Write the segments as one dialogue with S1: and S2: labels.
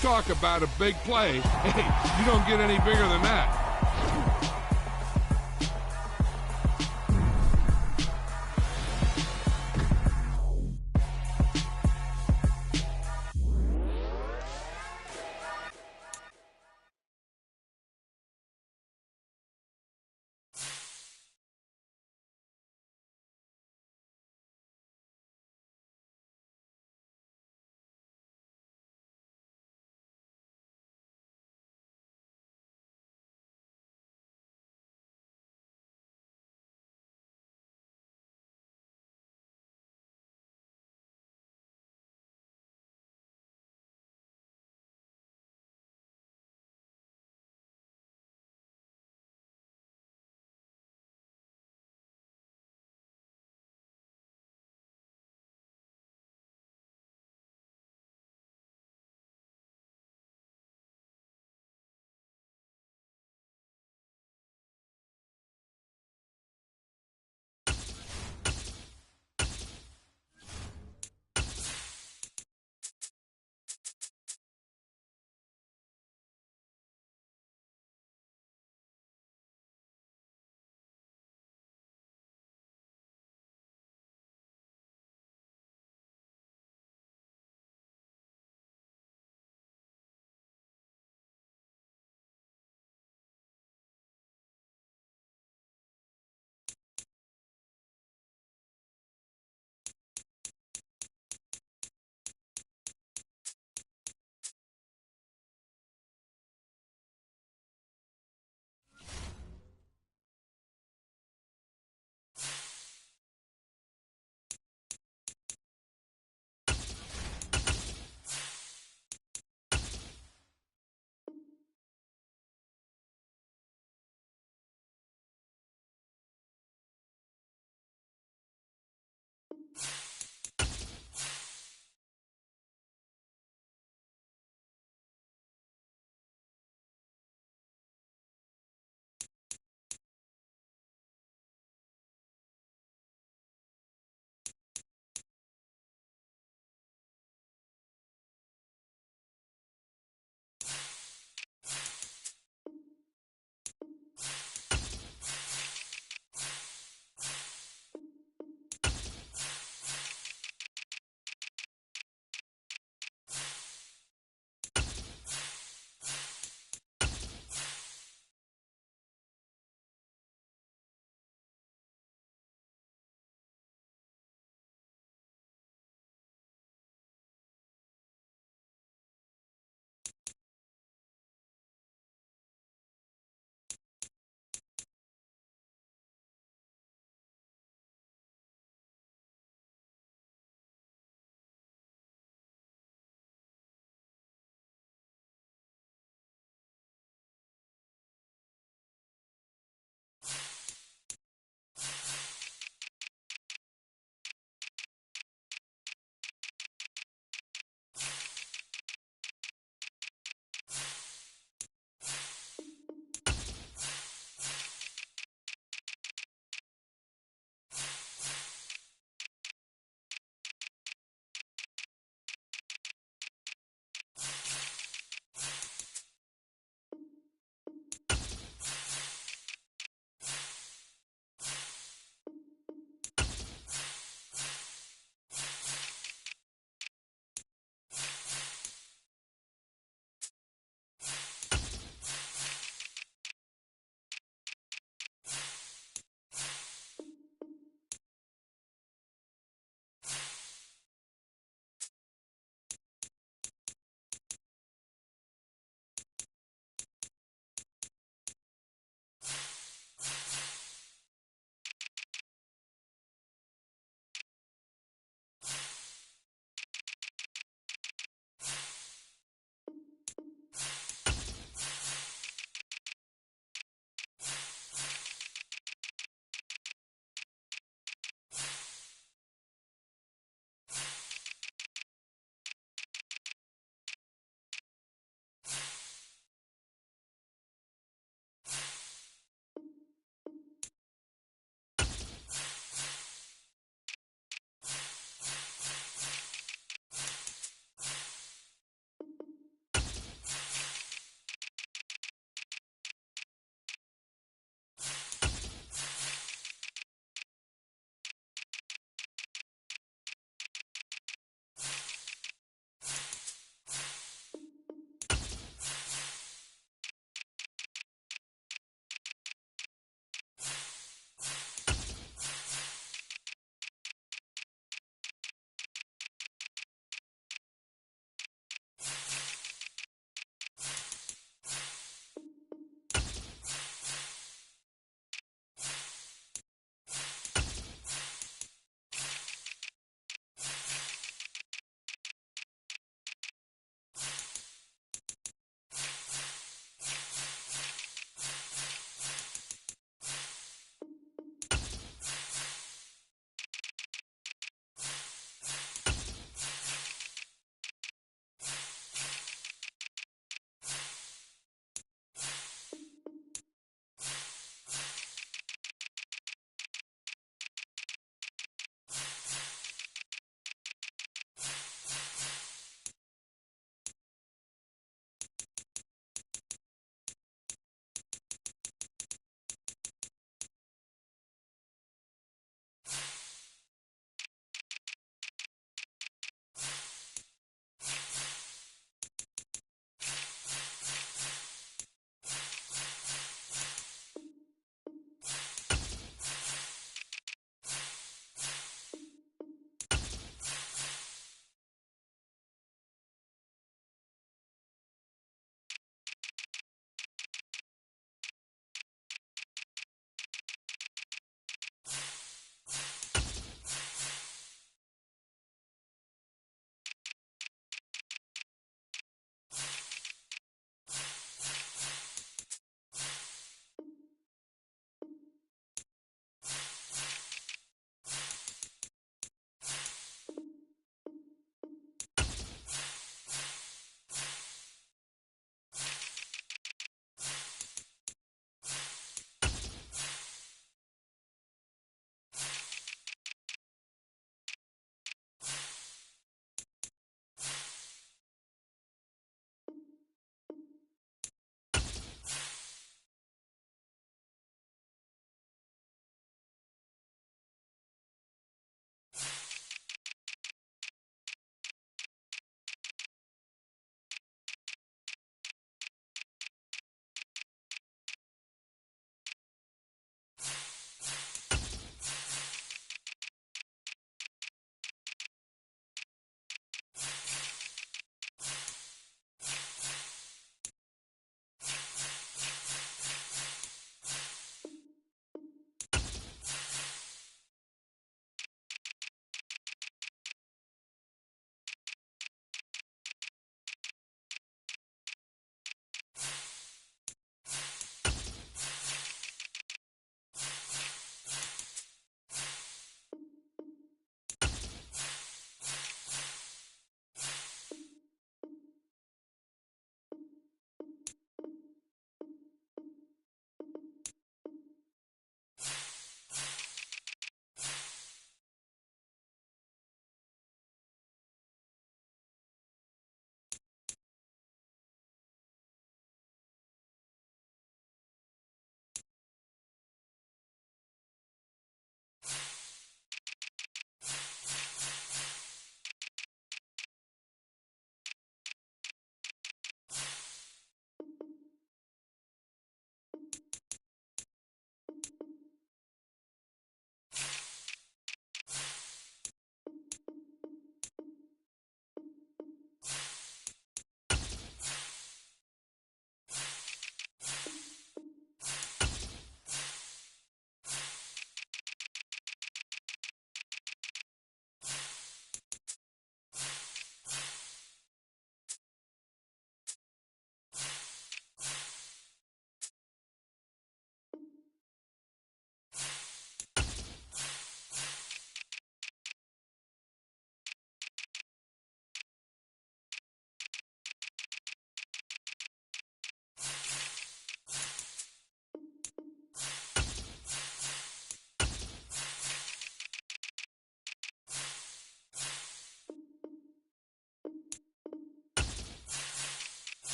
S1: talk about a big play. Hey, you don't get any bigger than that.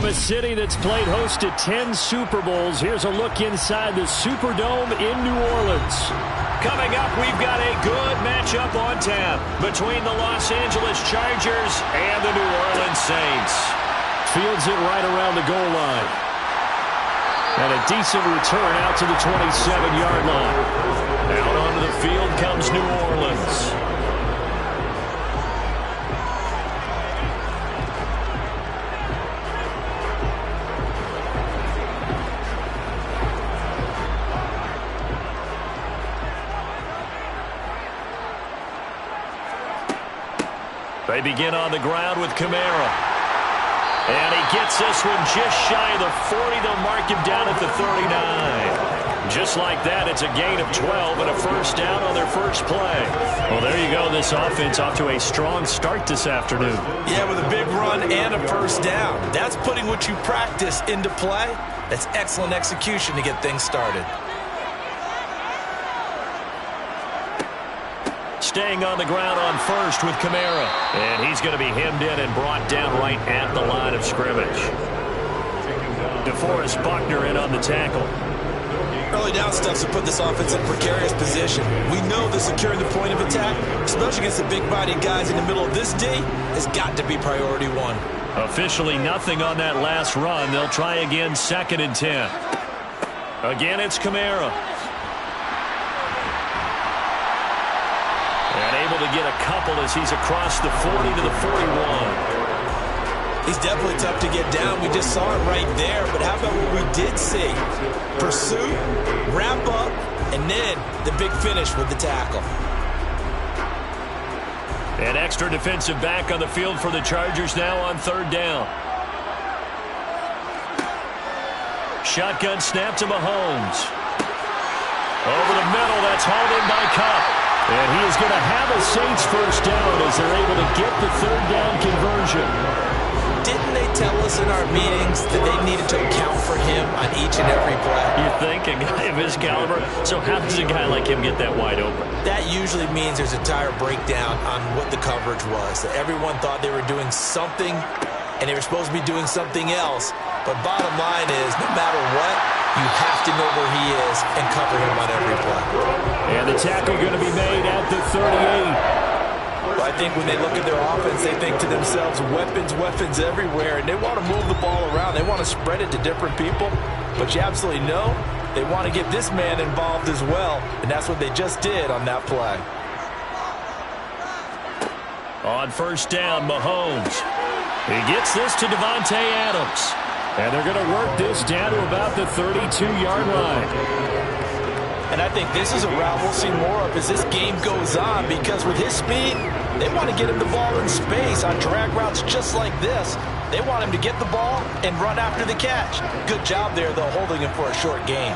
S2: From a city that's played host to 10 Super Bowls, here's a look inside the Superdome in New Orleans. Coming up, we've got a good matchup on tap between the Los Angeles Chargers and the New Orleans Saints. Fields it right around the goal line. And a decent return out to the 27-yard line. Out onto the field comes New Orleans. They begin on the ground with Kamara. And he gets this one just shy of the 40. They'll mark him down at the 39. Just like that, it's a gain of 12 and a first down on their first play. Well, there you go. This offense off to a strong start this afternoon.
S3: Yeah, with a big run and a first down. That's putting what you practice into play. That's excellent execution to get things started.
S2: Staying on the ground on first with Kamara. And he's going to be hemmed in and brought down right at the line of scrimmage. DeForest Buckner in on the tackle.
S3: Early down stuff to put this offense in a precarious position. We know that securing the point of attack, especially against the big-bodied guys in the middle of this D, has got to be priority one. Officially nothing on that last run. They'll try again, 2nd and 10. Again, it's Kamara. And able to get a couple as he's across the 40 to the 41. He's definitely tough to get down. We just saw it right there. But how about what we did see? Pursuit, wrap up, and then the big finish with the tackle. An extra defensive back on the field for the Chargers now on 3rd down. Shotgun snap to Mahomes. Over the middle, that's hauled in by Kupp. And he is going to have a Saints first down as they're able to get the 3rd down conversion. Didn't they tell us in our meetings that they needed to account for him on each and every play? You think? A guy of his caliber? So how does a guy like him get that wide open? That usually means there's a tire breakdown on what the coverage was. That everyone thought they were doing something, and they were supposed to be doing something else. But bottom line is, no matter what, you have to know where he is and cover him on every play. And the tackle going to be made at the 38. Well, I think when they look at their offense, they think to themselves, weapons everywhere, and they want to move the ball around. They want to spread it to different people. But you absolutely know they want to get this man involved as well, and that's what they just did on that play. On first down, Mahomes. He gets this to Davante Adams. And they're going to work this down to about the 32-yard line. And I think this is a route we'll see more of as this game goes on, because with his speed, they want to get him the ball in space on drag routes just like this. They want him to get the ball and run after the catch. Good job there, though, holding him for a short gain.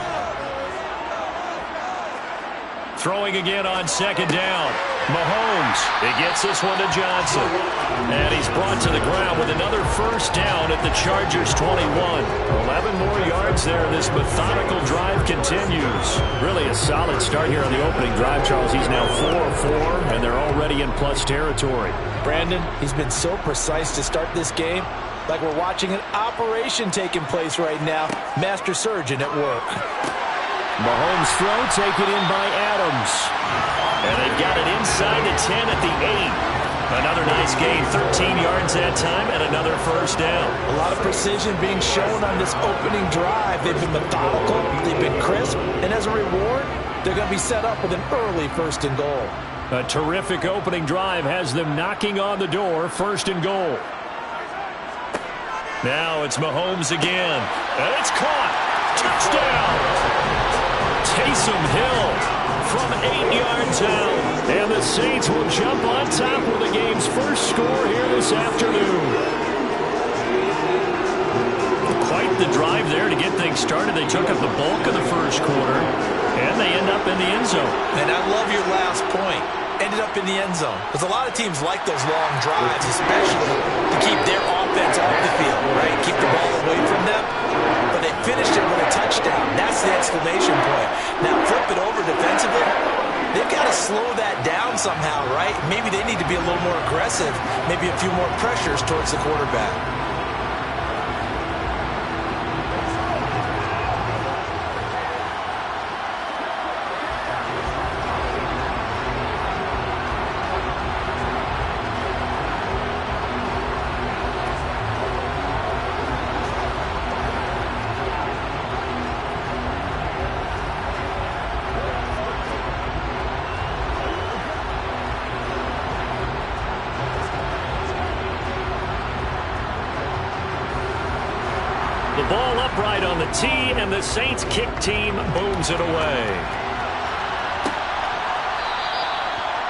S3: Throwing again on 2nd down. Mahomes, he gets this one to Johnson. And he's brought to the ground with another first down at the Chargers 21. 11 more yards there. This methodical drive continues. Really a solid start here on the opening drive, Charles. He's now 4-4, and they're already in plus territory. Brandon, he's been so precise to start this game, like we're watching an operation taking place right now. Master surgeon at work. Mahomes throw taken in by Adams. And they've got it inside the 10 at the 8. Another nice gain, 13 yards that time, and another first down. A lot of precision being shown on this opening drive. They've been methodical, they've been crisp, and as a reward, they're going to be set up with an early 1st and goal. A terrific opening drive has them knocking on the door, 1st and goal. Now it's Mahomes again, and it's caught. Touchdown! Taysom Hill from 8 yards out. And the Saints will jump on top with the game's first score here this afternoon. Quite the drive there to get things started. They took up the bulk of the first quarter, and they end up in the end zone. And I love your last point. Ended up in the end zone. Because a lot of teams like those long drives, especially to keep their offense off the field, right? Keep the ball away from them. But they finished it with a touchdown. That's the exclamation point. Now flip it over defensively. They've got to slow that down somehow, right? Maybe they need to be a little more aggressive. Maybe a few more pressures towards the quarterback.
S2: upright on the tee, and the Saints kick team booms it away.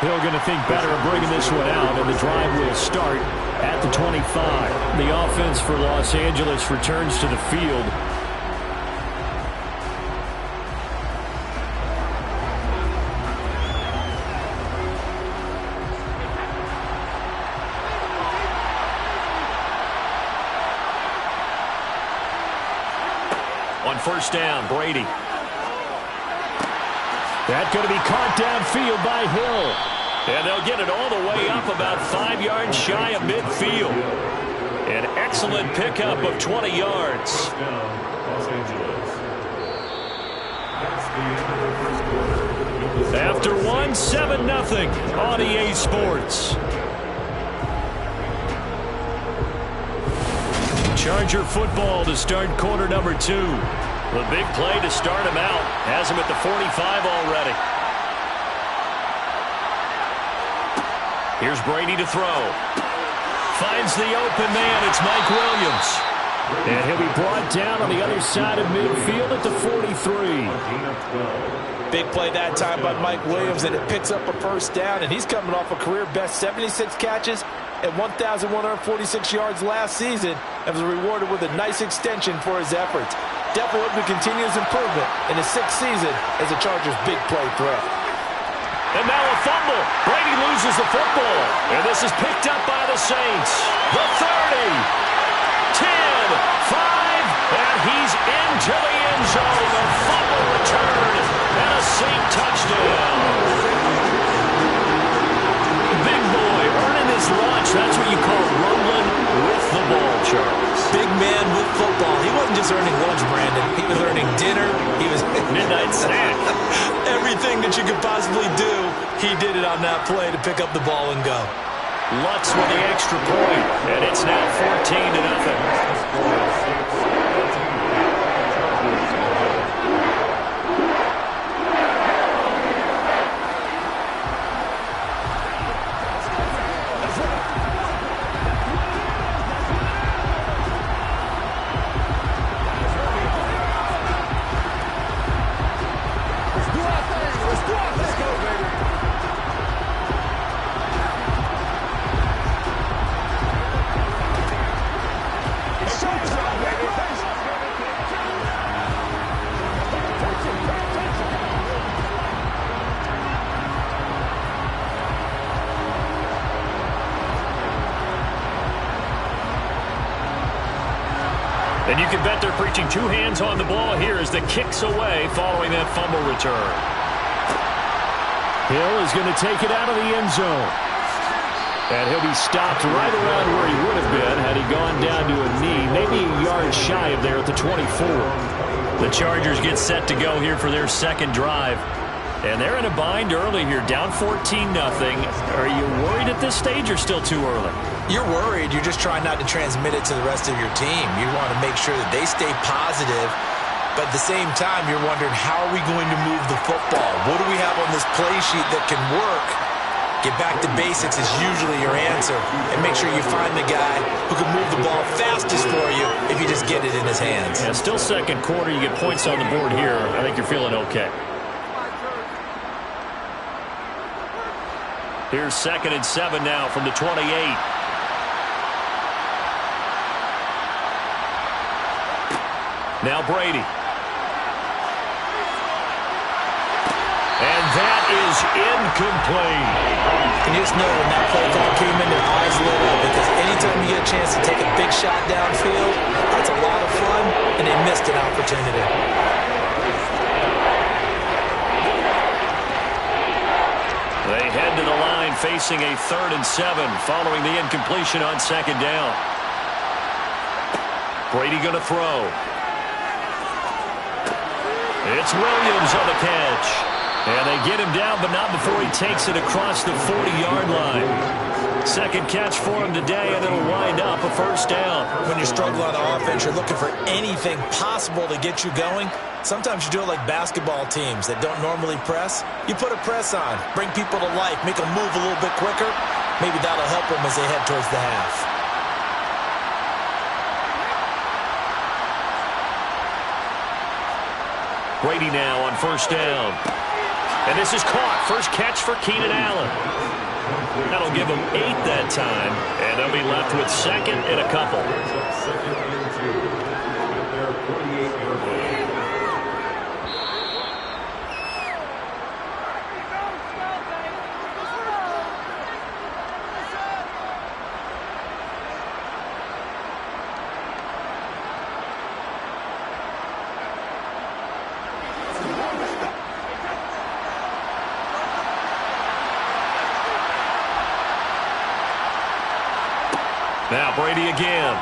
S3: Hill going to think better of bringing this one out, and the drive will start at the 25. The offense for Los Angeles returns to the field.
S2: On first down, Brady.
S3: That's going to be caught downfield by Hill.
S2: And they'll get it all the way up about 5 yards shy of midfield. An excellent pickup of 20 yards. After one, 7-0 on EA Sports. Charger football to start quarter number 2. The big play to start him out. Has him at the 45 already. Here's Brady to throw. Finds the open man. It's Mike Williams.
S3: And he'll be brought down on the other side of midfield at the 43.
S4: Big play that time by Mike Williams, and it picks up a first down, and he's coming off a career-best 76 catches at 1,146 yards last season and was rewarded with a nice extension for his efforts. Definitely hoping to continue his improvement in his 6th season as a Chargers big play threat.
S2: And now a fumble. Brady loses the football. And this is picked up by the Saints. The 30, 10, 5, and he's into the end zone. A fumble return and a Saint touchdown. Big boy earning his lunch. That's what you call rolling with the ball, Charles.
S4: Big man with football. He wasn't just earning lunch, Brandon. He was earning dinner. He was
S2: midnight snack.
S4: Everything that you could possibly do, he did it on that play to pick up the ball and go.
S2: Lutz with the extra point, and it's now 14-0. And you can bet they're preaching 2 hands on the ball here as the kick's away following that fumble return.
S3: Hill is going to take it out of the end zone. And he'll be stopped right around where he would have been had he gone down to a knee, maybe a yard shy of there at the 24.
S2: The Chargers get set to go here for their second drive. And they're in a bind early here, down 14-0. Are you worried at this stage or still too early?
S4: You're worried. You're just trying not to transmit it to the rest of your team. You want to make sure that they stay positive. But at the same time, you're wondering, how are we going to move the football? What do we have on this play sheet that can work? Get back to basics is usually your answer. And make sure you find the guy who can move the ball fastest for you if you just get it in his hands.
S2: Yeah, still second quarter. You get points on the board here. I think you're feeling okay. Here's 2nd and 7 now from the 28. Now Brady. And that is incomplete.
S4: And you just know when that play call came in, their eyes lit up, because anytime you get a chance to take a big shot downfield, that's a lot of fun, and they missed an opportunity.
S2: They head to the line facing a 3rd and 7 following the incompletion on 2nd down. Brady going to throw. It's Williams on the catch. And they get him down, but not before he takes it across the 40-yard line. Second catch for him today, and it'll wind up a first down.
S4: When you're struggling on offense, you're looking for anything possible to get you going. Sometimes you do it like basketball teams that don't normally press. You put a press on, bring people to life, make them move a little bit quicker. Maybe that'll help them as they head towards the half.
S2: Brady now on first down. And this is caught. First catch for Keenan Allen. That'll give them 8 that time, and they'll be left with second and a couple. Now Brady again.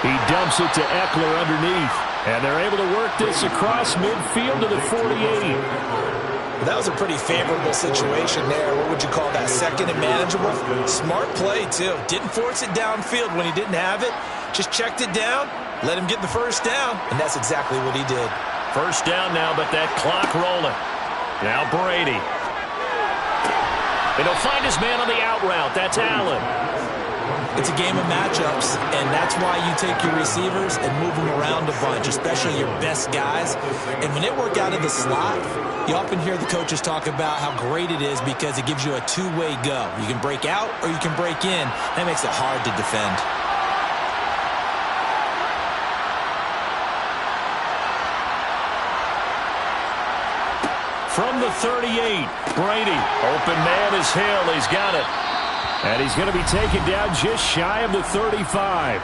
S3: He dumps it to Eckler underneath. And they're able to work this across midfield to the 48.
S4: That was a pretty favorable situation there. What would you call that? Second and manageable? Smart play, too. Didn't force it downfield when he didn't have it. Just checked it down, let him get the first down, and that's exactly what he did.
S2: First down now, but that clock rolling. Now Brady. And he'll find his man on the out route. That's Allen.
S4: It's a game of matchups, and that's why you take your receivers and move them around a bunch, especially your best guys. And when they work out of the slot, you often hear the coaches talk about how great it is because it gives you a two-way go. You can break out or you can break in. That makes it hard to defend.
S2: From the 38, Brady. Open man is Hill. He's got it.
S3: And he's going to be taken down just shy of the 35.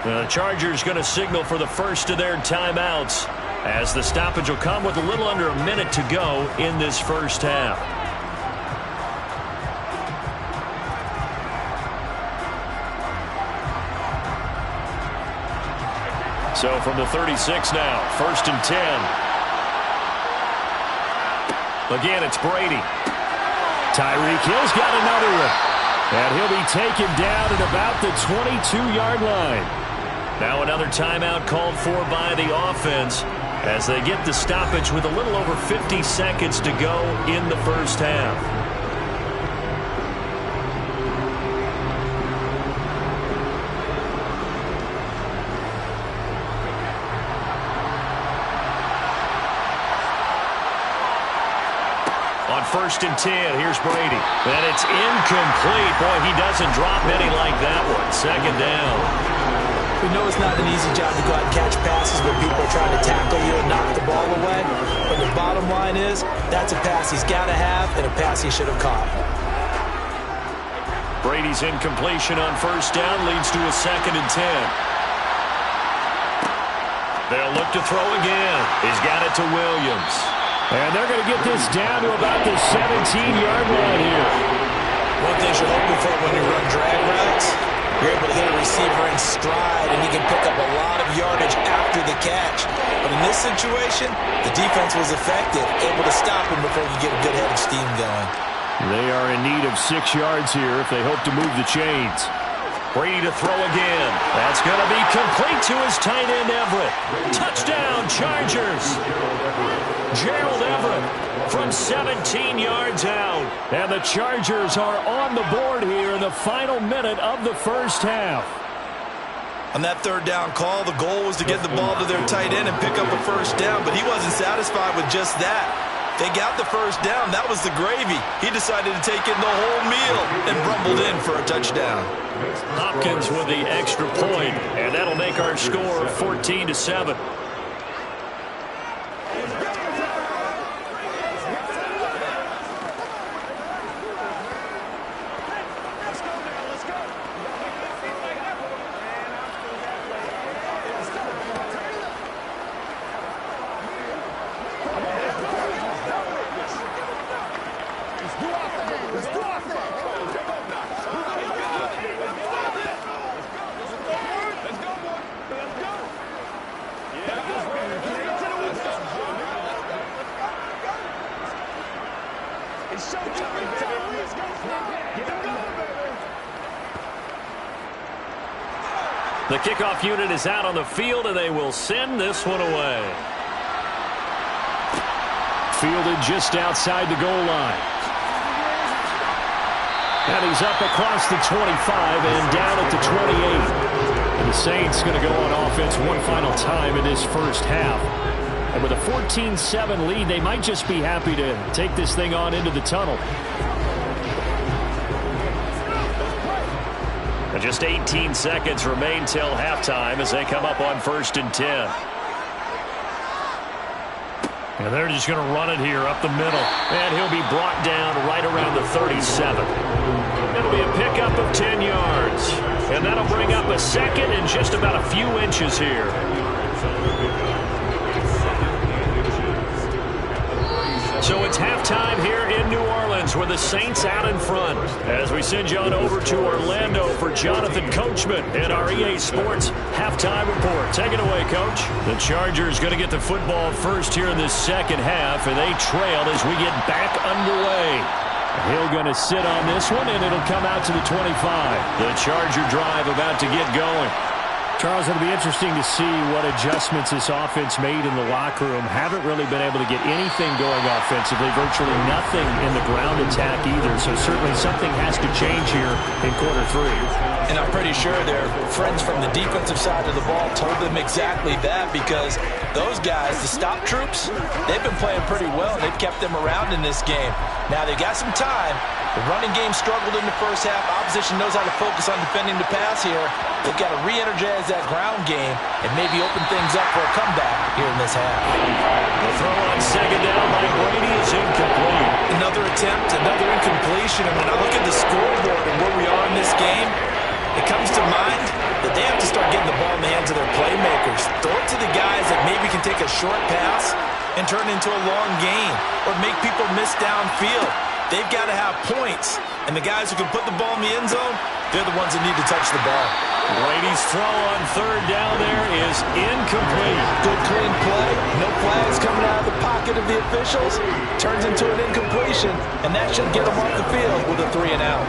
S2: The Chargers going to signal for the first of their timeouts as the stoppage will come with a little under a minute to go in this first half. So from the 36 now, first and 10. Again, it's Brady.
S3: Tyreek Hill's got another one. And he'll be taken down at about the 22-yard line.
S2: Now another timeout called for by the offense as they get the stoppage with a little over 50 seconds to go in the first half. First and 10. Here's Brady. And it's incomplete. Boy, he doesn't drop any like that one. Second down.
S4: We know it's not an easy job to go out and catch passes when people are trying to tackle you and knock the ball away. But the bottom line is, that's a pass he's got to have and a pass he should have caught.
S2: Brady's incompletion on first down leads to a second and 10. They'll look to throw again. He's got it to Williams.
S3: And they're going to get this down to about the 17-yard line here.
S4: One thing you're hoping for when you run drag routes, you're able to hit a receiver in stride, and he can pick up a lot of yardage after the catch. But in this situation, the defense was effective, able to stop him before you get a good head of steam going.
S3: They are in need of 6 yards here if they hope to move the chains.
S2: Brady to throw again. That's going to be complete to his tight end, Everett. Touchdown, Chargers. Gerald Everett from 17 yards out.
S3: And the Chargers are on the board here in the final minute of the first half.
S4: On that third down call, the goal was to get the ball to their tight end and pick up a first down, but he wasn't satisfied with just that. They got the first down. That was the gravy. He decided to take in the whole meal and rumbled in for a touchdown.
S2: Hopkins with the extra point, and that'll make our score 14-7. The kickoff unit is out on the field, and they will send this one away.
S3: Fielded just outside the goal line. And he's up across the 25 and down at the 28. And the Saints going to go on offense one final time in this first half.
S2: And with a 14-7 lead, they might just be happy to take this thing on into the tunnel. And just 18 seconds remain till halftime as they come up on 1st and 10. And they're just going to run it here up the middle. And he'll be brought down right around the 37. It'll be a pickup of 10 yards. And that'll bring up a second and just about a few inches here. So it's halftime here in New Orleans with the Saints out in front. As we send you on over to Orlando for Jonathan Coachman and our EA Sports halftime report. Take it away, Coach. The Chargers going to get the football first here in this second half, and they trail as we get back underway. Hill going to sit on this one, and it'll come out to the 25. The Charger drive about to get going. Charles, it'll be interesting to see what adjustments this offense made in the locker room. Haven't really been able to get anything going offensively, virtually nothing in the ground attack either. So certainly something has to change here in quarter 3.
S4: And I'm pretty sure their friends from the defensive side of the ball told them exactly that, because those guys, the stop troops, they've been playing pretty well, and they've kept them around in this game. Now they've got some time. The running game struggled in the first half. Opposition knows how to focus on defending the pass here. They've got to re-energize that ground game and maybe open things up for a comeback here in this half.
S2: The throw on second down by Brady is incomplete.
S4: Another attempt, another incompletion. And when I look at the scoreboard and where we are in this game, it comes to mind that they have to start getting the ball in the hands of their playmakers. Throw it to the guys that maybe can take a short pass and turn into a long gain or make people miss downfield. They've got to have points, and the guys who can put the ball in the end zone, they're the ones that need to touch the ball.
S2: Brady's throw on third down there is incomplete.
S4: Good clean play, no flags coming out of the pocket of the officials. Turns into an incompletion, and that should get them off the field with a 3 and out.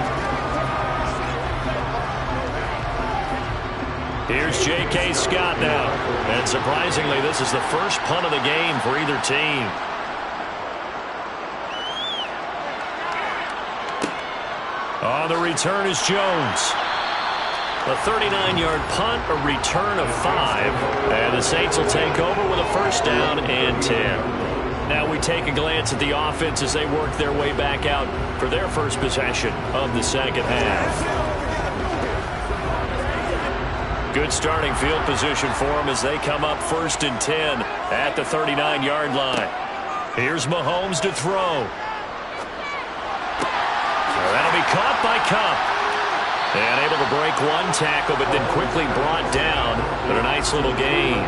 S2: Here's J.K. Scott now. And surprisingly, this is the first punt of the game for either team. On the return is Jones. A 39-yard punt, a return of 5. And the Saints will take over with a first down and 10. Now we take a glance at the offense as they work their way back out for their first possession of the second half. Good starting field position for them as they come up 1st and 10 at the 39-yard line. Here's Mahomes to throw. That'll be caught by Kupp. And able to break one tackle, but then quickly brought down. But a nice little gain.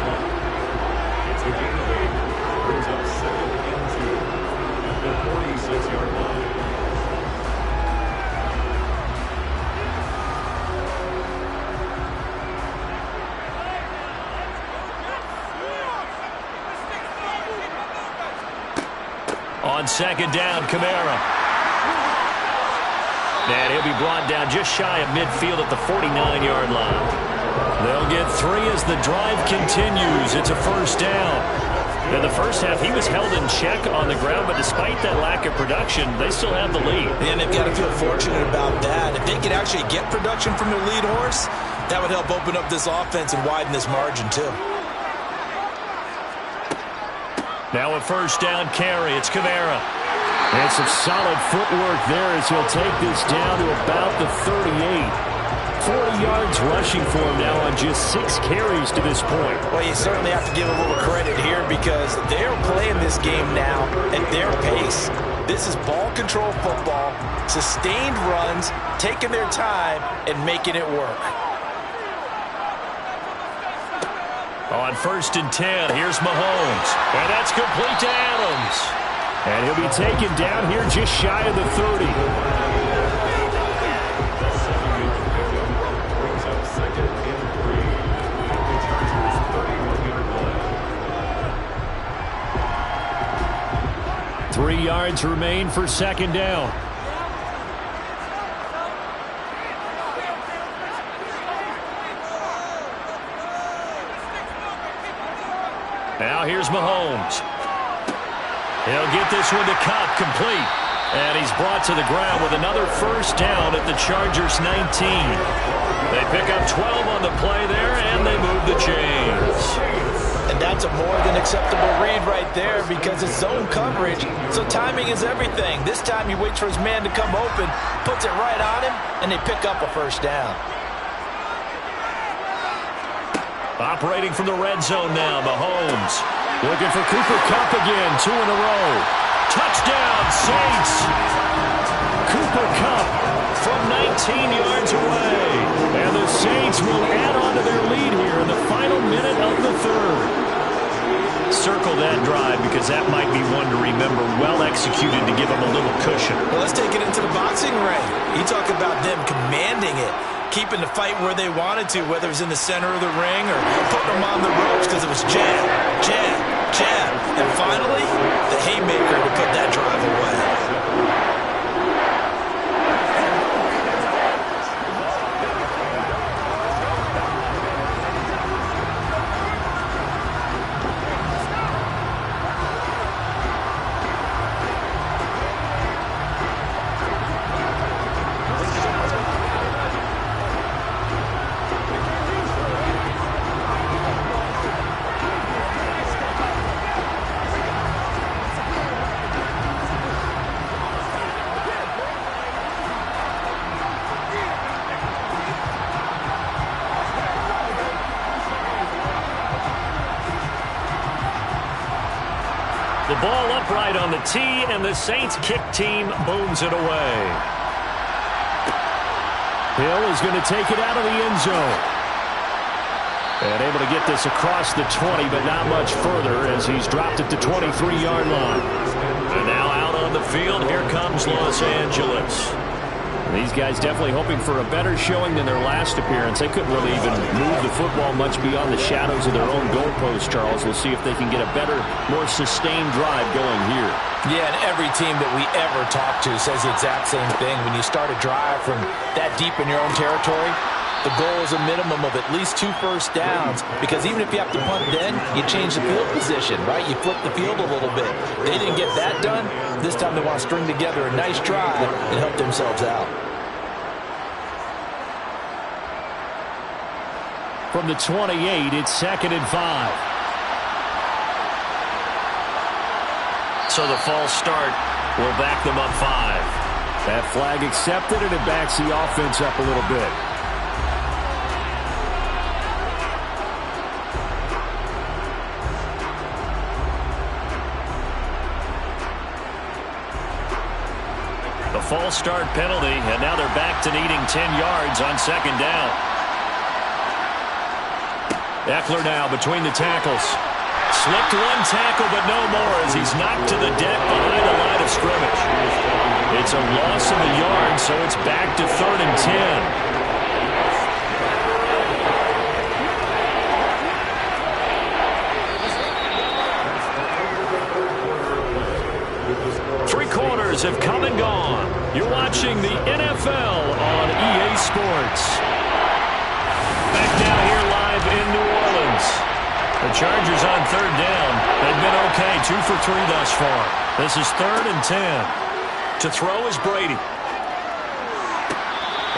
S2: On second down, Kamara. And he'll be brought down just shy of midfield at the 49-yard line. They'll get 3 as the drive continues. It's a first down. In the first half, he was held in check on the ground, but despite that lack of production, they still have the lead.
S4: And they've got to feel fortunate about that. If they could actually get production from their lead horse, that would help open up this offense and widen this margin, too.
S2: Now a first down carry. It's Kamara. And some solid footwork there as he'll take this down to about the 38. 40 yards rushing for him now on just 6 carries to this point.
S4: Well, you certainly have to give a little credit here because they're playing this game now at their pace. This is ball control football, sustained runs, taking their time, and making it work.
S2: On 1st and 10, here's Mahomes. And that's complete to Adams. And he'll be taken down here just shy of the 30. Three yards remain for second down. Now here's Mahomes. He'll get this one to Kupp, complete. And he's brought to the ground with another first down at the Chargers 19. They pick up 12 on the play there, and they move the chains.
S4: And that's a more than acceptable read right there because it's zone coverage, so timing is everything. This time he waits for his man to come open, puts it right on him, and they pick up a first down.
S2: Operating from the red zone now, Mahomes. Looking for Cooper Kupp again, 2 in a row. Touchdown, Saints! Cooper Kupp from 19 yards away. And the Saints will add on to their lead here in the final minute of the third. Circle that drive because that might be one to remember. Well executed to give them a little cushion.
S4: Well, let's take it into the boxing ring. You talk about them commanding it, keeping the fight where they wanted to, whether it was in the center of the ring or putting them on the ropes because it was jab, jab, jab. And finally, the haymaker to put that drive away.
S2: The ball upright on the tee, and the Saints kick team booms it away. Hill is going to take it out of the end zone. And able to get this across the 20, but not much further as he's dropped it to 23-yard line. And now out on the field, here comes Los Angeles. These guys definitely hoping for a better showing than their last appearance. They couldn't really even move the football much beyond the shadows of their own goalpost, Charles. We'll see if they can get a better, more sustained drive going here.
S4: Yeah, and every team that we ever talk to says the exact same thing. When you start a drive from that deep in your own territory, the goal is a minimum of at least 2 first downs, because even if you have to punt then, you change the field position, right? You flip the field a little bit. They didn't get that done. This time they want to string together a nice drive and help themselves out.
S2: From the 28, it's 2nd and 5. So the false start will back them up 5. That flag accepted, and it backs the offense up a little bit. The false start penalty, and now they're back to needing 10 yards on 2nd down. Eckler now between the tackles. Slipped one tackle, but no more as he's knocked to the deck behind the line of scrimmage. It's a loss of a yard, so it's back to 3rd and 10. 3 quarters have come and gone. You're watching the NFL on EA Sports. Back down here live in New Orleans. The Chargers on 3rd down. They've been okay, 2 for 3 thus far. This is 3rd and 10. To throw is Brady.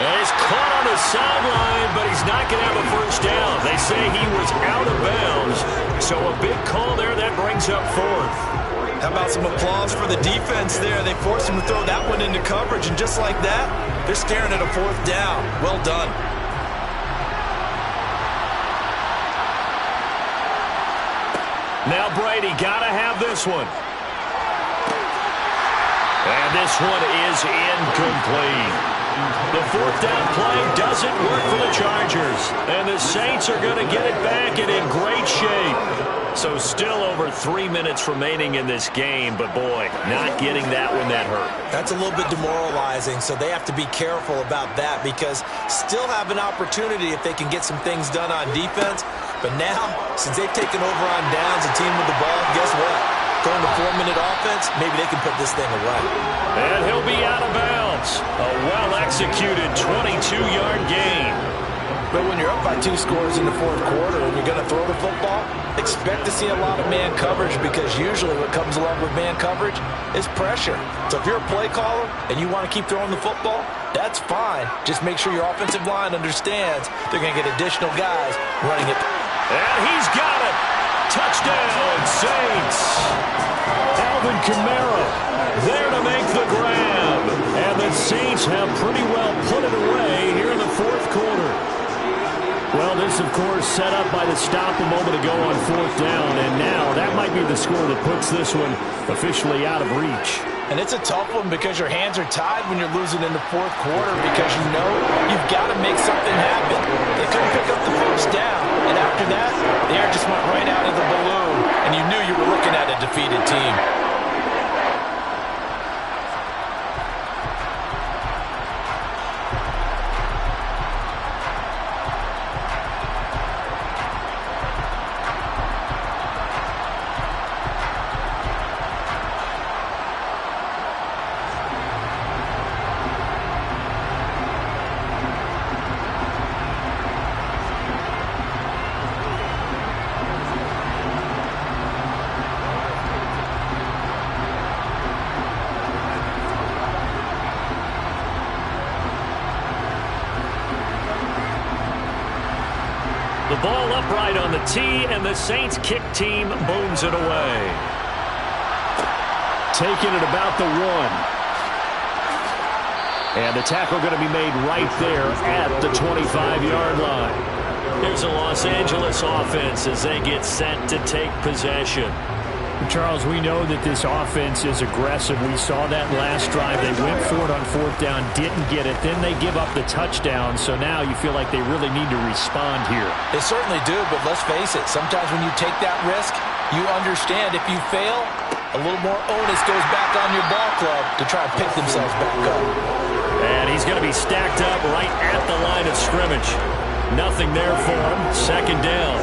S2: And he's caught on the sideline, but he's not going to have a first down. They say he was out of bounds. So a big call there, that brings up 4th.
S4: How about some applause for the defense there? They forced him to throw that one into coverage, and just like that, they're staring at a 4th down. Well done.
S2: Now Brady got to have this one. And this one is incomplete. The 4th down play doesn't work for the Chargers. And the Saints are going to get it back and in great shape. So still over 3 minutes remaining in this game. But boy, not getting that one that hurt.
S4: That's a little bit demoralizing, so they have to be careful about that because still have an opportunity if they can get some things done on defense. But now, since they've taken over on downs, a team with the ball, guess what? Going to 4-minute offense, maybe they can put this thing away.
S2: And he'll be out of bounds. A well-executed 22-yard gain.
S4: But when you're up by 2 scores in the 4th quarter and you're going to throw the football, expect to see a lot of man coverage because usually what comes along with man coverage is pressure. So if you're a play caller and you want to keep throwing the football, that's fine. Just make sure your offensive line understands they're going to get additional guys running it.
S2: And he's got it. Touchdown, Saints. Alvin Kamara there to make the grab. And the Saints have pretty well put it away here in the fourth quarter. Well, this, of course, set up by the stop a moment ago on fourth down. And now that might be the score that puts this one officially out of reach.
S4: And it's a tough one because your hands are tied when you're losing in the fourth quarter because you know you've got to make something happen. They couldn't pick up the first down. And after that, the air just went right out of the balloon. And you knew you were looking at a defeated team.
S2: The ball upright on the tee, and the Saints kick team booms it away. Taking it about the 1. And the tackle going to be made right there at the 25-yard line. Here's a Los Angeles offense as they get set to take possession.
S3: Charles, we know that this offense is aggressive. We saw that last drive. They went for it on fourth down, didn't get it. Then they give up the touchdown. So now you feel like they really need to respond here.
S4: They certainly do, but let's face it. Sometimes when you take that risk, you understand if you fail, a little more onus goes back on your ball club to try and pick themselves back up.
S2: And he's going to be stacked up right at the line of scrimmage. Nothing there for him. Second down.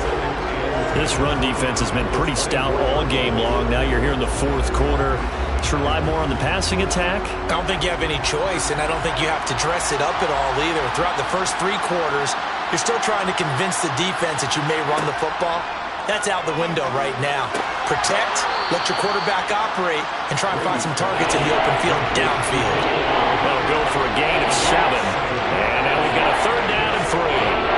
S2: This run defense has been pretty stout all game long. Now you're here in the fourth quarter. Just rely more on the passing attack.
S4: I don't think you have any choice, and I don't think you have to dress it up at all either. Throughout the first 3 quarters, you're still trying to convince the defense that you may run the football. That's out the window right now. Protect, let your quarterback operate, and try and find some targets in the open field downfield.
S2: Well, go for a gain of 7. And now we've got a third down and 3.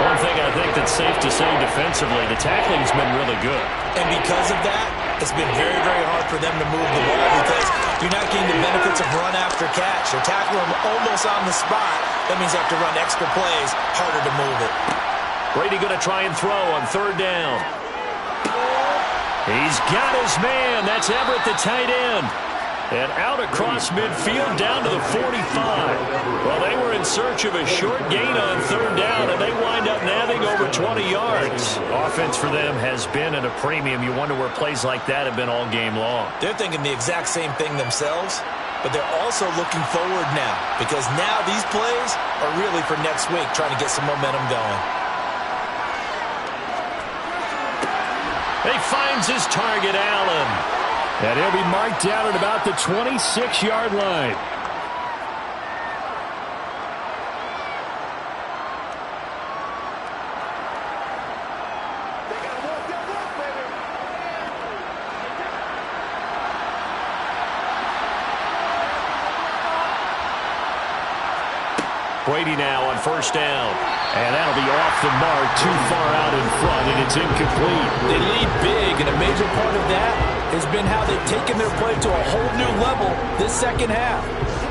S2: One thing I think that's safe to say defensively, the tackling's been really good.
S4: And because of that, it's been very, very hard for them to move the ball because you're not getting the benefits of run after catch. They're tackling them almost on the spot. That means they have to run extra plays, harder to move it.
S2: Brady going to try and throw on third down. He's got his man. That's Everett, the tight end. And out across midfield down to the 45. Well, they were in search of a short gain on third down, and they wind up nabbing over 20 yards. Offense for them has been at a premium. You wonder where plays like that have been all game long.
S4: They're thinking the exact same thing themselves, but they're also looking forward now because now these plays are really for next week, trying to get some momentum going.
S2: He finds his target, Allen.
S3: And he'll be marked down at about the 26-yard line.
S2: Brady now on first down. And that'll be off the mark, too far out in front, and it's incomplete.
S4: They lead big, and a major part of that has been how they've taken their play to a whole new level this second half.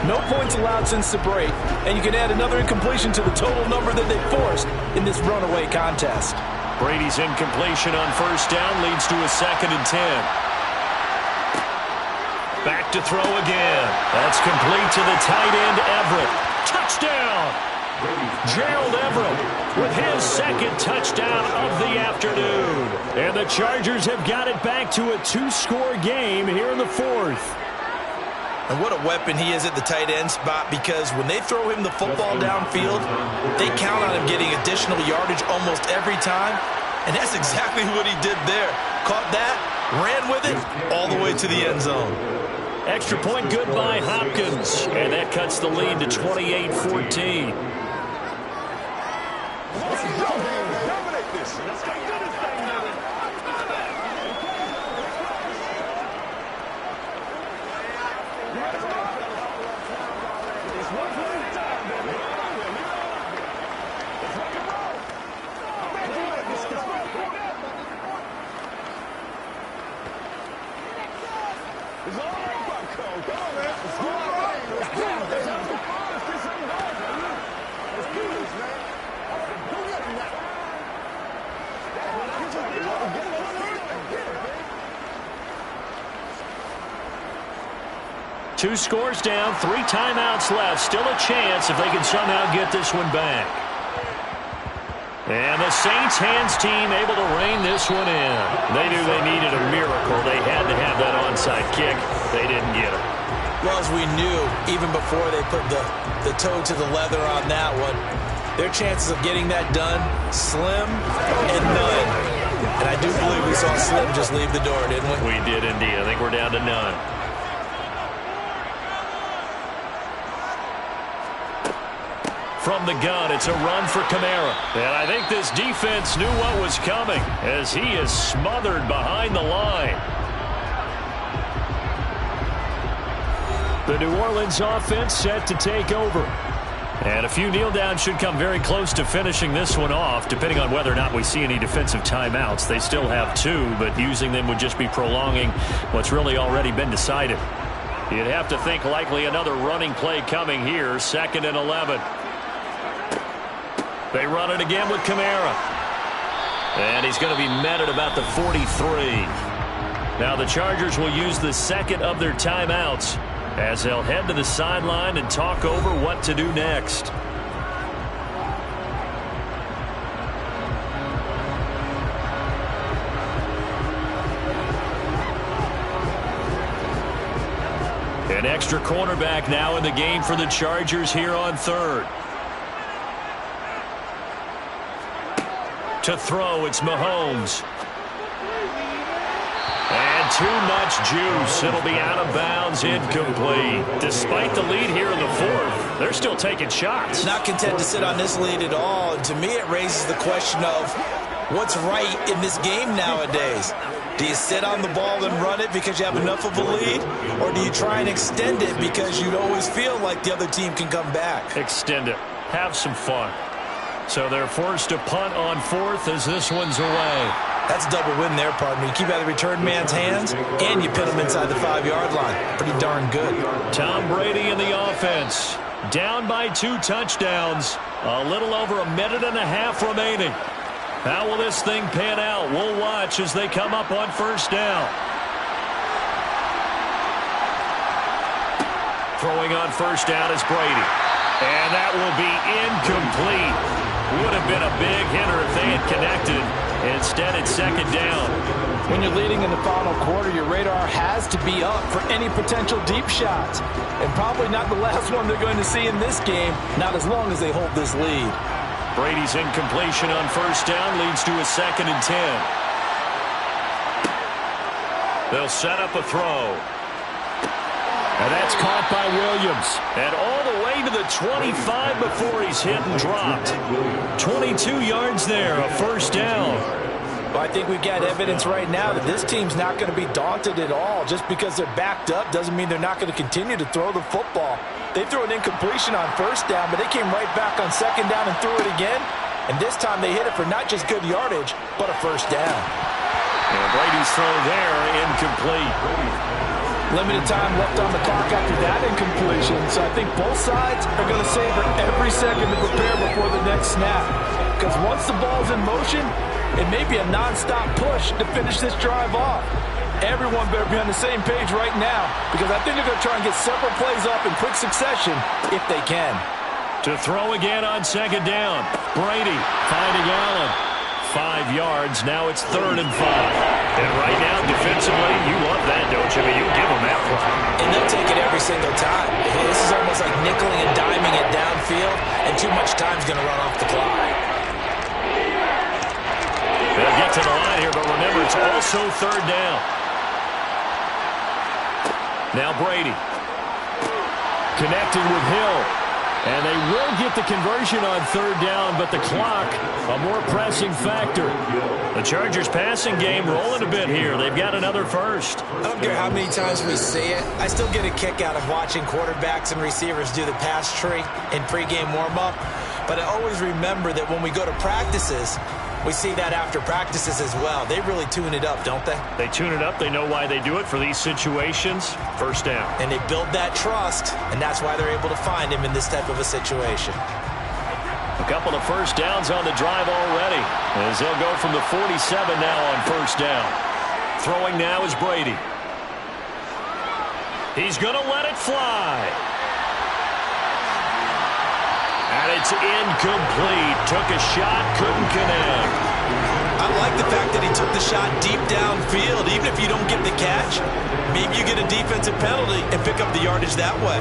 S4: No points allowed since the break, and you can add another incompletion to the total number that they forced in this runaway contest.
S2: Brady's incompletion on first down leads to a 2nd and 10. Back to throw again. That's complete to the tight end, Everett. Touchdown! Gerald Everett with his 2nd touchdown of the afternoon. And the Chargers have got it back to a 2-score game here in the 4th.
S4: And what a weapon he is at the tight end spot because when they throw him the football downfield, they count on him getting additional yardage almost every time. And that's exactly what he did there. Caught that, ran with it, all the way to the end zone.
S2: Extra point good by Hopkins. And that cuts the lead to 28-14. 2 scores down, 3 timeouts left. Still a chance if they can somehow get this one back. And the Saints hands team able to rein this one in. They knew they needed a miracle. They had to have that onside kick. They didn't get it.
S4: Well, as we knew, even before they put the toe to the leather on that one, their chances of getting that done, slim and none. And I do believe we saw Slim just leave the door, didn't we?
S2: We did indeed. I think we're down to none. From the gun, it's a run for Kamara. And I think this defense knew what was coming as he is smothered behind the line. The New Orleans offense set to take over. And a few kneel downs should come very close to finishing this one off, depending on whether or not we see any defensive timeouts. They still have 2, but using them would just be prolonging what's really already been decided. You'd have to think likely another running play coming here, 2nd and 11. They run it again with Kamara. And he's going to be met at about the 43. Now the Chargers will use the 2nd of their timeouts as they'll head to the sideline and talk over what to do next. An extra cornerback now in the game for the Chargers here on 3rd. To throw, it's Mahomes. And too much juice. It'll be out of bounds, incomplete. Despite the lead here in the 4th, they're still taking shots.
S4: Not content to sit on this lead at all. And to me, it raises the question of what's right in this game nowadays. Do you sit on the ball and run it because you have enough of a lead? Or do you try and extend it because you always feel like the other team can come back?
S2: Extend it. Have some fun. So they're forced to punt on 4th as this one's away.
S4: That's a double win there, partner. You keep out of the return man's hands, and you pin him inside the 5-yard line. Pretty darn good.
S2: Tom Brady in the offense. Down by 2 touchdowns. A little over a minute and a half remaining. How will this thing pan out? We'll watch as they come up on 1st down. Throwing on 1st down is Brady. And that will be incomplete. Would have been a big hitter if they had connected. Instead, it's 2nd down.
S5: When you're leading in the final quarter, your radar has to be up for any potential deep shots. And probably not the last one they're going to see in this game, not as long as they hold this lead.
S2: Brady's incompletion on 1st down leads to a 2nd and 10. They'll set up a throw. And that's caught by Williams. And all the way to the 25 before he's hit and dropped. 22 yards there, a 1st down.
S5: Well, I think we've got evidence right now that this team's not going to be daunted at all. Just because they're backed up doesn't mean they're not going to continue to throw the football. They threw an incompletion on 1st down, but they came right back on 2nd down and threw it again. And this time they hit it for not just good yardage, but a 1st down.
S2: And Brady's throw there, incomplete.
S5: Limited time left on the clock after that incompletion, so I think both sides are going to savor every second to prepare before the next snap. Because once the ball's in motion, it may be a non-stop push to finish this drive off. Everyone better be on the same page right now, because I think they're going to try and get several plays up in quick succession if they can.
S2: To throw again on 2nd down. Brady finding Allen. 5 yards. Now it's 3rd and 5. And right now, defensively, you love that, don't you? I mean, you give them that play.
S4: And they'll take it every single time. This is almost like nickeling and diming it downfield, and too much time's going to run off the clock.
S2: They'll get to the line here, but remember, it's also 3rd down. Now Brady. Connected with Hill. And they will get the conversion on 3rd down, but the clock, a more pressing factor. The Chargers passing game rolling a bit here. They've got another 1st.
S4: I don't care how many times we say it. I still get a kick out of watching quarterbacks and receivers do the pass tree in pregame warm-up. But I always remember that when we go to practices, we see that after practices as well. They really tune it up, don't they?
S2: They tune it up. They know why they do it for these situations. 1st down.
S4: And they build that trust, and that's why they're able to find him in this type of a situation.
S2: A couple of 1st downs on the drive already, as they'll go from the 47 now on 1st down. Throwing now is Brady. He's going to let it fly. And it's incomplete. Took a shot, couldn't connect.
S4: I like the fact that he took the shot deep downfield. Even if you don't get the catch, maybe you get a defensive penalty and pick up the yardage that way.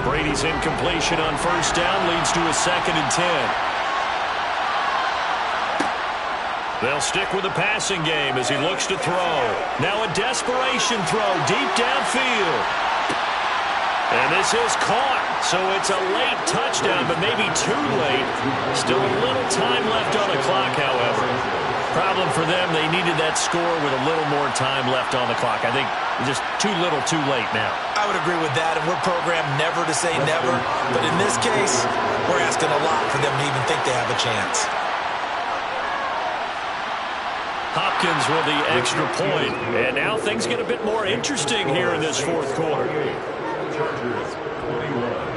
S2: Brady's incompletion on first down leads to a 2nd and 10. They'll stick with the passing game as he looks to throw. Now a desperation throw deep downfield. And this is caught, so it's a late touchdown, but maybe too late. Still a little time left on the clock, however. Problem for them, they needed that score with a little more time left on the clock. I think just too little, too late now.
S4: I would agree with that, and we're programmed never to say never. But in this case, we're asking a lot for them to even think they have a chance.
S2: Hopkins with the extra point, and now things get a bit more interesting here in this 4th quarter.
S1: Chargers, 21.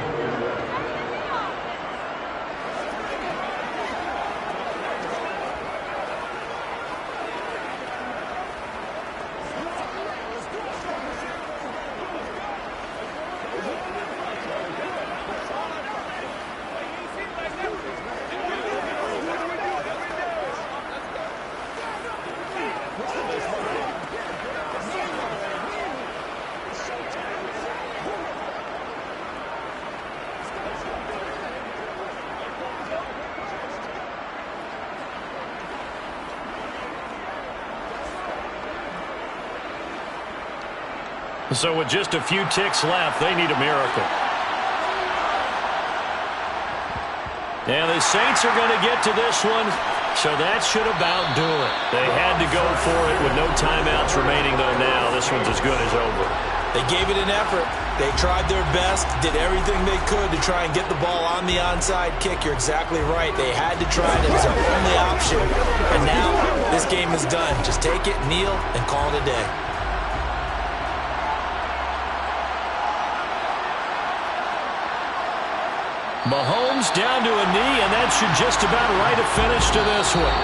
S2: So with just a few ticks left, they need a miracle. And the Saints are going to get to this one, so that should about do it. They had to go for it with no timeouts remaining, though now this one's as good as over.
S4: They gave it an effort. They tried their best, did everything they could to try and get the ball on the onside kick. You're exactly right. They had to try it. It was their only option. And now this game is done. Just take it, kneel, and call it a day.
S2: Mahomes down to a knee, and that should just about write a finish to this one.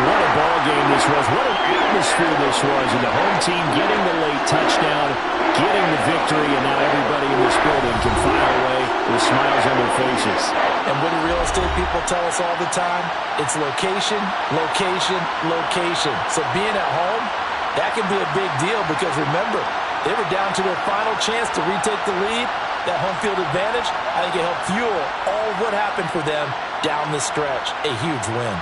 S2: What a ball game this was. What an atmosphere this was. And the home team getting the late touchdown, getting the victory, and now everybody in this building can file away with smiles on their faces.
S5: And what do real estate people tell us all the time? It's location, location, location. So being at home, that can be a big deal because remember, they were down to their final chance to retake the lead. That home field advantage, I think it helped fuel all of what happened for them down the stretch. A huge win.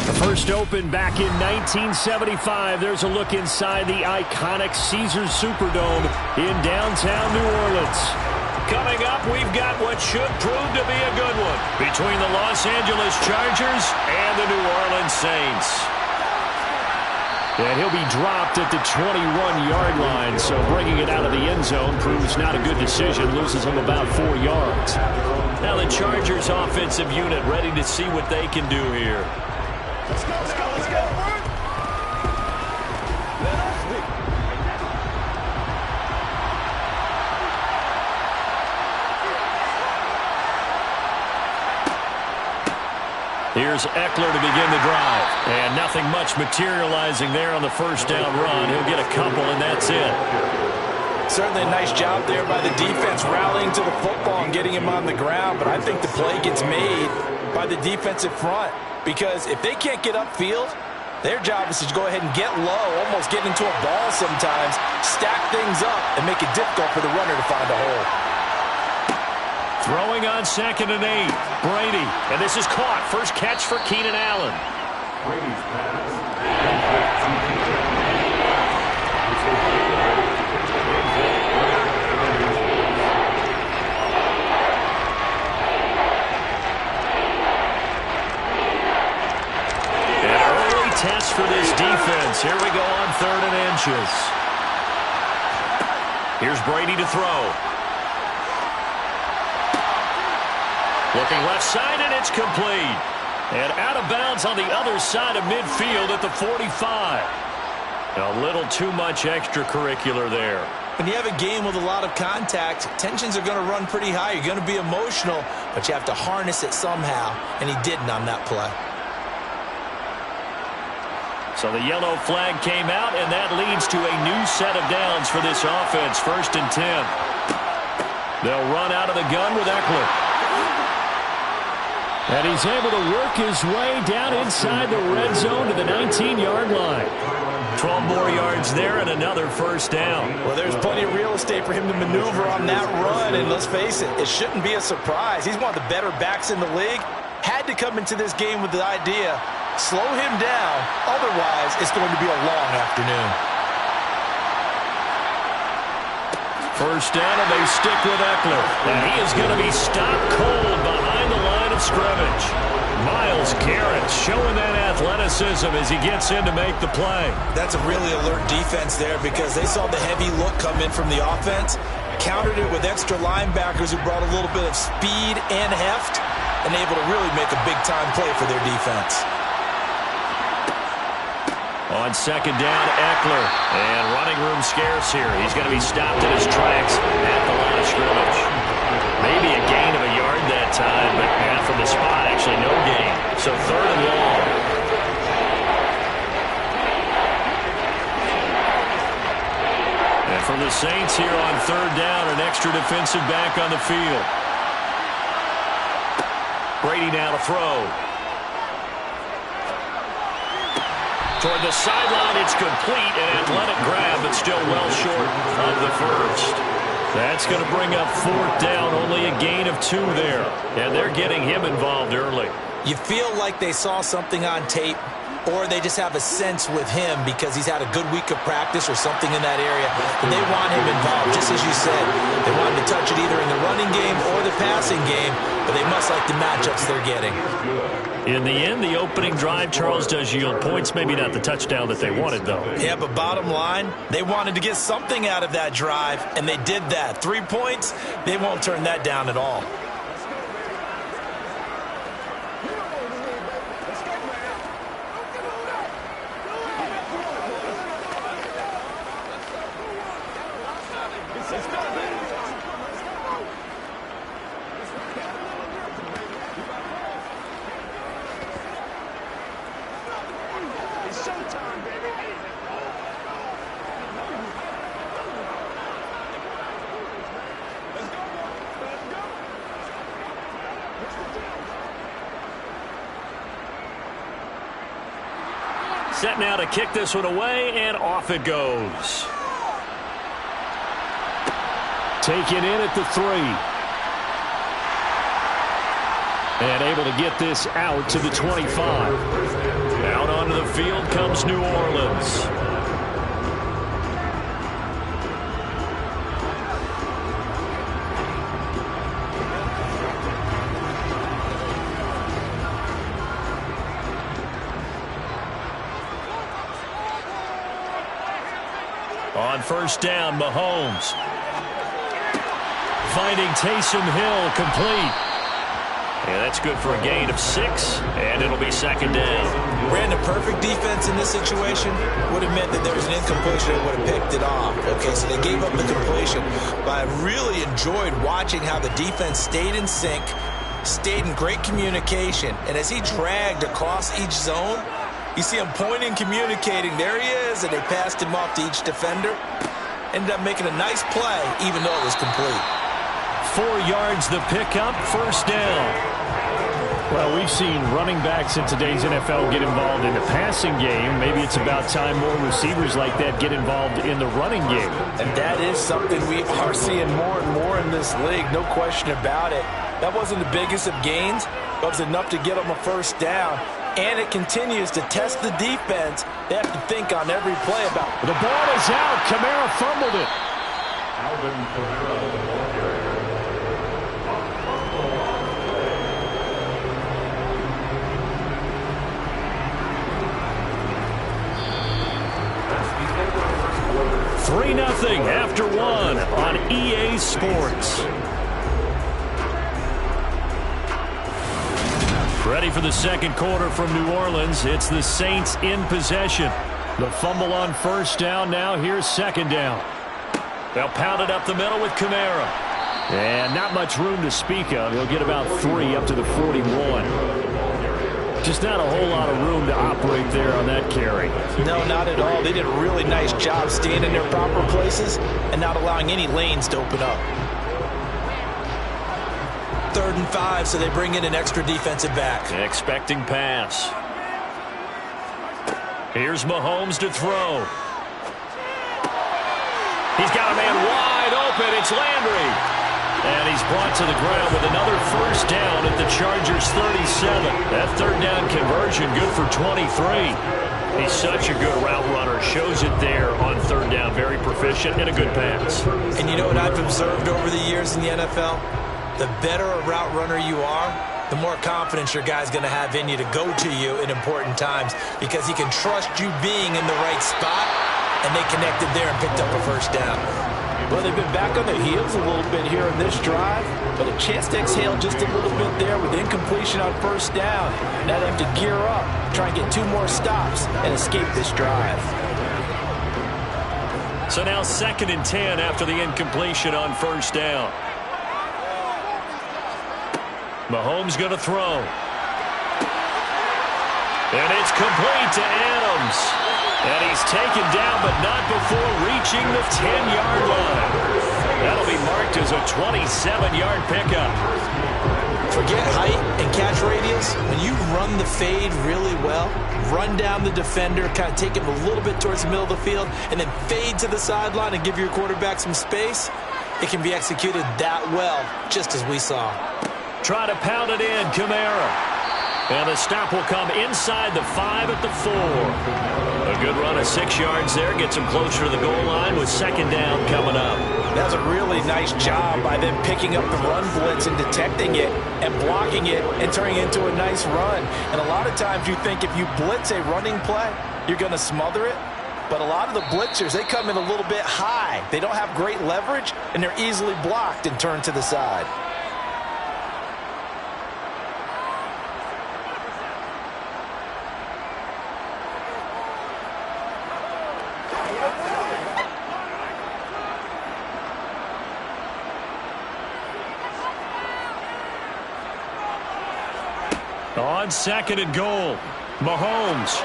S2: The first opened back in 1975. There's a look inside the iconic Caesars Superdome in downtown New Orleans. Coming up, we've got what should prove to be a good one between the Los Angeles Chargers and the New Orleans Saints. And he'll be dropped at the 21-yard line, so bringing it out of the end zone proves not a good decision, loses him about 4 yards. Now the Chargers offensive unit ready to see what they can do here.
S5: Let's go, let's go, let's go.
S2: Here's Eckler to begin the drive. And nothing much materializing there on the first down run. He'll get a couple, and that's it.
S5: Certainly a nice job there by the defense rallying to the football and getting him on the ground. But I think the play gets made by the defensive front. Because if they can't get upfield, their job is to go ahead and get low, almost get into a ball sometimes, stack things up, and make it difficult for the runner to find a hole.
S2: Throwing on 2nd and 8. Brady. And this is caught. First catch for Keenan Allen.
S1: Brady's pass.
S2: An early test for this defense. Here we go on 3rd and inches. Here's Brady to throw. Looking left side, and it's complete. And out of bounds on the other side of midfield at the 45. A little too much extracurricular there.
S4: When you have a game with a lot of contact, tensions are going to run pretty high. You're going to be emotional, but you have to harness it somehow, and he didn't on that play.
S2: So the yellow flag came out, and that leads to a new set of downs for this offense. 1st and 10. They'll run out of the gun with Eckler. And he's able to work his way down inside the red zone to the 19-yard line. 12 more yards there and another first down.
S5: Well, there's plenty of real estate for him to maneuver on that run, and let's face it, it shouldn't be a surprise. He's one of the better backs in the league. Had to come into this game with the idea, slow him down, otherwise it's going to be a long afternoon.
S2: First down, and they stick with Eckler. And he is going to be stopped cold behind the line of scrimmage. Myles Garrett showing that athleticism as he gets in to make the play.
S4: That's a really alert defense there because they saw the heavy look come in from the offense, countered it with extra linebackers who brought a little bit of speed and heft, and able to really make a big-time play for their defense.
S2: On 2nd down, Eckler. And running room scarce here. He's going to be stopped in his tracks at the line of scrimmage. Maybe a gain of a yard that time, but from the spot, actually no gain. So 3rd and long. And for the Saints here on 3rd down, an extra defensive back on the field. Brady now to throw. Toward the sideline, it's complete. An athletic grab, but still well short of the first. That's going to bring up 4th down. Only a gain of 2 there. And they're getting him involved early.
S4: You feel like they saw something on tape, or they just have a sense with him because he's had a good week of practice or something in that area, and they want him involved, just as you said. They want him to touch it either in the running game or the passing game, but they must like the matchups they're getting.
S2: In the end, the opening drive, Charles, does yield points. Maybe not the touchdown that they wanted, though.
S4: Yeah, but bottom line, they wanted to get something out of that drive, and they did that. 3 points, they won't turn that down at all.
S2: Set now to kick this one away, and off it goes. Taken in at the 3. And able to get this out to the 25. onto the field comes New Orleans. On first down, Mahomes. Finding Taysom Hill complete. Yeah, that's good for a gain of 6, and it'll be second down.
S4: Ran a perfect defense in this situation. Would have meant that there was an incompletion and would have picked it off. Okay, so they gave up the completion. But I really enjoyed watching how the defense stayed in sync, stayed in great communication. And as he dragged across each zone, you see him pointing, communicating. There he is, and they passed him off to each defender. Ended up making a nice play, even though it was complete.
S2: 4 yards the pickup, first down.
S3: Well, we've seen running backs in today's NFL get involved in the passing game. Maybe it's about time more receivers like that get involved in the running game.
S5: And that is something we are seeing more and more in this league, no question about it. That wasn't the biggest of gains, but it was enough to get them a first down. And it continues to test the defense. They have to think on every play about it.
S3: The ball is out. Kamara fumbled it.
S1: Alvin Kamara, the ball carrier.
S2: 3-0 after 1 on EA Sports. Ready for the second quarter from New Orleans. It's the Saints in possession. The fumble on first down. Now here's second down. They'll pound it up the middle with Kamara. And not much room to speak of. He'll get about 3 up to the 41. Just not a whole lot of room to operate there on that carry.
S5: No, not at all. They did a really nice job staying in their proper places and not allowing any lanes to open up.
S4: 3rd and 5, so they bring in an extra defensive back.
S2: Expecting pass. Here's Mahomes to throw. He's got a man wide open. It's Landry. And he's brought to the ground with another first down at the Chargers' 37. That third down conversion good for 23. He's such a good route runner. Shows it there on third down. Very proficient and a good pass.
S4: And you know what I've observed over the years in the NFL? The better a route runner you are, the more confidence your guy's going to have in you to go to you in important times because he can trust you being in the right spot, and they connected there and picked up a first down.
S5: Well, they've been back on their heels a little bit here in this drive, but a chance to exhale just a little bit there with incompletion on first down. Now they have to gear up, try and get 2 more stops, and escape this drive.
S2: So now 2nd and 10 after the incompletion on first down. Mahomes going to throw. And it's complete to Adams. And he's taken down, but not before reaching the 10-yard line. That'll be marked as a 27-yard pickup.
S4: Forget height and catch radius. When you run the fade really well, run down the defender, kind of take him a little bit towards the middle of the field, and then fade to the sideline and give your quarterback some space, it can be executed that well, just as we saw.
S2: Try to pound it in, Kamara. And the stop will come inside the 5 at the 4. A good run of 6 yards there. Gets him closer to the goal line with second down coming up.
S5: That was a really nice job by them picking up the run blitz and detecting it and blocking it and turning it into a nice run. And a lot of times you think if you blitz a running play, you're going to smother it. But a lot of the blitzers, they come in a little bit high. They don't have great leverage, and they're easily blocked and turned to the side.
S2: On 2nd and goal, Mahomes.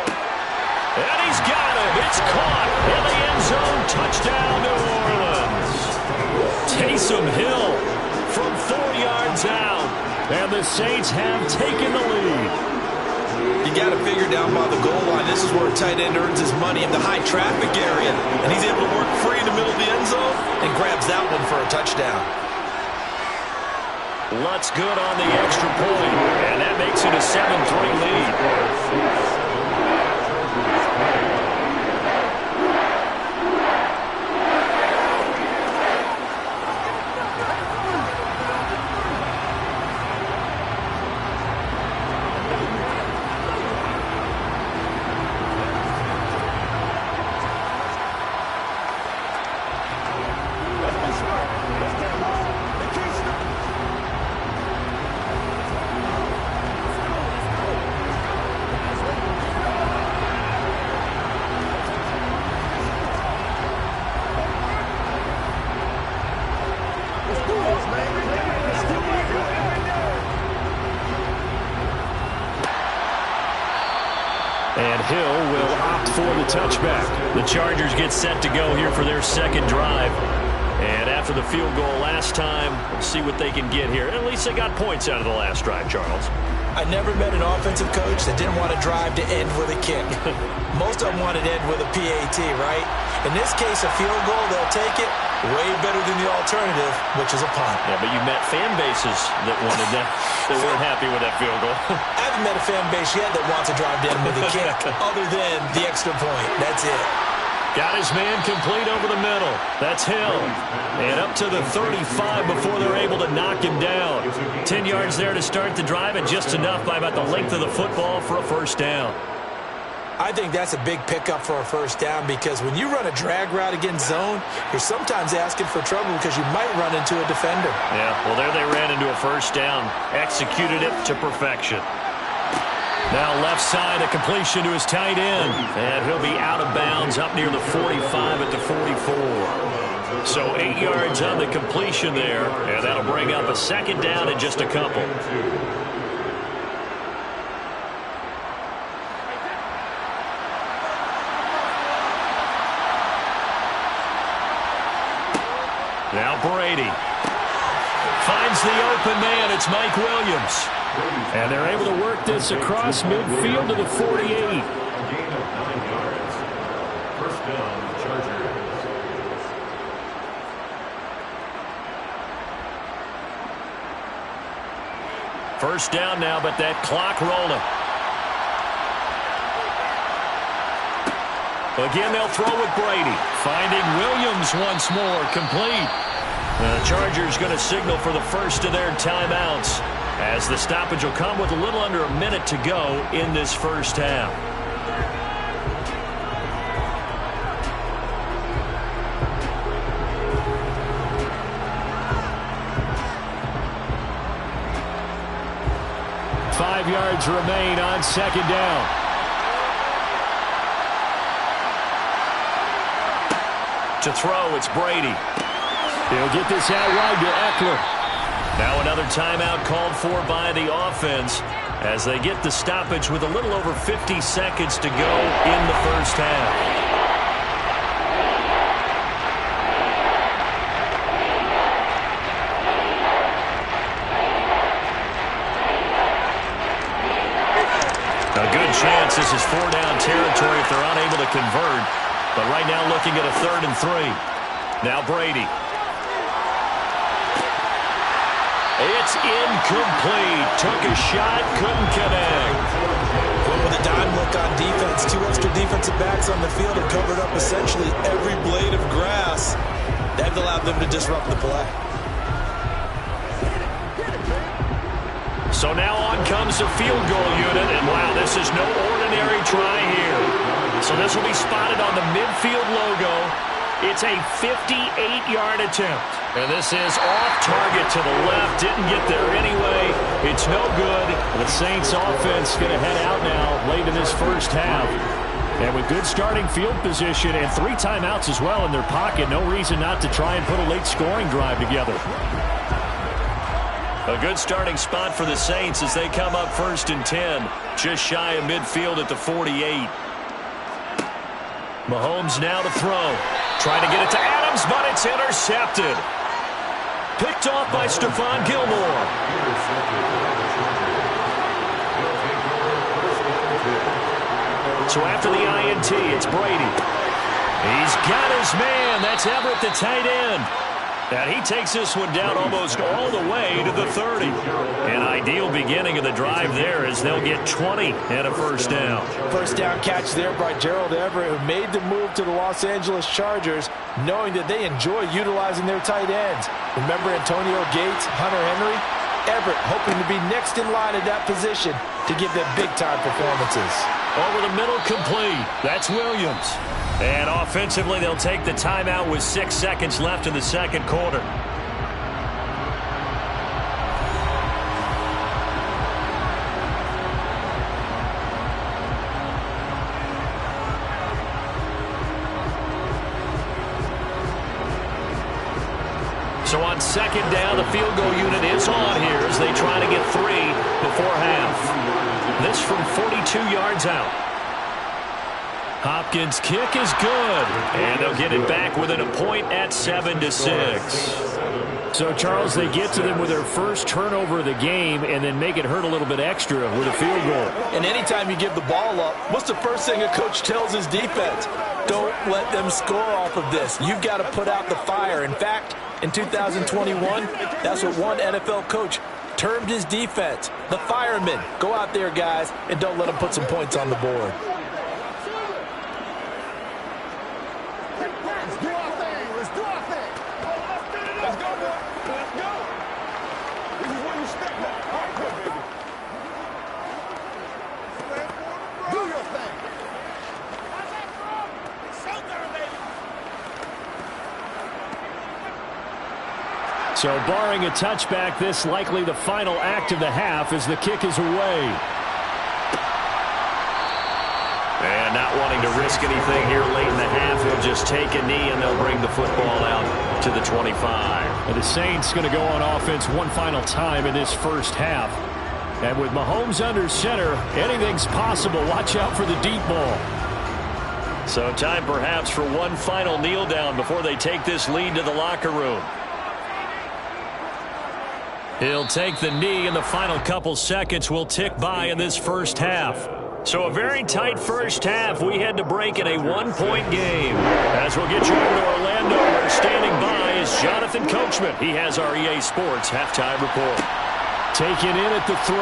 S2: And he's got it. It's caught in the end zone. Touchdown, New Orleans. Taysom Hill from 4 yards out. And the Saints have taken the lead.
S4: You got to figure down by the goal line. This is where a tight end earns his money in the high traffic area. And he's able to work free in the middle of the end zone and grabs that one for a touchdown.
S2: Lutz good on the extra point, and that makes it a 7-3 lead. And Hill will opt for the touchback. The Chargers get set to go here for their second drive. And after the field goal last time, we'll see what they can get here. At least they got points out of the last drive, Charles.
S4: I never met an offensive coach that didn't want to drive to end with a kick. Most of them wanted to end with a PAT, right? In this case, a field goal, they'll take it. Way better than the alternative, which is a punt.
S2: Yeah, but you met fan bases that wanted that, that weren't happy with that field goal.
S4: I haven't met a fan base yet that wants to drive to end with a kick, other than the extra point. That's it.
S2: Got his man complete over the middle. That's Hill. And up to the 35 before they're able to knock him down. 10 yards there to start the drive, and just enough by about the length of the football for a first down.
S4: I think that's a big pickup for a first down, because when you run a drag route against zone, you're sometimes asking for trouble because you might run into a defender.
S2: Yeah, well, there they ran into a first down. Executed it to perfection. Now left side, a completion to his tight end. And he'll be out of bounds up near the 45 at the 44. So 8 yards on the completion there. And that'll bring up a second down in just a couple. Now Brady finds the open man. It's Mike Williams. And they're able to work this across midfield to the 48.
S3: Gain of 9 yards. First down, Chargers.
S2: First down now, but that clock rolling. Again, they'll throw with Brady. Finding Williams once more, complete. The Chargers going to signal for the first of their timeouts, as the stoppage will come with a little under a minute to go in this first half. Five yards remain on second down. To throw, it's Brady. He'll get this out wide to Eckler. Now another timeout called for by the offense as they get the stoppage with a little over 50 seconds to go in the first half. A good chance this is 4-down territory if they're unable to convert. But right now looking at a 3rd and 3. Now Brady. It's incomplete. Took a shot, couldn't connect.
S4: Well, with a dime look on defense, 2 extra defensive backs on the field have covered up essentially every blade of grass. That allowed them to disrupt the play.
S2: So now on comes the field goal unit, and wow, this is no ordinary try here. So this will be spotted on the midfield logo. It's a 58-yard attempt. And this is off target to the left. Didn't get there anyway. It's no good. The Saints offense going to head out now late in this first half. And with good starting field position and 3 timeouts as well in their pocket, no reason not to try and put a late scoring drive together. A good starting spot for the Saints as they come up 1st and 10. Just shy of midfield at the 48. Mahomes now to throw. Trying to get it to Adams, but it's intercepted. Picked off by Stephon Gilmore. So after the INT, it's Brady. He's got his man. That's Everett, the tight end. And he takes this one down almost all the way to the 30. An ideal beginning of the drive there as they'll get 20 and a first down.
S5: First down catch there by Gerald Everett, who made the move to the Los Angeles Chargers, knowing that they enjoy utilizing their tight ends. Remember Antonio Gates, Hunter Henry? Everett hoping to be next in line at that position to give them big-time performances.
S2: Over the middle, complete. That's Williams. And offensively, they'll take the timeout with 6 seconds left in the second quarter. So on second down, the field goal unit is on here as they try to get 3 before half. This from 42 yards out. Hopkins' kick is good, and they'll get it back within a point at 7-6.
S3: So, Charles, they get to them with their first turnover of the game and then make it hurt a little bit extra with a field goal.
S5: And anytime you give the ball up, what's the first thing a coach tells his defense? Don't let them score off of this. You've got to put out the fire. In fact, in 2021, that's what one NFL coach termed his defense, the firemen. Go out there, guys, and don't let them put some points on the board.
S3: So barring a touchback, this likely the final act of the half as the kick is away.
S2: And not wanting to risk anything here late in the half, he'll just take a knee and they'll bring the football out to the 25.
S3: And the Saints going to go on offense one final time in this first half. And with Mahomes under center, anything's possible. Watch out for the deep ball.
S2: So time perhaps for one final kneel down before they take this lead to the locker room. He'll take the knee, and the final couple seconds will tick by in this first half. So a very tight first half. We had to break in a one-point game. As we'll get you over to Orlando, where standing by is Jonathan Coachman. He has our EA Sports halftime report.
S3: Taken in at the 3.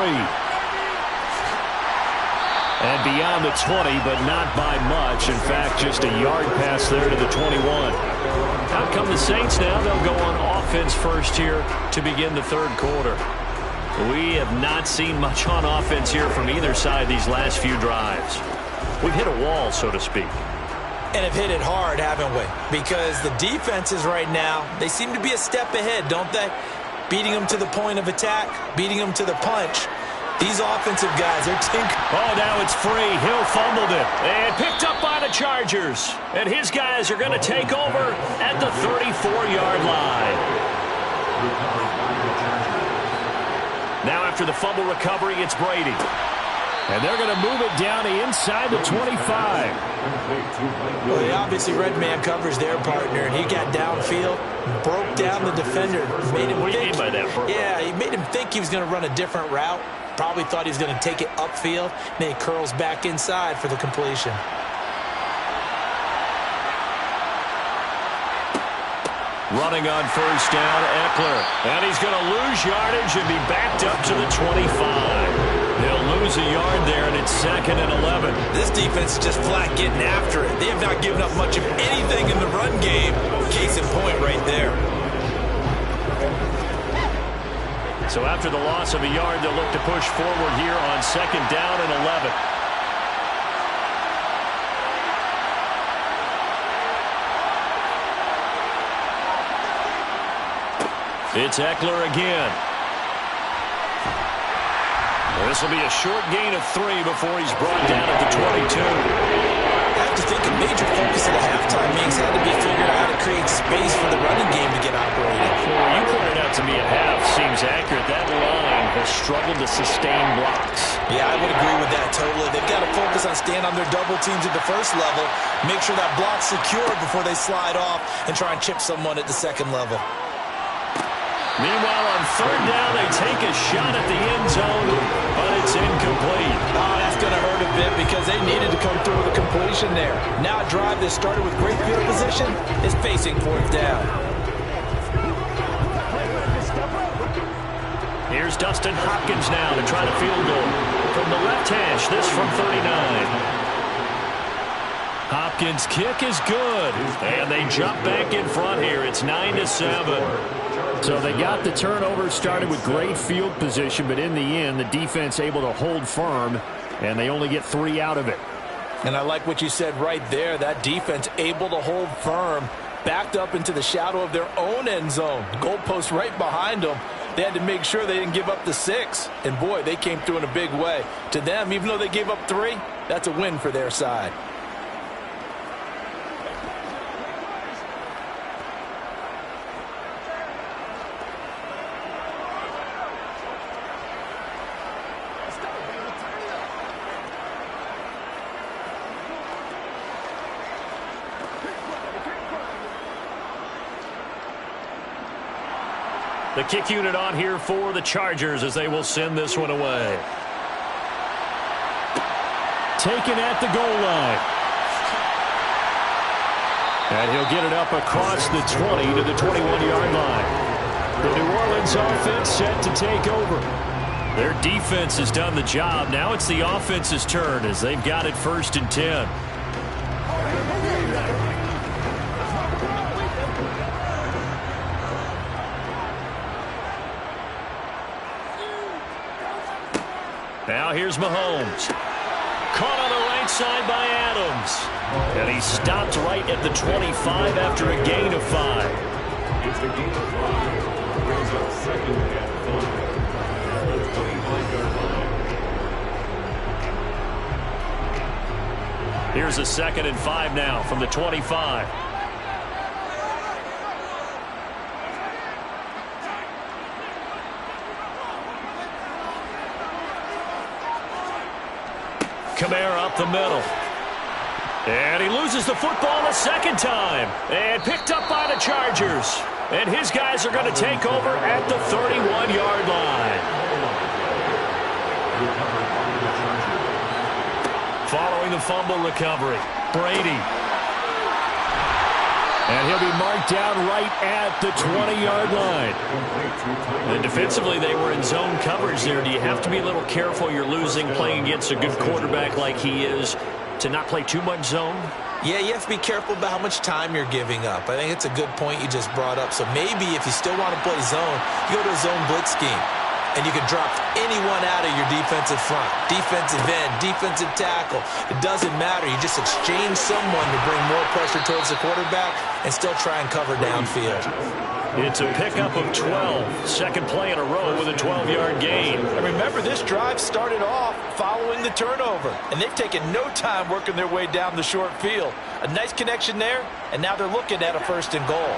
S3: And beyond the 20, but not by much. In fact, just a yard pass there to the 21. Out come the Saints now. They'll go on offense first here to begin the third quarter.
S2: We have not seen much on offense here from either side these last few drives. We've hit a wall, so to speak.
S4: And have hit it hard, haven't we? Because the defenses right now, they seem to be a step ahead, don't they? Beating them to the point of attack, beating them to the punch. These offensive guys, they're tinkering.
S2: Oh, now it's free. Hill fumbled it. And picked up by the Chargers. And his guys are going to take over at the 34-yard line. Now after the fumble recovery, it's Brady.
S3: And they're going to move it down inside the 25.
S4: Well, he obviously read man coverage their partner, and he got downfield, broke down the defender. Made him
S2: what do you mean by that, bro?
S4: Yeah, he made him think he was going to run a different route. Probably thought he was going to take it upfield. Then he curls back inside for the completion.
S2: Running on first down, Eckler. And he's going to lose yardage and be backed up to the 25. He'll lose a yard there, and it's 2nd and 11.
S4: This defense is just flat getting after it. They have not given up much of anything in the run game. Case in point right there.
S2: So after the loss of a yard, they'll look to push forward here on 2nd down and 11. It's Eckler again. This will be a short gain of 3 before he's brought down at the 22.
S4: I have to think a major focus of the halftime meetings had to be figuring out how to create space for the running game to get operated.
S2: Well, you pointed out to me at half seems accurate. That line has struggled to sustain blocks.
S4: Yeah, I would agree with that totally. They've got to focus on staying on their double teams at the first level, make sure that block's secure before they slide off and try and chip someone at the second level.
S2: Meanwhile, on 3rd down, they take a shot at the end zone, but it's incomplete.
S4: Oh, that's going to hurt a bit because they needed to come through with a completion there. Now a drive that started with great field position is facing 4th down.
S2: Here's Dustin Hopkins now to try the field goal. From the left hash, this from 39. Hopkins' kick is good, and they jump back in front here. It's 9-7.
S3: So they got the turnover, started with great field position, but in the end, the defense able to hold firm, and they only get 3 out of it.
S5: And I like what you said right there. That defense able to hold firm, backed up into the shadow of their own end zone. Goalpost right behind them. They had to make sure they didn't give up the 6. And, boy, they came through in a big way. To them, even though they gave up 3, that's a win for their side.
S2: The kick unit on here for the Chargers as they will send this one away.
S3: Taken at the goal line. And he'll get it up across the 20 to the 21-yard line. The New Orleans offense set to take over.
S2: Their defense has done the job. Now it's the offense's turn as they've got it 1st and 10. Now here's Mahomes. Caught on the right side by Adams. And he stopped right at the 25 after a gain of 5.
S6: It's a gain of 5. Brings up 2nd and 5. The 25-yard line.
S2: Here's a 2nd and 5 now from the 25. Kamara up the middle. And he loses the football a 2nd time. And picked up by the Chargers. And his guys are going to take over at the 31-yard line. Following the fumble recovery, Brady.
S3: And he'll be marked down right at the 20-yard line.
S2: And defensively, they were in zone coverage there. Do you have to be a little careful? You're losing playing against a good quarterback like he is to not play too much zone?
S4: Yeah, you have to be careful about how much time you're giving up. I think it's a good point you just brought up. So maybe if you still want to play zone, you go to a zone blitz scheme. And you can drop anyone out of your defensive front. Defensive end, defensive tackle. It doesn't matter. You just exchange someone to bring more pressure towards the quarterback and still try and cover downfield.
S2: It's a pickup of 12. Second play in a row with a 12-yard gain.
S5: And remember, this drive started off following the turnover. And they've taken no time working their way down the short field. A nice connection there, and now they're looking at a 1st and goal.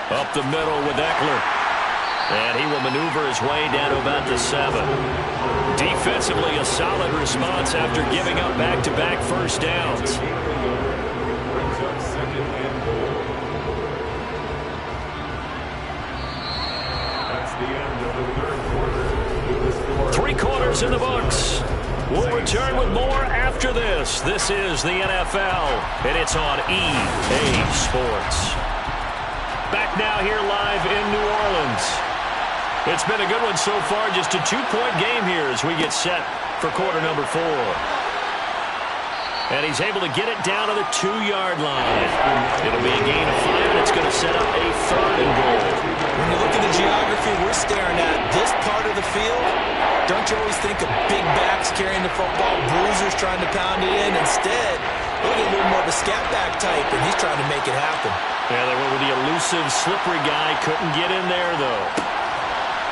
S2: Up the middle with Eckler. And he will maneuver his way down to about the 7. Defensively, a solid response after giving up back-to-back first downs.
S6: Brings up 2nd and goal. That's the end of the 3rd quarter. With the score
S2: 3 quarters in the books. We'll return with more after this. This is the NFL, and it's on EA Sports. Back now here live in New Orleans. It's been a good one so far. Just a 2-point game here as we get set for quarter number 4. And he's able to get it down to the 2-yard line. It'll be a gain of 5, and it's going to set up a 3rd and goal.
S4: When you look at the geography we're staring at, this part of the field, don't you always think of big backs carrying the football, bruisers trying to pound it in? Instead, look at a little more of a scat back type, and he's trying to make it happen.
S2: Yeah, they went with the elusive, slippery guy. Couldn't get in there, though.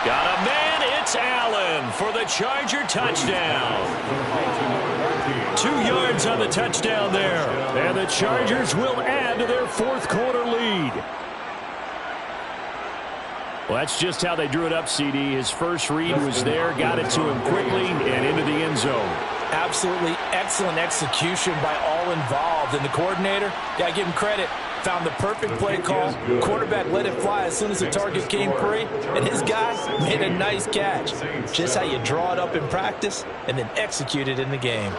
S2: Got a man. It's Allen for the Charger touchdown.
S3: 2 yards on the touchdown there. And the Chargers will add to their 4th quarter lead. Well, that's just how they drew it up, CD. His first read was there, got it to him quickly, and into the end zone.
S5: Absolutely excellent execution by all involved. And the coordinator, got to give him credit, found the perfect play call. Quarterback let it fly as soon as the target came free. And his guy made a nice catch. Just how you draw it up in practice and then execute it in the game.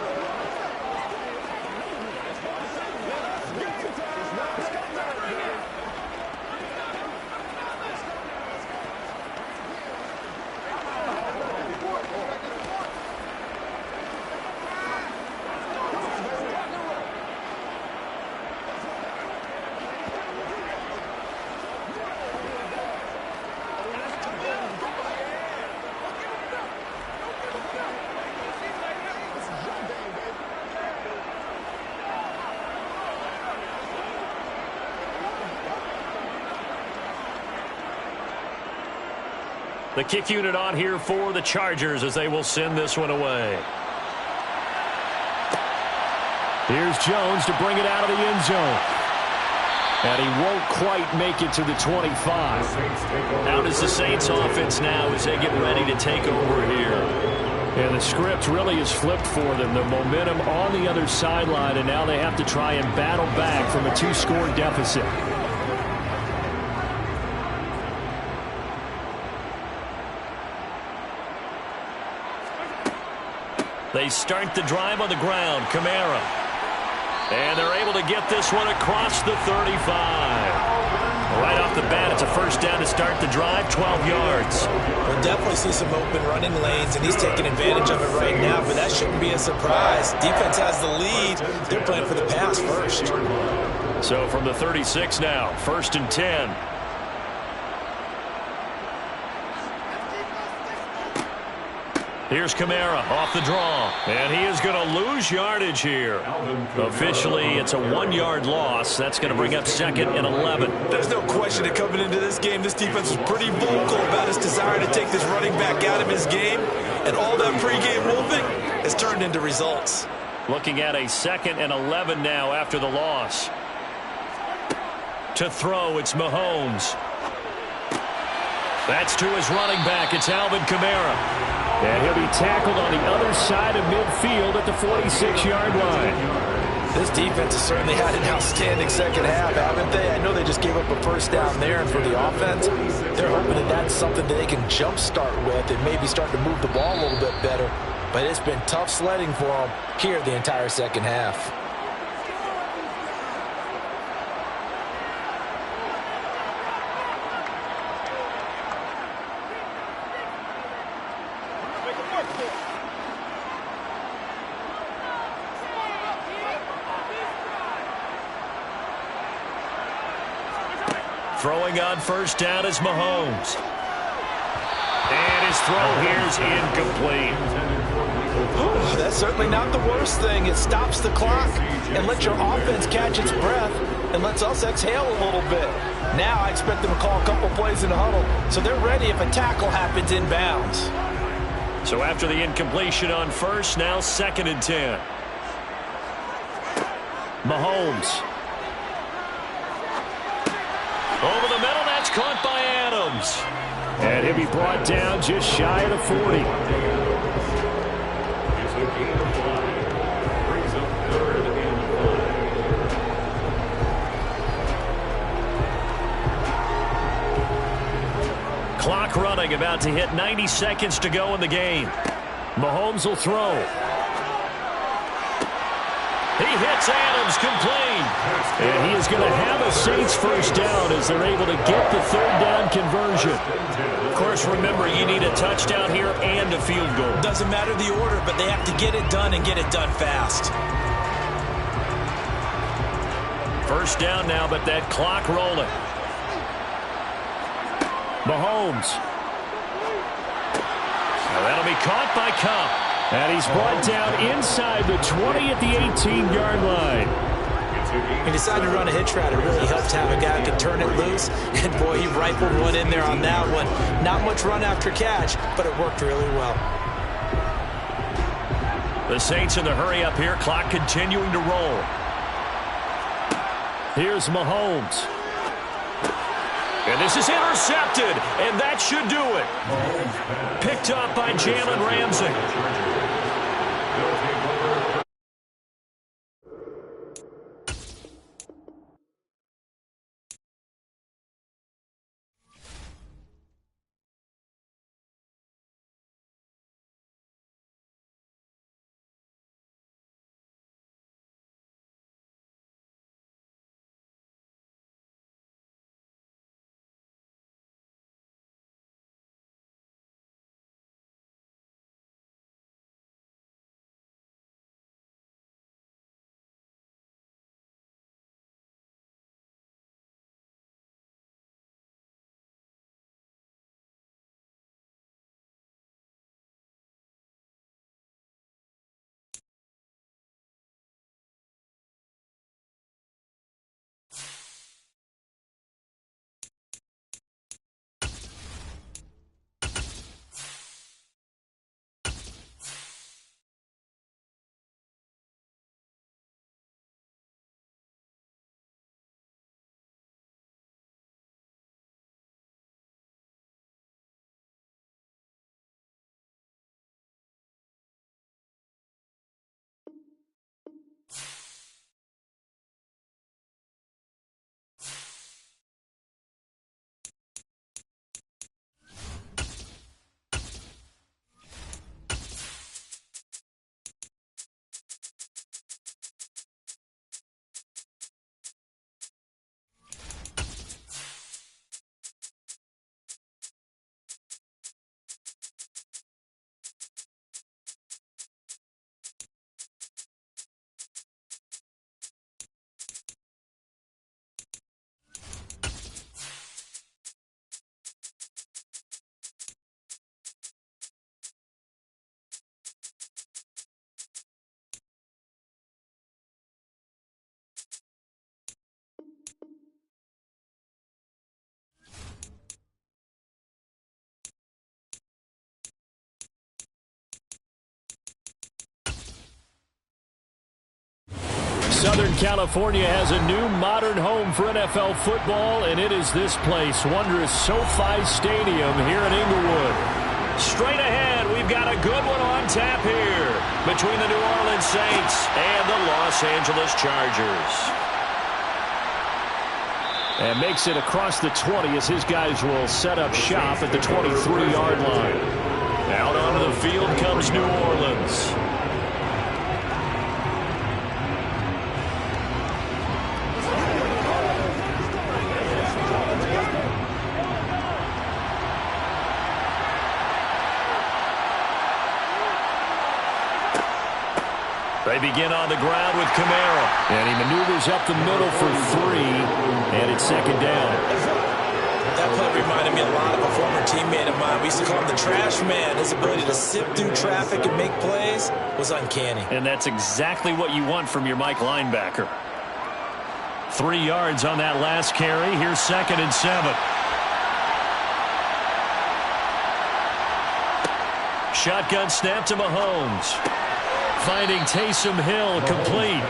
S2: The kick unit on here for the Chargers as they will send this one away.
S3: Here's Jones to bring it out of the end zone. And he won't quite make it to the 25.
S2: How does the Saints offense now as they get ready to take over here? And the script really is flipped for them. The momentum on the other sideline, and now they have to try and battle back from a 2-score deficit. They start the drive on the ground. Kamara. And they're able to get this one across the 35. Right off the bat, it's a first down to start the drive, 12 yards.
S4: We'll definitely see some open running lanes, and he's taking advantage of it right now, but that shouldn't be a surprise. Defense has the lead. They're playing for the pass first.
S2: So from the 36 now, 1st and 10. Here's Kamara off the draw, and he is going to lose yardage here. Officially, it's a 1-yard loss. That's going to bring up 2nd and 11.
S4: There's no question that coming into this game, this defense was pretty vocal about his desire to take this running back out of his game, and all that pregame wolfing has turned into results.
S2: Looking at a 2nd and 11 now after the loss. To throw, it's Mahomes. That's to his running back. It's Alvin Kamara. And he'll be tackled on the other side of midfield at the 46-yard line.
S5: This defense has certainly had an outstanding second half, haven't they? I know they just gave up a first down there, and for the offense, they're hoping that that's something that they can jumpstart with and maybe start to move the ball a little bit better. But it's been tough sledding for them here the entire second half.
S2: Throwing on first down is Mahomes. And his throw here is incomplete.
S5: That's certainly not the worst thing. It stops the clock and lets your offense catch its breath and lets us exhale a little bit. Now I expect them to call a couple plays in the huddle, so they're ready if a tackle happens inbounds.
S2: So after the incompletion on first, now 2nd and 10. Mahomes. Over the middle, that's caught by Adams. And he'll be brought down just shy of the 40.
S6: It's a gain of 5. Brings up 3rd and 5.
S2: Clock running, about to hit 90 seconds to go in the game. Mahomes will throw. He hits Adams, complete. And he is going to have a Saints first down as they're able to get the 3rd down conversion. Of course, remember, you need a touchdown here and a field goal.
S4: Doesn't matter the order, but they have to get it done and get it done fast.
S2: First down now, but that clock rolling. Mahomes. Now that'll be caught by Kupp. And he's brought down inside the 20 at the 18-yard line.
S4: He decided to run a hitch route. It really helped to have a guy who could turn it loose. And, boy, he rifled one in there on that one. Not much run after catch, but it worked really well.
S2: The Saints in the hurry up here. Clock continuing to roll. Here's Mahomes. And this is intercepted, and that should do it. Picked up by Jalen Ramsey. Southern California has a new modern home for NFL football, and it is this place, wondrous SoFi Stadium here in Inglewood. Straight ahead, we've got a good one on tap here between the New Orleans Saints and the Los Angeles Chargers. And makes it across the 20 as his guys will set up shop at the 23-yard line. Out onto the field comes New Orleans. They begin on the ground with Kamara. And he maneuvers up the middle for 3. And it's second down.
S4: That play reminded me a lot of a former teammate of mine. We used to call him the trash man. His ability to sift through traffic and make plays was uncanny.
S2: And that's exactly what you want from your Mike linebacker. 3 yards on that last carry. Here's 2nd and 7. Shotgun snap to Mahomes. Finding Taysom Hill complete.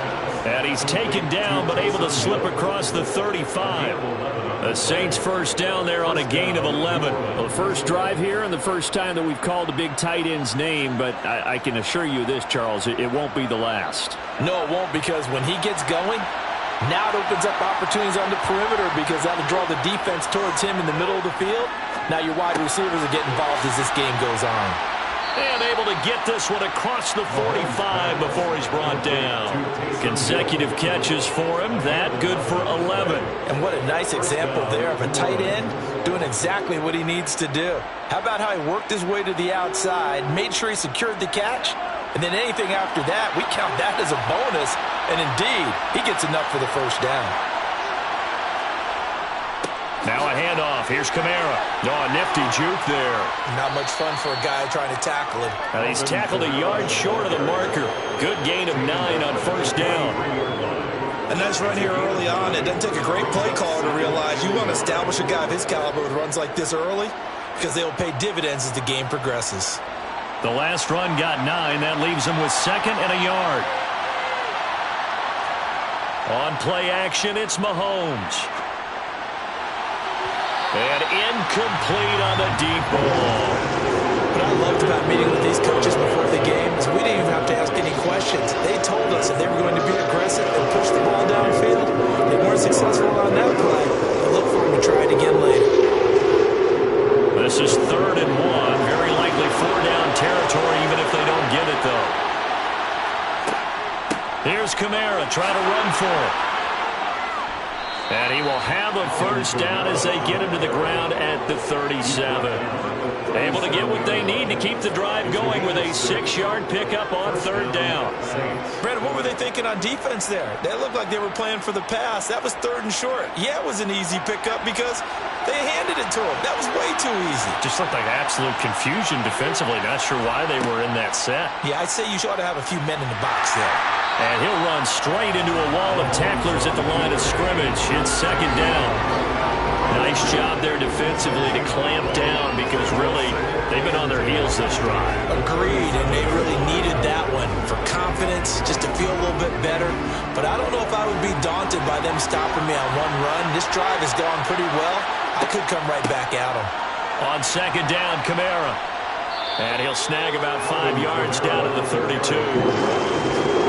S2: And he's taken down but able to slip across the 35. The Saints first down there on a gain of 11.
S3: Well, first drive here and the first time that we've called a big tight end's name, but I can assure you this, Charles, it won't be the last.
S5: No, it won't, because when he gets going, now it opens up opportunities on the perimeter because that'll draw the defense towards him in the middle of the field. Now your wide receivers will get involved as this game goes on.
S2: And able to get this one across the 45 before he's brought down. Consecutive catches for him. That good for 11.
S5: And what a nice example there of a tight end doing exactly what he needs to do. How about how he worked his way to the outside, made sure he secured the catch, and then anything after that, we count that as a bonus. And indeed, he gets enough for the first down.
S2: Now a handoff. Here's Kamara. Oh, a nifty juke there.
S4: Not much fun for a guy trying to tackle him.
S2: He's tackled a yard short of the marker. Good gain of 9 on first down.
S4: A nice run here early on. It doesn't take a great play caller to realize you want to establish a guy of his caliber with runs like this early because they will pay dividends as the game progresses.
S2: The last run got 9. That leaves him with 2nd and a yard. On play action, it's Mahomes. And incomplete on the deep ball.
S4: What I loved about meeting with these coaches before the game is we didn't even have to ask any questions. They told us that they were going to be aggressive and push the ball downfield. They weren't successful on that play, but look for them to try it again later.
S2: This is 3rd and 1. Very likely 4-down territory, even if they don't get it, though. Here's Kamara trying to run for it. And he will have a first down as they get him to the ground at the 37. Able to get what they need to keep the drive going with a 6-yard pickup on 3rd down.
S4: Brandon, what were they thinking on defense there? They looked like they were playing for the pass. That was 3rd and short. Yeah, it was an easy pickup because they handed it to him. That was way too easy.
S2: Just looked like absolute confusion defensively. Not sure why they were in that set.
S4: Yeah, I'd say you ought to have a few men in the box there.
S2: And he'll run straight into a wall of tacklers at the line of scrimmage. It's 2nd down. Nice job there defensively to clamp down because really they've been on their heels this drive.
S4: Agreed, and they really needed that one for confidence, just to feel a little bit better. But I don't know if I would be daunted by them stopping me on one run. This drive has gone pretty well. I could come right back at them.
S2: On 2nd down, Kamara. And he'll snag about 5 yards down to the 32.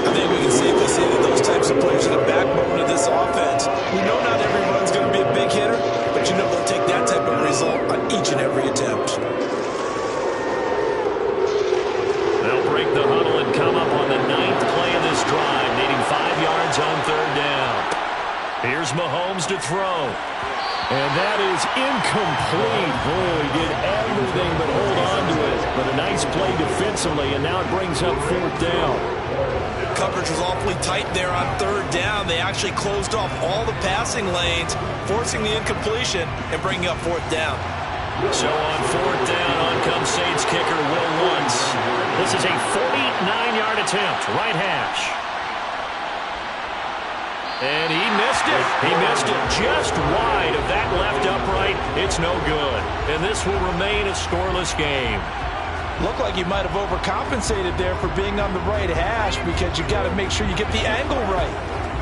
S4: I think we can safely say that those types of plays are the backbone of this offense. We know not every run's going to be a big hitter, but you know they'll take that type of result on each and every attempt.
S2: They'll break the huddle and come up on the 9th play of this drive, needing 5 yards on 3rd down. Here's Mahomes to throw.
S3: And that is incomplete. Boy, he did everything but hold on to it. But a nice play defensively, and now it brings up 4th down.
S4: Coverage was awfully tight there on 3rd down. They actually closed off all the passing lanes, forcing the incompletion and bringing up 4th down.
S2: So on 4th down, on comes Saints kicker Will Lutz. This is a 49-yard attempt, right hash. And he missed it. He missed it just wide of that left upright. It's no good. And this will remain a scoreless game.
S5: Looked like you might have overcompensated there for being on the right hash because you got to make sure you get the angle right.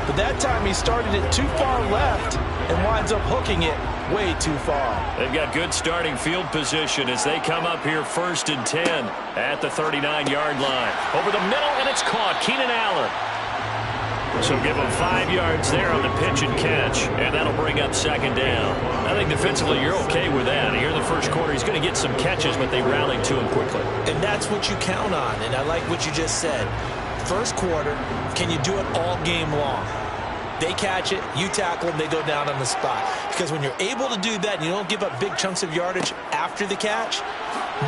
S5: But that time he started it too far left and winds up hooking it way too far.
S2: They've got good starting field position as they come up here 1st and 10 at the 39-yard line. Over the middle, and it's caught. Keenan Allen. So give him 5 yards there on the pitch and catch, and that'll bring up 2nd down. I think defensively you're okay with that. Here in the first quarter, he's going to get some catches, but they rallied to him quickly.
S4: And that's what you count on, and I like what you just said. First quarter, can you do it all game long? They catch it, you tackle them, they go down on the spot. Because when you're able to do that and you don't give up big chunks of yardage after the catch,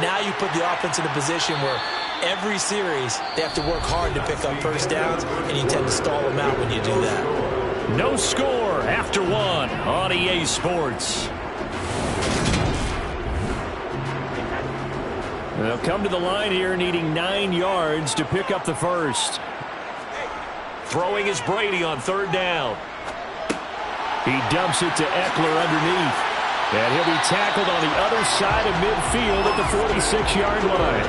S4: now you put the offense in a position where every series they have to work hard to pick up first downs, and you tend to stall them out when you do that.
S2: No score after 1 on EA Sports. They'll come to the line here needing 9 yards to pick up the first. Throwing is Brady on 3rd down. He dumps it to Eckler underneath. And he'll be tackled on the other side of midfield at the 46-yard line.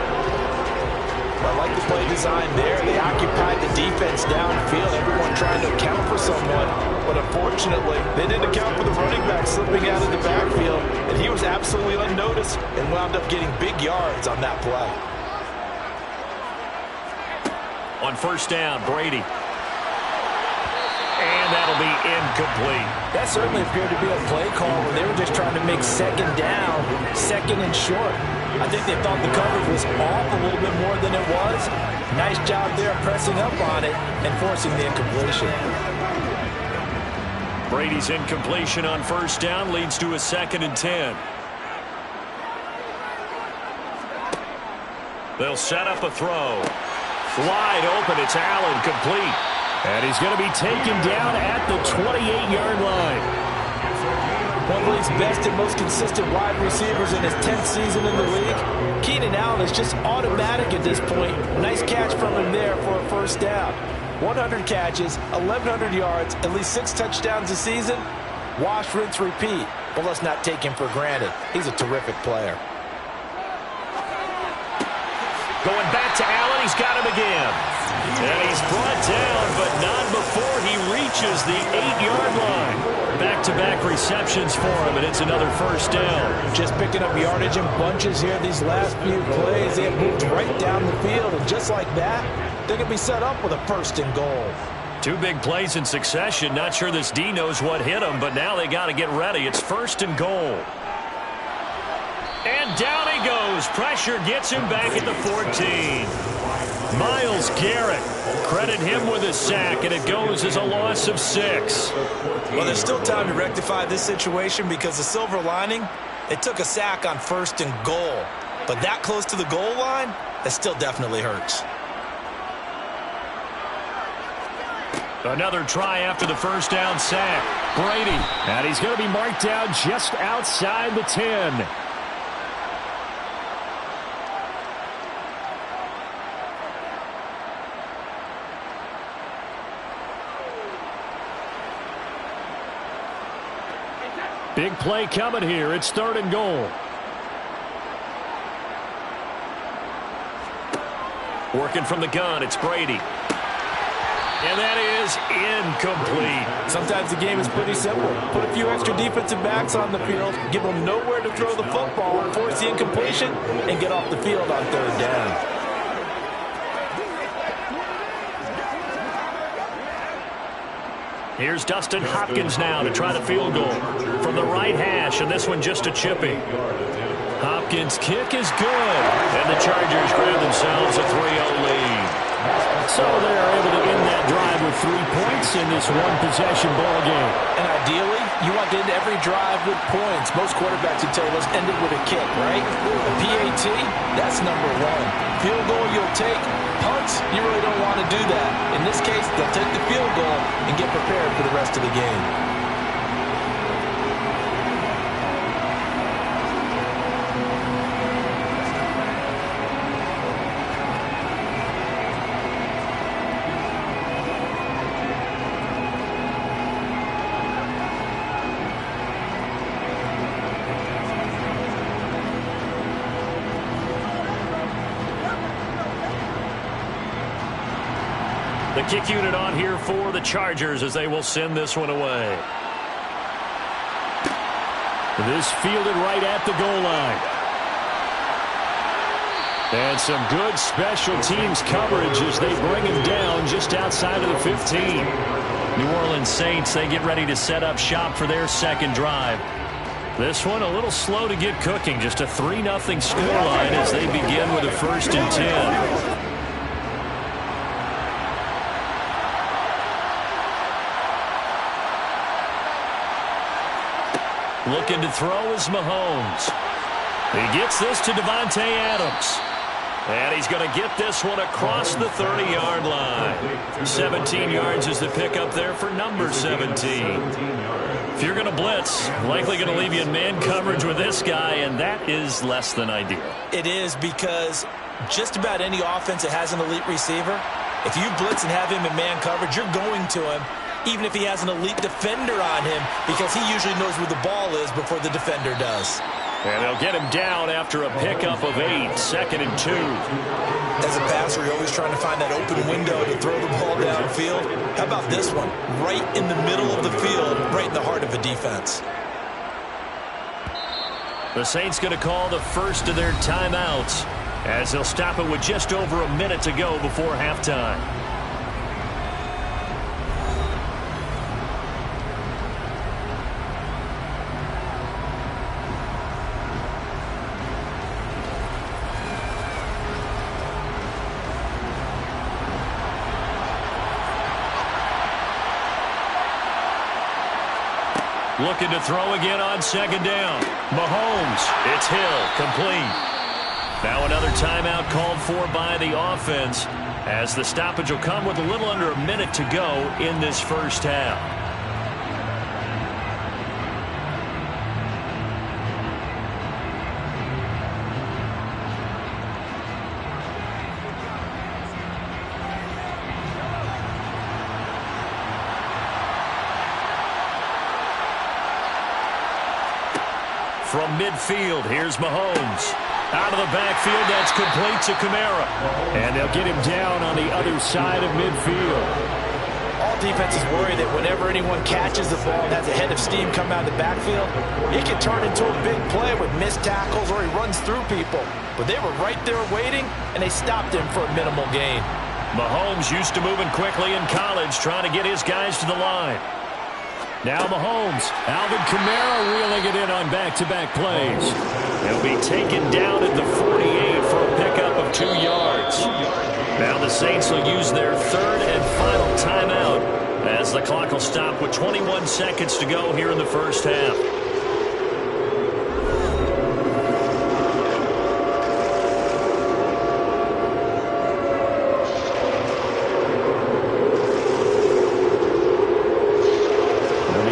S5: I like the play design there. They occupied the defense downfield, everyone trying to account for someone. But unfortunately, they didn't account for the running back slipping out of the backfield, and he was absolutely unnoticed and wound up getting big yards on that play.
S2: On 1st down, Brady. And that'll be incomplete.
S5: That certainly appeared to be a play call where they were just trying to make 2nd down, 2nd and short. I think they thought the coverage was off a little bit more than it was. Nice job there pressing up on it and forcing the incompletion.
S2: Brady's incompletion on 1st down leads to a 2nd and 10. They'll set up a throw. Wide open, it's Allen, complete. And he's going to be taken down at the 28-yard line.
S5: One of the league's best and most consistent wide receivers in his 10th season in the league. Keenan Allen is just automatic at this point. Nice catch from him there for a 1st down. 100 catches, 1,100 yards, at least 6 touchdowns a season. Wash, rinse, repeat. But let's not take him for granted. He's a terrific player.
S2: Going back to Allen, he's got him again. And he's brought down, but not before he reaches the 8-yard line. Back-to-back receptions for him, and it's another 1st down.
S5: Just picking up yardage in bunches here these last few plays. They have moved right down the field, and just like that, they're going to be set up with a 1st and goal.
S2: 2 big plays in succession. Not sure this D knows what hit him, but now they got to get ready. It's 1st and goal. And down he goes. Pressure gets him back at the 14. Myles Garrett, credit him with a sack, and it goes as a loss of 6.
S4: Well, there's still time to rectify this situation because the silver lining, they took a sack on 1st and goal. But that close to the goal line, that still definitely hurts.
S2: Another try after the 1st down sack. Brady, and he's going to be marked down just outside the 10. Big play coming here. It's 3rd and goal. Working from the gun, it's Brady. And that is incomplete.
S5: Sometimes the game is pretty simple. Put a few extra defensive backs on the field, give them nowhere to throw the football, force the incompletion, and get off the field on 3rd down.
S2: Here's Dustin Hopkins now to try the field goal from the right hash, and this one just a chippy. Hopkins' kick is good, and the Chargers grab themselves a 3-0 lead. So they're able to end that drive with 3 points in this one-possession ball game.
S5: And ideally, you want to end every drive with points. Most quarterbacks would tell you, let's end it with a kick, right? A PAT, that's number 1. Field goal you'll take. Punts, you really don't want to do that. In this case, they'll take the field goal and get prepared for the rest of the game.
S2: The kick unit on here for the Chargers as they will send this one away. This fielded right at the goal line. And some good special teams coverage as they bring him down just outside of the 15. New Orleans Saints, they get ready to set up shop for their second drive. This one a little slow to get cooking. Just a 3-0 scoreline as they begin with a 1st and 10. Looking to throw is Mahomes. He gets this to Davante Adams. And he's going to get this one across the 30-yard line. 17 yards is the pickup there for number 17. If you're going to blitz, likely going to leave you in man coverage with this guy, and that is less than ideal.
S4: It is, because just about any offense that has an elite receiver, if you blitz and have him in man coverage, you're going to him, even if he has an elite defender on him, because he usually knows where the ball is before the defender does.
S2: And they'll get him down after a pickup of 8, 2nd and 2.
S4: As a passer, you're always trying to find that open window to throw the ball downfield. How about this one? Right in the middle of the field, right in the heart of a defense.
S2: The Saints going to call the first of their timeouts as they'll stop it with just over a minute to go before halftime. Looking to throw again on 2nd down. Mahomes, it's Hill, complete. Now another timeout called for by the offense as the stoppage will come with a little under a minute to go in this first half. From midfield, here's Mahomes. Out of the backfield, that's complete to Kamara. And they'll get him down on the other side of midfield.
S5: All defenses worry that whenever anyone catches the ball and has a head of steam come out of the backfield, it can turn into a big play with missed tackles or he runs through people. But they were right there waiting, and they stopped him for a minimal gain.
S2: Mahomes used to moving quickly in college, trying to get his guys to the line. Now Mahomes, Alvin Kamara reeling it in on back-to-back plays. He'll be taken down at the 48 for a pickup of 2 yards. Now the Saints will use their 3rd and final timeout as the clock will stop with 21 seconds to go here in the first half.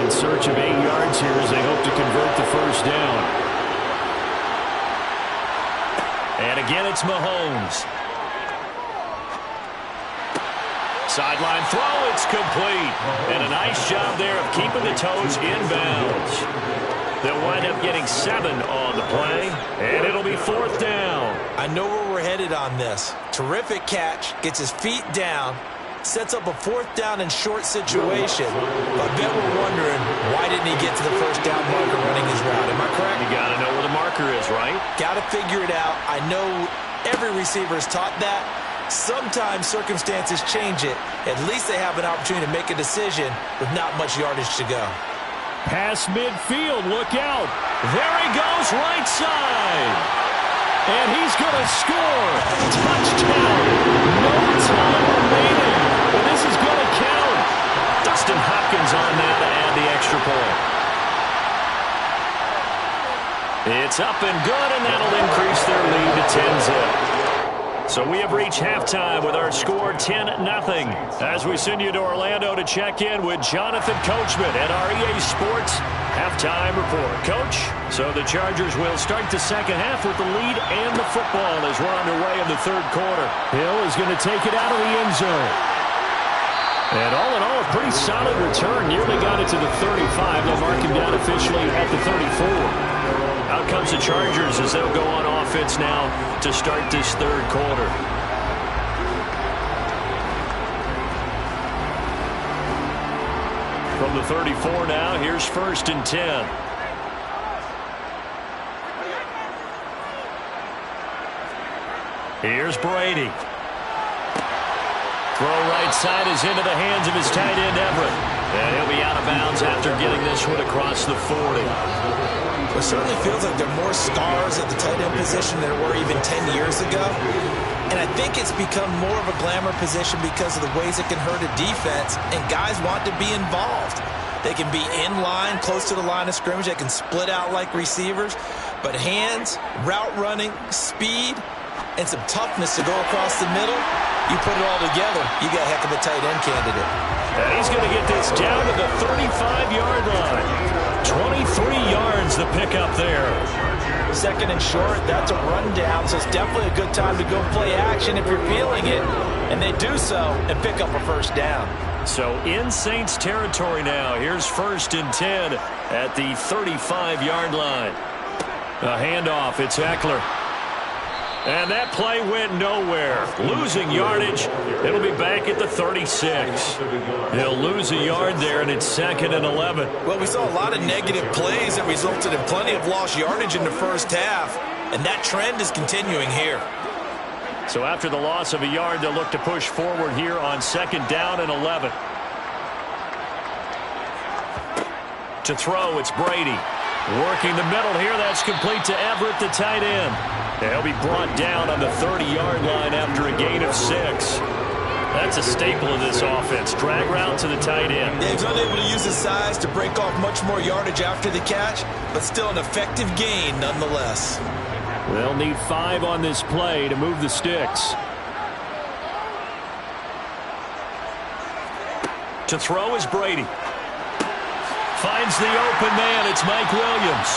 S2: Search of 8 yards here as they hope to convert the first down. And again, it's Mahomes. Sideline throw, it's complete. And a nice job there of keeping the toes in bounds. They'll wind up getting 7 on the play, and it'll be 4th down.
S4: I know where we're headed on this. Terrific catch, gets his feet down, sets up a 4th down and short situation. But I bet we're wondering, why didn't he get to the first down marker running his route? Am I correct?
S2: You got to know where the marker is, right?
S4: Got to figure it out. I know every receiver is taught that. Sometimes circumstances change it. At least they have an opportunity to make a decision with not much yardage to go.
S2: Pass midfield, look out. There he goes, right side. And he's going to score. Touchdown. No time remaining. And this is going to count. Dustin Hopkins on there to add the extra point. It's up and good, and that'll increase their lead to 10-zip. So we have reached halftime with our score 10-0 as we send you to Orlando to check in with Jonathan Coachman at our EA Sports Halftime Report. Coach, so the Chargers will start the second half with the lead and the football as we're underway in the third quarter. Hill is going to take it out of the end zone. And all in all, a pretty solid return. Nearly got it to the 35. They'll mark him down officially at the 34. Out comes the Chargers as they'll go on offense now to start this third quarter. From the 34 now, here's 1st and 10. Here's Brady. Throw right side is into the hands of his tight end, Everett. And he'll be out of bounds after getting this one across the 40.
S4: It certainly feels like there are more stars at the tight end position than there were even 10 years ago. And I think it's become more of a glamour position because of the ways it can hurt a defense, and guys want to be involved. They can be in line, close to the line of scrimmage. They can split out like receivers. But hands, route running, speed, and some toughness to go across the middle, you put it all together, you got a heck of a tight end candidate.
S2: And he's going to get this down to the 35-yard line. 23 yards the pickup there.
S5: 2nd and short, that's a rundown, so it's definitely a good time to go play action if you're feeling it. And they do so and pick up a 1st down.
S2: So in Saints territory now. Here's 1st and 10 at the 35-yard line. A handoff, it's Eckler. And that play went nowhere. Losing yardage. It'll be back at the 36. They'll lose a yard there, and it's 2nd and 11.
S4: Well, we saw a lot of negative plays that resulted in plenty of lost yardage in the first half, and that trend is continuing here.
S2: So after the loss of a yard, they'll look to push forward here on 2nd down and 11. To throw, it's Brady. Working the middle here, that's complete to Everett, the tight end. And he'll be brought down on the 30-yard line after a gain of 6. That's a staple of this offense. Drag route to the tight end.
S4: Dave's unable to use his size to break off much more yardage after the catch, but still an effective gain nonetheless.
S2: They'll need 5 on this play to move the sticks. To throw is Brady. Finds the open man. It's Mike Williams.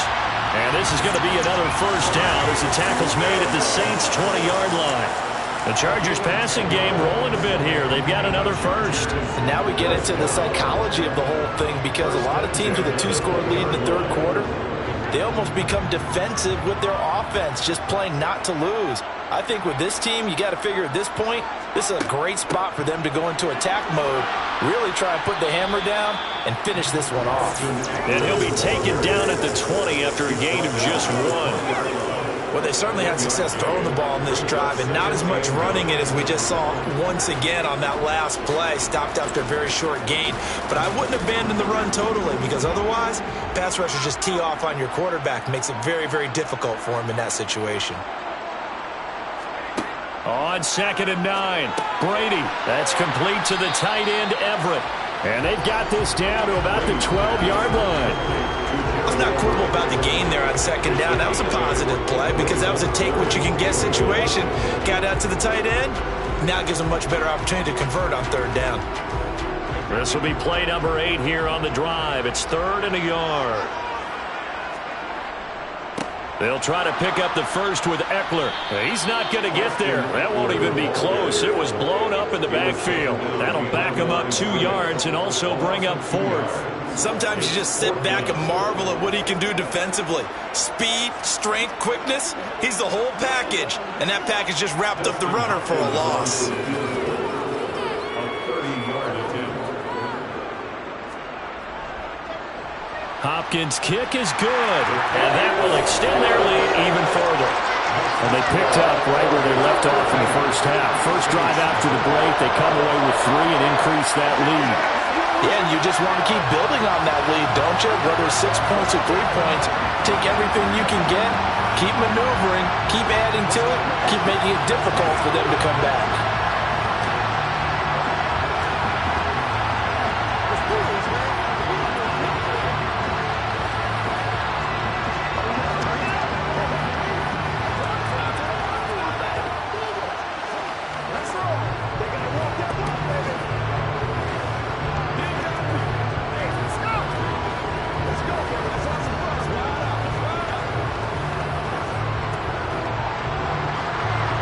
S2: And this is going to be another 1st down as the tackle's made at the Saints' 20-yard line. The Chargers passing game rolling a bit here. They've got another 1st.
S5: And now we get into the psychology of the whole thing, because a lot of teams with a 2-score lead in the 3rd quarter, they almost become defensive with their offense, just playing not to lose. I think with this team, you got to figure at this point, this is a great spot for them to go into attack mode, really try and put the hammer down and finish this one off.
S2: And he'll be taken down at the 20 after a gain of just 1.
S4: Well, they certainly had success throwing the ball on this drive, and not as much running it as we just saw once again on that last play. Stopped after a very short gain. But I wouldn't abandon the run totally, because otherwise, pass rushers just tee off on your quarterback. Makes it very, very difficult for him in that situation.
S2: On 2nd and 9, Brady. That's complete to the tight end, Everett. And they've got this down to about the 12-yard line.
S4: I'm not quibble about the gain there on 2nd down. That was a positive play because that was a take-what-you-can-get situation. Got out to the tight end. Now gives them a much better opportunity to convert on 3rd down.
S2: This will be play number 8 here on the drive. It's 3rd and a yard. They'll try to pick up the 1st with Eckler. He's not going to get there. That won't even be close. It was blown up in the backfield. That'll back him up 2 yards and also bring up 4th.
S4: Sometimes you just sit back and marvel at what he can do defensively. Speed, strength, quickness, he's the whole package. And that package just wrapped up the runner for a loss.
S2: Hopkins' kick is good, and that will extend their lead even further. And they picked up right where they left off in the first half. First drive after the break, they come away with 3 and increase that lead.
S5: Yeah, and you just want to keep building on that lead, don't you? Whether it's 6 points or 3 points, take everything you can get, keep maneuvering, keep adding to it, keep making it difficult for them to come back.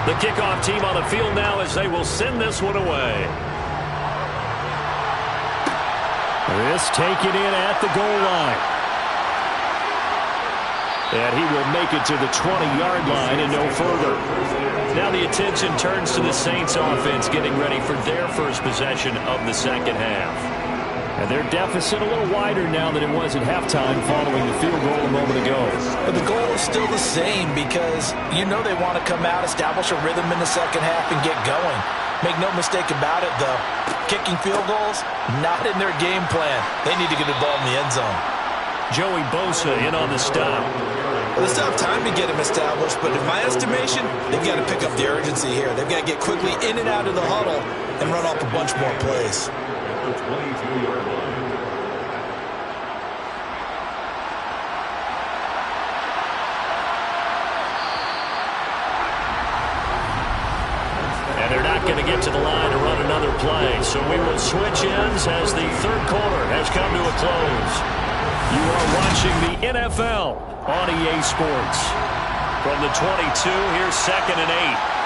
S2: The kickoff team on the field now as they will send this one away. This taken in at the goal line. And he will make it to the 20-yard line and no further. Now the attention turns to the Saints offense getting ready for their first possession of the second half. And their deficit a little wider now than it was at halftime following the field goal a moment ago.
S4: But the goal is still the same because you know they want to come out, establish a rhythm in the second half, and get going. Make no mistake about it, though. Kicking field goals, not in their game plan. They need to get the ball in the end zone.
S2: Joey Bosa in on the stop.
S4: Well, they still have time to get him established, but in my estimation, they've got to pick up the urgency here. They've got to get quickly in and out of the huddle and run off a bunch more plays.
S6: At the 22-yard line.
S2: And they're not going to get to the line to run another play. So we will switch ends as the third quarter has come to a close. You are watching the NFL on EA Sports. From the 22, here's 2nd and 8.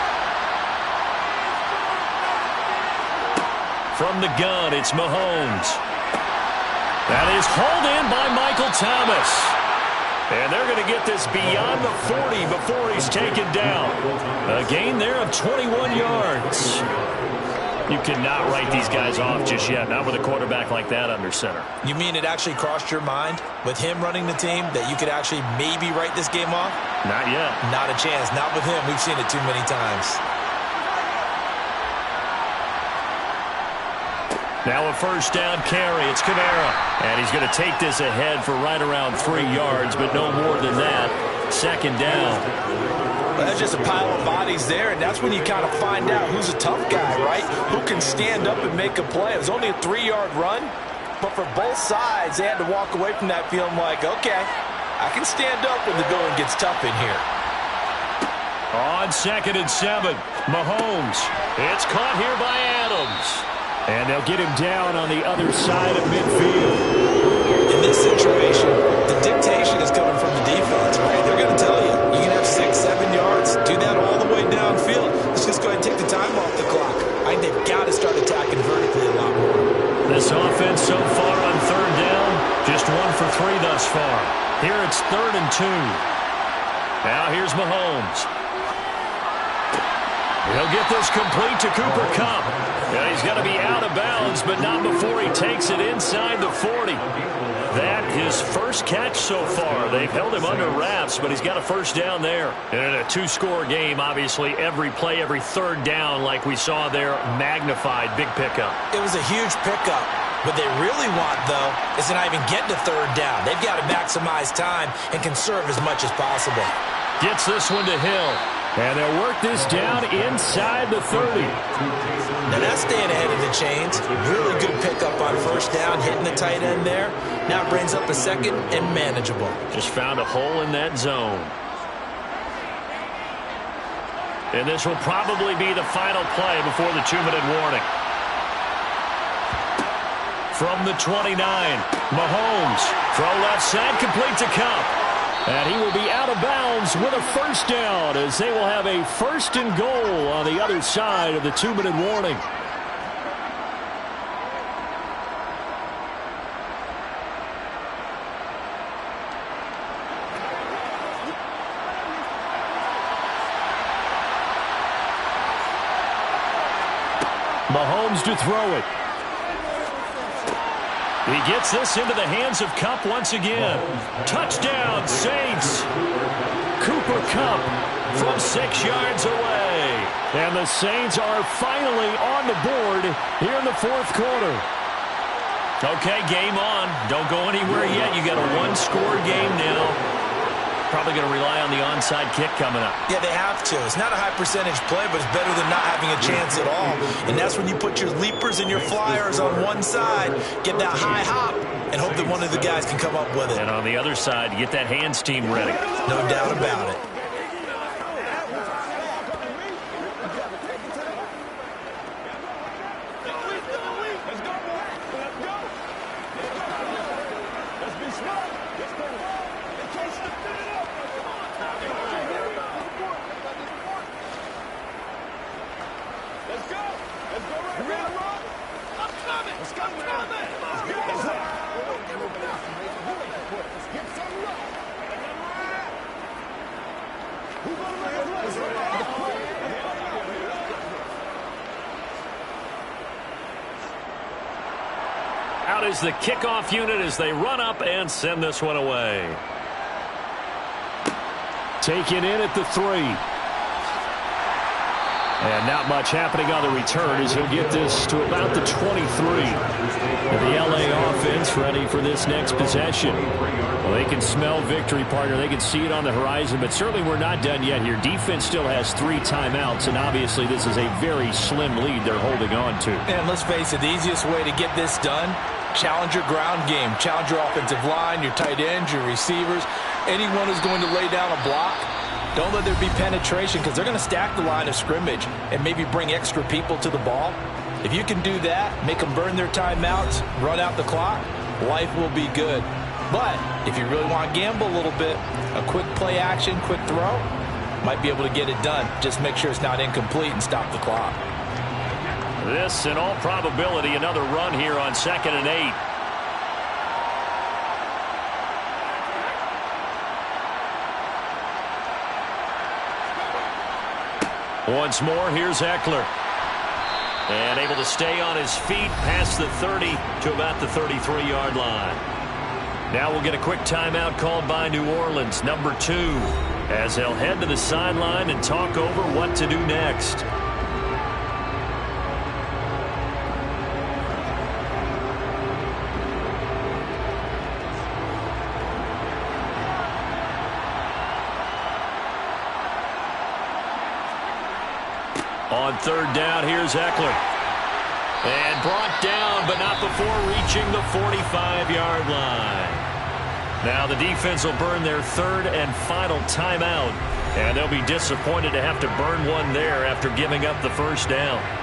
S2: From the gun, it's Mahomes. That is hauled in by Michael Thomas. And they're going to get this beyond the 40 before he's taken down. A gain there of 21 yards. You cannot write these guys off just yet, not with a quarterback like that under center.
S4: You mean it actually crossed your mind with him running the team that you could actually maybe write this game off?
S2: Not yet.
S4: Not a chance. Not with him. We've seen it too many times.
S2: Now a first down carry. It's Kamara. And he's going to take this ahead for right around 3 yards, but no more than that. 2nd down.
S4: Well, that's just a pile of bodies there, and that's when you kind of find out who's a tough guy, right? Who can stand up and make a play. It was only a 3-yard run, but for both sides, they had to walk away from that feeling like, okay, I can stand up when the going gets tough in here.
S2: On 2nd and 7, Mahomes. It's caught here by Adams. And they'll get him down on the other side of midfield.
S4: In this situation, the dictation is coming from the defense, right? They're going to tell you, you can have 6, 7 yards, do that all the way downfield. Let's just go ahead and take the time off the clock. I think they've got to start attacking vertically a lot more.
S2: This offense so far on 3rd down, just 1 for 3 thus far. Here it's 3rd and 2. Now here's Mahomes. He'll get this complete to Cooper Kupp. Yeah, he's got to be out of bounds, but not before he takes it inside the 40. That his first catch so far. They've held him under wraps, but he's got a first down there. And in a 2-score game, obviously, every play, every 3rd down, like we saw there, magnified. Big pickup.
S4: It was a huge pickup. What they really want, though, is to not even get to 3rd down. They've got to maximize time and conserve as much as possible.
S2: Gets this one to Hill. And they'll work this down inside the 30.
S4: Now that's staying ahead of the chains. Really good pickup on first down, hitting the tight end there. Now it brings up a 2nd and manageable.
S2: Just found a hole in that zone. And this will probably be the final play before the 2-minute warning. From the 29, Mahomes. Throw left side, complete to Kupp. And he will be out of bounds with a first down as they will have a 1st and goal on the other side of the 2-minute warning. Mahomes to throw it. He gets this into the hands of Kupp once again. Touchdown, Saints. Cooper Kupp from 6 yards away. And the Saints are finally on the board here in the 4th quarter. Okay, game on. Don't go anywhere yet. You got a 1-score game now. Probably going to rely on the onside kick coming up.
S4: Yeah, they have to. It's not a high percentage play, but it's better than not having a chance at all. And that's when you put your leapers and your flyers on one side, get that high hop, and hope that one of the guys can come up with it.
S2: And on the other side, get that hands team ready.
S4: No doubt about it.
S2: out is the kickoff unit as they run up and send this one away.
S3: Taken in at the 3. And not much happening on the return as he'll get this to about the 23. The LA offense ready for this next possession. Well, they can smell victory, partner. They can see it on the horizon, but certainly we're not done yet here. Defense still has 3 timeouts, and obviously this is a very slim lead they're holding on to.
S5: And let's face it, the easiest way to get this done, challenge your ground game. Challenge your offensive line, your tight ends, your receivers. Anyone who's going to lay down a block, don't let there be penetration because they're going to stack the line of scrimmage and maybe bring extra people to the ball. If you can do that, make them burn their timeouts, run out the clock, life will be good. But if you really want to gamble a little bit, a quick play action, quick throw, might be able to get it done. Just make sure it's not incomplete and stop the clock.
S2: This, in all probability, another run here on 2nd and 8. Once more, here's Eckler. And able to stay on his feet past the 30 to about the 33-yard line. Now we'll get a quick timeout called by New Orleans, number 2, as they'll head to the sideline and talk over what to do next. On 3rd down, here's Eckler. And brought down, but not before reaching the 45-yard line. Now the defense will burn their 3rd and final timeout, and they'll be disappointed to have to burn one there after giving up the 1st down.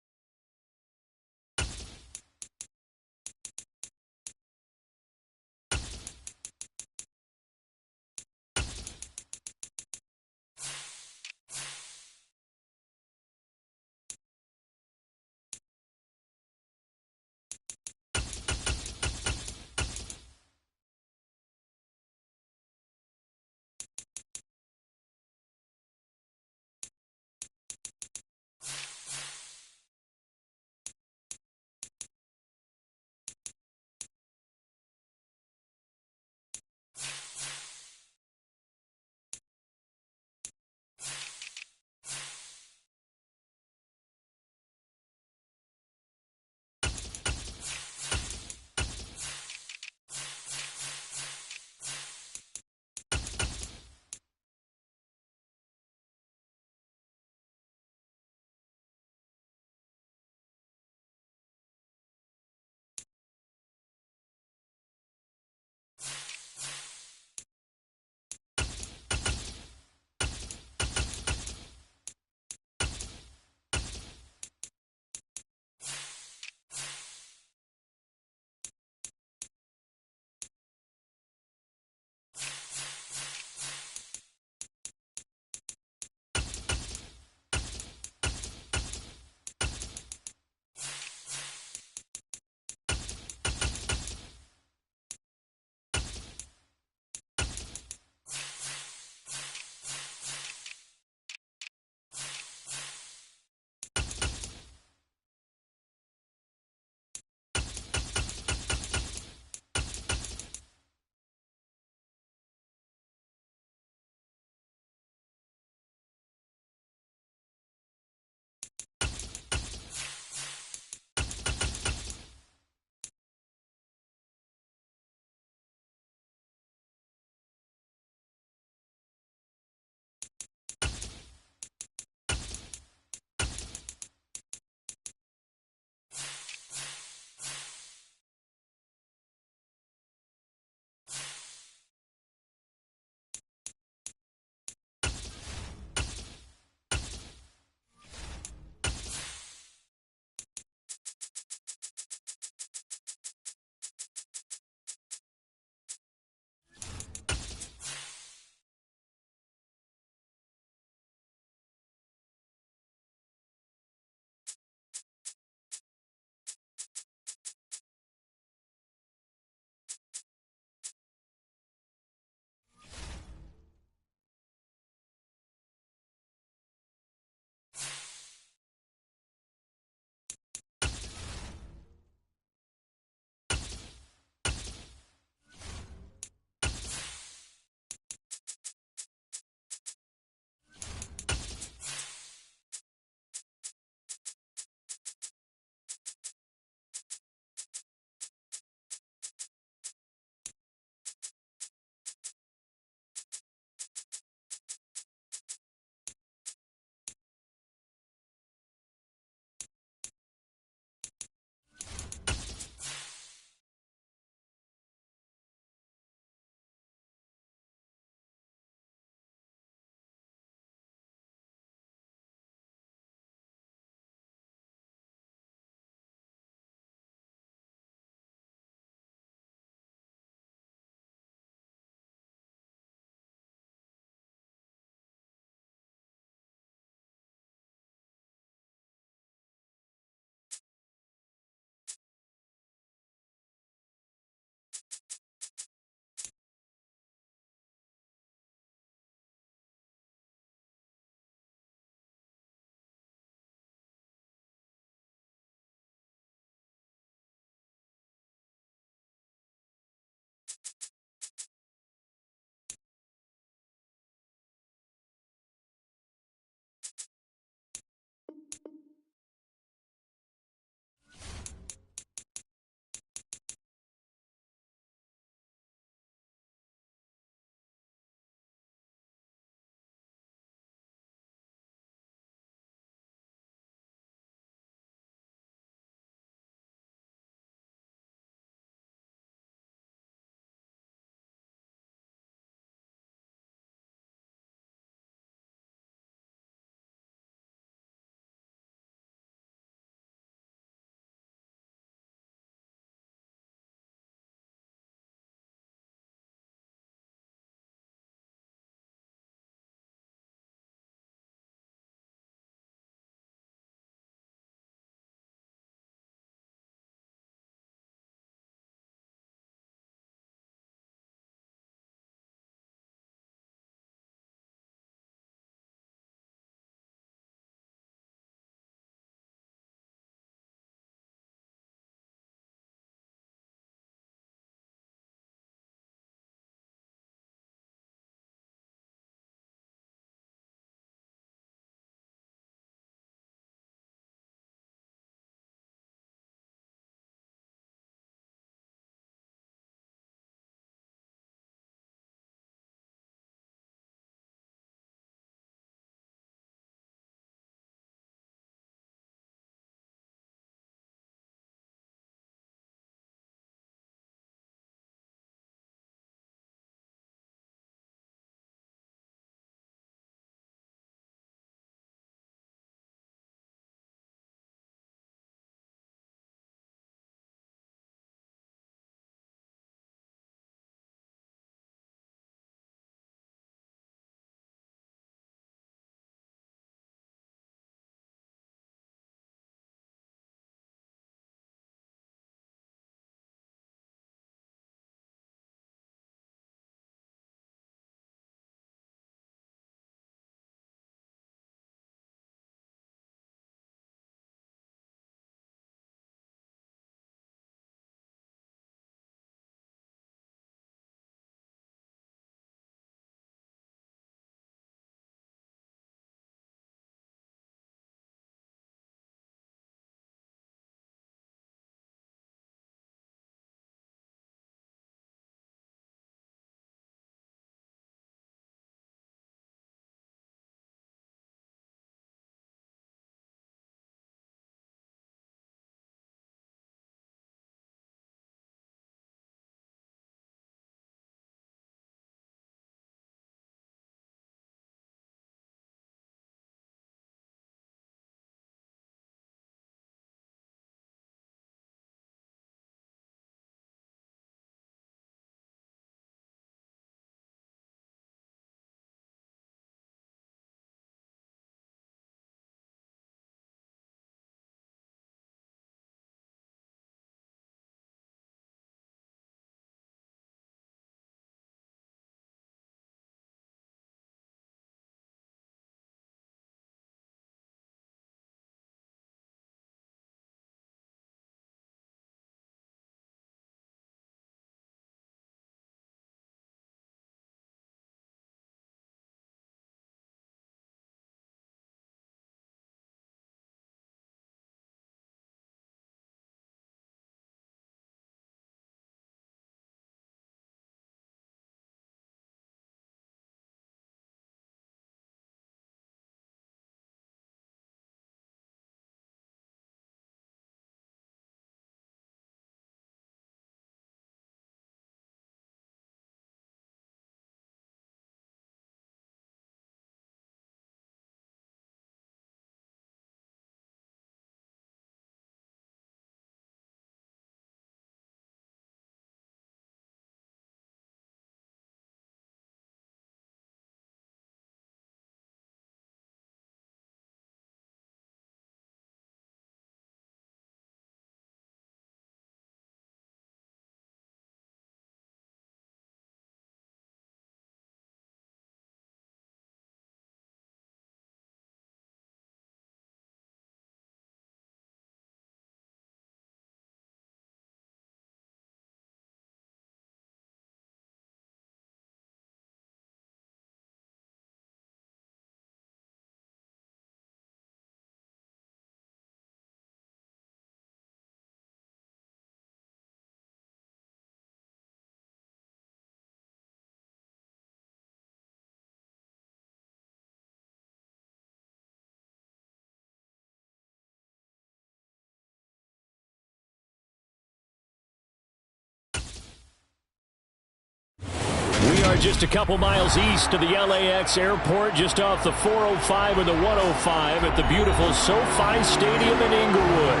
S2: We are just a couple miles east of the LAX airport, just off the 405 and the 105 at the beautiful SoFi Stadium in Inglewood.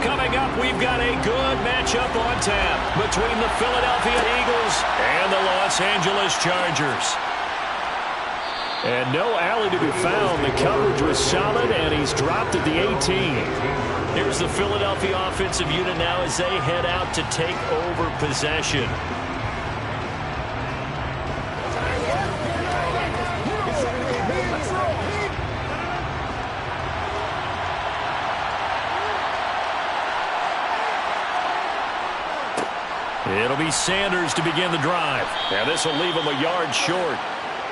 S2: Coming up, we've got a good matchup on tap between the Philadelphia Eagles and the Los Angeles Chargers. And no alley to be found. The coverage was solid, and he's dropped at the 18. Here's the Philadelphia offensive unit now as they head out to take over possession. It'll be Sanders to begin the drive. And this will leave him a yard short.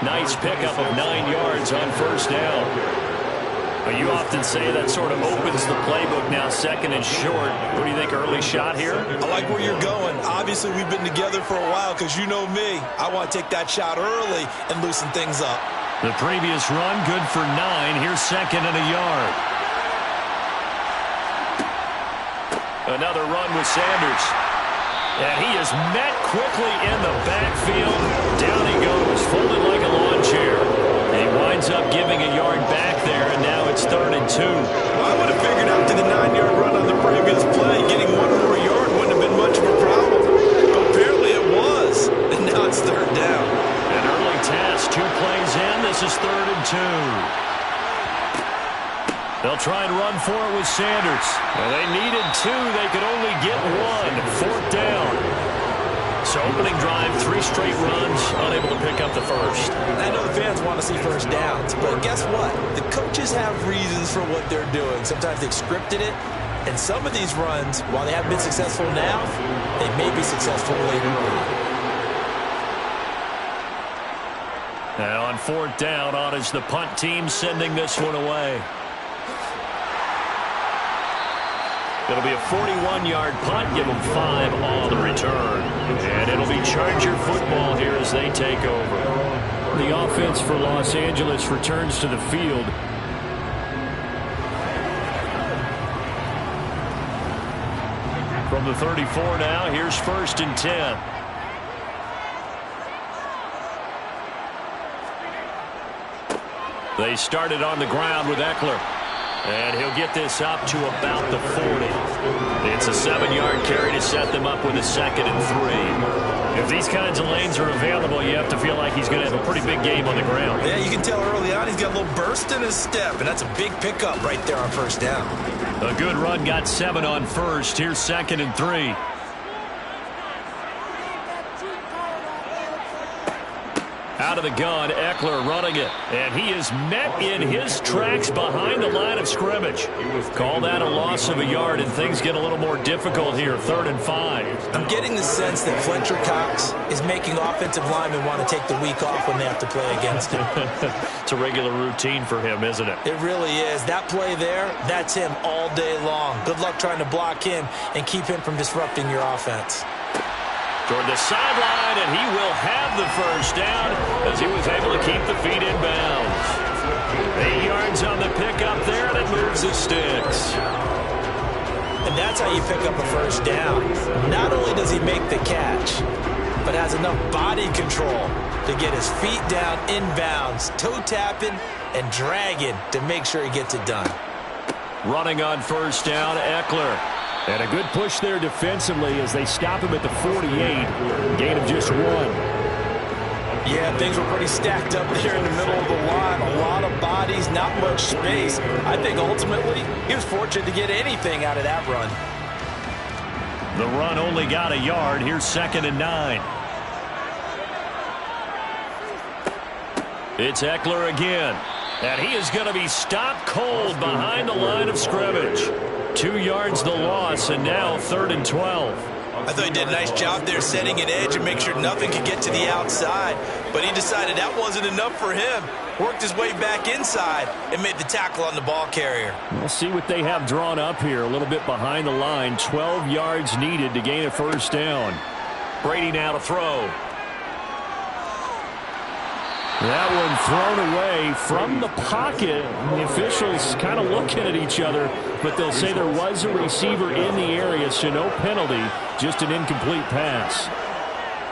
S2: Nice pickup of 9 yards on first down. You often say that sort of opens the playbook now, second and short. What do you think, early shot here?
S4: I like where you're going. Obviously, we've been together for a while because you know me. I want to take that shot early and loosen things up.
S2: The previous run, good for 9. Here's second and a yard. Another run with Sanders. And he is met quickly in the backfield. Down he goes, folded like a lawn chair. He winds up giving a yard back there, and now it's 3rd and 2.
S4: Well, I would have figured after the 9-yard run on the previous play, getting 1 more yard wouldn't have been much of a problem. But apparently it was, and now it's 3rd down.
S2: An early task, 2 plays in. This is 3rd and 2. They'll try and run for it with Sanders. Well, they needed 2. They could only get 1. 4th down. So opening drive, 3 straight runs, unable to pick up the first.
S4: I know the fans want to see first downs, but guess what? The coaches have reasons for what they're doing. Sometimes they've scripted it, and some of these runs, while they haven't been successful now, they may be successful later on.
S2: Now on 4th down, on is the punt team sending this one away. It'll be a 41-yard punt, give them 5 on the return. And it'll be Charger football here as they take over. The offense for Los Angeles returns to the field. From the 34 now, here's 1st and 10. They started on the ground with Eckler. And he'll get this up to about the 40. It's a 7-yard carry to set them up with a 2nd and 3. If these kinds of lanes are available, you have to feel like he's going to have a pretty big game on the ground.
S4: Yeah, you can tell early on he's got a little burst in his step, and that's a big pickup right there on first down.
S2: A good run, got 7 on first. Here's 2nd and 3. Out of the gun, Eckler running it. And he is met in his tracks behind the line of scrimmage. Call that a loss of a yard, and things get a little more difficult here. 3rd and 5.
S4: I'm getting the sense that Fletcher Cox is making offensive linemen want to take the week off when they have to play against him.
S2: It's a regular routine for him, isn't it?
S4: It really is. That play there, that's him all day long. Good luck trying to block him and keep him from disrupting your offense.
S2: Toward the sideline, and he will have the first down as he was able to keep the feet in bounds. 8 yards on the pickup there, and it moves the sticks.
S4: And that's how you pick up a first down. Not only does he make the catch, but has enough body control to get his feet down in bounds, toe tapping and dragging to make sure he gets it done.
S2: Running on first down, Eckler. And a good push there defensively as they stop him at the 48. Gain of just 1.
S5: Yeah, things were pretty stacked up there in the middle of the line. A lot of bodies, not much space. I think ultimately he was fortunate to get anything out of that run.
S2: The run only got a yard. Here's 2nd and 9. It's Eckler again. And he is going to be stopped cold behind the line of scrimmage. 2 yards the loss, and now 3rd and 12.
S4: I thought he did a nice job there setting an edge and make sure nothing could get to the outside. But he decided that wasn't enough for him. Worked his way back inside and made the tackle on the ball carrier.
S2: We'll see what they have drawn up here. A little bit behind the line. 12 yards needed to gain a first down. Brady now to throw. That one thrown away from the pocket. The officials kind of looking at each other, but they'll say there was a receiver in the area, so no penalty, just an incomplete pass.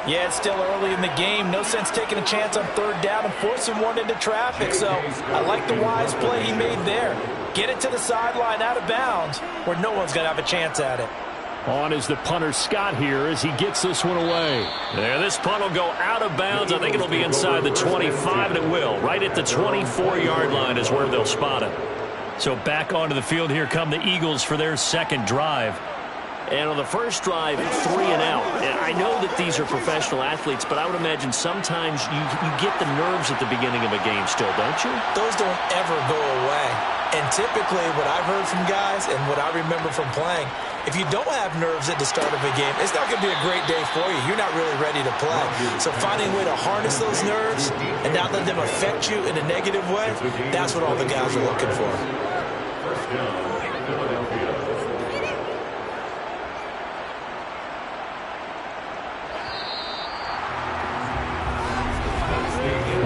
S5: Yeah, it's still early in the game. No sense taking a chance on third down and forcing one into traffic. So I like the wise play he made there. Get it to the sideline out of bounds where no one's going to have a chance at it.
S2: On is the punter Scott here as he gets this one away.
S3: Yeah, this punt will go out of bounds. I think it'll be inside the 25, and it will. Right at the 24-yard line is where they'll spot it. So back onto the field here come the Eagles for their second drive. And on the first drive, 3 and out. And I know that these are professional athletes, but I would imagine sometimes you get the nerves at the beginning of a game still, don't you?
S4: Those don't ever go away. And typically what I've heard from guys and what I remember from playing, if you don't have nerves at the start of a game, it's not going to be a great day for you. You're not really ready to play. So finding a way to harness those nerves and not let them affect you in a negative way, that's what all the guys are looking for.
S6: First down, Philadelphia.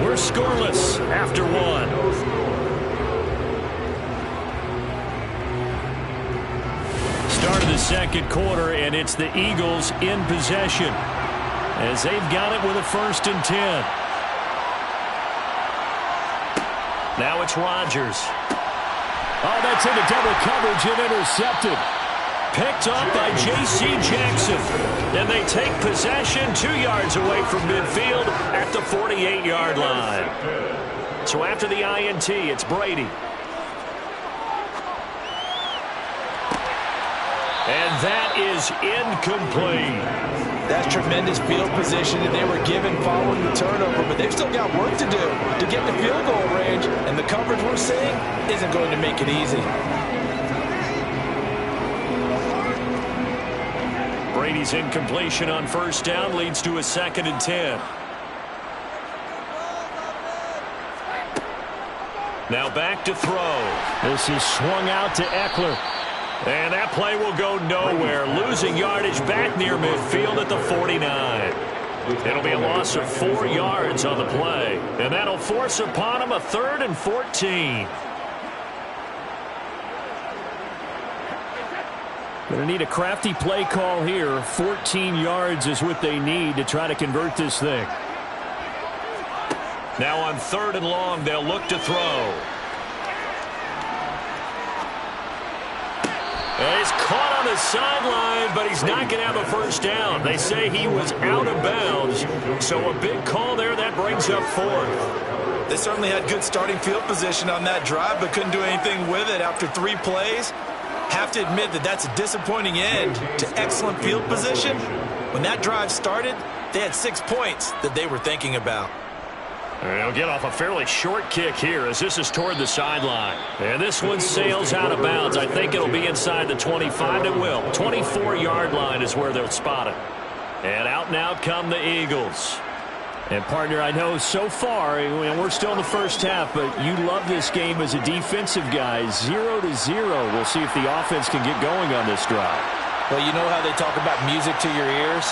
S3: We're scoreless after one. Start of the second quarter, and it's the Eagles in possession as they've got it with a 1st and 10. Now it's Rodgers.
S2: Oh, that's into double coverage and intercepted.
S3: Picked up by J.C. Jackson. And they take possession 2 yards away from midfield at the 48-yard line. So after the INT, it's Brady. And that is incomplete.
S5: That's tremendous field position that they were given following the turnover, but they've still got work to do to get the field goal range, and the coverage we're seeing isn't going to make it easy.
S3: Brady's incompletion on 1st down leads to a 2nd and 10. Now back to throw.
S2: This is swung out to Eckler.
S3: And that play will go nowhere. Losing yardage back near midfield at the 49. It'll be a loss of 4 yards on the play. And that'll force upon him a 3rd and 14.
S2: Going to need a crafty play call here. 14 yards is what they need to try to convert this thing.
S3: Now on 3rd and long, they'll look to throw. And he's caught on the sideline, but he's not going to have a 1st down. They say he was out of bounds. So a big call there. That brings up 4th.
S4: They certainly had good starting field position on that drive, but couldn't do anything with it after 3 plays. Have to admit that that's a disappointing end to excellent field position. When that drive started, they had 6 points that they were thinking about.
S3: They'll get off a fairly short kick here as this is toward the sideline. And this one sails out of bounds. I think it'll be inside the 25. It will. 24-yard line is where they'll spot it. And out and out come the Eagles.
S2: And, partner, I know so far, we're still in the first half, but you love this game as a defensive guy. 0-0. We'll see if the offense can get going on this drive.
S5: Well, you know how they talk about music to your ears?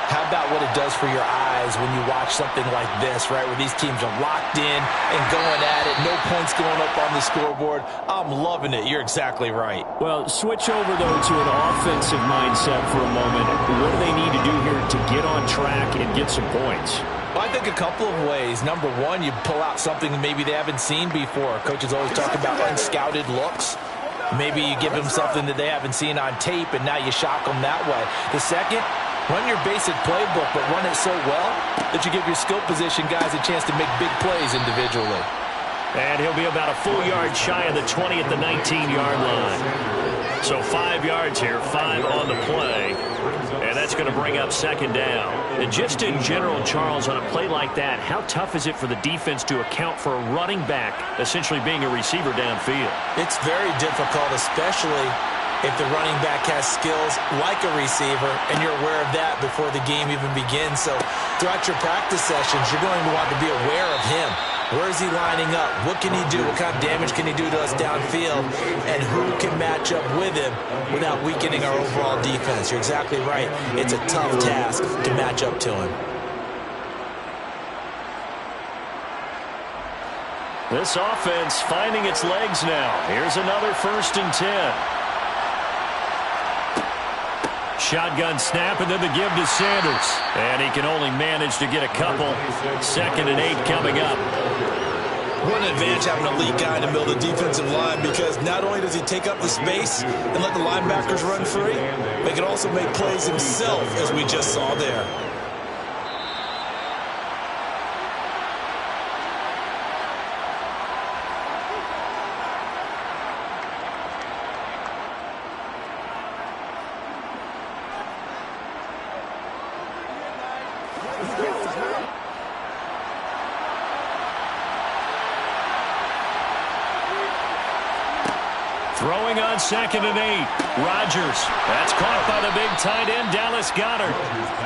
S5: How about what it does for your eyes when you watch something like this, right, where these teams are locked in and going at it, no points going up on the scoreboard? I'm loving it. You're exactly right.
S2: Well, switch over, though, to an offensive mindset for a moment. What do they need to do here to get on track and get some points?
S5: Well, I think a couple of ways. Number one, you pull out something that maybe they haven't seen before. Coaches always talk about unscouted looks. Maybe you give them something that they haven't seen on tape, and now you shock them that way. The second, run your basic playbook, but run it so well that you give your skill position guys a chance to make big plays individually.
S3: And he'll be about a full yard shy of the 20 at the 19-yard line. So 5 yards here, 5 on the play. And that's going to bring up 2nd down. And just in general, Charles, on a play like that, how tough is it for the defense to account for a running back essentially being a receiver downfield?
S4: It's very difficult, especially if the running back has skills like a receiver, and you're aware of that before the game even begins. So throughout your practice sessions, you're going to want to be aware of him. Where is he lining up? What can he do? What kind of damage can he do to us downfield? And who can match up with him without weakening our overall defense? You're exactly right. It's a tough task to match up to him.
S3: This offense finding its legs now. Here's another 1st and 10.
S2: Shotgun snap, and then the give to Sanders. And he can only manage to get a couple. 2nd and 8 coming up.
S4: What an advantage having a elite guy in the middle of the defensive line, because not only does he take up the space and let the linebackers run free, but he can also make plays himself, as we just saw there.
S2: Throwing on 2nd and 8. Rodgers. That's caught by the big tight end, Dallas Goedert.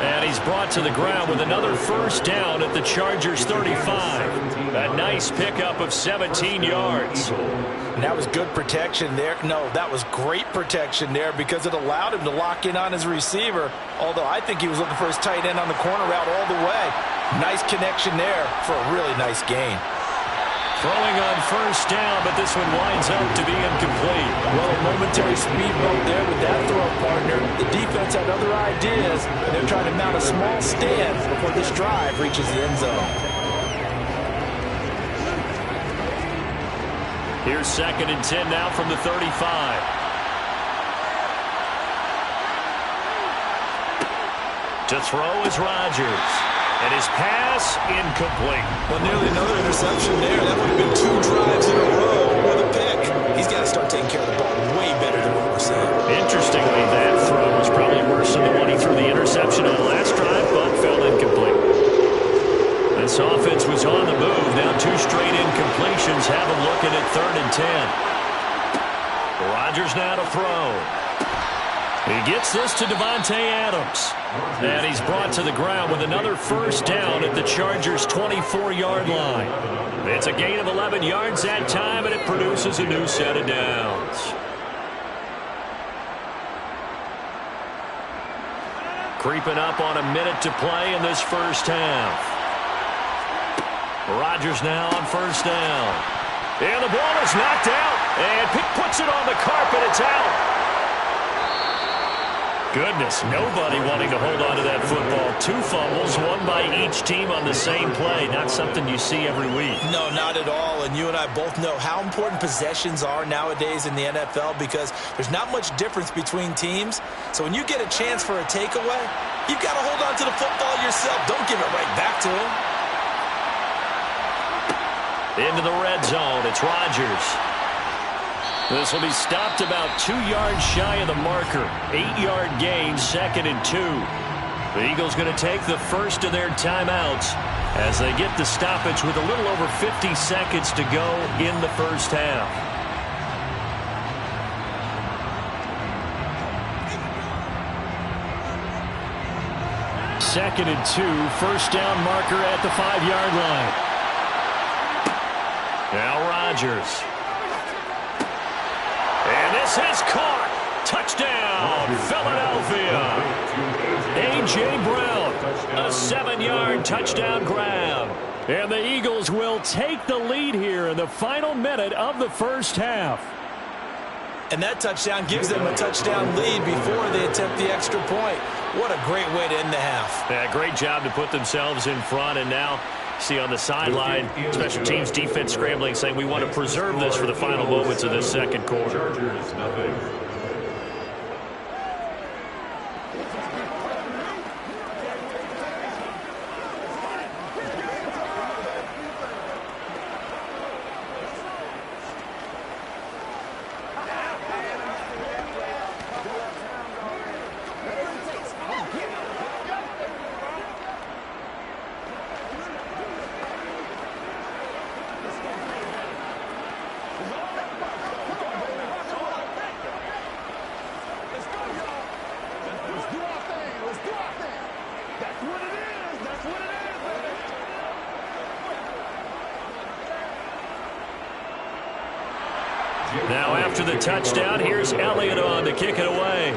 S2: And he's brought to the ground with another first down at the Chargers 35. A nice pickup of 17 yards.
S5: And that was good protection there. No, that was great protection there because it allowed him to lock in on his receiver. Although I think he was looking for his tight end on the corner route all the way. Nice connection there for a really nice gain.
S2: Throwing on first down, but this one winds up to be incomplete.
S5: Well, a momentary speed bump there with that throw, partner. The defense had other ideas, and they're trying to mount a small stand before this drive reaches the end zone.
S2: Here's 2nd and 10 now from the 35. To throw is Rodgers. And his pass incomplete.
S4: Well, nearly another interception there. That would have been 2 drives in a row with a pick. He's got to start taking care of the ball way better than what we're seeing.
S2: Interestingly, that throw was probably worse than the one he threw the interception on the last drive, but fell incomplete. This offense was on the move. Now 2 straight incompletions have him looking at 3rd and 10. Rodgers now to throw. He gets this to Davante Adams. And he's brought to the ground with another first down at the Chargers' 24-yard line. It's a gain of 11 yards that time, and it produces a new set of downs. Creeping up on a minute to play in this first half. Rodgers now on first down. And the ball is knocked out. And Pick puts it on the carpet. It's out. Goodness, nobody wanting to hold on to that football. 2 fumbles, one by each team on the same play. Not something you see every week.
S4: No, not at all. And you and I both know how important possessions are nowadays in the NFL, because there's not much difference between teams. So when you get a chance for a takeaway, you've got to hold on to the football yourself. Don't give it right back to him.
S2: Into the red zone, it's Rodgers. This will be stopped about 2 yards shy of the marker. 8-yard gain, 2nd and 2. The Eagles going to take the first of their timeouts as they get the stoppage with a little over 50 seconds to go in the first half. Second and 2, first down marker at the 5-yard line. Now Rodgers. And this is caught. Touchdown, Philadelphia. A.J. Brown, a 7-yard touchdown grab. And the Eagles will take the lead here in the final minute of the first half.
S4: And that touchdown gives them a touchdown lead before they attempt the extra point. What a great way to end the half.
S2: Yeah, great job to put themselves in front, and now see on the sideline, special teams defense scrambling, saying we want to preserve this for the final moments of this second quarter. Now after the touchdown, here's Elliott on to kick it away.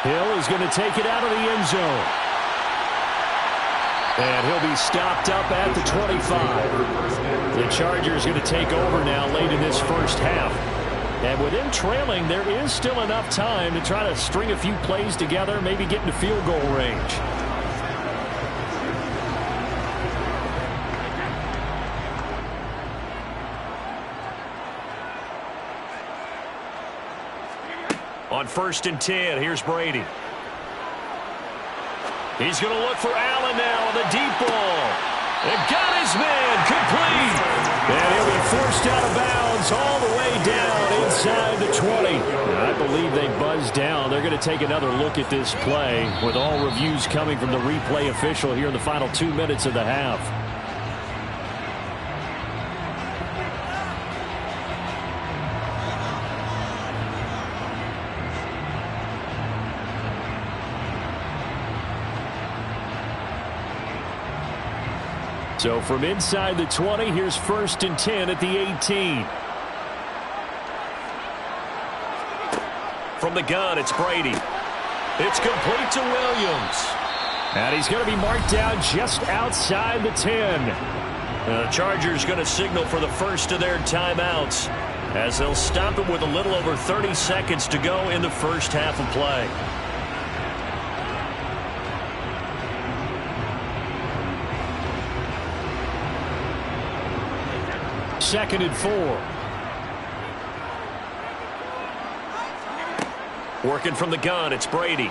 S2: Hill is going to take it out of the end zone. And he'll be stopped up at the 25. The Chargers going to take over now late in this first half. And with them trailing, there is still enough time to try to string a few plays together, maybe get into field goal range. On 1st and 10, here's Brady. He's going to look for Allen now on the deep ball. And got his man complete. And he'll be forced out of bounds all the way down inside the 20. I believe they buzzed down. They're going to take another look at this play with all reviews coming from the replay official here in the final 2 minutes of the half. So from inside the 20, here's 1st and 10 at the 18. From the gun, it's Brady. It's complete to Williams. And he's going to be marked down just outside the 10. The Chargers going to signal for the first of their timeouts as they'll stop it with a little over 30 seconds to go in the first half of play. 2nd and 4. Working from the gun, it's Brady.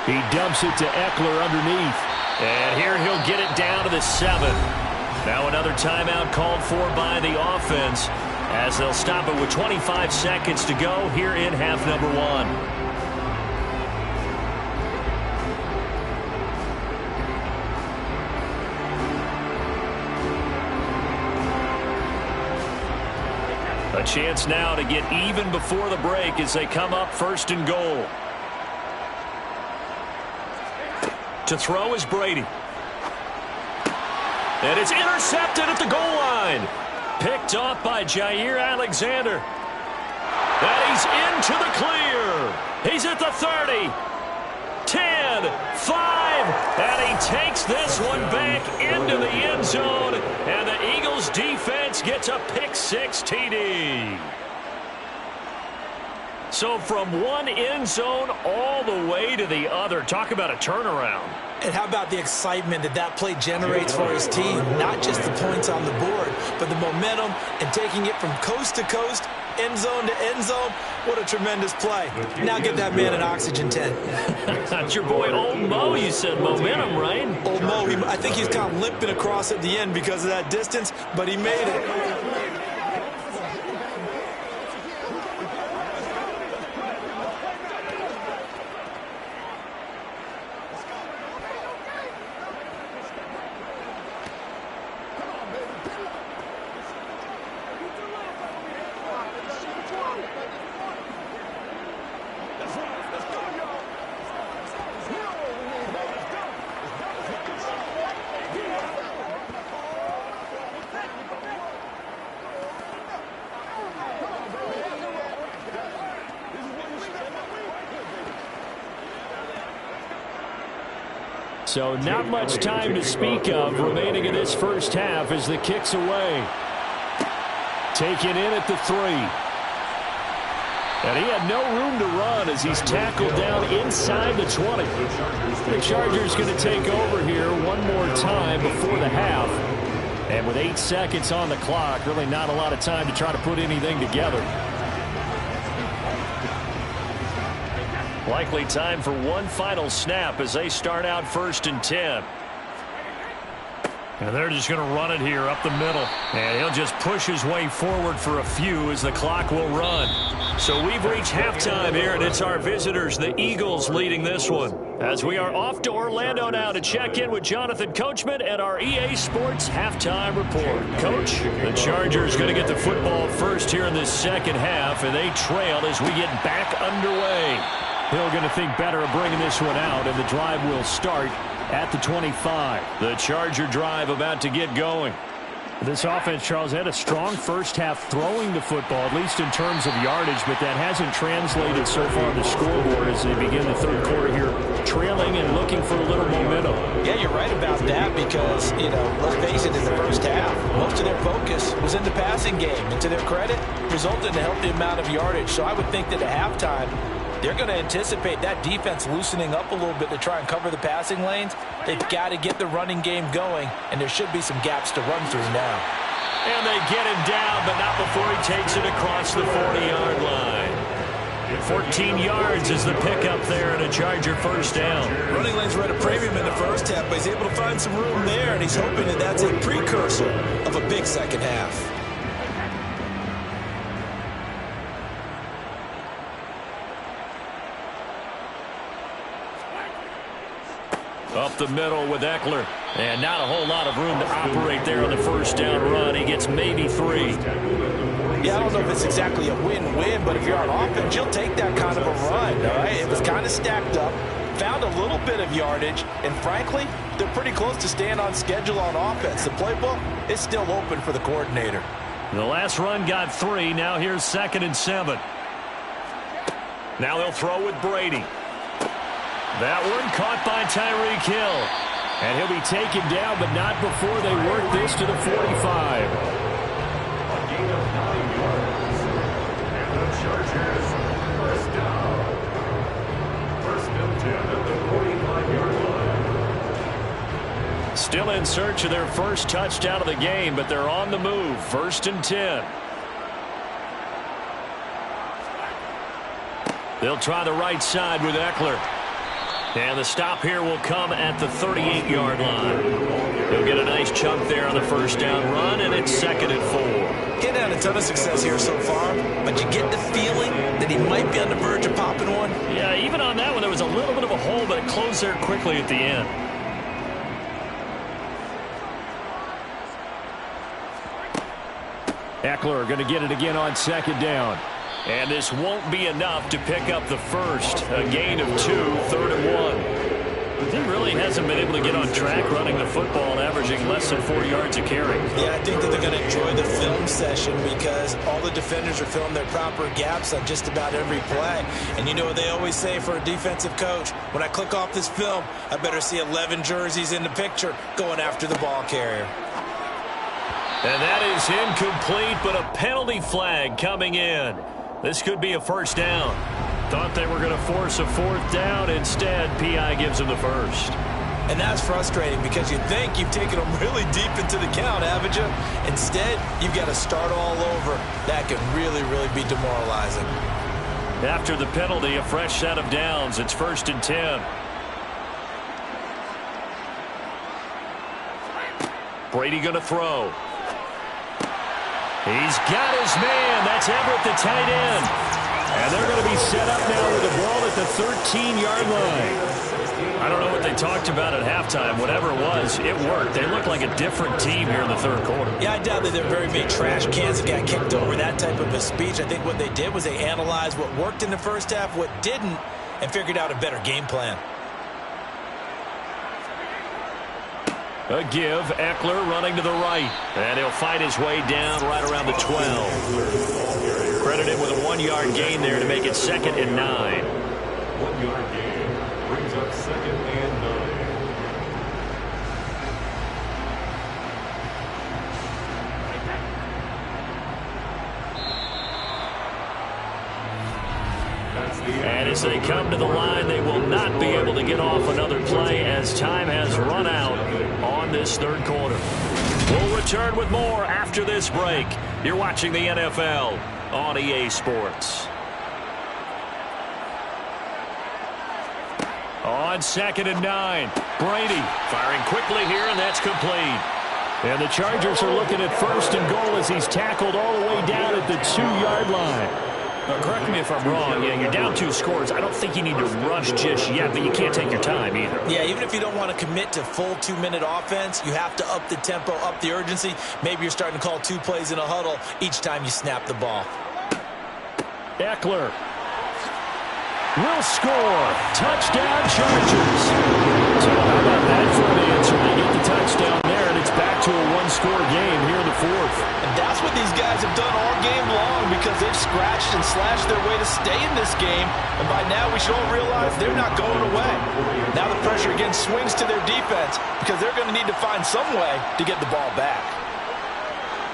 S2: He dumps it to Eckler underneath. And here he'll get it down to the 7. Now another timeout called for by the offense as they'll stop it with 25 seconds to go here in half number 1. A chance now to get even before the break as they come up 1st and goal. To throw is Brady. And it's intercepted at the goal line. Picked off by Jair Alexander. And he's into the clear. He's at the 30. 10, 5, and he takes this one back into the end zone, and the Eagles defense gets a pick-6 TD. So from one end zone all the way to the other. Talk about a turnaround.
S4: And how about the excitement that play generates for his team? Not just the points on the board, but the momentum and taking it from coast to coast, end zone to end zone. What a tremendous play. Now get that man an oxygen tent.
S2: That's your boy Old Mo. You said momentum, right?
S4: Old Mo, I think he's kind of limping across at the end because of that distance, but he made it.
S2: So not much time to speak of remaining in this first half as the kick's away. Taken in at the 3. And he had no room to run as he's tackled down inside the 20. The Chargers going to take over here one more time before the half. And with 8 seconds on the clock, really not a lot of time to try to put anything together. Likely time for one final snap as they start out 1st and 10. And they're just going to run it here up the middle. And he'll just push his way forward for a few as the clock will run. So we've reached halftime here, and it's our visitors, the Eagles, leading this one. As we are off to Orlando now to check in with Jonathan Coachman and our EA Sports halftime report. Coach, the Chargers going to get the football first here in this second half, and they trail as we get back underway. Hill going to think better of bringing this one out, and the drive will start at the 25. The Charger drive about to get going. This offense, Charles, had a strong first half throwing the football, at least in terms of yardage, but that hasn't translated so far on the scoreboard as they begin the third quarter here, trailing and looking for a little momentum.
S4: Yeah, you're right about that because, let's face it, in the first half, most of their focus was in the passing game. And to their credit,
S5: resulted in a healthy amount of yardage. So I would think that at halftime, they're going to anticipate that defense loosening up a little bit to try and cover the passing lanes. They've got to get the running game going, and there should be some gaps to run through now.
S2: And they get him down, but not before he takes it across the 40-yard line. 14 yards is the pickup there and a Charger first down.
S4: Running lanes were at a premium in the first half, but he's able to find some room there, and he's hoping that that's a precursor of a big second half.
S2: Up the middle with Eckler. And not a whole lot of room to operate there on the first down run. He gets maybe 3.
S5: Yeah, I don't know if it's exactly a win-win, but if you're on offense, you'll take that kind of a run, all right? It was kind of stacked up, found a little bit of yardage, and frankly, they're pretty close to staying on schedule on offense. The playbook is still open for the coordinator.
S2: The last run got 3. Now here's 2nd and 7. Now they'll throw with Brady. That one caught by Tyreek Hill. And he'll be taken down, but not before they work this to the 45.
S6: A gain of 9 yards. And the Chargers first down. First and 10 at the 45-yard line.
S2: Still in search of their first touchdown of the game, but they're on the move. 1st and 10. They'll try the right side with Eckler. And the stop here will come at the 38-yard line. He'll get a nice chunk there on the first down run, and it's 2nd and 4.
S4: Getting had a ton of success here so far, but you get the feeling that he might be on the verge of popping one.
S2: Yeah, even on that one, there was a little bit of a hole, but it closed there quickly at the end. Eckler going to get it again on 2nd down. And this won't be enough to pick up the first. A gain of 2, 3rd and 1. He really hasn't been able to get on track running the football and averaging less than 4 yards a carry.
S4: Yeah, I think that they're going to enjoy the film session because all the defenders are filling their proper gaps on just about every play. And you know what they always say for a defensive coach? When I click off this film, I better see 11 jerseys in the picture going after the ball carrier.
S2: And that is incomplete, but a penalty flag coming in. This could be a first down. Thought they were going to force a 4th down. Instead, P.I. gives them the first.
S4: And that's frustrating because you think you've taken them really deep into the count, haven't you? Instead, you've got to start all over. That can really, really be demoralizing.
S2: After the penalty, a fresh set of downs. It's 1st and 10. Brady going to throw. He's got his man. That's Everett, the tight end. And they're going to be set up now with the ball at the 13-yard line. I don't know what they talked about at halftime. Whatever it was, it worked. They look like a different team here in the 3rd quarter.
S4: Yeah, I doubt that they're very big trash cans that got kicked over, that type of a speech. I think what they did was they analyzed what worked in the first half, what didn't, and figured out a better game plan.
S2: A give, Eckler running to the right. And he'll fight his way down right around the 12. Credited with a 1-yard gain there to make it 2nd and 9.
S6: 1-yard gain brings up 2nd and 9.
S2: And as they come to the line, they will not be able to get off another play as time has run out on this 3rd quarter. We'll return with more after this break. You're watching the NFL on EA Sports. On 2nd and 9, Brady firing quickly here, and that's complete. And the Chargers are looking at 1st and goal as he's tackled all the way down at the 2-yard line. Correct me if I'm wrong. Yeah, you're down 2 scores. I don't think you need to rush just yet, but you can't take your time either.
S4: Yeah, even if you don't want to commit to full 2-minute offense, you have to up the tempo, up the urgency. Maybe you're starting to call 2 plays in a huddle each time you snap the ball.
S2: Eckler will score. Touchdown, Chargers. So how about that for an answer? They get the touchdown there, and it's back to a 1-score game here in the 4th.
S5: And that's what these guys have done all game long because they've scratched and slashed their way to stay in this game. And by now, we should all realize they're not going away. Now the pressure again swings to their defense because they're going to need to find some way to get the ball back.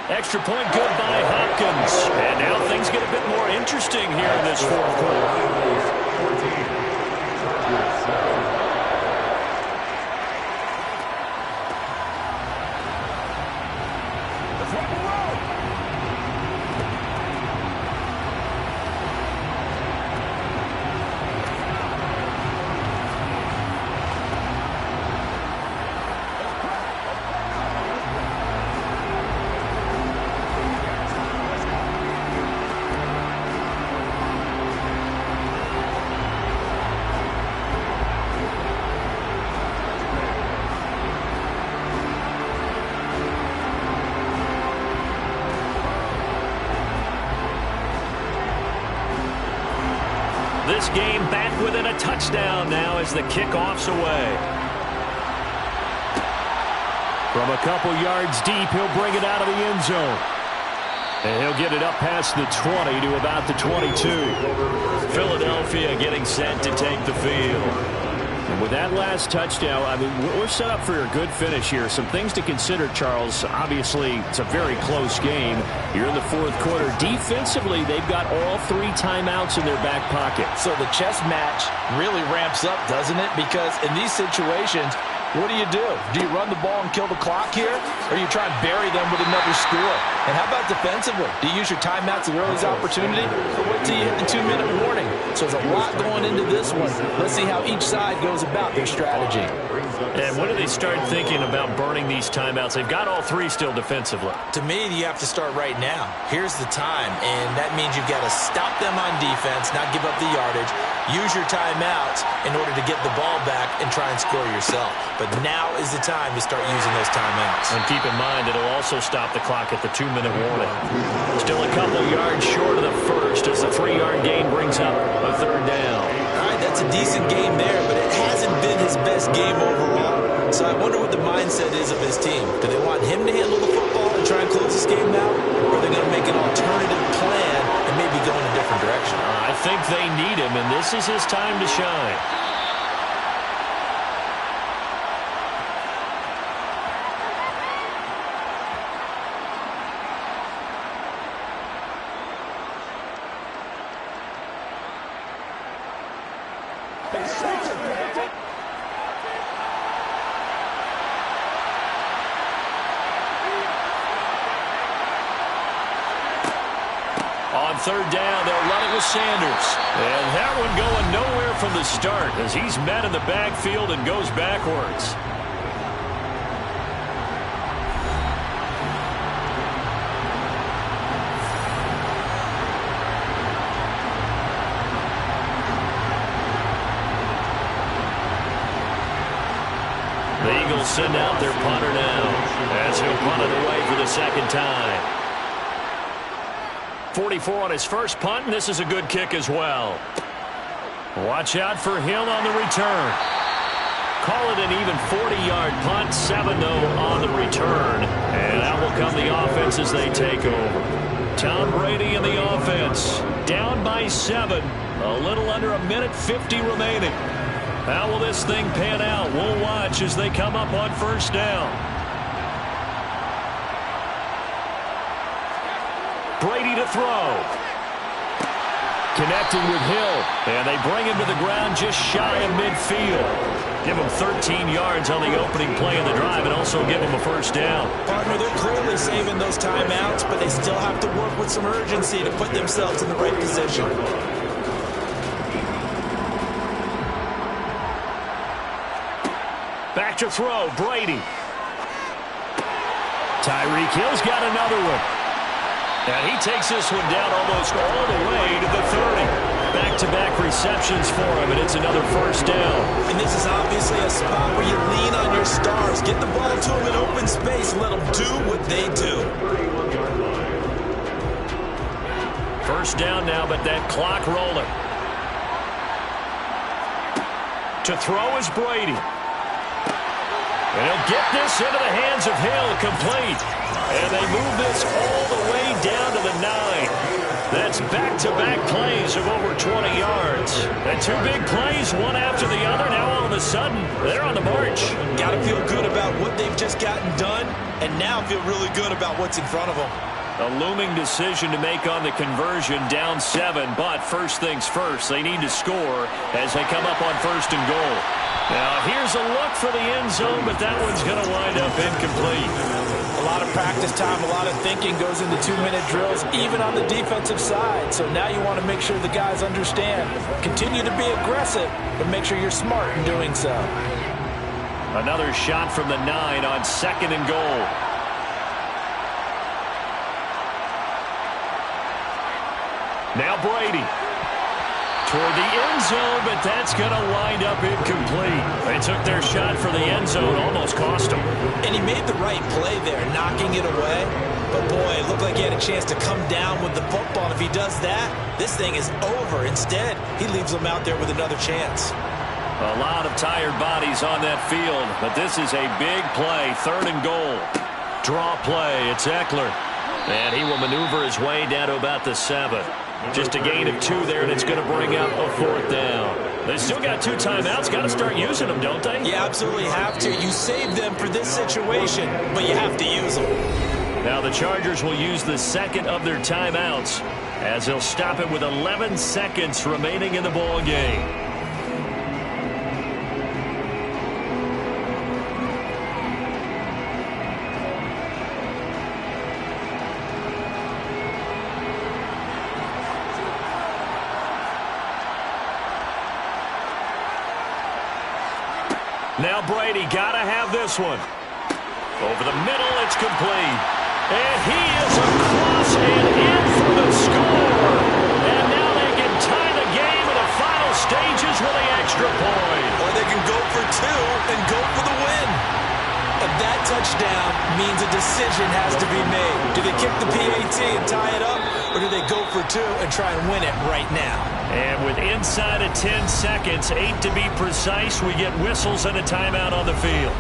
S2: Extra point good by Hopkins. And now things get a bit more interesting here in this fourth quarter. This game back within a touchdown now as the kickoff's away. From a couple yards deep, he'll bring it out of the end zone. And he'll get it up past the 20 to about the 22. Philadelphia getting set to take the field. And with that last touchdown, I mean, we're set up for a good finish here. Some things to consider, Charles. Obviously, it's a very close game. You're in the fourth quarter. Defensively, they've got all 3 timeouts in their back pocket.
S5: So the chess match really ramps up, doesn't it? Because in these situations, what do? Do you run the ball and kill the clock here? Or do you try and bury them with another score? And how about defensively? Do you use your timeouts at the earliest opportunity? Or wait till you hit the 2-minute warning? So there's a lot going into this one. Let's see how each side goes about their strategy.
S2: And when do they start thinking about burning these timeouts? They've got all 3 still defensively.
S4: To me, you have to start right now. Here's the time, and that means you've got to stop them on defense, not give up the yardage, use your timeouts in order to get the ball back and try and score yourself. But now is the time to start using those timeouts.
S2: And keep in mind, it'll also stop the clock at the 2-minute warning. Still a couple yards short of the first as the 3-yard gain brings up a third down.
S4: All right, that's a decent game there, but it hasn't been his best game overall. So I wonder what the mindset is of his team. Do they want him to handle the football and try and close this game out? Or are they going to make an alternative plan and maybe go in a different direction?
S2: I think they need him, and this is his time to shine. On third down, they'll run it with Sanders. And that one going nowhere from the start as he's met in the backfield and goes backwards. The Eagles send out their punter now as he'll punt it away for the second time. 44 on his first punt, and this is a good kick as well. Watch out for Hill on the return. Call it an even 40-yard punt, 7 though on the return. And out will come the offense as they take over. Tom Brady in the offense, down by 7, a little under a minute 50 remaining. How will this thing pan out? We'll watch as they come up on first down. Brady to throw. Connecting with Hill. And they bring him to the ground just shy of midfield. Give him 13 yards on the opening play of the drive and also give him a first down.
S4: Partner, they're clearly saving those timeouts, but they still have to work with some urgency to put themselves in the right position.
S2: Back to throw. Brady. Tyreek Hill's got another one. And he takes this one down almost all the way to the 30. Back-to-back receptions for him, and it's another first down.
S4: And this is obviously a spot where you lean on your stars. Get the ball to them in open space. Let them do what they do.
S2: First down now, but that clock rolling. To throw is Brady. And he'll get this into the hands of Hill, complete. And they move this all the way down to the 9. That's back-to-back plays of over 20 yards. And 2 big plays, one after the other, now on of a sudden, they're on the march.
S4: Got to feel good about what they've just gotten done, and now feel really good about what's in front of them.
S2: A looming decision to make on the conversion, down 7, but first things first, they need to score as they come up on 1st and goal. Now, here's a look for the end zone, but that one's going to wind up incomplete.
S5: A lot of practice time, a lot of thinking goes into 2-minute drills, even on the defensive side. So now you want to make sure the guys understand. Continue to be aggressive, but make sure you're smart in doing so.
S2: Another shot from the 9 on 2nd and goal. Now Brady. Toward the end zone, but that's going to wind up incomplete. They took their shot for the end zone, almost cost them.
S4: And he made the right play there, knocking it away. But, boy, it looked like he had a chance to come down with the football. And if he does that, this thing is over. Instead, he leaves them out there with another chance.
S2: A lot of tired bodies on that field, but this is a big play, 3rd and goal. Draw play, it's Eckler. And he will maneuver his way down to about the 7. Just a gain of 2 there, and it's going to bring up a 4th down. They still got 2 timeouts. Got to start using them, don't they?
S4: You absolutely have to. You save them for this situation, but you have to use them.
S2: Now the Chargers will use the 2nd of their timeouts as they'll stop it with 11 seconds remaining in the ball game. Now Brady got to have this one. Over the middle, it's complete. And he is across and in for the score. And now they can tie the game in the final stages with the extra point.
S4: Or they can go for 2 and go for the win. And that touchdown means a decision has to be made. Do they kick the PAT and tie it up? Or do they go for 2 and try and win it right now?
S2: And with inside of 10 seconds, 8 to be precise, we get whistles and a timeout on the field.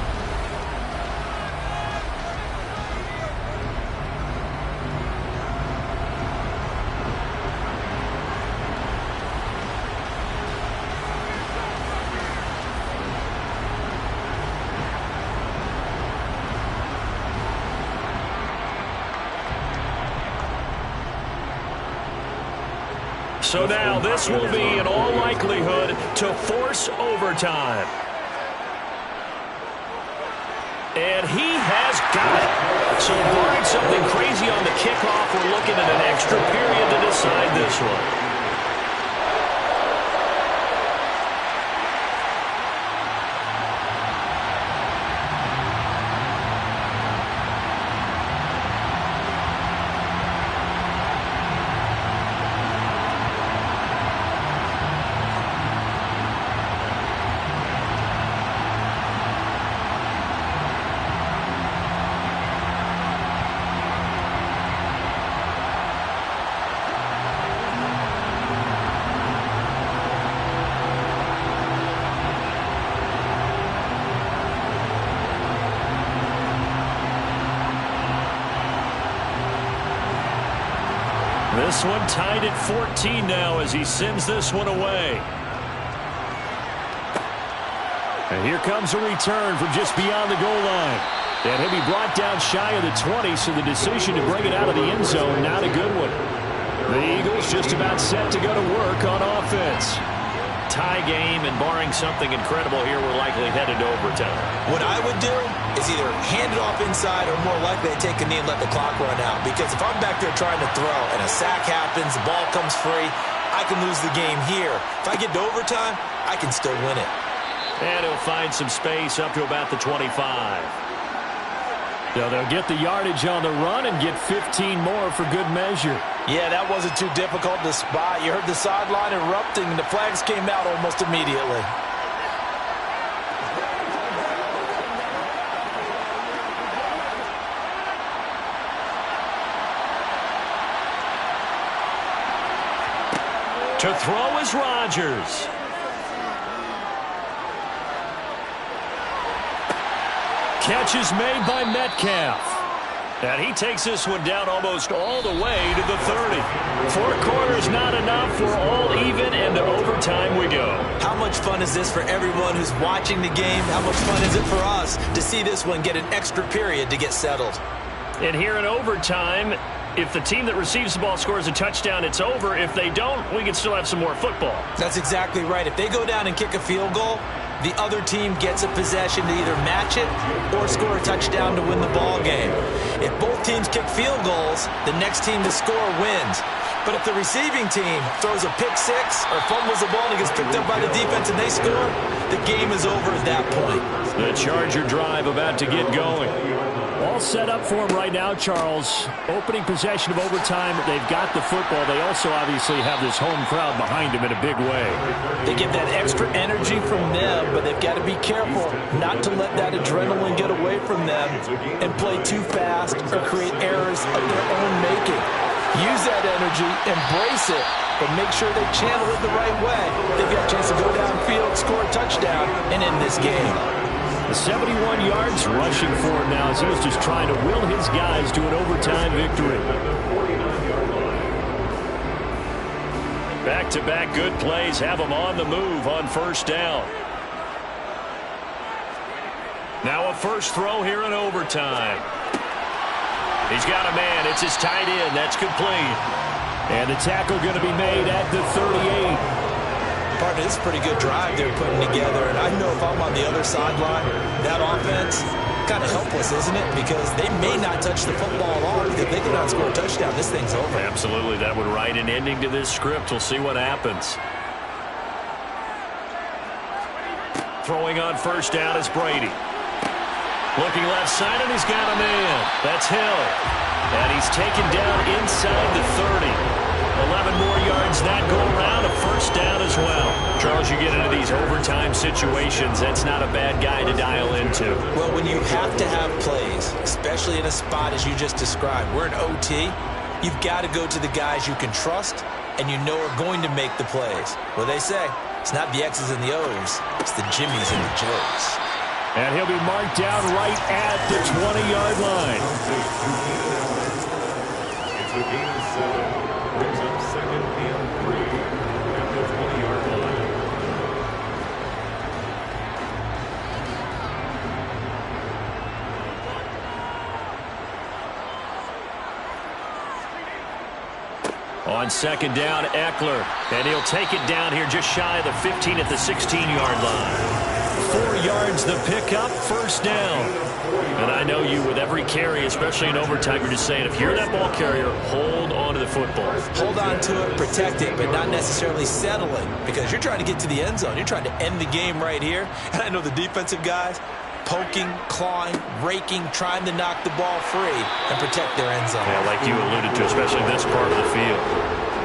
S2: So now this will be, in all likelihood, to force overtime. And he has got it. So barring something crazy on the kickoff, we're looking at an extra period to decide this one. This one tied at 14 now as he sends this one away. And here comes a return from just beyond the goal line. And he'll be brought down shy of the 20, so the decision to bring it out of the end zone, not a good one. The Eagles just about set to go to work on offense. Tie game, and barring something incredible here, we're likely headed to overtime.
S4: What I would do is either hand it off inside or more likely to take a knee and let the clock run out. Because if I'm back there trying to throw and a sack happens, the ball comes free, I can lose the game here. If I get to overtime, I can still win it.
S2: And he'll find some space up to about the 25. So they'll get the yardage on the run and get 15 more for good measure.
S5: Yeah, that wasn't too difficult to spot. You heard the sideline erupting, and the flags came out almost immediately.
S2: To throw is Rodgers. Catch is made by Metcalf. And he takes this one down almost all the way to the 30. 4 quarters not enough. We're all even, and to overtime we go.
S4: How much fun is this for everyone who's watching the game? How much fun is it for us to see this one get an extra period to get settled?
S2: And here in overtime, if the team that receives the ball scores a touchdown, it's over. If they don't, we can still have some more football.
S4: That's exactly right. If they go down and kick a field goal, the other team gets a possession to either match it or score a touchdown to win the ball game. If both teams kick field goals, the next team to score wins. But if the receiving team throws a pick six or fumbles the ball and it gets picked up by the defense and they score, the game is over at that point.
S2: The Charger drive about to get going. All set up for him right now, Charles. Opening possession of overtime. They've got the football. They also obviously have this home crowd behind them in a big way.
S5: They get that extra energy from them, but they've got to be careful not to let that adrenaline get away from them and play too fast or create errors of their own making. Use that energy, embrace it, but make sure they channel it the right way. They've got a chance to go downfield, score a touchdown, and end this game.
S2: 71 yards rushing for him now as he was just trying to will his guys to an overtime victory. Back-to-back good plays have him on the move on first down. Now a first throw here in overtime. He's got a man. It's his tight end. That's complete. And the tackle going to be made at the 38.
S4: Partner, this is a pretty good drive they're putting together. And I know if I'm on the other sideline, that offense, kind of helpless, isn't it? Because they may not touch the football at all. If they cannot score a touchdown, this thing's over.
S2: Absolutely. That would write an ending to this script. We'll see what happens. Throwing on first down is Brady. Looking left side, and he's got a man. That's Hill. And he's taken down inside the 30. 11 more yards that go around, a first down as well. Charles, you get into these overtime situations, that's not a bad guy to dial into.
S4: Well, when you have to have plays, especially in a spot as you just described, we're in OT, you've got to go to the guys you can trust and you know are going to make the plays. Well, they say it's not the X's and the O's, it's the Jimmies and the Joes.
S2: And he'll be marked down right at the 20-yard line.
S6: It's a gain of 7. Brings up 2nd and 3 at the 20-yard line.
S2: On second down, Eckler. And he'll take it down here just shy of the 15 at the 16-yard line. 4 yards the pickup, first down. And I know you with every carry, especially in overtime, you're just saying if you're that ball carrier, hold on to the football.
S4: Hold on to it, protect it, but not necessarily settle it because you're trying to get to the end zone. You're trying to end the game right here. And I know the defensive guys poking, clawing, raking, trying to knock the ball free and protect their end zone.
S2: Yeah, like you alluded to, especially this part of the field.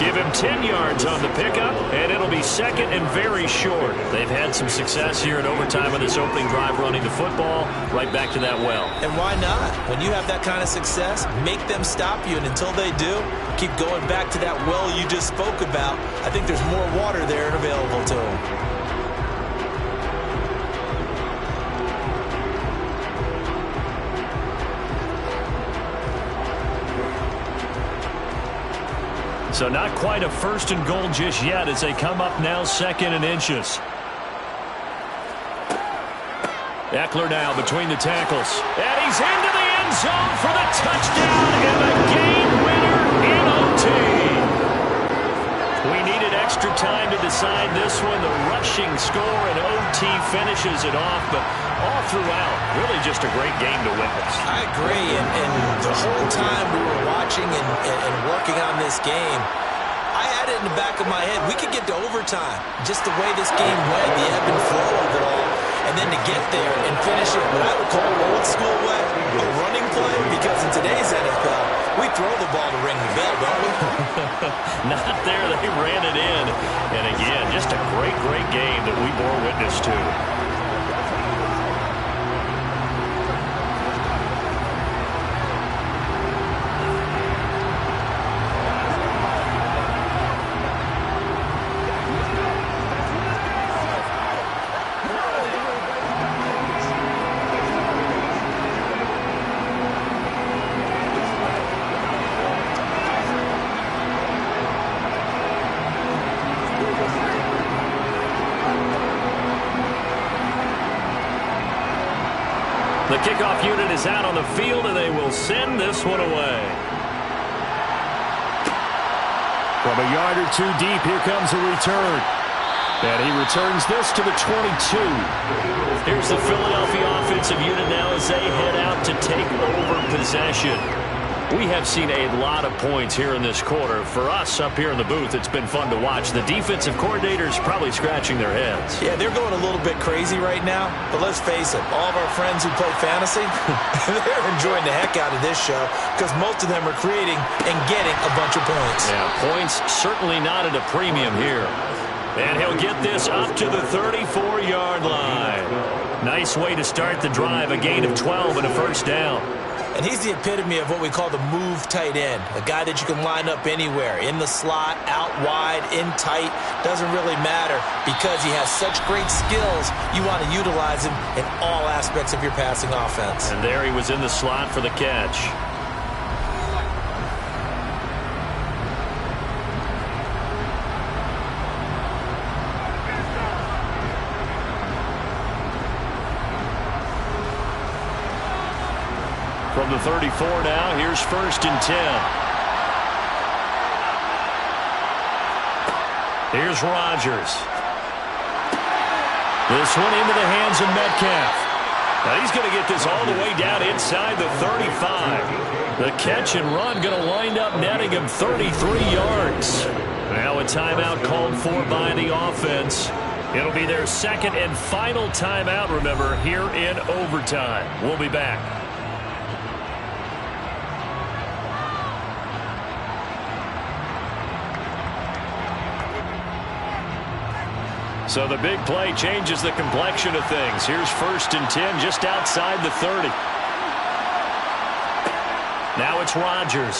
S2: Give him 10 yards on the pickup, and it'll be second and very short. They've had some success here in overtime on this opening drive running the football right back to that well.
S4: And why not? When you have that kind of success, make them stop you, and until they do, keep going back to that well you just spoke about. I think there's more water there available to them.
S2: So not quite a first and goal just yet as they come up now second and inches. Eckler now between the tackles. And he's into the end zone for the touchdown and the game winner in OT. We needed extra time to decide this one. The rushing score and OT finishes it off, but all throughout, really just a great game to witness.
S4: I agree, and the whole time we were watching and working on this game, I had it in the back of my head. We could get to overtime, just the way this game went, the ebb and flow of it all, and then to get there and finish it what I would call old school way, a running play, because in today's NFL, we throw the ball to ring the bell, don't we?
S2: Not there. They ran it in. And again, just a great, great game that we bore witness to. The kickoff unit is out on the field, and they will send this one away.
S3: From a yard or two deep, here comes a return. And he returns this to the 22.
S2: Here's the Philadelphia offensive unit now as they head out to take over possession. We have seen a lot of points here in this quarter. For us up here in the booth, it's been fun to watch. The defensive coordinators probably scratching their heads.
S4: Yeah, they're going a little bit crazy right now. But let's face it, all of our friends who play fantasy, they're enjoying the heck out of this show because most of them are creating and getting a bunch of points.
S2: Yeah, points certainly not at a premium here. And he'll get this up to the 34-yard line. Nice way to start the drive, a gain of 12 and a first down.
S4: And he's the epitome of what we call the move tight end, a guy that you can line up anywhere, in the slot, out wide, in tight, doesn't really matter because he has such great skills. You want to utilize him in all aspects of your passing offense.
S2: And there he was in the slot for the catch. From the 34 now, here's 1st and 10. Here's Rodgers. This one into the hands of Metcalf. Now he's going to get this all the way down inside the 35. The catch and run going to wind up netting him 33 yards. Now a timeout called for by the offense. It'll be their second and final timeout, remember, here in overtime. We'll be back. So the big play changes the complexion of things. Here's 1st and 10 just outside the 30. Now it's Rodgers.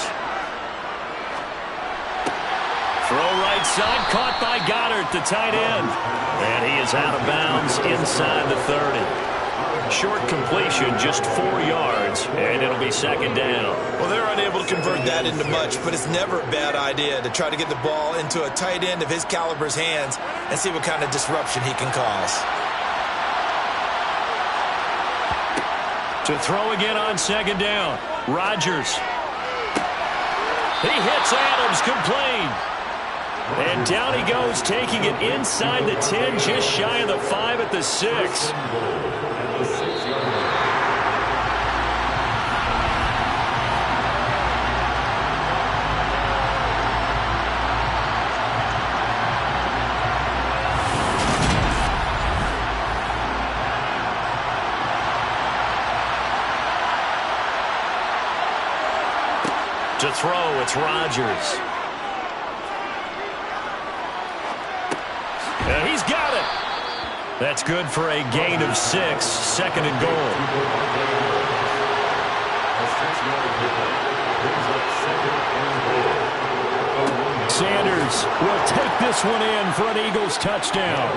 S2: Throw right side, caught by Goddard, the tight end. And he is out of bounds inside the 30. Short completion, just 4 yards, and it'll be 2nd down.
S4: Well, they're unable to convert that into much, but it's never a bad idea to try to get the ball into a tight end of his caliber's hands and see what kind of disruption he can cause.
S2: To throw again on 2nd down, Rodgers. He hits Adams, complete. And down he goes, taking it inside the 10, just shy of the 5 at the 6. To throw, it's Rodgers. And he's got it. That's good for a gain of 6, 2nd and goal. Sanders will take this one in for an Eagles touchdown.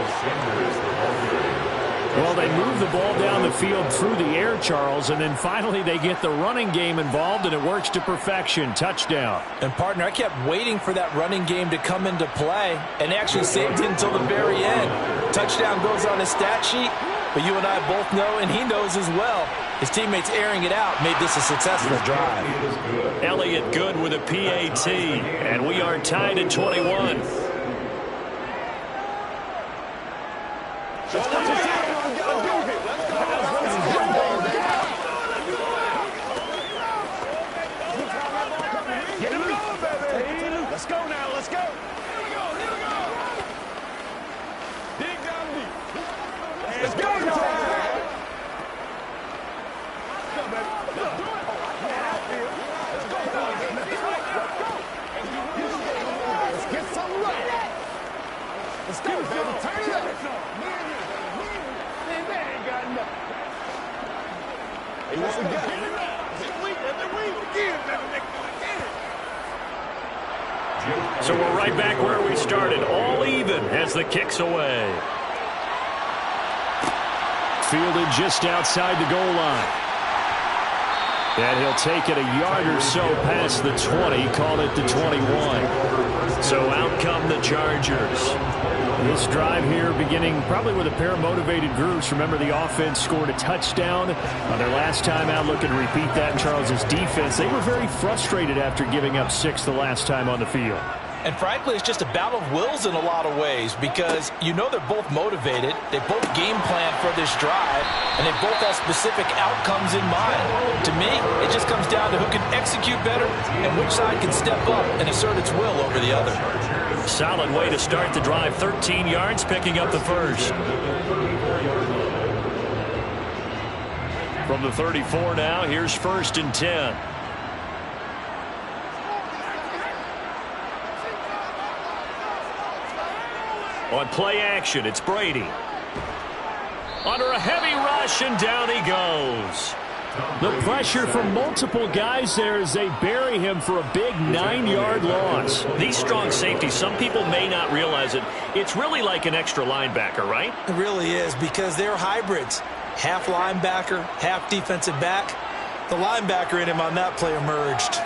S2: Well, they move the ball down the field through the air, Charles, and then finally they get the running game involved, and it works to perfection. Touchdown.
S5: And, partner, I kept waiting for that running game to come into play and actually saved it until the very end. Touchdown goes on his stat sheet, but you and I both know, and he knows as well, his teammates airing it out made this a successful drive.
S2: Elliott good with a PAT, and we are tied at 21.
S6: Let's go now, let's go. Here we go, here we go. Dig down deep. Let's go, y'all. Let's go, baby. Let's do it. Let's go, let's get something right. Let's go, baby. Turn it up. Man, that ain't got nothing. Hey, what's the guy? Every week, again, baby.
S2: So we're right back where we started, all even as the kick's away.
S3: Fielded just outside the goal line. And he'll take it a yard or so past the 20, call it the 21.
S2: So out come the Chargers. This drive here beginning probably with a pair of motivated groups. Remember, the offense scored a touchdown on their last time out, looking to repeat that in Charles' defense. They were very frustrated after giving up 6 the last time on the field.
S5: And frankly, it's just a battle of wills in a lot of ways because you know they're both motivated, they both game plan for this drive, and they both have specific outcomes in mind. To me, it just comes down to who can execute better and which side can step up and assert its will over the other.
S2: Solid way to start the drive. 13 yards, picking up the first. From the 34 now, here's 1st and 10. On play action, it's Brady. Under a heavy rush, and down he goes. The pressure from multiple guys there as they bury him for a big 9-yard loss. These strong safeties, some people may not realize it. It's really like an extra linebacker, right?
S5: It really is because they're hybrids. Half linebacker, half defensive back. The linebacker in him on that play emerged.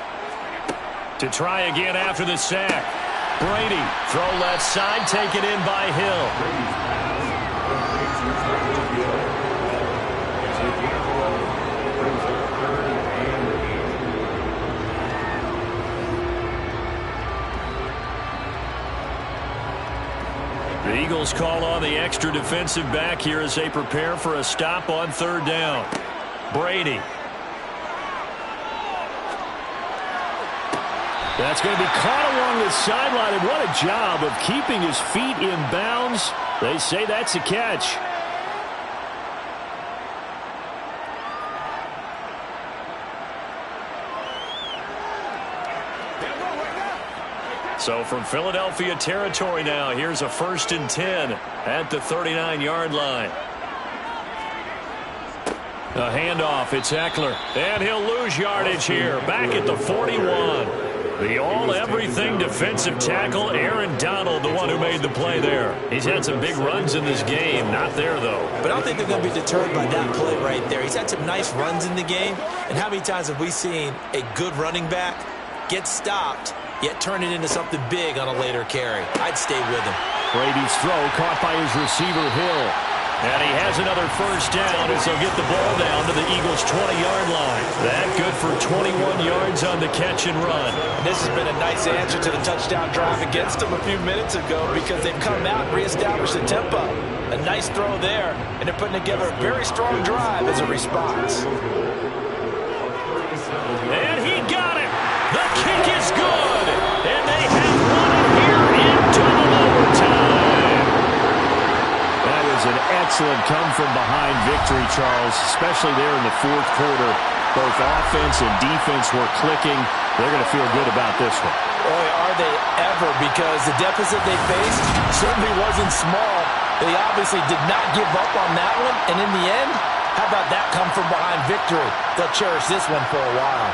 S2: To try again after the sack. Brady, throw left side, taken in by Hill. The Eagles call on the extra defensive back here as they prepare for a stop on 3rd down. Brady. That's going to be caught along the sideline, and what a job of keeping his feet in bounds. They say that's a catch. So from Philadelphia territory now, here's a 1st and 10 at the 39-yard line. A handoff, it's Eckler, and he'll lose yardage here, back at the 41. The all-everything defensive tackle, Aaron Donald, the one who made the play there. He's had some big runs in this game, not there, though.
S5: But I don't think they're going to be deterred by that play right there. He's had some nice runs in the game, and how many times have we seen a good running back get stopped, yet turn it into something big on a later carry? I'd stay with him.
S2: Brady's throw caught by his receiver, Hill. And he has another 1st down as they'll get the ball down to the Eagles' 20-yard line. That good for 21 yards on the catch and run.
S5: And this has been a nice answer to the touchdown drive against them a few minutes ago because they've come out and reestablished the tempo. A nice throw there, and they're putting together a very strong drive as a response.
S2: And he got it. The kick is good. And they have won it here in double overtime. That was an excellent come-from-behind victory, Charles, especially there in the 4th quarter. Both offense and defense were clicking. They're going to feel good about this one.
S5: Boy, are they ever, because the deficit they faced certainly wasn't small. They obviously did not give up on that one, and in the end, how about that come-from-behind victory? They'll cherish this one for a while.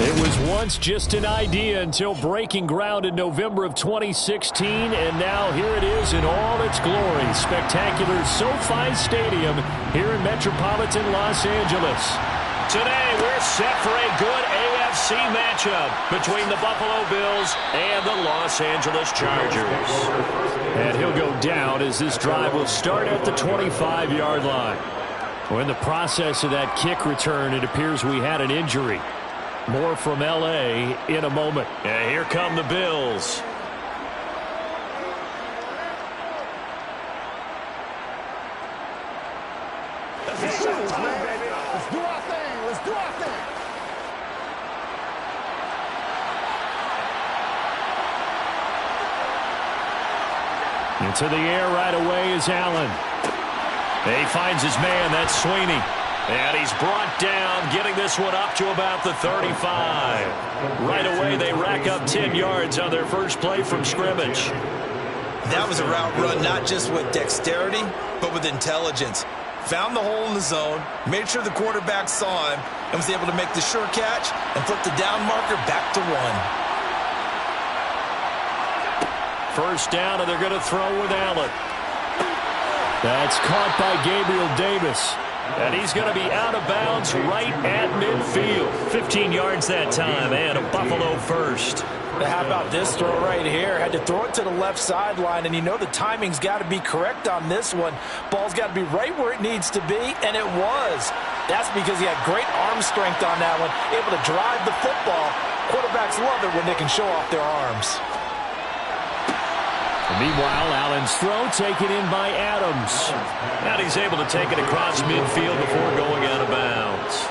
S2: It was once just an idea until breaking ground in November of 2016, and now here it is in all its glory. Spectacular SoFi Stadium here in metropolitan Los Angeles. Today we're set for a good AFC matchup between the Buffalo Bills and the Los Angeles Chargers. And he'll go down as this drive will start at the 25-yard line. Well, in the process of that kick return, it appears we had an injury. More from L.A. in a moment. And here come the Bills.
S7: Let's do our thing. Let's do our thing.
S2: Into the air right away is Allen. He finds his man. That's Sweeney. And he's brought down, getting this one up to about the 35. Right away, they rack up 10 yards on their first play from scrimmage.
S4: That was a route run not just with dexterity, but with intelligence. Found the hole in the zone, made sure the quarterback saw him, and was able to make the sure catch and flip the down marker back to 1.
S2: First down, and they're going to throw with Allen. That's caught by Gabriel Davis. And he's going to be out of bounds right at midfield. 15 yards that time, and a Buffalo first.
S5: How about this throw right here? Had to throw it to the left sideline, and you know the timing's got to be correct on this one. Ball's got to be right where it needs to be, and it was. That's because he had great arm strength on that one, able to drive the football. Quarterbacks love it when they can show off their arms.
S2: Meanwhile, Allen's throw taken in by Adams. And he's able to take it across midfield before going out of bounds.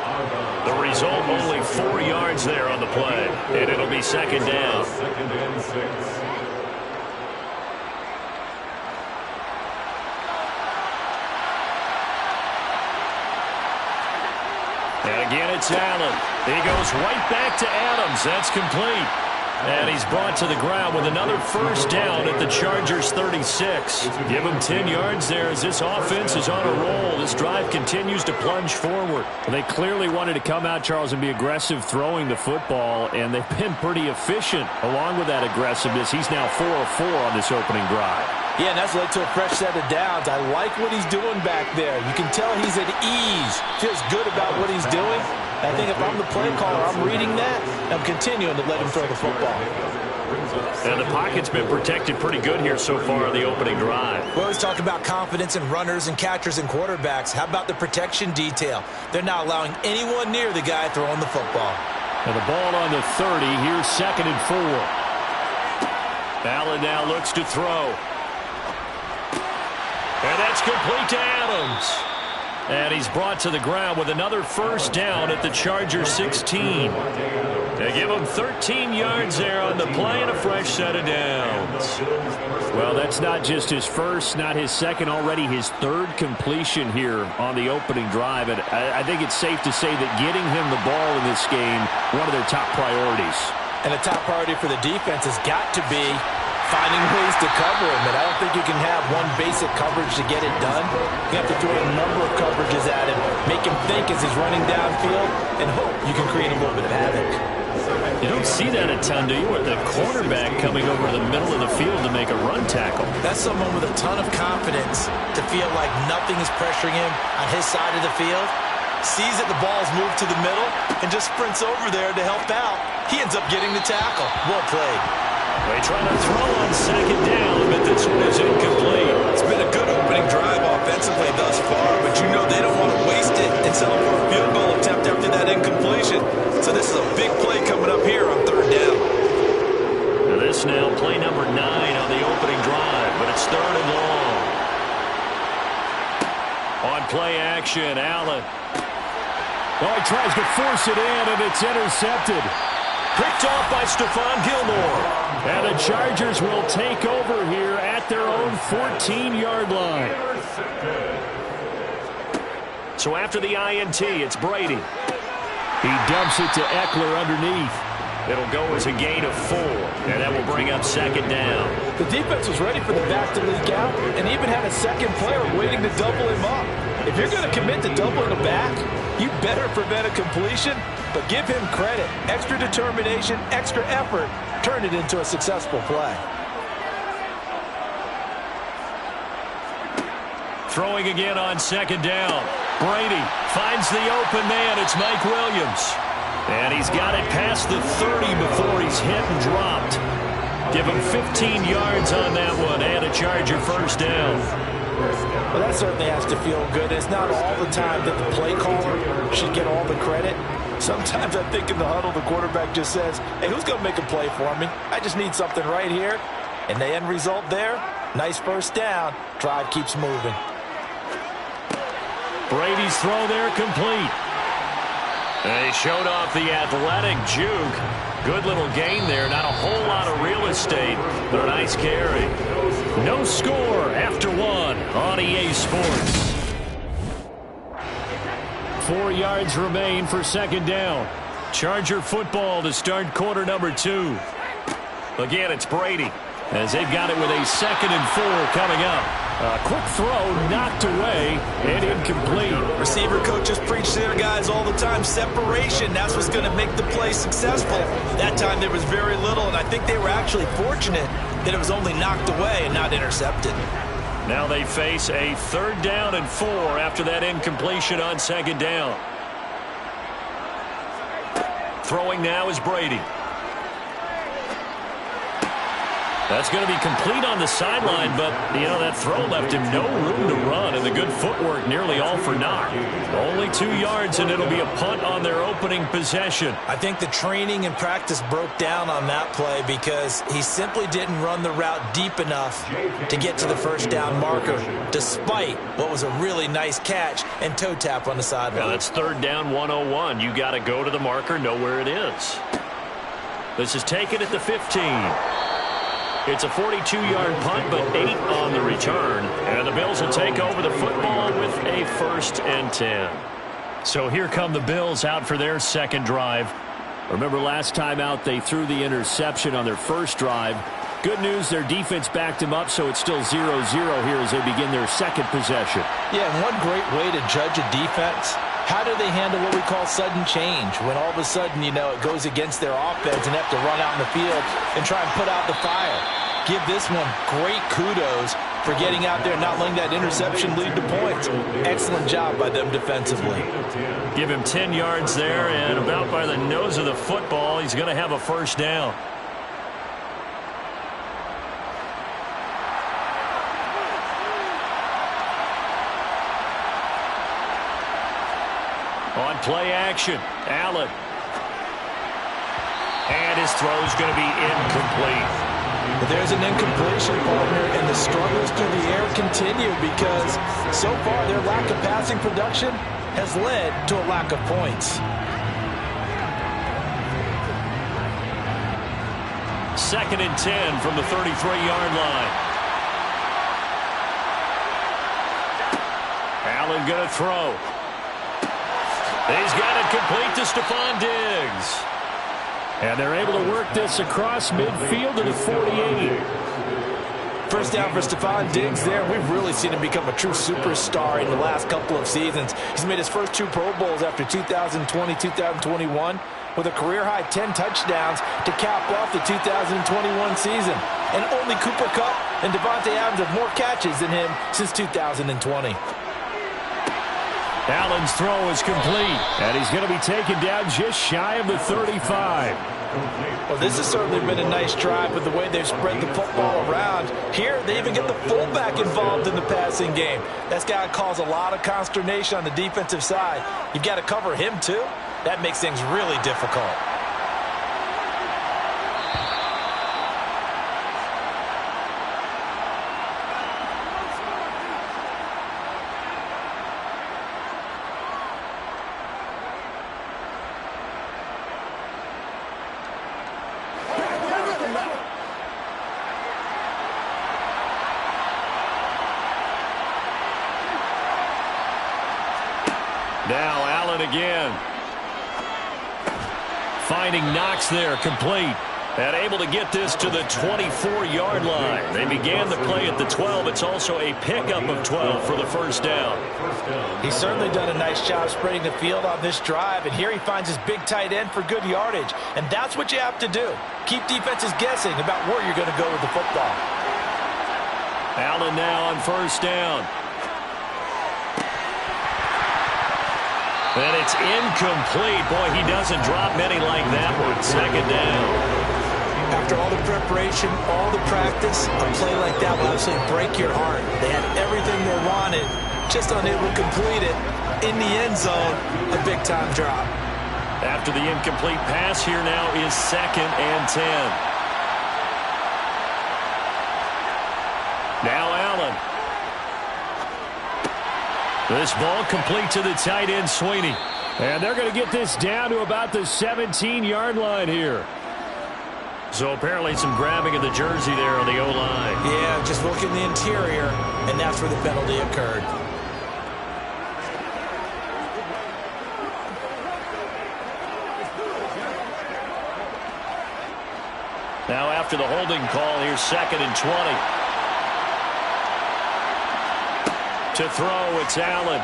S2: The result, only 4 yards there on the play. And it'll be second down.
S6: Second and 6.
S2: And again, it's Allen. He goes right back to Adams. That's complete. And he's brought to the ground with another first down at the Chargers 36. Give him 10 yards there as this offense is on a roll. This drive continues to plunge forward. They clearly wanted to come out, Charles, and be aggressive throwing the football, and they've been pretty efficient along with that aggressiveness. He's now 4 of 4 on this opening drive.
S5: Yeah, and that's led to a fresh set of downs. I like what he's doing back there. You can tell he's at ease. Feels good about what he's doing. I think if I'm the play caller, I'm reading that, and I'm continuing to let him throw the football.
S2: And the pocket's been protected pretty good here so far on the opening drive.
S4: We always talk about confidence in runners and catchers and quarterbacks. How about the protection detail? They're not allowing anyone near the guy throwing the football.
S2: And the ball on the 30. Here's 2nd and 4. Allen now looks to throw. And that's complete to Adams. And he's brought to the ground with another first down at the Chargers 16. They give him 13 yards there on the play and a fresh set of downs. Well, that's not just his first, not his second, already his third completion here on the opening drive. And I think it's safe to say that getting him the ball in this game, one of their top priorities.
S5: And the top priority for the defense has got to be finding ways to cover him, and I don't think you can have one basic coverage to get it done. You have to throw a number of coverages at him, make him think as he's running downfield, and hope you can create a little bit of havoc.
S2: You don't see that a ton, do you, with the cornerback coming over the middle of the field to make a run tackle?
S4: That's someone with a ton of confidence to feel like nothing is pressuring him on his side of the field, sees that the ball's moved to the middle, and just sprints over there to help out. He ends up getting the tackle. Well played.
S2: They try to throw on second down, but this one is incomplete.
S4: It's been a good opening drive offensively thus far, but you know they don't want to waste it and settle for a field goal attempt after that incompletion. So this is a big play coming up here on 3rd down.
S2: Now this now play number 9 on the opening drive, but it's 3rd and long. On play action, Allen. Oh, he tries to force it in, and it's intercepted. Picked off by Stephon Gilmore. And the Chargers will take over here at their own 14-yard line. So after the INT, it's Brady. He dumps it to Eckler underneath. It'll go as a gain of 4, and that will bring up 2nd down.
S5: The defense was ready for the back to leak out, and even had a second player waiting to double him up. If you're going to commit to doubling the back, You better prevent a completion, but give him credit. Extra determination, extra effort, turn it into a successful play.
S2: Throwing again on second down. Brady finds the open man. It's Mike Williams. And he's got it past the 30 before he's hit and dropped. Give him 15 yards on that one and a Charger first down.
S5: Well, that certainly has to feel good. It's not all the time that the play caller should get all the credit. Sometimes I think in the huddle, the quarterback just says, hey, who's going to make a play for me? I just need something right here. And the end result there, nice first down. Drive keeps moving.
S2: Brady's throw there complete. They showed off the athletic juke. Good little gain there. Not a whole lot of real estate, but a nice carry. No score after one on EA Sports. 4 yards remain for second down. Charger football to start quarter number 2. Again, it's Brady as they've got it with a 2nd and 4 coming up. A quick throw knocked away and incomplete.
S4: Receiver coaches preach to their guys all the time. Separation, that's what's going to make the play successful. That time there was very little, and I think they were actually fortunate that it was only knocked away and not intercepted.
S2: Now they face a 3rd down and 4 after that incompletion on second down. Throwing now is Brady. That's going to be complete on the sideline, but, you know, that throw left him no room to run, and the good footwork nearly all for naught. Only 2 yards, and it'll be a punt on their opening possession.
S4: I think the training and practice broke down on that play because he simply didn't run the route deep enough to get to the first down marker, despite what was a really nice catch and toe tap on the sideline.
S2: Now that's 3rd down 101. You got to go to the marker, know where it is. This is taken at the 15. It's a 42-yard punt, but 8 on the return. And the Bills will take over the football with a 1st and 10. So here come the Bills out for their second drive. Remember last time out they threw the interception on their first drive. Good news, their defense backed them up, so it's still 0-0 here as they begin their second possession.
S5: Yeah, and one great way to judge a defense, how do they handle what we call sudden change? When all of a sudden, you know, it goes against their offense and they have to run out in the field and try and put out the fire. Give this one great kudos for getting out there and not letting that interception lead to points. Excellent job by them defensively.
S2: Give him 10 yards there, and about by the nose of the football, he's going to have a first down. On play action, Allen. And his throw's going to be incomplete.
S5: But there's an incompletion, partner, and the struggles through the air continue because so far their lack of passing production has led to a lack of points.
S2: 2nd and 10 from the 33-yard line. Allen going to throw. He's got it complete to Stephon Diggs. And they're able to work this across midfield to the 48.
S5: First down for Stephon Diggs there. We've really seen him become a true superstar in the last couple of seasons. He's made his first 2 Pro Bowls after 2020, 2021 with a career-high 10 touchdowns to cap off the 2021 season. And only Cooper Kupp and Devontae Adams have more catches than him since 2020.
S2: Allen's throw is complete, and he's going to be taken down just shy of the 35.
S5: Well, this has certainly been a nice drive with the way they've spread the football around. Here, they even get the fullback involved in the passing game. That's got to cause a lot of consternation on the defensive side. You've got to cover him, too. That makes things really difficult.
S2: Now Allen again. Finding Knox there, complete. And able to get this to the 24-yard line. They began the play at the 12. It's also a pickup of 12 for the first down.
S5: He's certainly done a nice job spreading the field on this drive, and here he finds his big tight end for good yardage. And that's what you have to do. Keep defenses guessing about where you're going to go with the football.
S2: Allen now on first down. And it's incomplete. Boy, he doesn't drop many like that one. Second down.
S4: After all the preparation, all the practice, a play like that will absolutely break your heart. They had everything they wanted, just unable to complete it. In the end zone, a big-time drop.
S2: After the incomplete pass, here now is 2nd and 10. Now Allen. This ball complete to the tight end, Sweeney.
S3: And they're going to get this down to about the 17-yard line here.
S2: So apparently some grabbing of the jersey there on the O-line.
S4: Yeah, just look in the interior, and that's where the penalty occurred.
S2: Now after the holding call, here's 2nd and 20. To throw, it's Allen.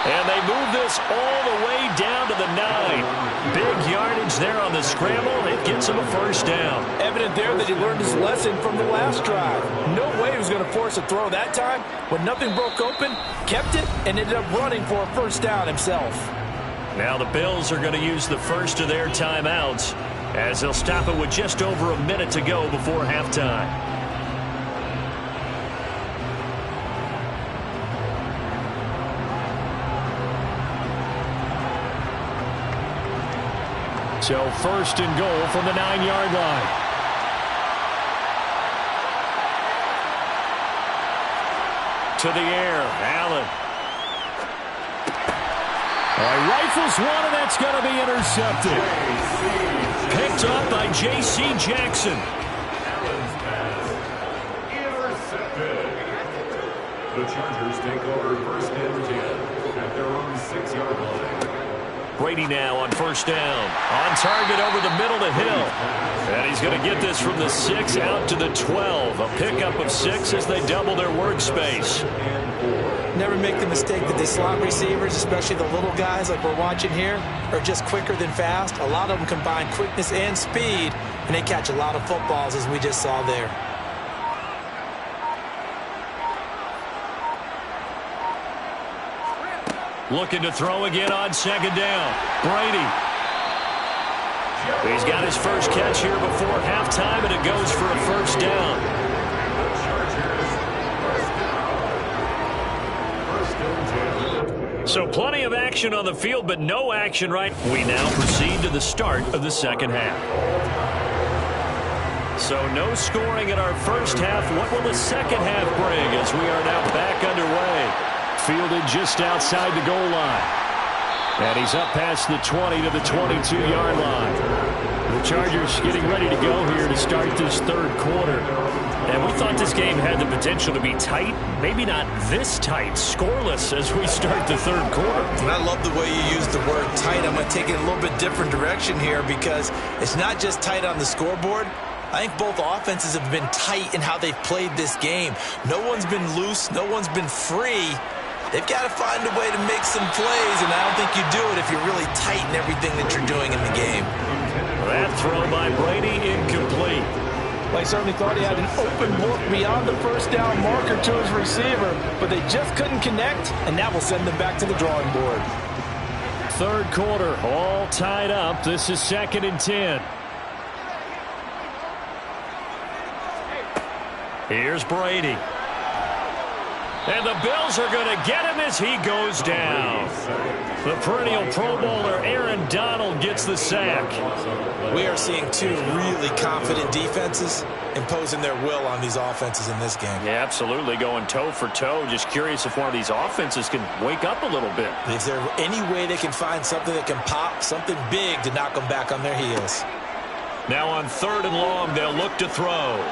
S2: And they move this all the way down to the 9. Big yardage there on the scramble. It gets him a first down.
S5: Evident there that he learned his lesson from the last drive. No way he was going to force a throw that time. When nothing broke open, kept it, and ended up running for a first down himself.
S2: Now the Bills are going to use the first of their timeouts as they'll stop it with just over a minute to go before halftime.
S3: So 1st and goal from the 9-yard line.
S2: To the air, Allen.
S3: Rifles one, and that's going to be intercepted.
S2: Picked up by J.C. Jackson.
S6: Allen's pass intercepted. The Chargers take over 1st and 10 at their own 6-yard line.
S2: Brady now on first down. On target over the middle to Hill. And he's going to get this from the 6 out to the 12. A pickup of 6 as they double their workspace.
S4: Never make the mistake that these slot receivers, especially the little guys like we're watching here, are just quicker than fast. A lot of them combine quickness and speed, and they catch a lot of footballs, as we just saw there.
S2: Looking to throw again on 2nd down. Brady. He's got his first catch here before halftime, and it goes for a first down. So plenty of action on the field, but no action right. We now proceed to the start of the second half. So no scoring in our first half. What will the second half bring as we are now back underway?
S3: Fielded just outside the goal line. And he's up past the 20 to the 22-yard line. The Chargers getting ready to go here to start this 3rd quarter.
S2: And we thought this game had the potential to be tight. Maybe not this tight, scoreless as we start the 3rd quarter.
S4: And I love the way you use the word tight. I'm going to take it a little bit different direction here because it's not just tight on the scoreboard. I think both offenses have been tight in how they've played this game. No one's been loose. No one's been free. They've got to find a way to make some plays, and I don't think you do it if you're really tight in everything that you're doing in the game.
S2: That throw by Brady incomplete.
S5: I certainly thought he had an open look beyond the first down marker to his receiver, but they just couldn't connect, and that will send them back to the drawing board.
S3: 3rd quarter, all tied up. This is 2nd and 10.
S2: Here's Brady. And the Bills are going to get him as he goes down. The perennial Pro Bowler Aaron Donald gets the sack.
S4: We are seeing 2 really confident defenses imposing their will on these offenses in this game.
S2: Yeah, absolutely, going toe for toe. Just curious if one of these offenses can wake up a little bit.
S4: Is there any way they can find something that can pop, something big to knock them back on their heels?
S2: Now on 3rd and long, they'll look to throw.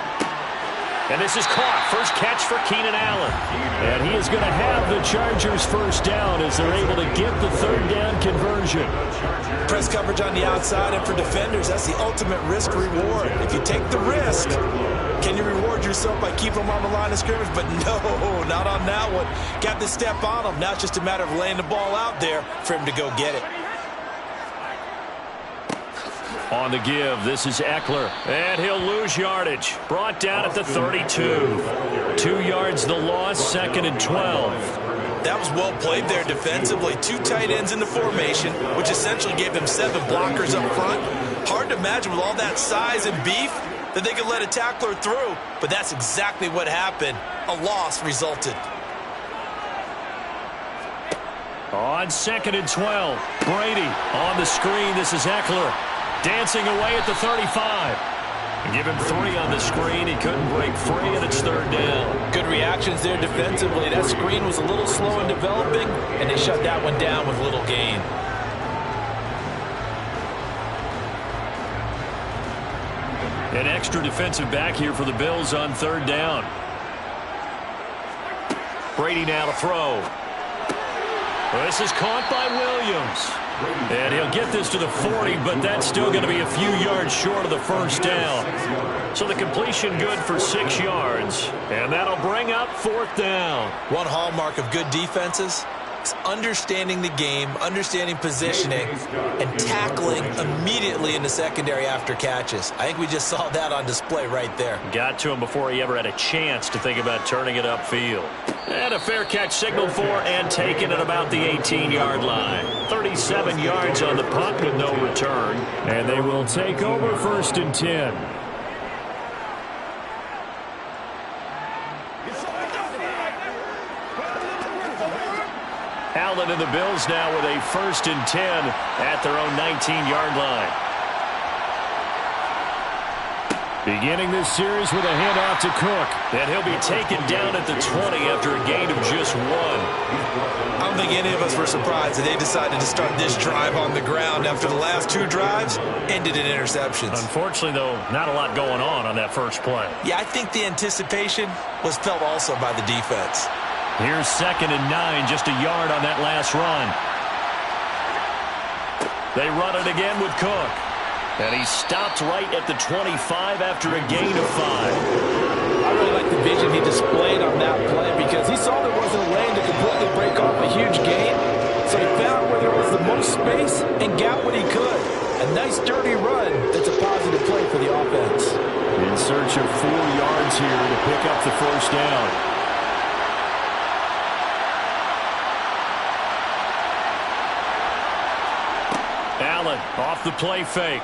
S2: And this is caught. First catch for Keenan Allen. And he is going to have the Chargers first down as they're able to get the third down conversion.
S4: Press coverage on the outside, and for defenders, that's the ultimate risk reward. If you take the risk, can you reward yourself by keeping them on the line of scrimmage? But no, not on that one. Got to step on him. Now it's just a matter of laying the ball out there for him to go get it.
S2: On the give, this is Eckler, and he'll lose yardage. Brought down at the 32. 2 yards the loss, 2nd and 12.
S4: That was well played there defensively. 2 tight ends in the formation, which essentially gave them 7 blockers up front. Hard to imagine with all that size and beef that they could let a tackler through, but that's exactly what happened. A loss resulted.
S2: On 2nd and 12, Brady on the screen. This is Eckler. Dancing away at the 35. Give him 3 on the screen. He couldn't break free, and it's 3rd down.
S5: Good reactions there defensively. That screen was a little slow in developing, and they shut that one down with little gain.
S2: An extra defensive back here for the Bills on 3rd down. Brady now to throw. This is caught by Williams. And he'll get this to the 40, but that's still going to be a few yards short of the first down. So the completion good for 6 yards. And that'll bring up 4th down.
S4: One hallmark of good defenses is understanding the game, understanding positioning, and tackling immediately in the secondary after catches. I think we just saw that on display right there.
S2: Got to him before he ever had a chance to think about turning it upfield. And a fair catch signaled for and taken at about the 18-yard line. 37 yards on the punt with no return. And they will take over 1st and 10. Allen and the Bills now with a 1st and 10 at their own 19-yard line. Beginning this series with a handoff to Cook. And he'll be taken down at the 20 after a gain of just 1.
S4: I don't think any of us were surprised that they decided to start this drive on the ground after the last 2 drives ended in interceptions.
S2: Unfortunately, though, not a lot going on that first play.
S4: Yeah, I think the anticipation was felt also by the defense.
S2: Here's 2nd and 9, just a yard on that last run. They run it again with Cook. And he stopped right at the 25 after a gain of 5.
S5: I really like the vision he displayed on that play because he saw there wasn't a lane to completely break off a huge gain. So he found where there was the most space and got what he could. A nice dirty run that's a positive play for the offense.
S2: In search of 4 yards here to pick up the first down. Allen off the play fake.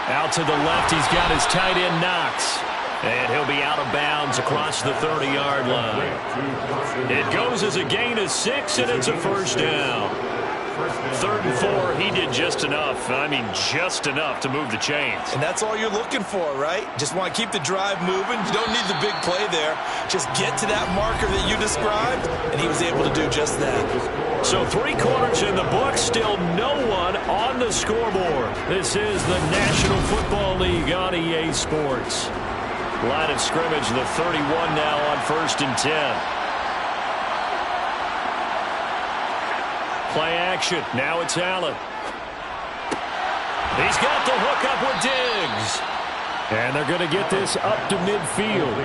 S2: Out to the left, he's got his tight end Knox. And he'll be out of bounds across the 30-yard line. It goes as a gain of 6, and it's a first down. 3rd and 4, he did just enough. I mean, just enough to move the chains.
S4: And that's all you're looking for, right? Just want to keep the drive moving. You don't need the big play there. Just get to that marker that you described, and he was able to do just that.
S2: So 3 quarters in the book, still no one on the scoreboard. This is the National Football League on EA Sports. Line of scrimmage, the 31 now on 1st and 10. Play action. Now it's Allen. He's got the hook up with Diggs. And they're going to get this up to midfield.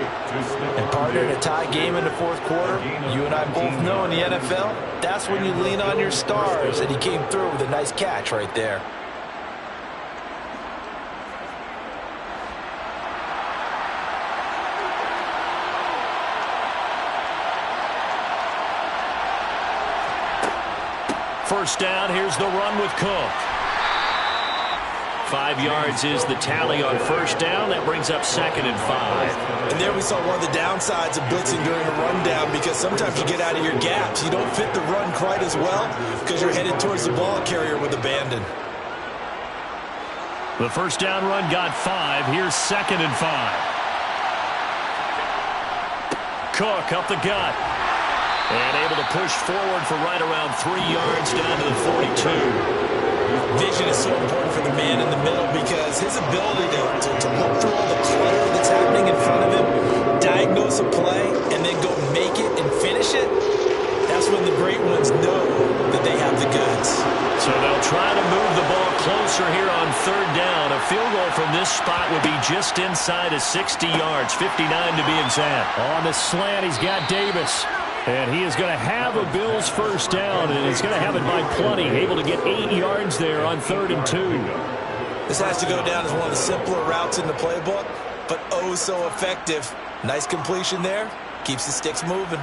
S5: And partner, in a tie game in the 4th quarter, you and I both know in the NFL, that's when you lean on your stars. And he came through with a nice catch right there.
S2: First down, here's the run with Cook. 5 yards is the tally on first down. That brings up 2nd and 5.
S4: And there we saw one of the downsides of blitzing during a rundown because sometimes you get out of your gaps. You don't fit the run quite as well because you're headed towards the ball carrier with abandon.
S2: The first down run got 5. Here's 2nd and 5. Cook up the gut. And able to push forward for right around 3 yards down to the 42.
S4: Vision is so important for the man in the middle because his ability to look through all the clutter that's happening in front of him, diagnose a play, and then go make it and finish it, that's when the great ones know that they have the goods.
S2: So they'll try to move the ball closer here on 3rd down. A field goal from this spot would be just inside of 60 yards, 59 to be exact.
S3: On the slant, he's got Davis. And he is going to have a Bills first down, and he's going to have it by plenty. Able to get 8 yards there on 3rd and 2.
S4: This has to go down as one of the simpler routes in the playbook, but oh so effective. Nice completion there. Keeps the sticks moving.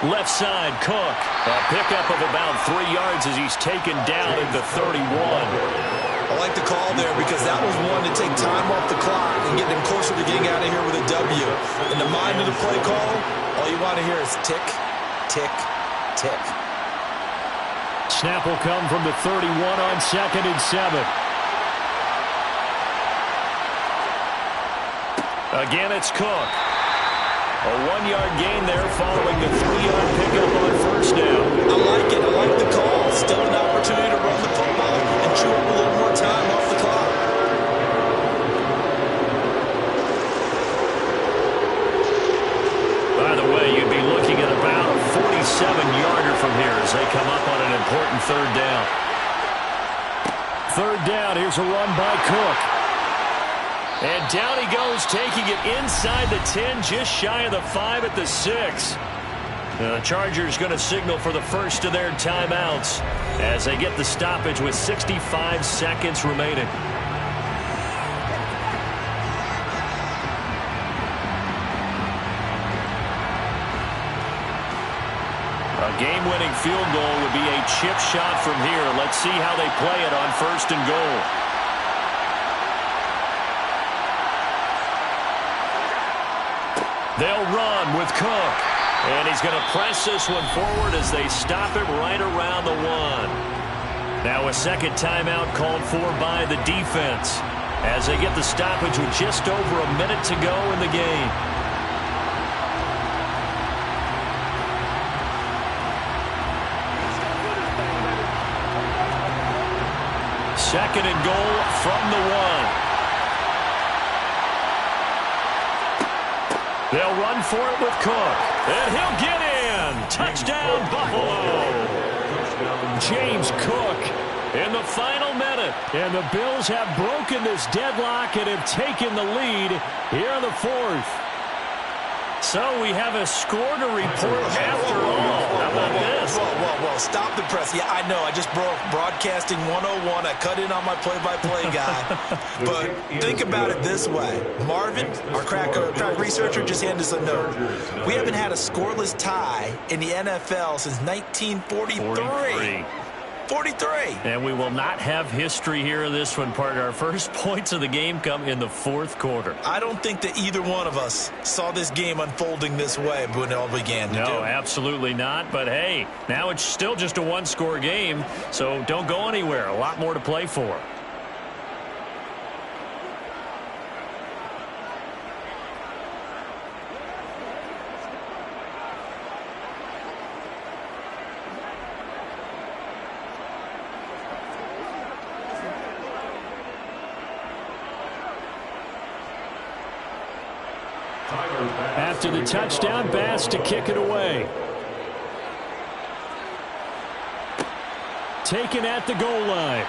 S2: Left side, Cook. A pickup of about 3 yards as he's taken down at the 31.
S4: I like the call there because that was one to take time off the clock and get them closer to getting out of here with a W. In the mind of the play call, all you want to hear is tick, tick, tick.
S3: Snap will come from the 31 on 2nd and 7.
S2: Again, it's Cook. A 1-yard gain there following the 3-yard pickup on 1st down.
S4: I like it. I like the call. Still an opportunity to run the football and chew up a little more time off the clock.
S2: By the way, you'd be looking at about a 47-yarder from here as they come up on an important 3rd down.
S3: 3rd down. Here's a run by Cook.
S2: And down he goes, taking it inside the 10, just shy of the 5 at the 6. The Chargers going to signal for the first of their timeouts as they get the stoppage with 65 seconds remaining. A game-winning field goal would be a chip shot from here. Let's see how they play it on 1st and goal. They'll run with Cook. And he's going to press this one forward as they stop him right around the 1. Now a second timeout called for by the defense as they get the stoppage with just over a minute to go in the game. Second and goal from the 1. They'll run for it with Cook. And he'll get in. Touchdown, Buffalo.
S3: James Cook
S2: In the final minute.
S3: And the Bills have broken this deadlock and have taken the lead here in the 4th.
S2: So we have a score to report after all. How about this?
S4: Whoa. Stop the press. Yeah, I know. I just broke broadcasting 101. I cut in on my play-by-play guy. But think about it this way. Marvin, our crack researcher, just handed us a note. We haven't had a scoreless tie in the NFL since 1943. 43.
S2: And we will not have history here in this one, partner. Our first points of the game come in the 4th quarter.
S4: I don't think that either one of us saw this game unfolding this way when it all began to do.
S2: No, absolutely not. But, hey, now it's still just a one-score game, so don't go anywhere. A lot more to play for.
S3: After the touchdown, Bass to kick it away. Taken at the goal line.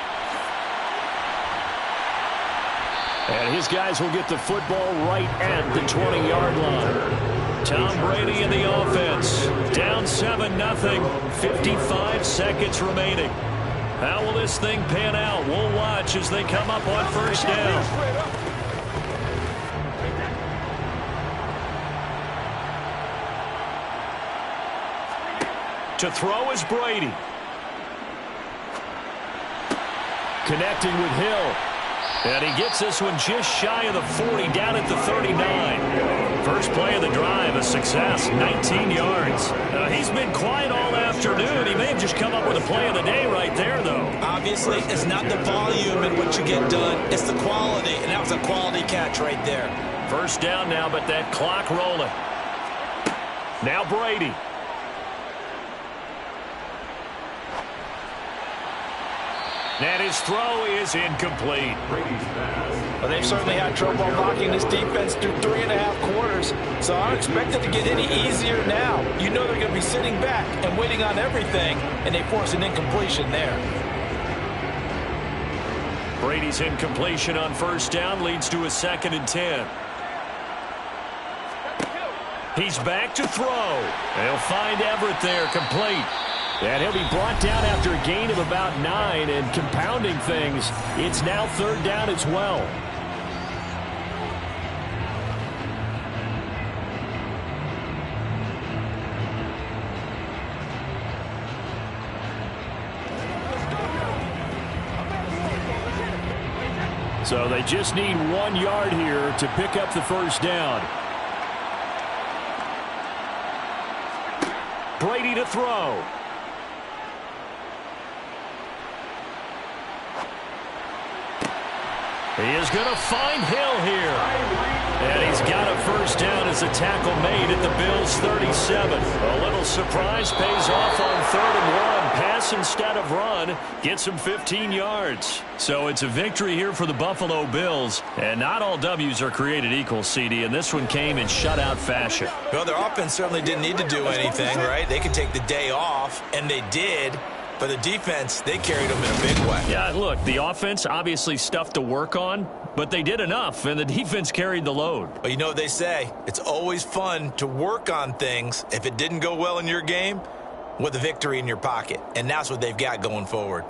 S3: And his guys will get the football right at the 20-yard line. Tom Brady in the offense. Down 7-0. 55 seconds remaining. How will this thing pan out? We'll watch as they come up on first down. To throw is Brady.
S2: Connecting with Hill. And he gets this one just shy of the 40, down at the 39. First play of the drive, a success, 19 yards. He's been quiet all afternoon. He may have just come up with a play of the day right there, though.
S4: Obviously, it's not the volume in what you get done. It's the quality, and that was a quality catch right there.
S2: First down now, but that clock rolling. Now Brady. And his throw is incomplete.
S5: Well, they've certainly had trouble knocking this defense through 3.5 quarters, so I don't expect it to get any easier now. You know they're going to be sitting back and waiting on everything, and they force an incompletion there.
S2: Brady's incompletion on first down leads to a 2nd and 10. He's back to throw. They'll find Everett there, complete. And he'll be brought down after a gain of about 9, and compounding things, it's now 3rd down as well. So they just need 1 yard here to pick up the first down. Brady to throw. He is going to find Hill here. And he's got a first down as a tackle made at the Bills' 37. A little surprise pays off on 3rd and 1. Pass instead of run. Gets him 15 yards. So it's a victory here for the Buffalo Bills. And not all W's are created equal, CD. And this one came in shutout fashion.
S4: Well, their offense certainly didn't need to do anything, right? They could take the day off, and they did. But the defense, they carried them in a big way.
S2: Yeah, look, the offense, obviously stuff to work on, but they did enough, and the defense carried the load.
S4: But you know what they say, it's always fun to work on things if it didn't go well in your game with a victory in your pocket. And that's what they've got going forward.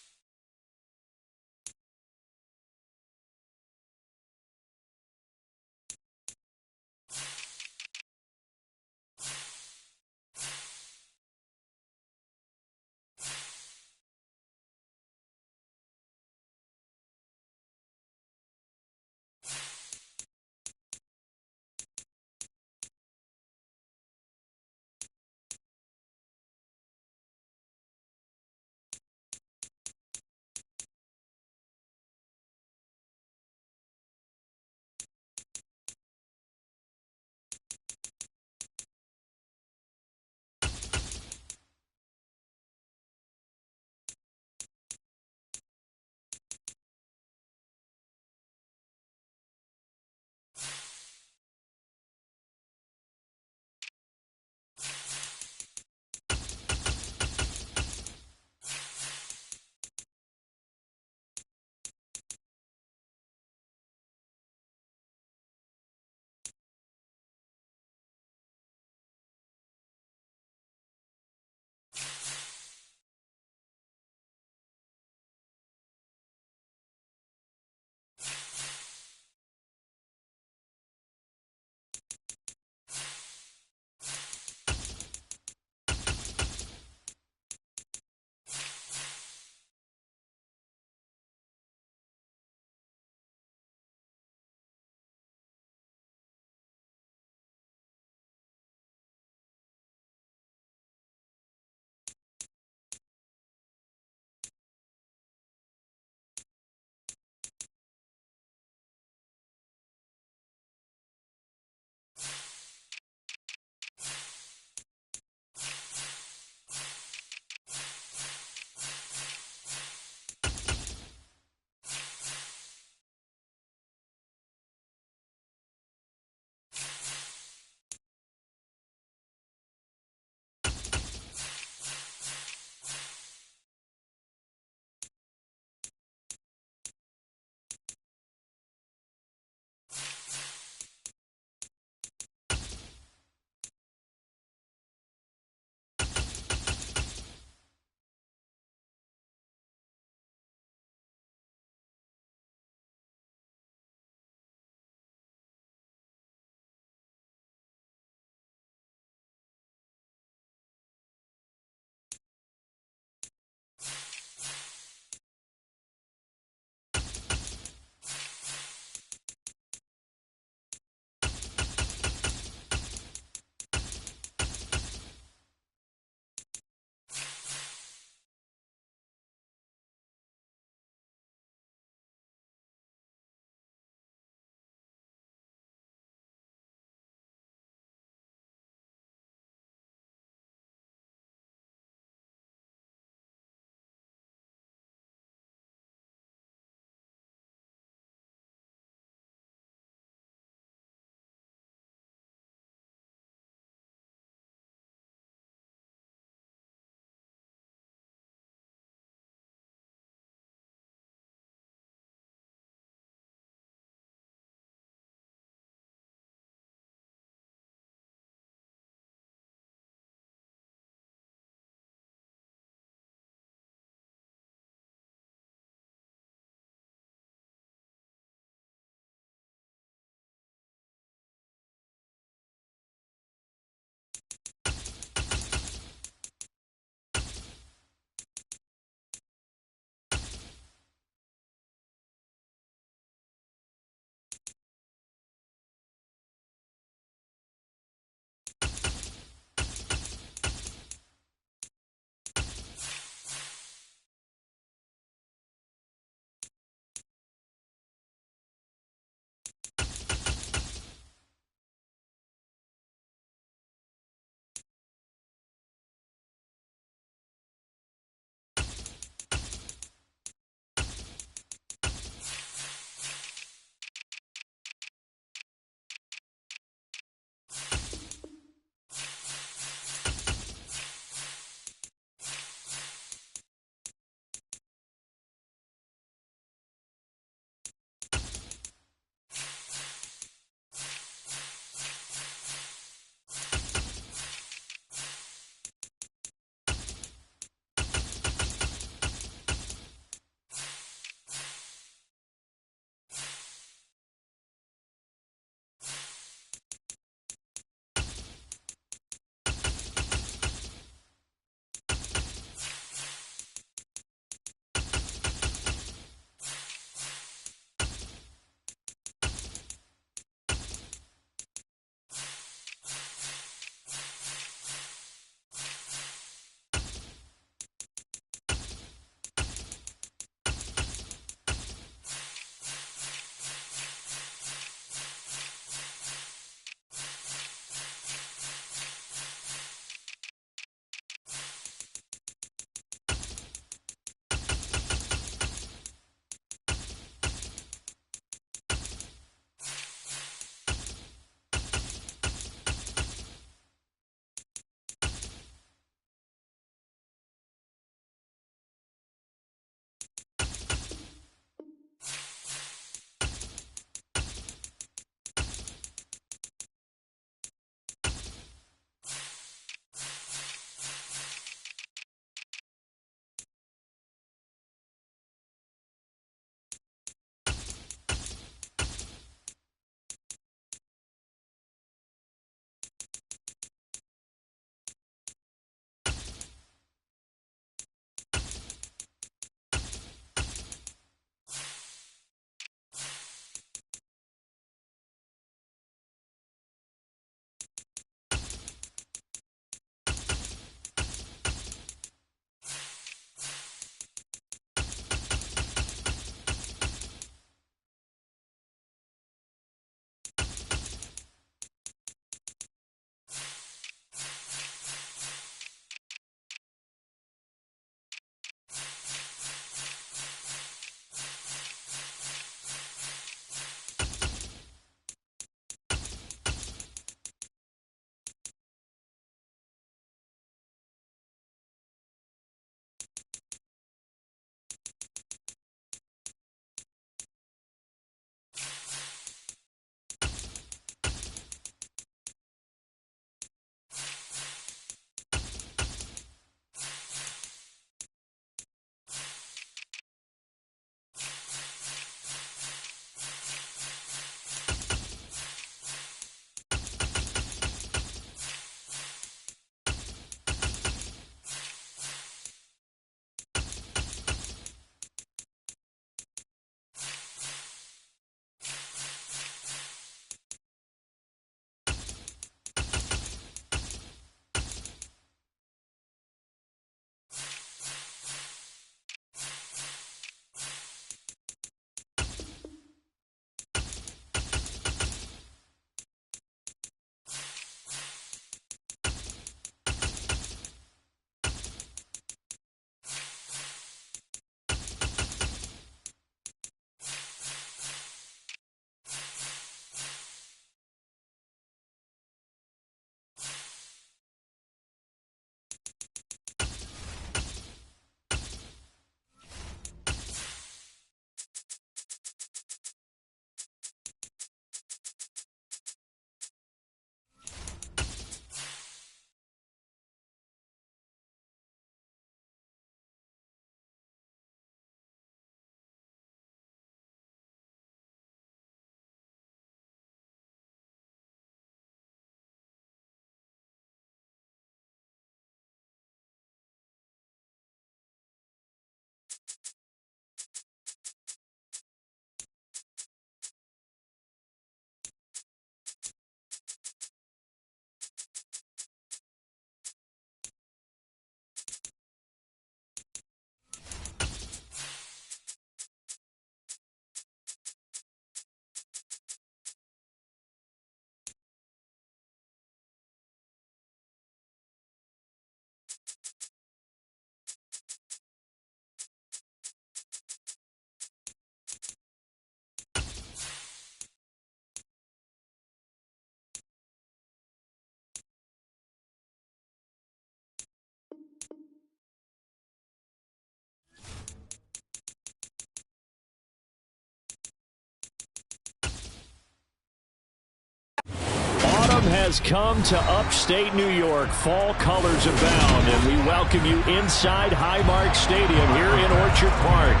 S2: has come to upstate New York. Fall colors abound, and we welcome you inside Highmark Stadium here in Orchard Park.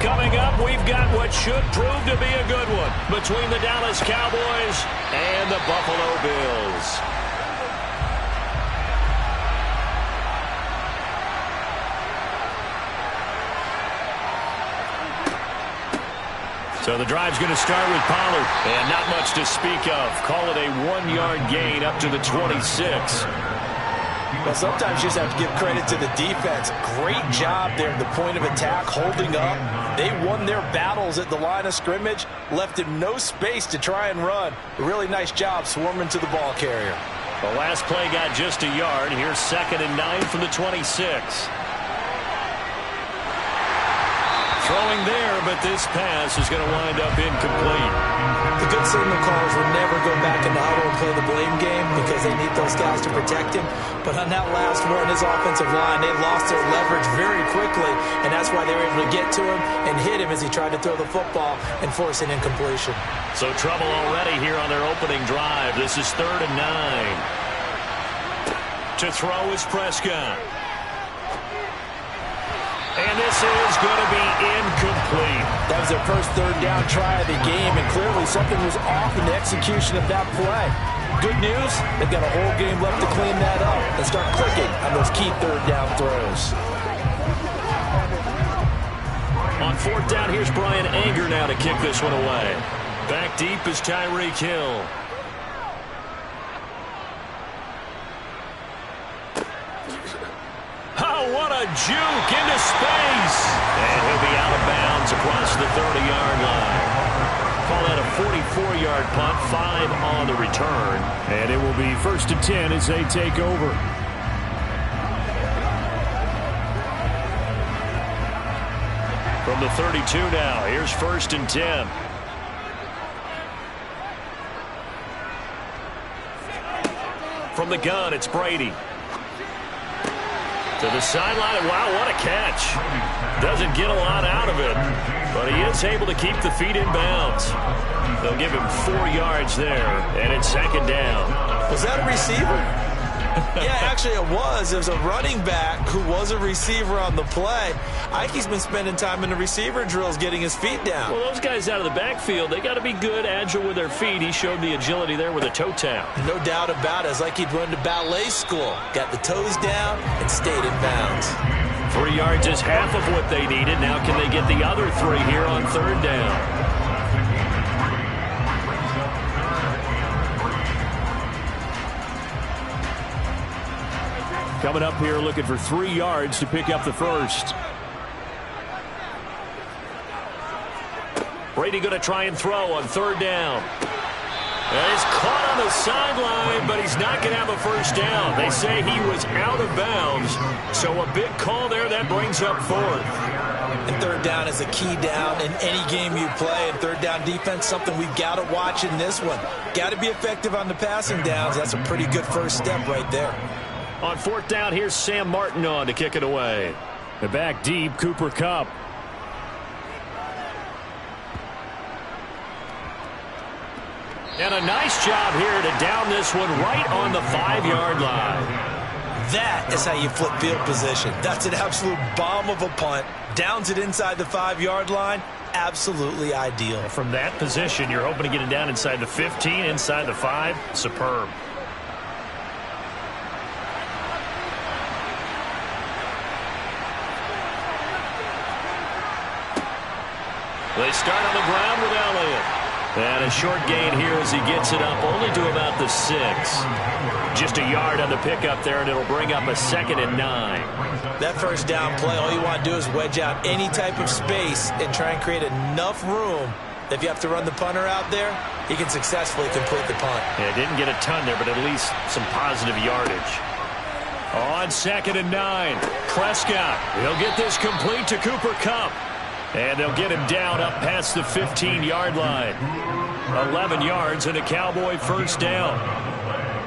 S2: Coming up, we've got what should prove to be a good one between the Dallas Cowboys and the Buffalo Bills. So the drive's going to start with Pollard. And not much to speak of. Call it a 1-yard gain up to the 26.
S5: Well, sometimes you just have to give credit to the defense. Great job there at the point of attack, holding up. They won their battles at the line of scrimmage, left him no space to try and run. A really nice job swarming to the ball carrier.
S2: The last play got just a yard. Here's 2nd and 9 from the 26. Throwing there, but this pass is going to wind up incomplete.
S5: The good signal callers will never go back in the huddle and play the blame game because they need those guys to protect him. But on that last one, his offensive line, they lost their leverage very quickly, and that's why they were able to get to him and hit him as he tried to throw the football and force an incompletion.
S2: So trouble already here on their opening drive. This is 3rd and 9. To throw is Prescott. And this is going to be incomplete.
S5: That was their first 3rd down try of the game, and clearly something was off in the execution of that play. Good news, they've got a whole game left to clean that up and start clicking on those key 3rd down throws.
S2: On 4th down, here's Brian Anger now to kick this one away. Back deep is Tyreek Hill. Oh, what a juke into space. And he'll be out of bounds across the 30-yard line. Call that a 44-yard punt, 5 on the return. And it will be 1st and 10 as they take over. From the 32 now, here's 1st and 10. From the gun, it's Brady. To the sideline, wow, what a catch. Doesn't get a lot out of it, but he is able to keep the feet in bounds. They'll give him 4 yards there, and it's 2nd down.
S5: Was that a receiver? Yeah, actually it was. It was a running back who was a receiver on the play. Ike's been spending time in the receiver drills getting his feet down.
S2: Well, those guys out of the backfield, they got to be good, agile with their feet. He showed the agility there with a toe tap.
S5: No doubt about it. It's like he'd run to ballet school. Got the toes down and stayed in bounds.
S2: 3 yards is half of what they needed. Now can they get the other 3 here on 3rd down? Coming up here looking for 3 yards to pick up the first. Brady going to try and throw on 3rd down. And he's caught on the sideline, but he's not going to have a first down. They say he was out of bounds. So a big call there that brings up 4th.
S5: And 3rd down is a key down in any game you play. And 3rd down defense, something we've got to watch in this one. Got to be effective on the passing downs. That's a pretty good first step right there.
S2: On 4th down, here's Sam Martin on to kick it away. The back deep, Cooper Kupp. And a nice job here to down this one right on the 5-yard line.
S5: That is how you flip field position. That's an absolute bomb of a punt. Downs it inside the 5-yard line. Absolutely ideal.
S2: From that position, you're hoping to get it down inside the 15, inside the 5. Superb. They start on the ground with Elliott. And a short gain here as he gets it up only to about the 6. Just a yard on the pickup there, and it'll bring up a 2nd and 9.
S5: That first down play, all you want to do is wedge out any type of space and try and create enough room that if you have to run the punter out there, he can successfully complete the punt.
S2: Yeah, didn't get a ton there, but at least some positive yardage. On 2nd and 9, Prescott. He'll get this complete to Cooper Kupp. And they'll get him down up past the 15-yard line. 11 yards and a Cowboy first down.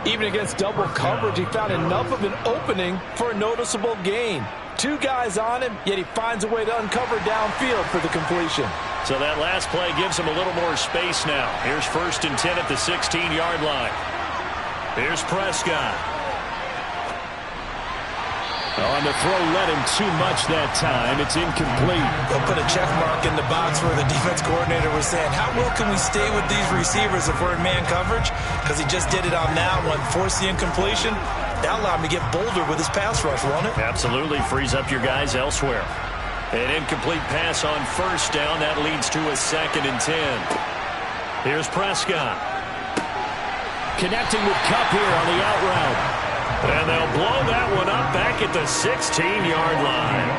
S5: Even against double coverage, he found enough of an opening for a noticeable gain. 2 guys on him, yet he finds a way to uncover downfield for the completion.
S2: So that last play gives him a little more space now. Here's 1st and 10 at the 16-yard line. Here's Prescott. On the throw, led him too much that time. It's incomplete.
S4: They'll put a check mark in the box where the defense coordinator was saying, how well can we stay with these receivers if we're in man coverage? Because he just did it on that one. Forced the incompletion. That allowed him to get bolder with his pass rush, won't it?
S2: Absolutely. Frees up your guys elsewhere. An incomplete pass on first down. That leads to a 2nd and 10. Here's Prescott. Connecting with Kupp here on the out route. And they'll blow that one up back at the 16-yard line.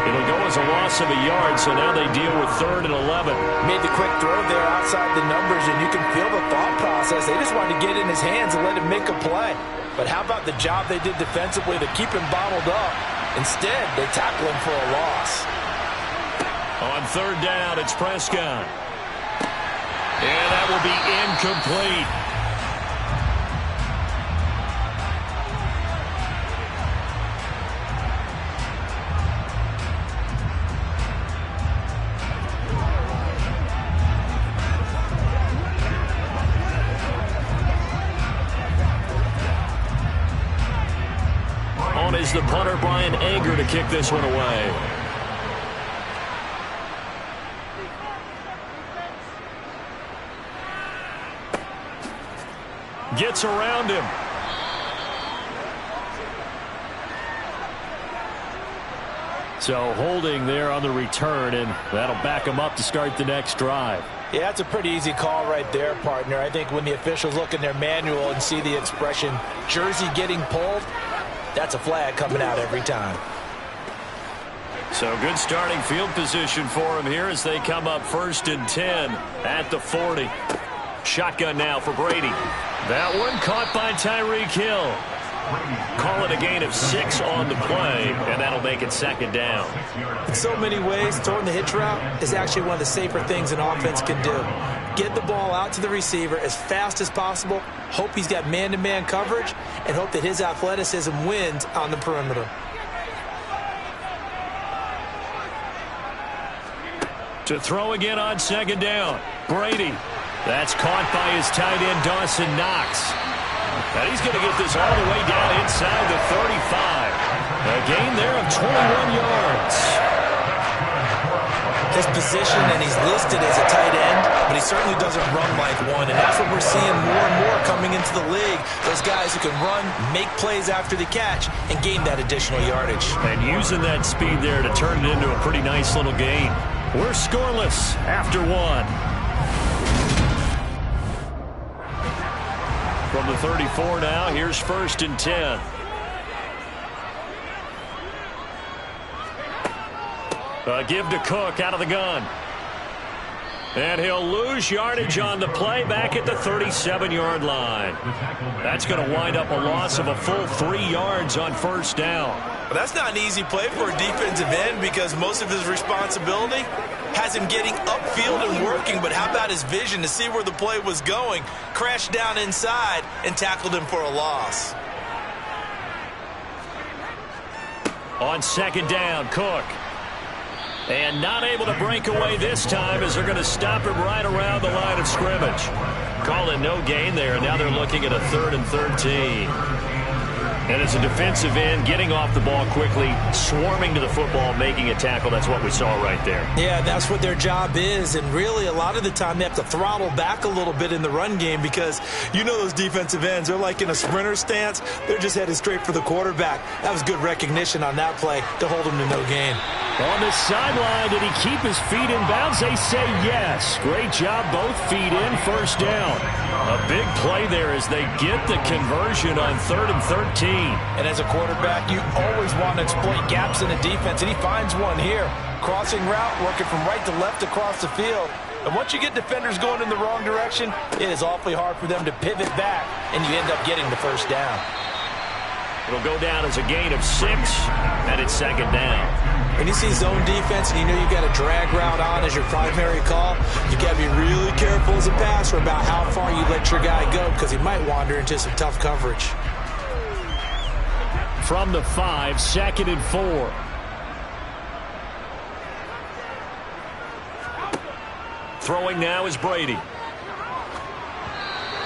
S2: It'll go as a loss of a yard, so now they deal with 3rd and 11.
S4: Made the quick throw there outside the numbers, and you can feel the thought process. They just wanted to get in his hands and let him make a play. But how about the job they did defensively to keep him bottled up? Instead, they tackle him for a loss.
S2: On 3rd down, it's Prescott. And that will be incomplete. On is the punter, Brian Anger, to kick this one away. Gets around him. So holding there on the return, and that'll back him up to start the next drive.
S4: Yeah, that's a pretty easy call right there, partner. I think when the officials look in their manual and see the expression, jersey getting pulled, that's a flag coming out every time.
S2: So good starting field position for him here as they come up 1st and 10 at the 40. Shotgun now for Brady. That one caught by Tyreek Hill. Call it a gain of 6 on the play, and that'll make it 2nd down.
S4: In so many ways, throwing the hitch route is actually one of the safer things an offense can do. Get the ball out to the receiver as fast as possible, hope he's got man-to-man coverage, and hope that his athleticism wins on the perimeter.
S2: To throw again on 2nd down. Brady. That's caught by his tight end, Dawson Knox. And he's going to get this all the way down inside the 35. A gain there of 21 yards.
S4: His position, and he's listed as a tight end, but he certainly doesn't run like one, and that's what we're seeing more and more coming into the league. Those guys who can run, make plays after the catch, and gain that additional yardage. And
S2: using that speed there to turn it into a pretty nice little gain. We're scoreless after 1. From the 34 now, here's 1st and 10. A give to Cook out of the gun. And he'll lose yardage on the play back at the 37-yard line. That's going to wind up a loss of a full 3 yards on 1st down.
S4: Well, that's not an easy play for a defensive end because most of his responsibility has him getting upfield and working, but how about his vision to see where the play was going, crashed down inside, and tackled him for a loss.
S2: On 2nd down, Cook. And not able to break away this time as they're going to stop him right around the line of scrimmage. Call it no gain there, and now they're looking at a 3rd and 13. And as a defensive end, getting off the ball quickly, swarming to the football, making a tackle, that's what we saw right there.
S4: Yeah, that's what their job is, and really a lot of the time they have to throttle back a little bit in the run game because you know those defensive ends, they're like in a sprinter stance. They're just headed straight for the quarterback. That was good recognition on that play to hold him to no gain.
S2: On the sideline, did he keep his feet in bounds? They say yes. Great job, both feet in, 1st down. A big play there as they get the conversion on 3rd and 13.
S4: And as a quarterback, you always want to exploit gaps in the defense, and he finds one here. Crossing route, working from right to left across the field. And once you get defenders going in the wrong direction, it is awfully hard for them to pivot back, and you end up getting the 1st down.
S2: It'll go down as a gain of 6, and it's 2nd down.
S4: When you see zone defense and you know you've got a drag route on as your primary call, you got to be really careful as a passer about how far you let your guy go because he might wander into some tough coverage.
S2: From the 5, 2nd and 4. Throwing now is Brady.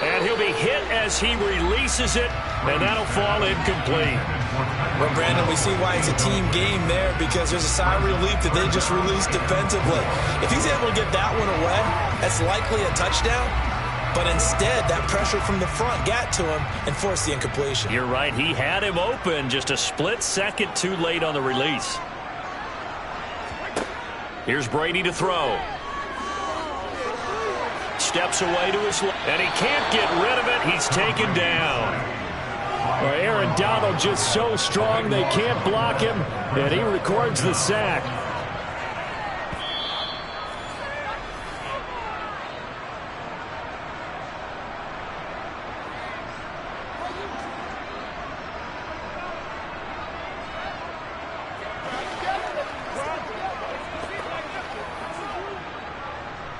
S2: And he'll be hit as he releases it, and that'll fall incomplete.
S4: Well, Brandon, we see why it's a team game there, because there's a sigh of relief that they just released defensively. If he's able to get that one away, that's likely a touchdown. But instead, that pressure from the front got to him and forced the incompletion.
S2: You're right. He had him open, just a split second too late on the release. Here's Brady to throw. Steps away to his left, and he can't get rid of it. He's taken down.
S3: Well, Aaron Donald just so strong they can't block him, and he records the sack.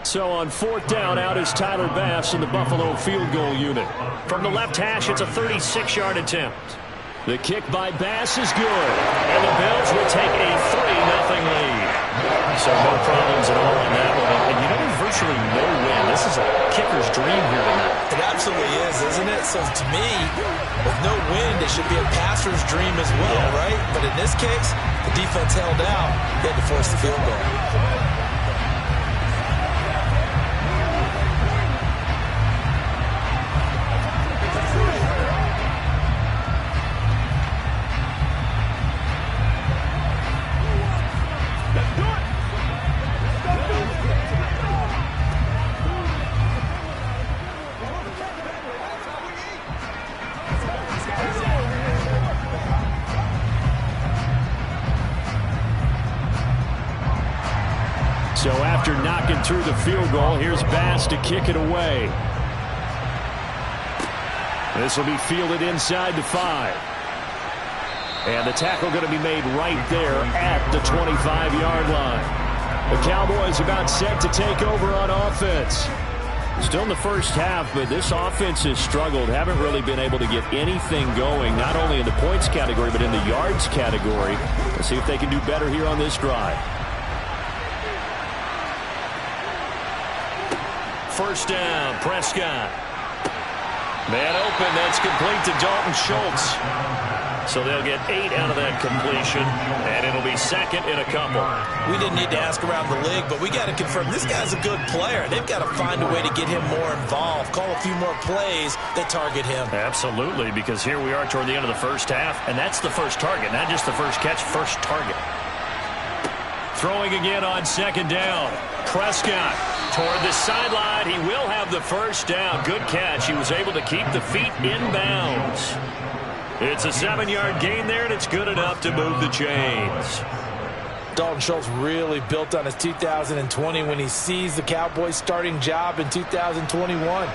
S3: So on 4th down, out is Tyler Bass in the Buffalo field goal unit.
S2: From the left hash, it's a 36-yard attempt.
S3: The kick by Bass is good. And the Bills will take a 3-0 lead.
S2: So no problems at all on that one. And you know, there's virtually no win. This is a kicker's dream here tonight.
S4: It absolutely is, isn't it? So to me, with no wind, it should be a passer's dream as well, right? But in this case, the defense held out. They had to force the field goal.
S3: So after knocking through the field goal, here's Bass to kick it away. This will be fielded inside the 5. And the tackle going to be made right there at the 25-yard line. The Cowboys about set to take over on offense. Still in the first half, but this offense has struggled. Haven't really been able to get anything going, not only in the points category, but in the yards category. Let's see if they can do better here on this drive.
S2: First down, Prescott. Man open, that's complete to Dalton Schultz. So they'll get 8 out of that completion, and it'll be second in a couple.
S4: We didn't need to ask around the league, but we got to confirm this guy's a good player. They've got to find a way to get him more involved, call a few more plays that target him.
S2: Absolutely, because here we are toward the end of the first half, and that's the first target, not just the first catch, first target. Throwing again on second down. Prescott toward the sideline. He will have the first down. Good catch. He was able to keep the feet in bounds. It's a 7-yard gain there, and it's good enough to move the chains.
S5: Dalton Schultz really built on his 2020 when he seized the Cowboys' starting job in 2021.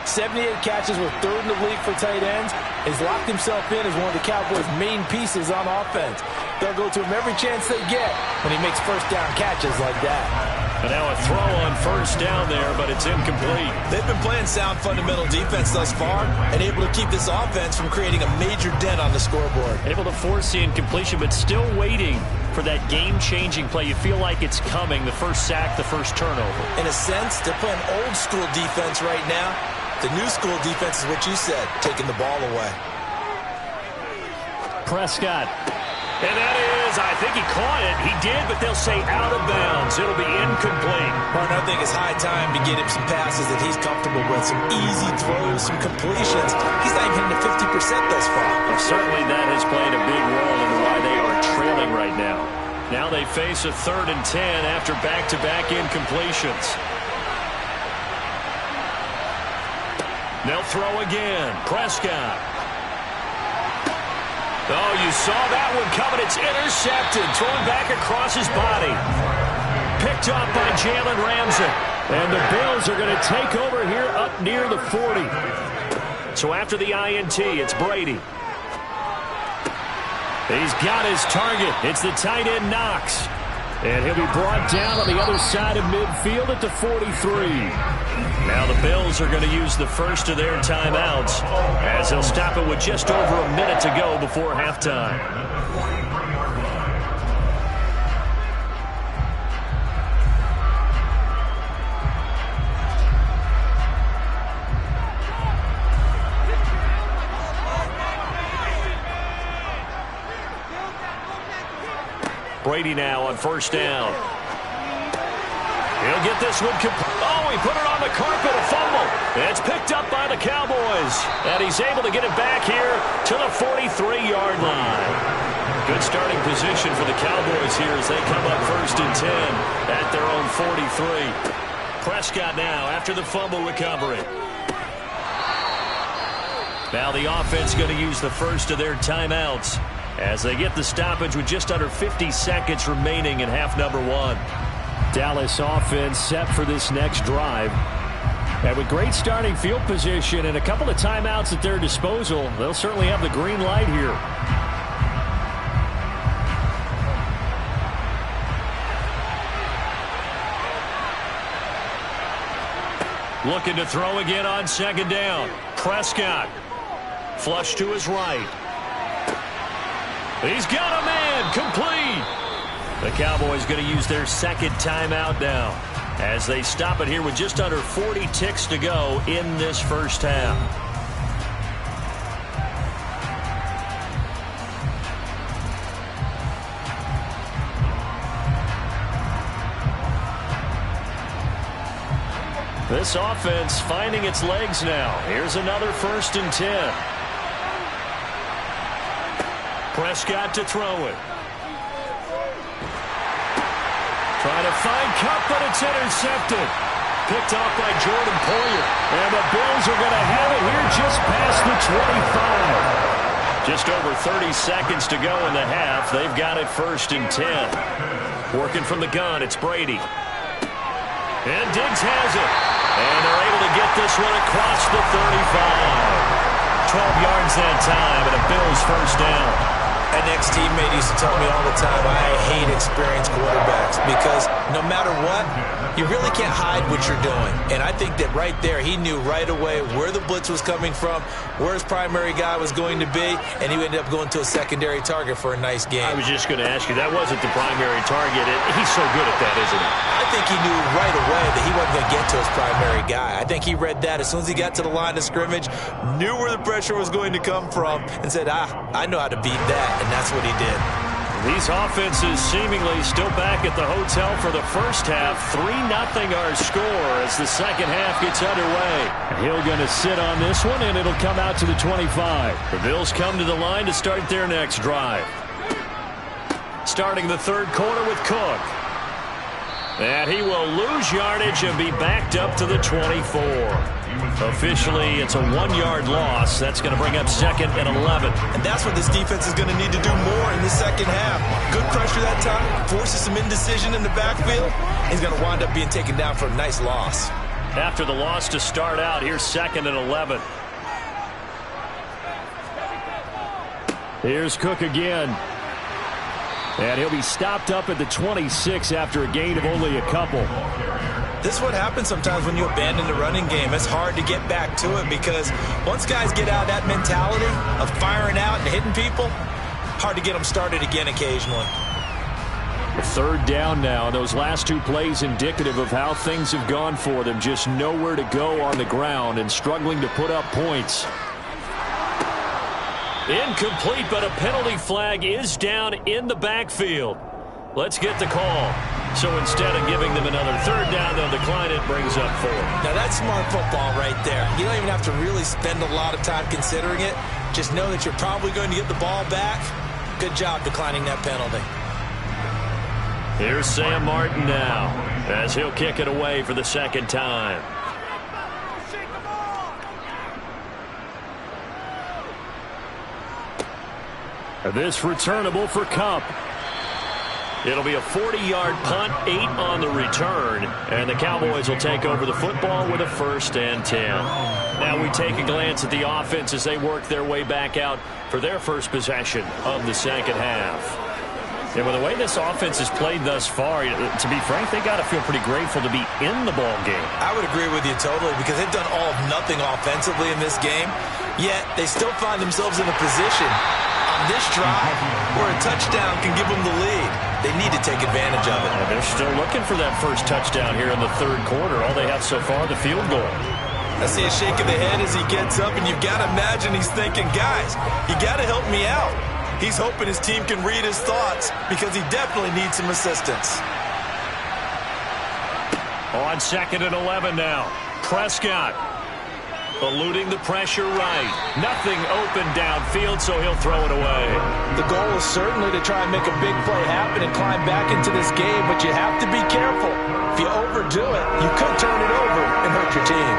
S5: 78 catches, were third in the league for tight ends. He's locked himself in as one of the Cowboys' main pieces on offense. They'll go to him every chance they get when he makes first down catches like that.
S2: And now a throw on first down there, but it's incomplete.
S4: They've been playing sound fundamental defense thus far and able to keep this offense from creating a major dent on the scoreboard.
S2: Able to force the incompletion, but still waiting for that game-changing play. You feel like it's coming, the first sack, the first turnover.
S4: In a sense, they're playing old-school defense right now. The new school defense is what you said, taking the ball away.
S3: Prescott.
S2: And that is, I think he caught it. He did, but they'll say out of bounds. It'll be incomplete.
S4: Martin, I think it's high time to get him some passes that he's comfortable with, some easy throws, some completions. He's not even hitting the 50% thus far.
S2: Well, certainly that has played a big role in why they are trailing right now. Now they face a 3rd and 10 after back-to-back incompletions. They'll throw again. Prescott. Oh, you saw that one coming. It's intercepted. Thrown back across his body. Picked up by Jalen Ramsey.
S3: And the Bills are going to take over here up near the 40.
S2: So after the INT, it's Brady. He's got his target. It's the tight end Knox.
S3: And he'll be brought down on the other side of midfield at the 43.
S2: Now the Bills are going to use the first of their timeouts as they'll stop it with just over a minute to go before halftime. Brady now on first down. He'll get this one complete. Oh, he put it on the carpet, a fumble. It's picked up by the Cowboys. And he's able to get it back here to the 43-yard line. Good starting position for the Cowboys here as they come up first and 10 at their own 43. Prescott now after the fumble recovery. Now the offense going to use the first of their timeouts as they get the stoppage with just under 50 seconds remaining in half number 1.
S3: Dallas offense set for this next drive. And with great starting field position and a couple of timeouts at their disposal, they'll certainly have the green light here.
S2: Looking to throw again on second down. Prescott. Flush to his right. He's got a man. Complete. The Cowboys going to use their second timeout now as they stop it here with just under 40 ticks to go in this first half. This offense finding its legs now. Here's another first and 10. Prescott to throw it. Trying to find Kupp, but it's intercepted. Picked off by Jordan Poyer. And the Bills are going to have it here just past the 25. Just over 30 seconds to go in the half. They've got it first and 10. Working from the gun, it's Brady. And Diggs has it. And they're able to get this one across the 35. 12 yards that time, and a Bills first down.
S4: An ex-teammate used to tell me all the time, I hate experienced quarterbacks because no matter what, you really can't hide what you're doing. And I think that right there, he knew right away where the blitz was coming from, where his primary guy was going to be, and he ended up going to a secondary target for a nice game.
S2: I was just going to ask you, that wasn't the primary target. He's so good at that, isn't he?
S4: I think he knew right away that he wasn't going to get to his primary guy. I think he read that as soon as he got to the line of scrimmage, knew where the pressure was going to come from, and said, I know how to beat that. And that's what he did.
S2: These offenses seemingly still back at the hotel for the first half. 3-0 our score as the second half gets underway.
S3: Hill going to sit on this one, and it'll come out to the 25.
S2: The Bills come to the line to start their next drive. Starting the third quarter with Cook. And he will lose yardage and be backed up to the 24. Officially, it's a 1-yard loss. That's going to bring up second and 11.
S4: And that's what this defense is going to need to do more in the second half. Good pressure that time, forces some indecision in the backfield. He's going to wind up being taken down for a nice loss.
S2: After the loss to start out, here's second and 11.
S3: Here's Cook again. And he'll be stopped up at the 26 after a gain of only a couple.
S4: This is what happens sometimes when you abandon the running game. It's hard to get back to it because once guys get out of that mentality of firing out and hitting people, hard to get them started again occasionally.
S3: Third down now. Those last two plays indicative of how things have gone for them. Just nowhere to go on the ground and struggling to put up points.
S2: Incomplete, but a penalty flag is down in the backfield. Let's get the call. So instead of giving them another third down, they'll decline it, brings up 4.
S4: Now that's smart football right there. You don't even have to really spend a lot of time considering it. Just know that you're probably going to get the ball back. Good job declining that penalty.
S2: Here's Sam Martin now as he'll kick it away for the second time.
S3: This returnable for Kupp.
S2: It'll be a 40-yard punt, 8 on the return, and the Cowboys will take over the football with a first and 10. Now we take a glance at the offense as they work their way back out for their first possession of the second half. And with the way this offense has played thus far, to be frank, they got to feel pretty grateful to be in the ball game.
S4: I would agree with you totally because they've done all of nothing offensively in this game, yet they still find themselves in a position on this drive where a touchdown can give them the lead. They need to take advantage of it.
S2: And they're still looking for that first touchdown here in the third quarter. All they have so far, the field goal.
S4: I see a shake of the head as he gets up, and you've got to imagine he's thinking, guys, you got to help me out. He's hoping his team can read his thoughts because he definitely needs some assistance.
S2: On 2nd and 11 now. Prescott eluding the pressure right. Nothing open downfield, so he'll throw it away.
S5: The goal is certainly to try and make a big play happen and climb back into this game, but you have to be careful. If you overdo it, you could turn it over and hurt your team.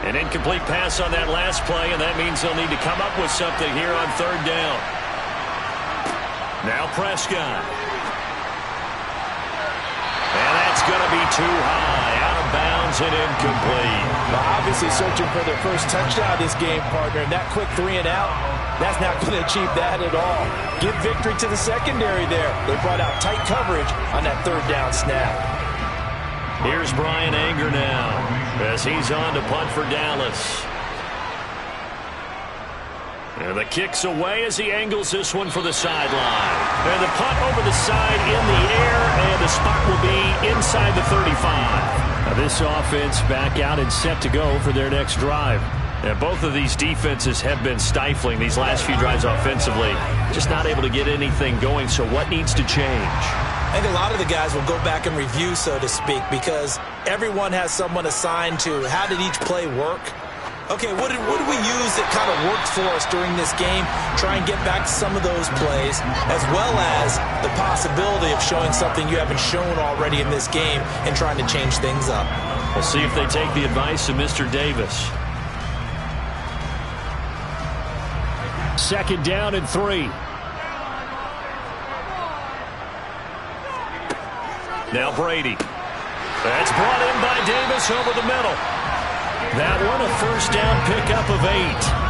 S2: An incomplete pass on that last play, and that means they'll need to come up with something here on 3rd down. Now Prescott. And that's going to be too high, out of bounds and incomplete.
S5: Well, obviously searching for their first touchdown this game, partner, and that quick 3 and out, that's not going to achieve that at all. Give victory to the secondary there. They brought out tight coverage on that 3rd down snap.
S2: Here's Bryan Anger now as he's on to punt for Dallas. And the kick's away as he angles this one for the sideline. And the punt over the side in the air, and the spot will be inside the 35.
S3: Now this offense back out and set to go for their next drive.
S2: And both of these defenses have been stifling these last few drives offensively. Just not able to get anything going, so what needs to change?
S4: I think a lot of the guys will go back and review, so to speak, because everyone has someone assigned to how did each play work. Okay, what did we use that kind of worked for us during this game? Try and get back to some of those plays, as well as the possibility of showing something you haven't shown already in this game and trying to change things up.
S2: We'll see if they take the advice of Mr. Davis.
S3: 2nd down and 3.
S2: Now Brady. That's brought in by Davis over the middle. That one a 1st down pickup of 8.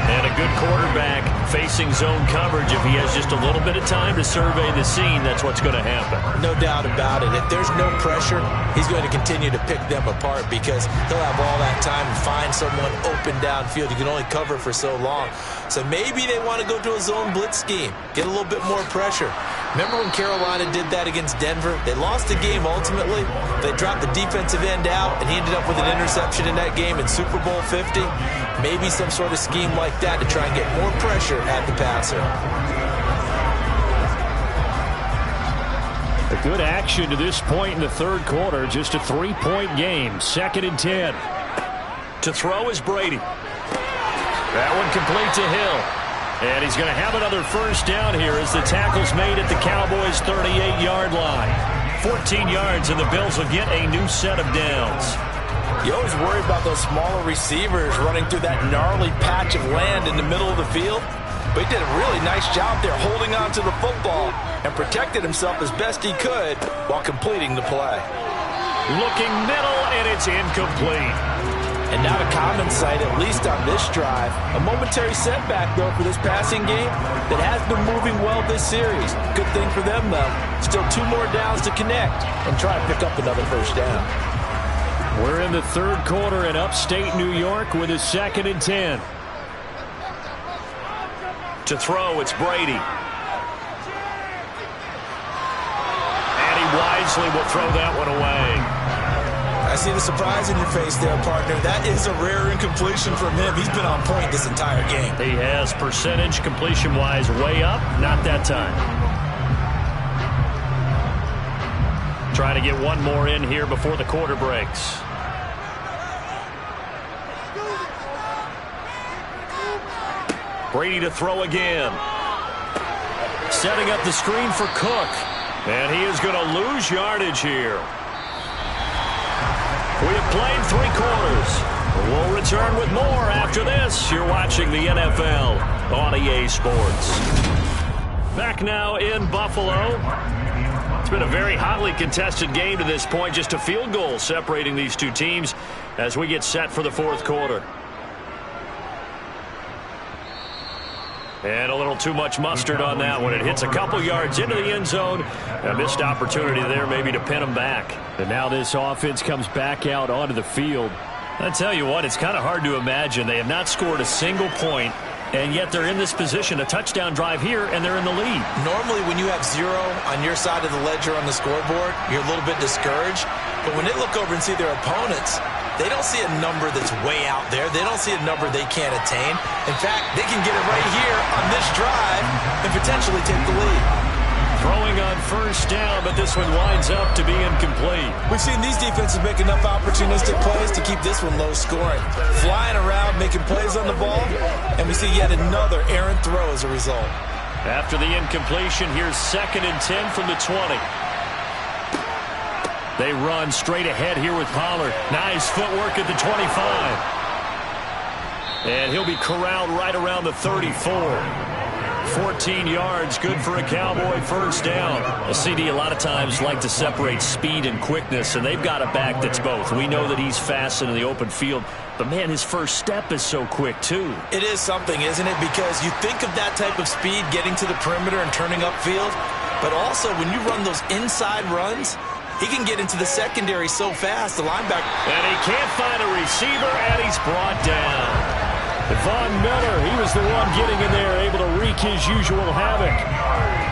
S2: And a good quarterback facing zone coverage. If he has just a little bit of time to survey the scene, that's what's going to happen.
S4: No doubt about it. If there's no pressure, he's going to continue to pick them apart because he'll have all that time to find someone open downfield. You can only cover for so long. So maybe they want to go to a zone blitz scheme, get a little bit more pressure. Remember when Carolina did that against Denver? They lost the game ultimately. They dropped the defensive end out, and he ended up with an interception in that game in Super Bowl 50. Maybe some sort of scheme like that to try and get more pressure at the passer.
S3: A good action to this point in the 3rd quarter. Just a 3-point game. 2nd and 10.
S2: To throw is Brady. That one complete to Hill. And he's going to have another 1st down here as the tackle's made at the Cowboys' 38-yard line. 14 yards, and the Bills will get a new set of downs.
S5: You always worry about those smaller receivers running through that gnarly patch of land in the middle of the field. But he did a really nice job there holding on to the football and protected himself as best he could while completing the play.
S2: Looking middle, and it's incomplete.
S5: And not a common sight, at least on this drive. A momentary setback, though, for this passing game that has been moving well this series. Good thing for them, though. Still 2 more downs to connect and try to pick up another 1st down.
S3: We're in the 3rd quarter in upstate New York with a 2nd and 10.
S2: To throw, it's Brady. And he wisely will throw that one away.
S4: I see the surprise in your face there, partner. That is a rare incompletion from him. He's been on point this entire game.
S2: He has percentage completion-wise way up. Not that time. Trying to get one more in here before the quarter breaks. Brady to throw again. Setting up the screen for Cook. And he is going to lose yardage here. We have played 3 quarters. We'll return with more after this. You're watching the NFL on EA Sports. Back now in Buffalo. It's been a very hotly contested game to this point. Just a field goal separating these two teams as we get set for the 4th quarter. And a little too much mustard on that one. It hits a couple yards into the end zone. A missed opportunity there maybe to pin them back.
S3: And now this offense comes back out onto the field.
S2: I tell you what, it's kind of hard to imagine. They have not scored a single point, and yet they're in this position, a touchdown drive here, and they're in the lead.
S4: Normally when you have 0 on your side of the ledger on the scoreboard, you're a little bit discouraged. But when they look over and see their opponents They don't see a number that's way out there. They don't see a number they can't attain. In fact, they can get it right here on this drive and potentially take the lead.
S2: Throwing on first down, but this one winds up to be incomplete.
S4: We've seen these defenses make enough opportunistic plays to keep this one low scoring. Flying around, making plays on the ball, and we see yet another errant throw as a result.
S2: After the incompletion, here's 2nd and 10 from the 20. They run straight ahead here with Pollard. Nice footwork at the 25. And he'll be corralled right around the 34. 14 yards, good for a Cowboy first down. A CD a lot of times like to separate speed and quickness, and they've got a back that's both. We know that he's fast in the open field, but, man, his first step is so quick, too.
S4: It is something, isn't it? Because you think of that type of speed getting to the perimeter and turning upfield, but also when you run those inside runs, he can get into the secondary so fast, the linebacker.
S2: And he can't find a receiver, and he's brought down. Von Miller, he was the one getting in there, able to wreak his usual havoc.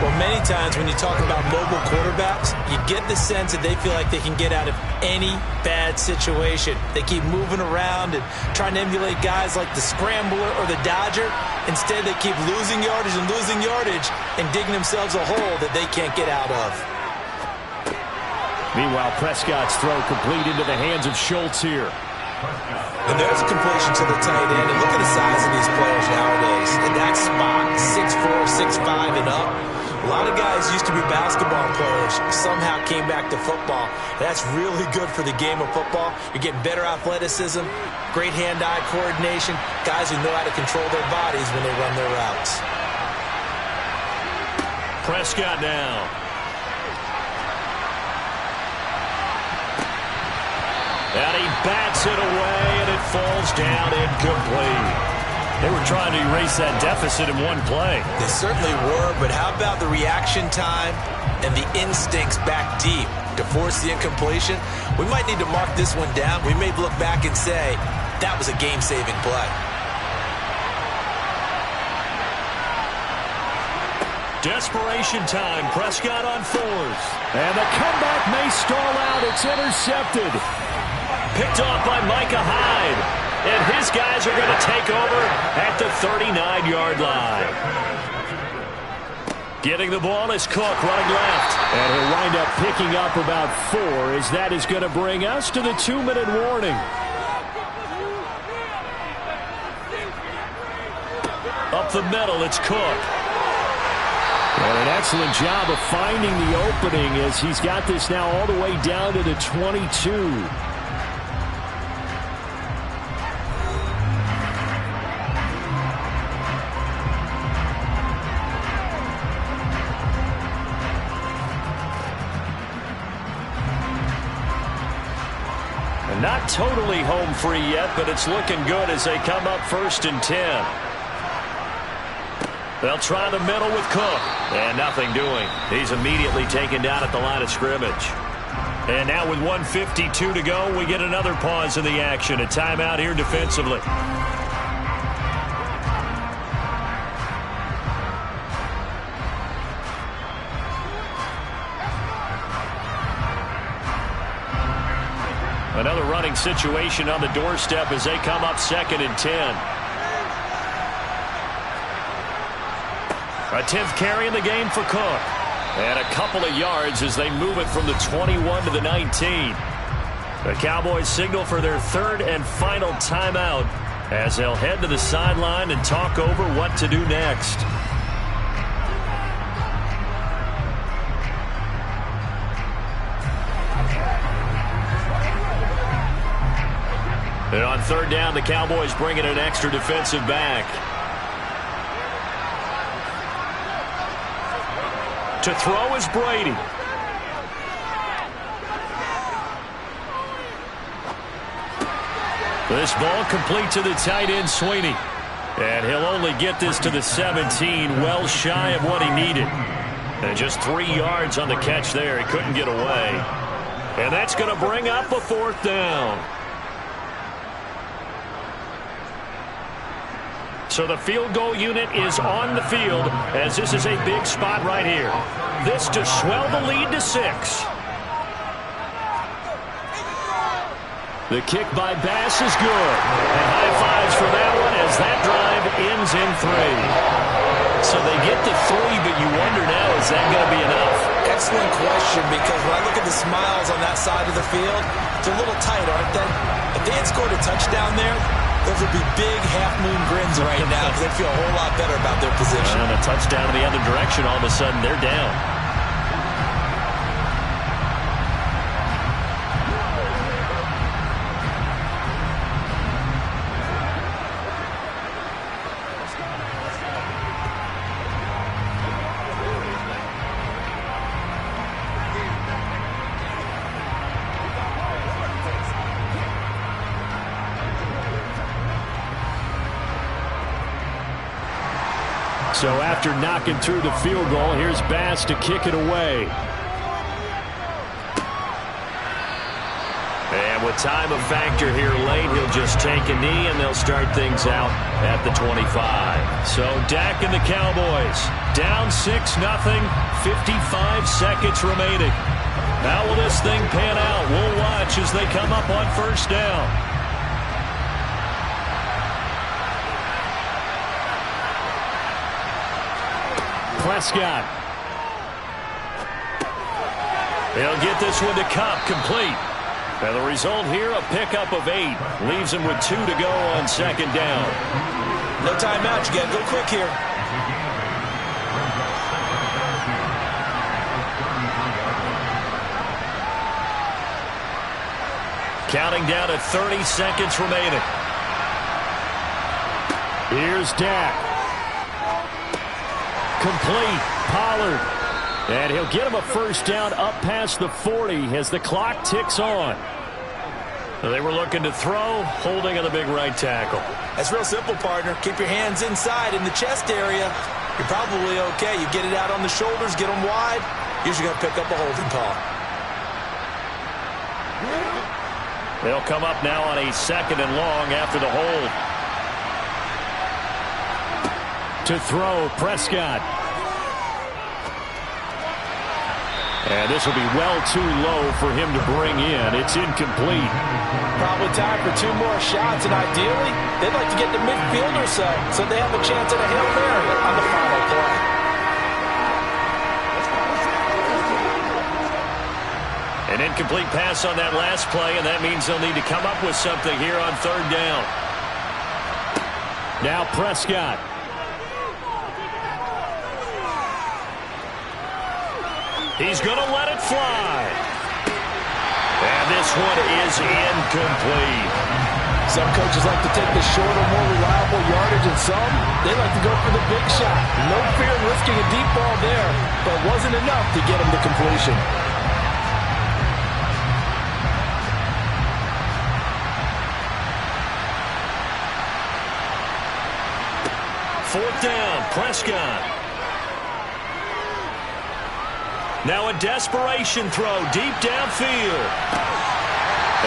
S4: Well, many times when you talk about mobile quarterbacks, you get the sense that they feel like they can get out of any bad situation. They keep moving around and trying to emulate guys like the Scrambler or the Dodger. Instead, they keep losing yardage and digging themselves a hole that they can't get out of.
S2: Meanwhile, Prescott's throw complete into the hands of Schultz here.
S4: And there's a completion to the tight end. And look at the size of these players nowadays. In that spot, 6'4", 6'5", and up. A lot of guys used to be basketball players, somehow came back to football. That's really good for the game of football. You're getting better athleticism, great hand-eye coordination, guys who know how to control their bodies when they run their routes.
S2: Prescott now. And he bats it away, and it falls down incomplete. They were trying to erase that deficit in one play.
S4: They certainly were, but how about the reaction time and the instincts back deep to force the incompletion? We might need to mark this one down. We may look back and say, that was a game-saving play.
S2: Desperation time. Prescott on 4th. And the comeback may stall out. It's intercepted. Picked off by Micah Hyde. And his guys are going to take over at the 39-yard line. Getting the ball is Cook running left. And he'll wind up picking up about 4 as that is going to bring us to the 2-minute warning. Up the middle, it's Cook. And an excellent job of finding the opening as he's got this now all the way down to the 22. And not totally home free yet, but it's looking good as they come up 1st and 10. They'll try the middle with Cook. And nothing doing. He's immediately taken down at the line of scrimmage. And now with 1:52 to go, we get another pause in the action. A timeout here defensively. Another running situation on the doorstep as they come up 2nd and 10. A 10th carry in the game for Cook. And a couple of yards as they move it from the 21 to the 19. The Cowboys signal for their 3rd and final timeout as they'll head to the sideline and talk over what to do next. And on 3rd down, the Cowboys bring in an extra defensive back. To throw is Brady. This ball complete to the tight end, Sweeney. And he'll only get this to the 17, well shy of what he needed. And just 3 yards on the catch there. He couldn't get away. And that's going to bring up a 4th down. So the field goal unit is on the field as this is a big spot right here. This to swell the lead to 6. The kick by Bass is good. And high fives for that one as that drive ends in 3. So they get to 3, but you wonder now, is that going to be enough?
S4: Excellent question, because when I look at the smiles on that side of the field, it's a little tight, aren't they? If they had scored a touchdown there, those would be big half-moon grins right now because they feel a whole lot better about their position.
S2: And a touchdown in the other direction, all of a sudden they're down. So after knocking through the field goal, here's Bass to kick it away. And with time a factor here late, he'll just take a knee and they'll start things out at the 25. So Dak and the Cowboys down 6-0, 55 seconds remaining. How will this thing pan out? We'll watch as they come up on first down. Prescott. He'll get this one to Kupp, complete. And the result here, a pickup of 8. Leaves him with 2 to go on second down.
S4: No timeout. You got to go quick here.
S2: Counting down to 30 seconds remaining. Here's Dak. Complete. Pollard. And he'll get him a first down up past the 40 as the clock ticks on. They were looking to throw, holding on the big right tackle.
S4: That's real simple, partner. Keep your hands inside in the chest area. You're probably okay. You get it out on the shoulders, get them wide. Usually going to pick up a holding call.
S2: They'll come up now on a second and long after the hold. To throw, Prescott. And this will be well too low for him to bring in. It's incomplete.
S5: Probably time for 2 more shots, and ideally, they'd like to get the midfield or so they have a chance at a Hail Mary on the final play.
S2: An incomplete pass on that last play, and that means they'll need to come up with something here on third down. Now Prescott. He's going to let it fly. And this one is incomplete.
S5: Some coaches like to take the shorter, more reliable yardage, and some, they like to go for the big shot. No fear in risking a deep ball there, but it wasn't enough to get him to completion.
S2: Fourth down, Prescott. Now a desperation throw deep downfield.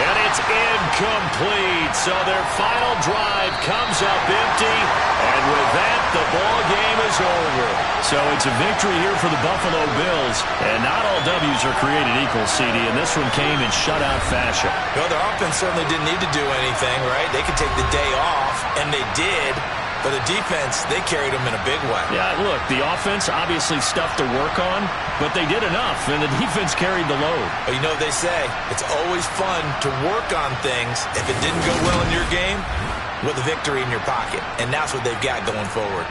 S2: And it's incomplete. So their final drive comes up empty. And with that, the ball game is over. So it's a victory here for the Buffalo Bills. And not all W's are created equal, CD. And this one came in shutout fashion.
S4: Well, their offense certainly didn't need to do anything, right? They could take the day off, and they did. But the defense, they carried them in a big way.
S2: Yeah, look, the offense obviously stuff to work on, but they did enough, and the defense carried the load.
S4: But you know what they say, it's always fun to work on things if it didn't go well in your game with a victory in your pocket. And that's what they've got going forward.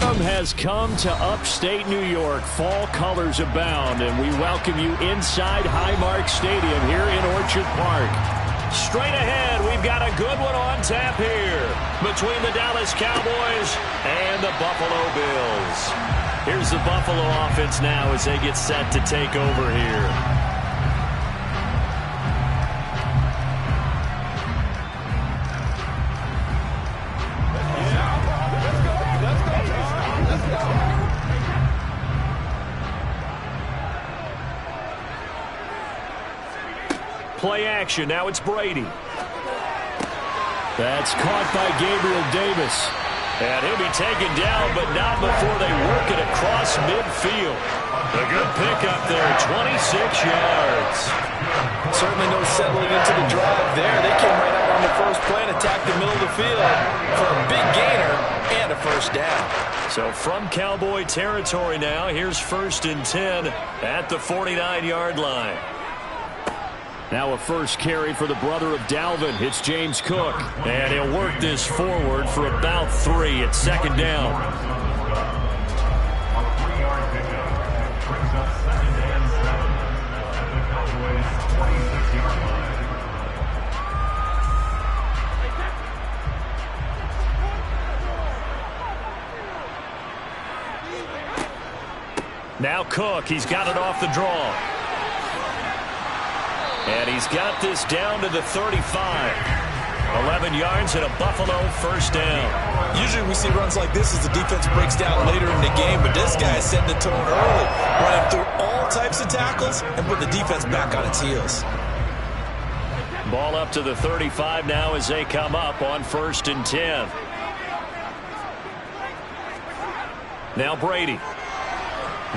S2: Autumn has come to upstate New York. Fall colors abound, and we welcome you inside Highmark Stadium here in Orchard Park. Straight ahead, we've got a good one on tap here between the Dallas Cowboys and the Buffalo Bills. Here's the Buffalo offense now as they get set to take over here. Play action. Now it's Brady. That's caught by Gabriel Davis. And he'll be taken down, but not before they work it across midfield. A good pickup there, 26 yards.
S5: Certainly no settling into the drive there. They came right out on the first play and attacked the middle of the field for a big gainer and a first down.
S2: So from Cowboy territory now, here's 1st and 10 at the 49-yard line. Now a first carry for the brother of Dalvin. It's James Cook. And he'll work this forward for about 3 at 2nd down.
S6: A 3-yard pickup brings up 2nd and 7 at the Cowboys' 26-yard line.
S2: Now Cook, he's got it off the draw. And he's got this down to the 35. 11 yards and a Buffalo first down.
S4: Usually we see runs like this as the defense breaks down later in the game, but this guy is setting the tone early, running through all types of tackles and put the defense back on its heels.
S2: Ball up to the 35 now as they come up on 1st and 10. Now Brady.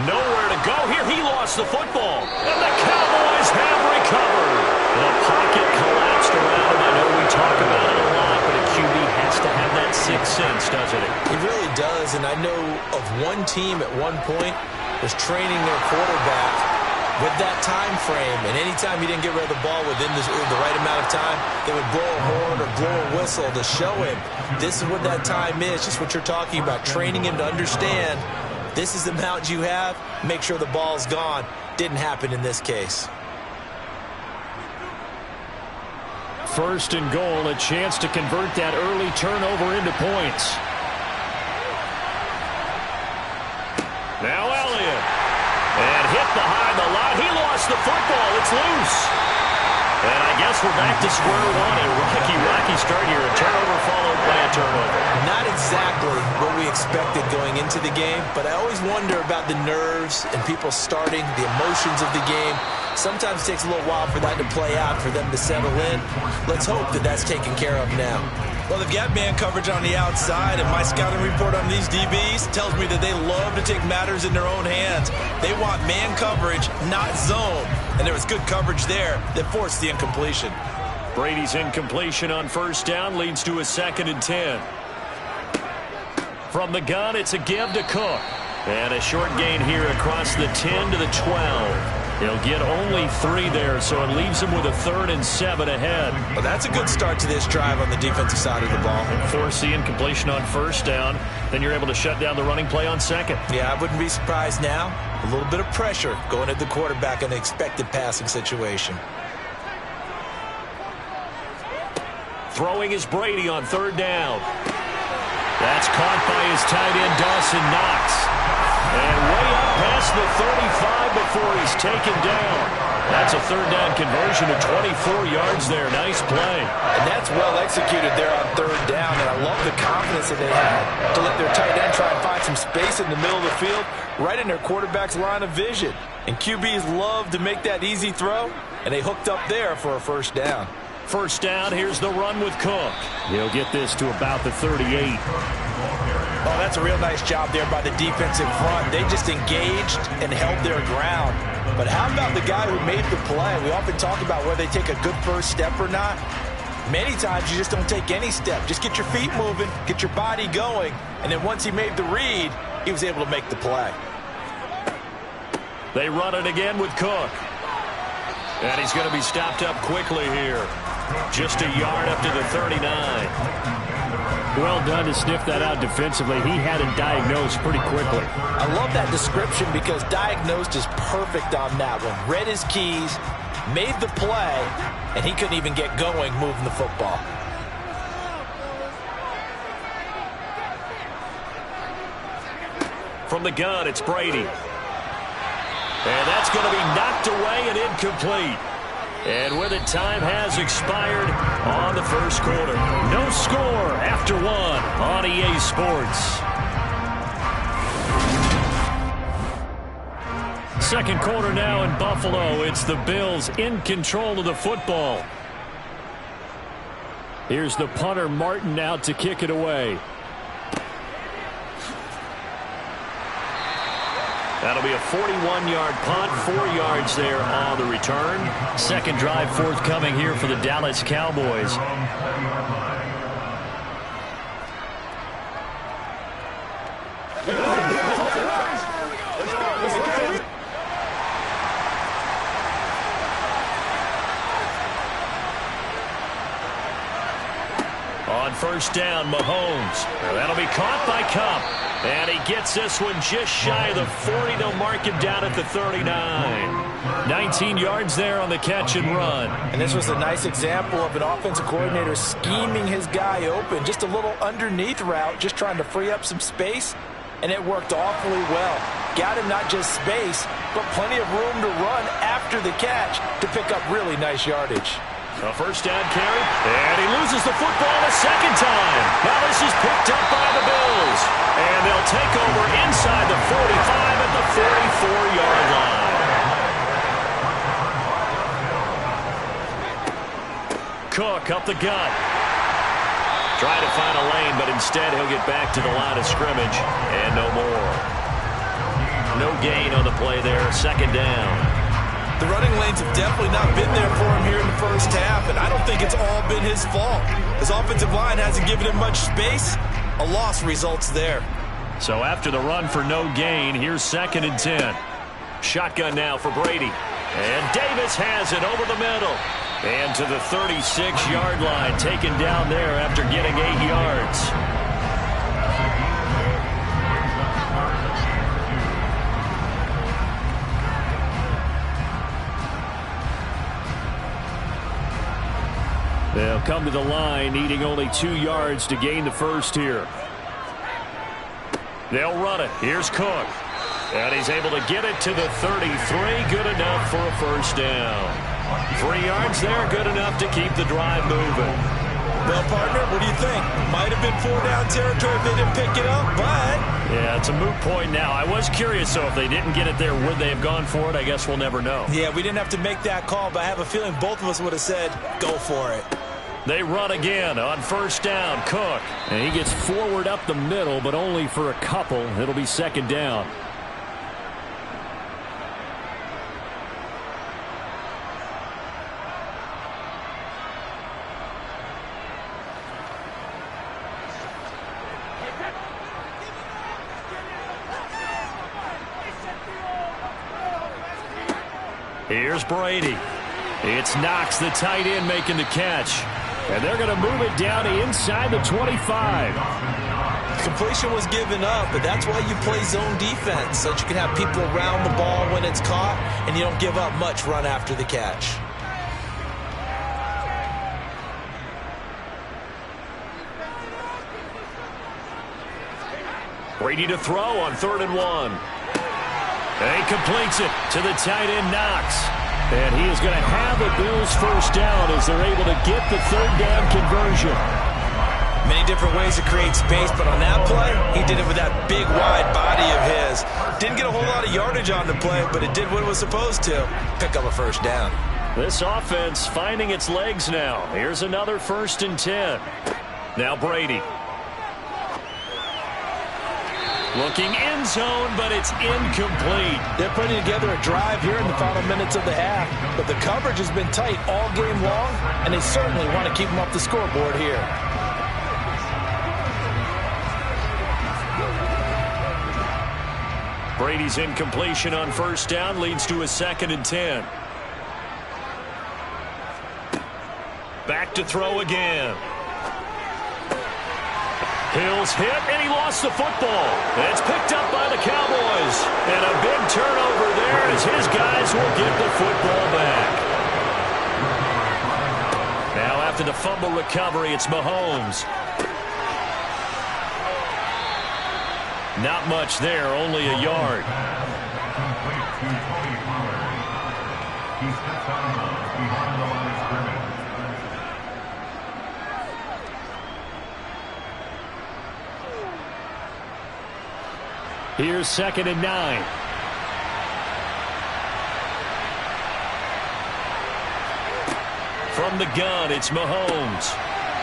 S2: Nowhere to go here. He lost the football. And the Cowboys have recovered. The pocket collapsed around him. I know we talk about it a lot, but a QB has to have that sixth sense, doesn't it?
S4: He really does, and I know of one team at one point was training their quarterback with that time frame, and anytime he didn't get rid of the ball within the right amount of time, they would blow a horn or blow a whistle to show him this is what that time is, just what you're talking about, training him to understand this is the amount you have, make sure the ball's gone. Didn't happen in this case.
S2: 1st and goal, a chance to convert that early turnover into points. Now Elliott. And hit behind the line. He lost the football. It's loose. And I guess we're back to square one. A rocky start here. A turnover followed by a turnover.
S4: Not exactly what we expected going into the game, but I always wonder about the nerves and people starting, the emotions of the game. Sometimes it takes a little while for that to play out, for them to settle in. Let's hope that that's taken care of now. Well, they've got man coverage on the outside, and my scouting report on these DBs tells me that they love to take matters in their own hands. They want man coverage, not zone. And there was good coverage there that forced the incompletion.
S2: Brady's incompletion on 1st down leads to a 2nd and 10. From the gun, it's a give to Cook. And a short gain here across the 10 to the 12. He'll get only 3 there, so it leaves him with a 3rd and 7 ahead.
S4: Well, that's a good start to this drive on the defensive side of the ball.
S2: Force the incompletion on 1st down. Then you're able to shut down the running play on 2nd.
S4: Yeah, I wouldn't be surprised now. A little bit of pressure going at the quarterback in an expected passing situation.
S2: Throwing is Brady on 3rd down. That's caught by his tight end, Dawson Knox. And way up past the 35 before he's taken down. That's a 3rd down conversion of 24 yards there. Nice play.
S5: And that's well executed there on 3rd down. And I love the confidence that they had to let their tight end try and find some space in the middle of the field, right in their quarterback's line of vision. And QBs love to make that easy throw, and they hooked up there for a 1st down.
S2: 1st down, here's the run with Cook. He'll get this to about the 38.
S5: Oh, that's a real nice job there by the defensive front. They just engaged and held their ground. But how about the guy who made the play? We often talk about whether they take a good first step or not. Many times you just don't take any step. Just get your feet moving, get your body going, and then once he made the read, he was able to make the play.
S2: They run it again with Cook. And he's going to be stopped up quickly here. Just a yard up to the 39. Well done to sniff that out defensively. He had it diagnosed pretty quickly.
S5: I love that description because diagnosed is perfect on that one. Read his keys, made the play, and he couldn't even get going moving the football.
S2: From the gun, it's Brady. And that's going to be knocked away and incomplete. And with it, time has expired on the first quarter. No score after one on EA Sports. Second quarter now in Buffalo. It's the Bills in control of the football. Here's the punter, Martin, out to kick it away. That'll be a 41-yard punt, 4 yards there on the return. Second drive forthcoming here for the Dallas Cowboys. On first down, Mahomes. That'll be caught by Kupp. And he gets this one just shy of the 40. They'll mark him down at the 39. 19 yards there on the catch and run.
S5: And this was a nice example of an offensive coordinator scheming his guy open. Just a little underneath route, just trying to free up some space. And it worked awfully well. Got him not just space, but plenty of room to run after the catch to pick up really nice yardage.
S2: A first down carry, and he loses the football a second time. Now this is picked up by the Bills. And they'll take over inside the 45 at the 44-yard line. Cook up the gut. Try to find a lane, but instead he'll get back to the line of scrimmage, and no more. No gain on the play there, second down.
S4: The running lanes have definitely not been there for him here in the first half, and I don't think it's all been his fault. His offensive line hasn't given him much space. A loss results there.
S2: So after the run for no gain, here's 2nd and 10. Shotgun now for Brady. And Davis has it over the middle. And to the 36-yard line, taken down there after getting 8 yards. They'll come to the line, needing only 2 yards to gain the first here. They'll run it. Here's Cook. And he's able to get it to the 33. Good enough for a first down. 3 yards there, good enough to keep the drive moving.
S4: Well, partner, what do you think? Might have been 4-down territory if they didn't pick it up, but...
S2: Yeah, it's a moot point now. I was curious, so if they didn't get it there, would they have gone for it? I guess we'll never know.
S4: Yeah, we didn't have to make that call, but I have a feeling both of us would have said, go for it.
S2: They run again on first down. Cook. And he gets forward up the middle, but only for a couple. It'll be second down. Here's Brady. It's Knox, the tight end, making the catch. And they're going to move it down inside the 25.
S4: Completion was given up, but that's why you play zone defense, so that you can have people around the ball when it's caught, and you don't give up much run after the catch.
S2: Brady to throw on 3rd and 1. And he completes it to the tight end, Knox. And he is going to have the Bills first down as they're able to get the 3rd down conversion.
S4: Many different ways to create space, but on that play, he did it with that big, wide body of his. Didn't get a whole lot of yardage on the play, but it did what it was supposed to. Pick up a first down.
S2: This offense finding its legs now. Here's another 1st and 10. Now Brady. Looking end zone, but it's incomplete.
S5: They're putting together a drive here in the final minutes of the half, but the coverage has been tight all game long, and they certainly want to keep them off the scoreboard here.
S2: Brady's incompletion on first down leads to a 2nd and 10. Back to throw again. Hill's hit, and he lost the football. It's picked up by the Cowboys. And a big turnover there as his guys will get the football back. Now after the fumble recovery, it's Mahomes. Not much there, only a yard.
S6: He steps out of bounds behind the line of scrimmage.
S2: Here's 2nd and 9. From the gun, it's Mahomes.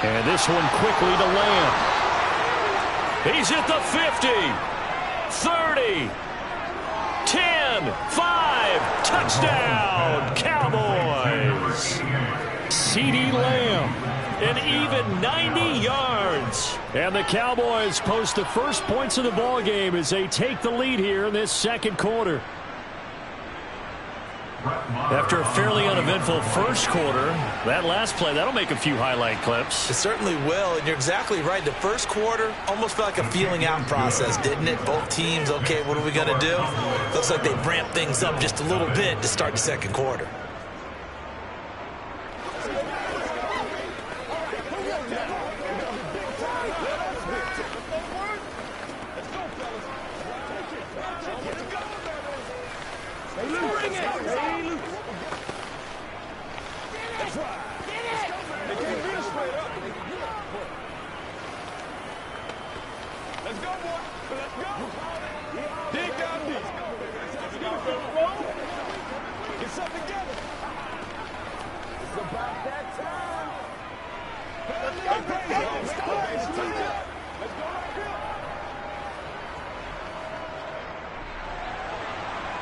S2: And this one quickly to Lamb. He's at the 50, 30, 10, 5, touchdown, Cowboys. CeeDee Lamb, an even 90 yards. And the Cowboys post the first points of the ball game as they take the lead here in this second quarter. After a fairly uneventful first quarter, that last play, that'll make a few highlight clips.
S4: It certainly will, and you're exactly right. The first quarter almost felt like a feeling out process, didn't it? Both teams, okay, what are we going to do? Looks like they ramped things up just a little bit to start the second quarter.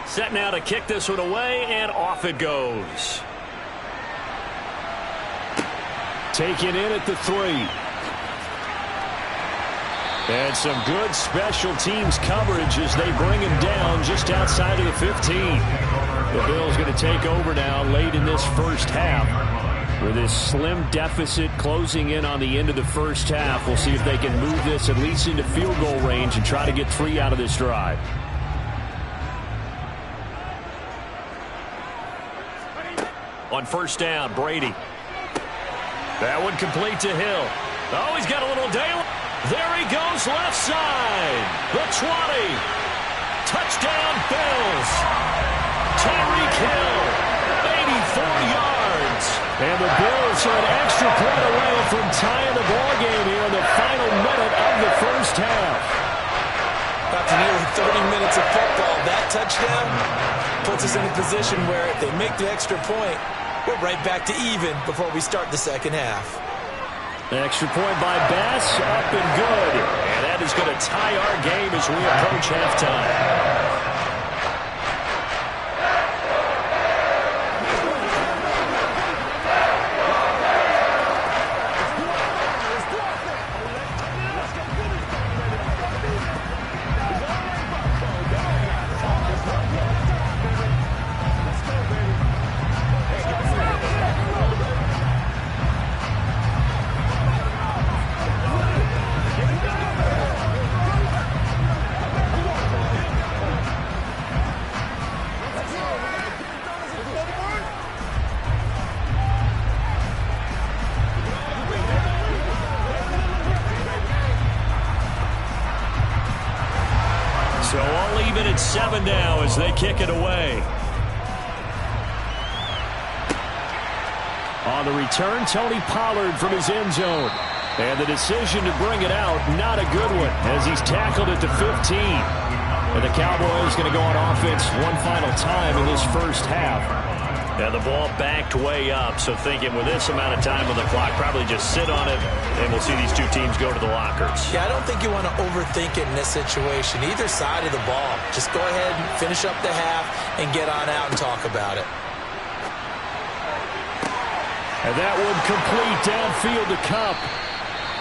S2: Set now to kick this one away, and off it goes. Taken in at the 3. And some good special teams coverage as they bring him down just outside of the 15. The Bills going to take over now late in this first half. With this slim deficit closing in on the end of the first half, we'll see if they can move this at least into field goal range and try to get 3 out of this drive. On first down, Brady. That one complete to Hill. Oh, he's got a little daylight. There he goes, left side. The 20. Touchdown, Bills. Tyreek Hill, 84 yards. And the Bills are an extra point away from tying the ball game here in the final minute of the first half.
S4: After nearly 30 minutes of football, that touchdown puts us in a position where if they make the extra point, we're right back to even before we start the second half.
S2: An extra point by Bass, up and good. And that is going to tie our game as we approach halftime. So all even at 7 now as they kick it away. On the return, Tony Pollard from his end zone. And the decision to bring it out, not a good one, as he's tackled at the 15. And the Cowboys going to go on offense one final time in this first half. Now the ball backed way up, so thinking with this amount of time on the clock, probably just sit on it, and we'll see these two teams go to the lockers.
S4: Yeah, I don't think you want to overthink it in this situation. Either side of the ball. Just go ahead and finish up the half and get on out and talk about it.
S2: And that one complete downfield to Kupp.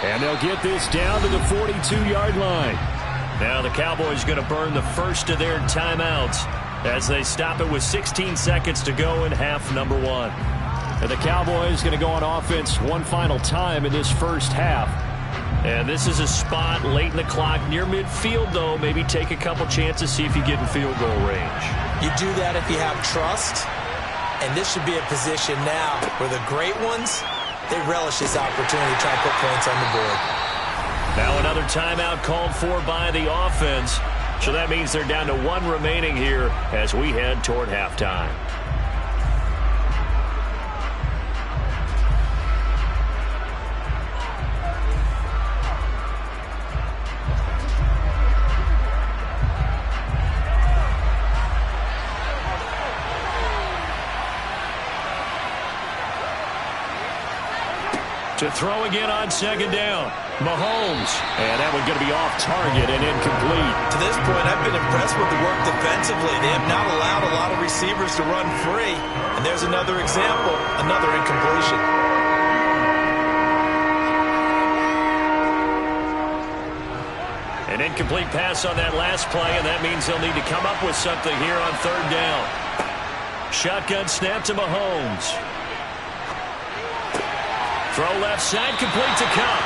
S2: And they'll get this down to the 42-yard line. Now the Cowboys going to burn the first of their timeouts as they stop it with 16 seconds to go in half number 1. And the Cowboys going to go on offense one final time in this first half And this is a spot late in the clock near midfield, though. Maybe take a couple chances, see if you get in field goal range.
S4: You do that if you have trust. And this should be a position now where the great ones, they relish this opportunity to try to put points on the board.
S2: Now another timeout called for by the offense. So that means they're down to 1 remaining here as we head toward halftime. To throw again on second down. Mahomes. And that one going to be off target and incomplete.
S4: To this point, I've been impressed with the work defensively. They have not allowed a lot of receivers to run free. And there's another example, another incompletion.
S2: An incomplete pass on that last play, and that means they'll need to come up with something here on third down. Shotgun snap to Mahomes. Throw left side, complete to Kupp.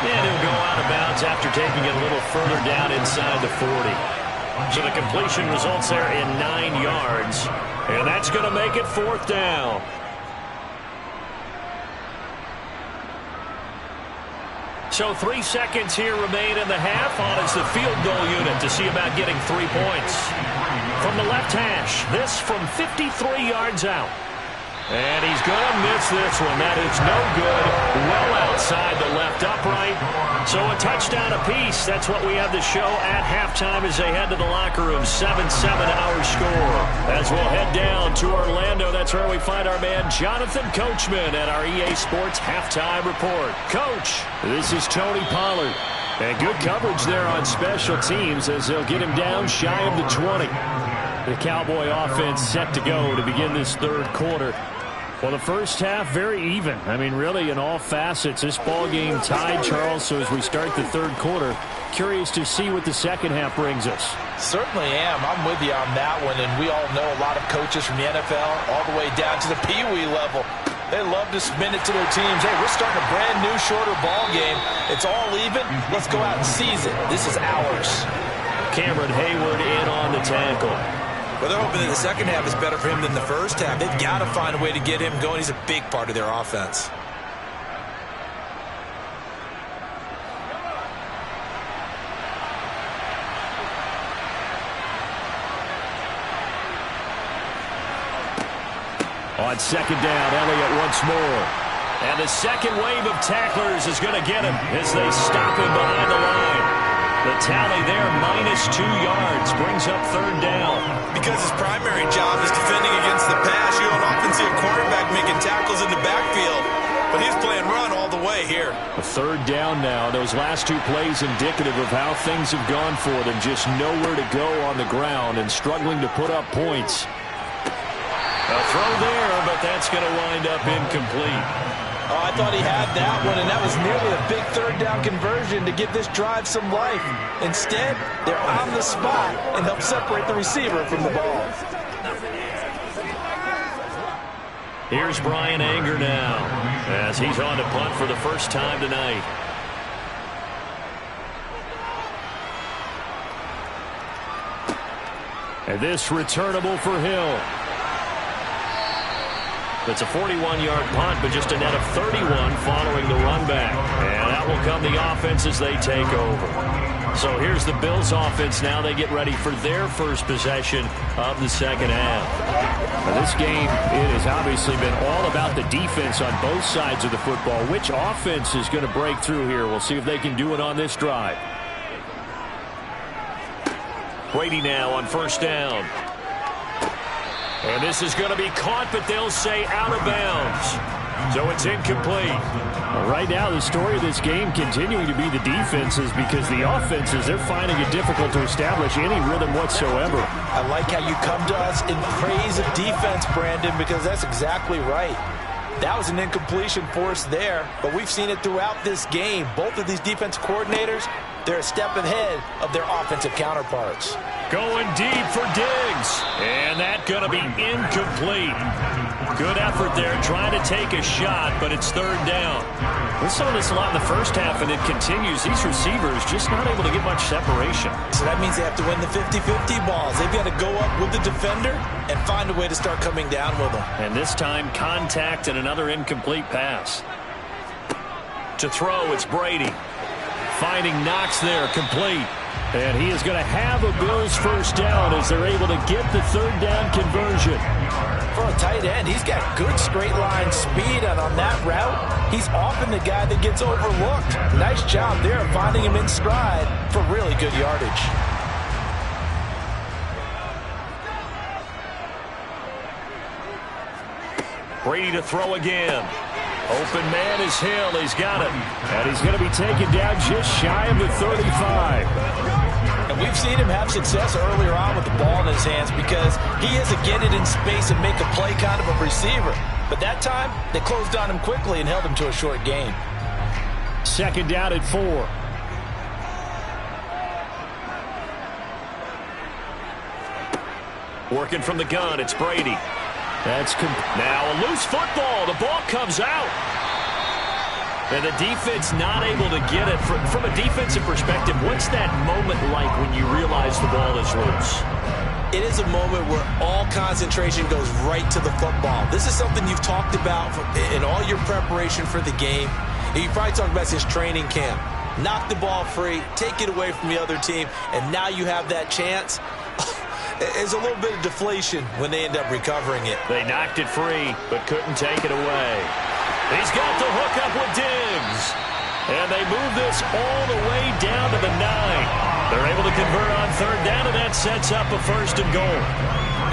S2: And he'll go out of bounds after taking it a little further down inside the 40. So the completion results there in 9 yards. And that's going to make it 4th down. So 3 seconds here remain in the half. On is the field goal unit to see about getting 3 points. From the left hash, this from 53 yards out. And he's going to miss this one. That is no good. Well outside the left upright. So a touchdown apiece. That's what we have to show at halftime as they head to the locker room. 7-7 our score. As we'll head down to Orlando, that's where we find our man Jonathan Coachman at our EA Sports Halftime Report. Coach, this is Tony Pollard. And good coverage there on special teams as they'll get him down shy of the 20. The Cowboy offense set to go to begin this third quarter. Well, the first half, very even. I mean, really, in all facets, this ball game tied, Charles. So as we start the third quarter, curious to see what the second half brings us.
S5: Certainly am. I'm with you on that one. And we all know a lot of coaches from the NFL all the way down to the Pee-wee level. They love to spin it to their teams. Hey, we're starting a brand new, shorter ball game. It's all even. Let's go out and seize it. This is ours.
S2: Cameron Hayward in on the tackle.
S4: Well, they're hoping that the second half is better for him than the first half. They've got to find a way to get him going. He's a big part of their offense.
S2: On second down, Elliott once more. And the second wave of tacklers is going to get him as they stop him behind the line. The tally there, -2 yards, brings up third down.
S4: Because his primary job is defending against the pass, you don't often see a quarterback making tackles in the backfield. But he's playing run all the way here.
S2: A third down now. Those last 2 plays indicative of how things have gone for them. Just nowhere to go on the ground and struggling to put up points. A throw there, but that's going to wind up incomplete.
S5: Oh, I thought he had that one, and that was nearly a big third down conversion to give this drive some life. Instead, they're on the spot and help separate the receiver from the ball.
S2: Here's Brian Anger now as he's on to punt for the first time tonight. And this returnable for Hill. It's a 41-yard punt, but just a net of 31 following the run back. And that will come the offense as they take over. So here's the Bills offense now. They get ready for their first possession of the second half. Now this game, it has obviously been all about the defense on both sides of the football. Which offense is going to break through here? We'll see if they can do it on this drive. Brady now on first down. And this is going to be caught, but they'll say out of bounds. So it's incomplete. Well, right now, the story of this game continuing to be the defenses, because the offenses, they're finding it difficult to establish any rhythm whatsoever.
S5: I like how you come to us in praise of defense, Brandon, because that's exactly right. That was an incompletion for us there, but we've seen it throughout this game. Both of these defense coordinators, they're a step ahead of their offensive counterparts.
S2: Going deep for Diggs. And that's going to be incomplete. Good effort there, trying to take a shot, but it's third down. We saw this a lot in the first half, and it continues. These receivers just not able to get much separation.
S4: So that means they have to win the 50-50 balls. They've got to go up with the defender and find a way to start coming down with them.
S2: And this time, contact and another incomplete pass. To throw, it's Brady. Finding Knox there, complete. And he is going to have a Bills first down as they're able to get the third down conversion.
S5: For a tight end, he's got good straight line speed, and on that route, he's often the guy that gets overlooked. Nice job there finding him in stride for really good yardage.
S2: Brady to throw again. Open man is Hill. He's got it. And he's going to be taken down just shy of the 35.
S5: And we've seen him have success earlier on with the ball in his hands because he is a get it in space and make a play kind of a receiver. But that time, they closed on him quickly and held him to a short gain.
S2: Second down at 4. Working from the gun, it's Brady. Now a loose football. The ball comes out. And the defense not able to get it. From a defensive perspective, what's that moment like when you realize the ball is loose?
S4: It is a moment where all concentration goes right to the football. This is something you've talked about in all your preparation for the game. And you probably talked about since training camp. Knock the ball free, take it away from the other team, and now you have that chance. There's a little bit of deflation when they end up recovering it.
S2: They knocked it free, but couldn't take it away. He's got the hook up with Diggs. And they move this all the way down to the 9. They're able to convert on third down, and that sets up a first and goal.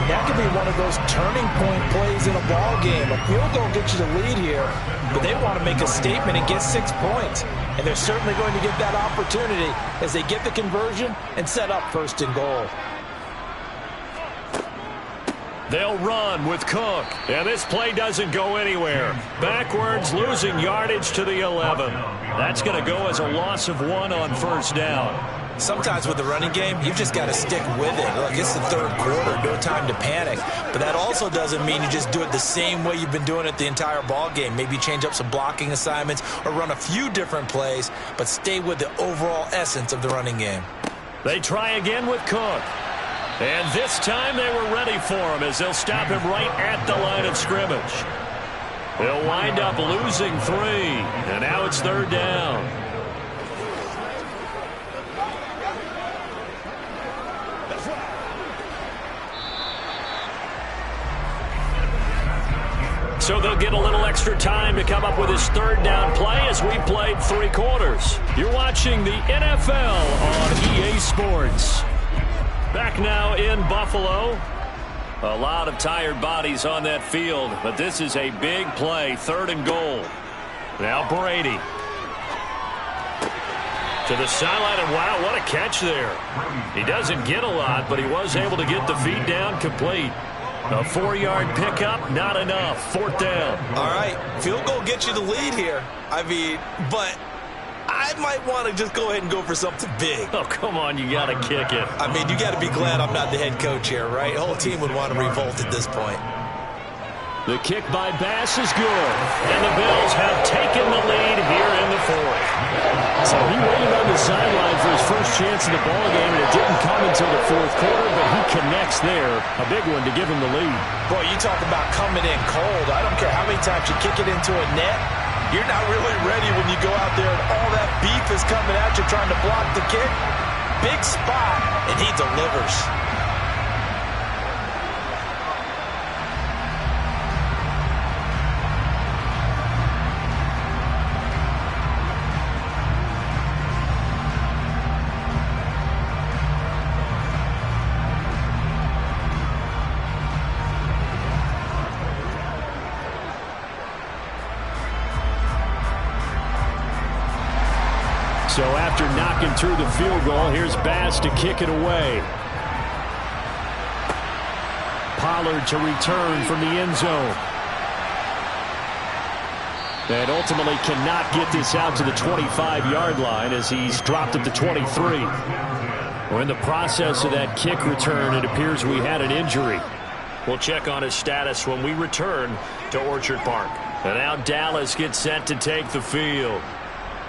S5: And that could be one of those turning point plays in a ball game. A field goal gets you the lead here, but they want to make a statement and get 6 points. And they're certainly going to get that opportunity as they get the conversion and set up first and goal.
S2: They'll run with Cook. And this play doesn't go anywhere. Backwards, losing yardage to the 11. That's going to go as a loss of 1 on first down.
S4: Sometimes with the running game, you've just got to stick with it. Look, it's the third quarter, no time to panic. But that also doesn't mean you just do it the same way you've been doing it the entire ball game. Maybe change up some blocking assignments or run a few different plays, but stay with the overall essence of the running game.
S2: They try again with Cook. And this time they were ready for him as they'll stop him right at the line of scrimmage. They'll wind up losing 3. And now it's third down. So they'll get a little extra time to come up with his third down play as we played 3 quarters. You're watching the NFL on EA Sports. Back now in Buffalo. A lot of tired bodies on that field, but this is a big play, third and goal. Now Brady. To the sideline, and wow, what a catch there. He doesn't get a lot, but he was able to get the feed down complete. A 4-yard pickup, not enough. Fourth down.
S4: All right, field goal gets you the lead here. I mean, but I might want to just go ahead and go for something big.
S2: Oh, come on, you got to kick it.
S4: I mean, you got to be glad I'm not the head coach here, right? The whole team would want to revolt at this point.
S2: The kick by Bass is good, and the Bills have taken the lead here in the 4th. So he waited on the sideline for his first chance in the ballgame, and it didn't come until the 4th quarter, but he connects there. A big one to give him the lead.
S4: Boy, you talk about coming in cold. I don't care how many times you kick it into a net. You're not really ready when you go out there and all that beef is coming at you trying to block the kick. Big spot, and he delivers.
S2: So after knocking through the field goal, here's Bass to kick it away. Pollard to return from the end zone. And ultimately cannot get this out to the 25-yard line as he's dropped at the 23. We're in the process of that kick return. It appears we had an injury. We'll check on his status when we return to Orchard Park. And now Dallas gets set to take the field.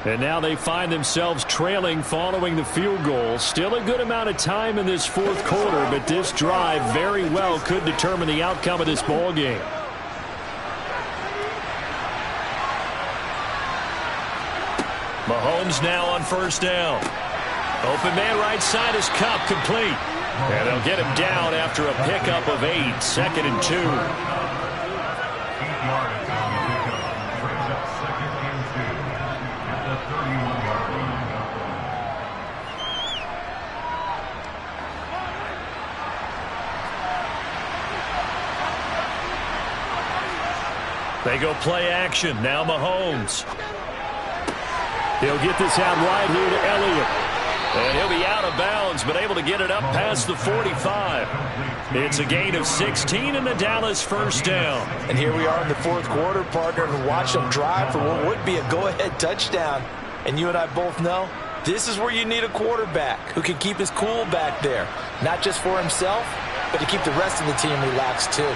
S2: And now they find themselves trailing following the field goal. Still a good amount of time in this fourth quarter, but this drive very well could determine the outcome of this ball game. Mahomes now on first down. Open man right side is Kupp, complete. And they'll get him down after a pickup of 8, 2nd and 2.
S6: 8 yards on the pickup. Brings up 2nd and 2 at the 31-yard line.
S2: They go play action. Now Mahomes. He'll get this out wide here to Elliott. And he'll be out of bounds, but able to get it up past the 45. It's a gain of 16 and the Dallas first down.
S4: And here we are in the fourth quarter, partner, and watch them drive for what would be a go-ahead touchdown. And you and I both know this is where you need a quarterback who can keep his cool back there. Not just for himself, but to keep the rest of the team relaxed too.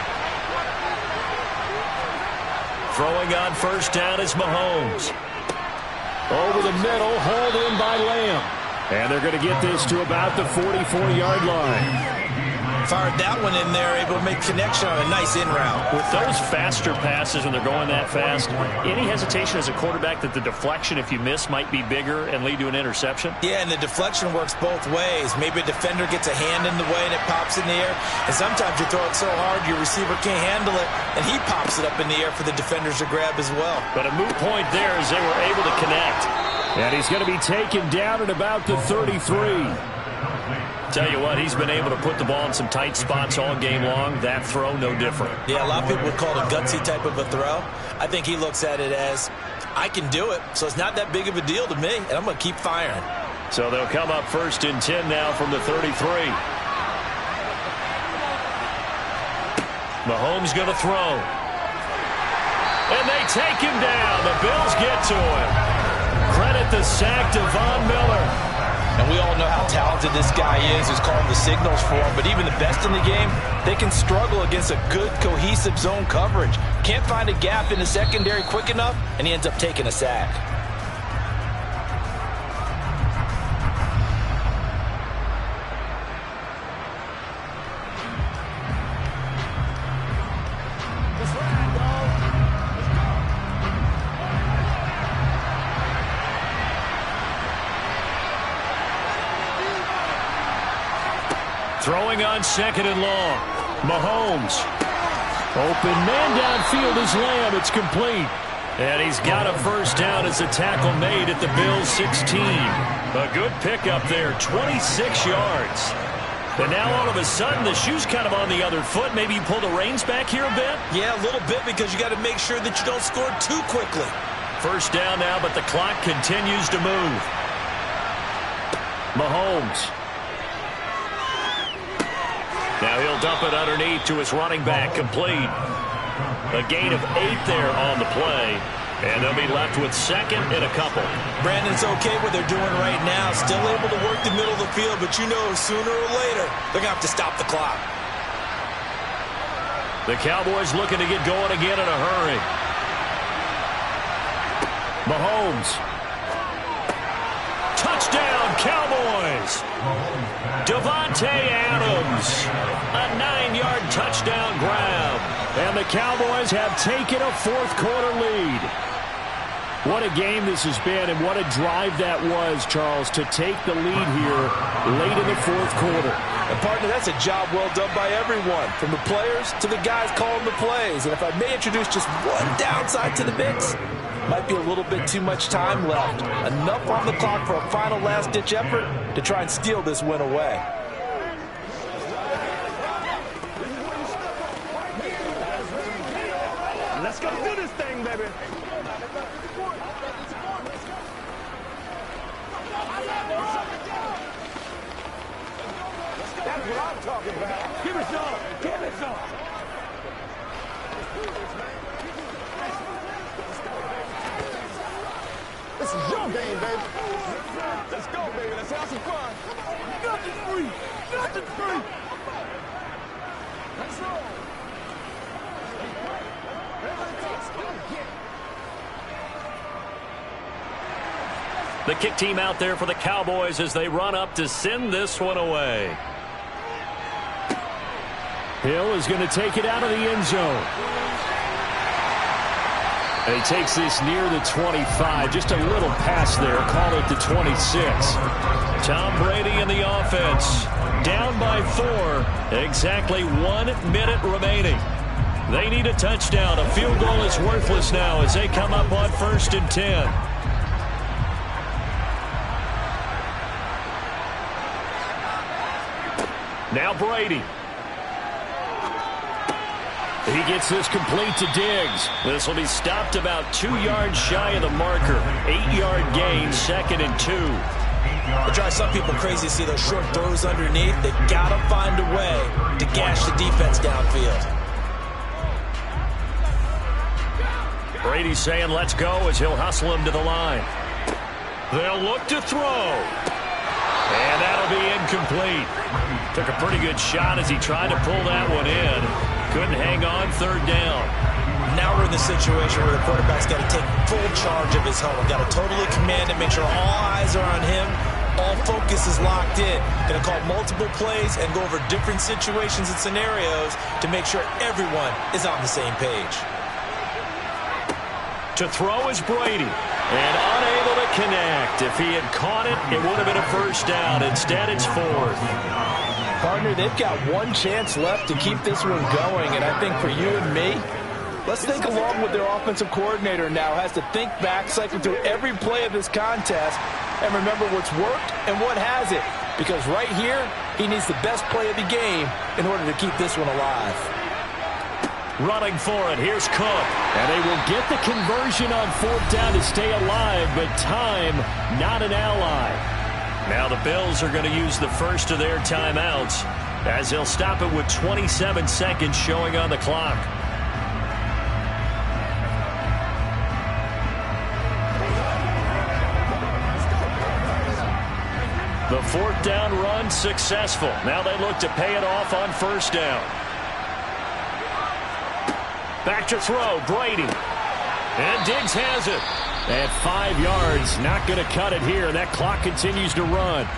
S2: Throwing on first down is Mahomes. Over the middle, hauled in by Lamb. And they're going to get this to about the 44-yard line.
S4: Fired that one in there, able to make connection on a nice in route.
S2: With those faster passes when they're going that fast, any hesitation as a quarterback that the deflection, if you miss, might be bigger and lead to an interception?
S4: Yeah, and the deflection works both ways. Maybe a defender gets a hand in the way and it pops in the air. And sometimes you throw it so hard your receiver can't handle it, and he pops it up in the air for the defenders to grab as well.
S2: But a moot point there as they were able to connect. And he's going to be taken down at about the 33. Tell you what, he's been able to put the ball in some tight spots all game long. That throw, no different.
S4: Yeah, a lot of people would call it a gutsy type of a throw. I think he looks at it as, I can do it, so it's not that big of a deal to me, and I'm going to keep firing.
S2: So they'll come up 1st and 10 now from the 33. Mahomes going to throw. And they take him down. The Bills get to him. Credit the sack to Von Miller.
S4: And we all know how talented this guy is who's calling the signals for him. But even the best in the game, they can struggle against a good, cohesive zone coverage. Can't find a gap in the secondary quick enough, and he ends up taking a sack.
S2: Throwing on 2nd and long. Mahomes. Open man downfield is Lamb. It's complete. And he's got a first down as a tackle made at the Bills' 16. A good pickup there, 26 yards. And now all of a sudden the shoe's kind of on the other foot. Maybe you pull the reins back here a bit?
S4: Yeah, a little bit because you got to make sure that you don't score too quickly.
S2: First down now, but the clock continues to move. Mahomes. Now he'll dump it underneath to his running back, complete. A gain of 8 there on the play. And they'll be left with 2nd and a couple.
S4: Brandon's okay what they're doing right now. Still able to work the middle of the field, but you know sooner or later they're going to have to stop the clock.
S2: The Cowboys looking to get going again in a hurry. Mahomes. Touchdown, Cowboys. Davante Adams. A 9-yard touchdown grab. And the Cowboys have taken a fourth-quarter lead. What a game this has been, and what a drive that was, Charles, to take the lead here late in the fourth quarter.
S5: And, partner, that's a job well done by everyone, from the players to the guys calling the plays. And if I may introduce just one downside to the mix, might be a little bit too much time left. Enough on the clock for a final last-ditch effort to try and steal this win away.
S7: Let's go do this thing, baby. That's what I'm talking about. Give it some. Give it some. This is your game, baby. Let's go, baby. Let's have some fun. Nothing's free. Nothing's free. Let's roll.
S2: The kick team out there for the Cowboys as they run up to send this one away.
S3: Hill is going to take it out of the end zone. And he takes this near the 25. Just a little pass there. Call it the 26.
S2: Tom Brady in the offense. Down by 4. Exactly 1 minute remaining. They need a touchdown. A field goal is worthless now as they come up on 1st and 10. Now Brady. He gets this complete to Diggs. This will be stopped about 2 yards shy of the marker. 8-yard gain, 2nd and 2.
S4: It drives some people crazy to see those short throws underneath. They've got to find a way to gash the defense downfield.
S2: Brady saying let's go as he'll hustle him to the line. They'll look to throw. And that'll be incomplete. Took a pretty good shot as he tried to pull that one in. Couldn't hang on 3rd down.
S4: Now we're in the situation where the quarterback's got to take full charge of his helmet. Got to totally command it, make sure all eyes are on him. All focus is locked in. Going to call multiple plays and go over different situations and scenarios to make sure everyone is on the same page.
S2: To throw is Brady. And unable to connect. If he had caught it, it would have been a 1st down. Instead, it's 4th.
S5: Partner, they've got 1 chance left to keep this one going, and I think for you and me, let's think along with their offensive coordinator now. Has to think back, cycle through every play of this contest, and remember what's worked and what hasn't. Because right here, he needs the best play of the game in order to keep this one alive.
S2: Running for it, here's Cook.
S3: And they will get the conversion on 4th down to stay alive, but time, not an ally.
S2: Now the Bills are going to use the first of their timeouts as they'll stop it with 27 seconds showing on the clock. The 4th down run successful. Now they look to pay it off on 1st down. Back to throw, Brady. And Diggs has it.
S3: At 5 yards, not going to cut it here. That clock continues to run.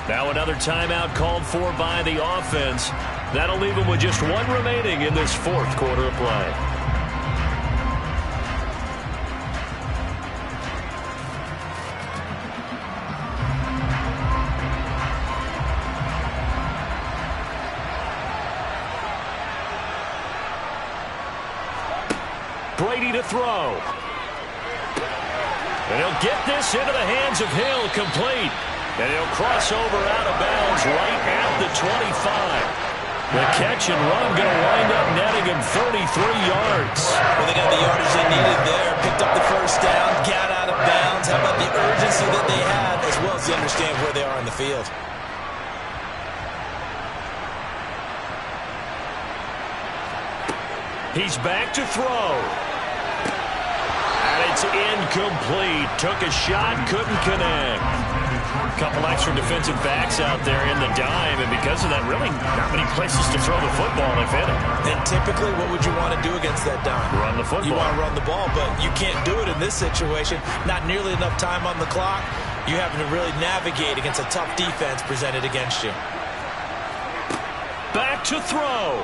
S2: Now another timeout called for by the offense. That'll leave them with just 1 remaining in this 4th quarter of play. Brady to throw. And he'll get this into the hands of Hill, complete. And he'll cross over out of bounds right at the 25. The catch and run going to wind up netting him 33 yards.
S4: Well, they got the yardage they needed there. Picked up the 1st down, got out of bounds. How about the urgency that they had, as well as they understand where they are on the field.
S2: He's back to throw. And it's incomplete. Took a shot, couldn't connect. A couple extra defensive backs out there in the dime, and because of that, really not many places to throw the football, if any.
S4: And typically, what would you want to do against that dime?
S2: Run the football.
S4: You want to run the ball, but you can't do it in this situation. Not nearly enough time on the clock. You having to really navigate against a tough defense presented against you.
S2: Back to throw.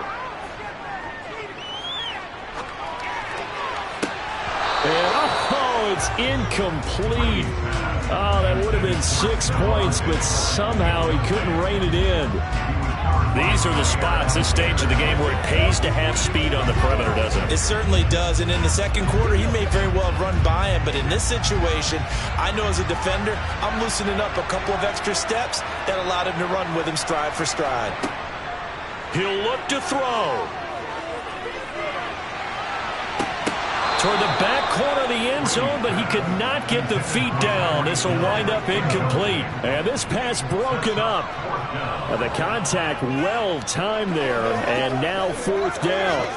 S3: And, it's incomplete. Oh, that would have been 6 points, but somehow he couldn't rein it in.
S2: These are the spots, this stage of the game, where it pays to have speed on the perimeter, doesn't it?
S4: It certainly does, and in the 2nd quarter, he may very well run by him, but in this situation, I know as a defender, I'm loosening up a couple of extra steps that allowed him to run with him stride for stride.
S2: He'll look to throw. Toward the back corner of the end zone, but he could not get the feet down. This will wind up incomplete.
S3: And this pass broken up. The contact well timed there, and now 4th down.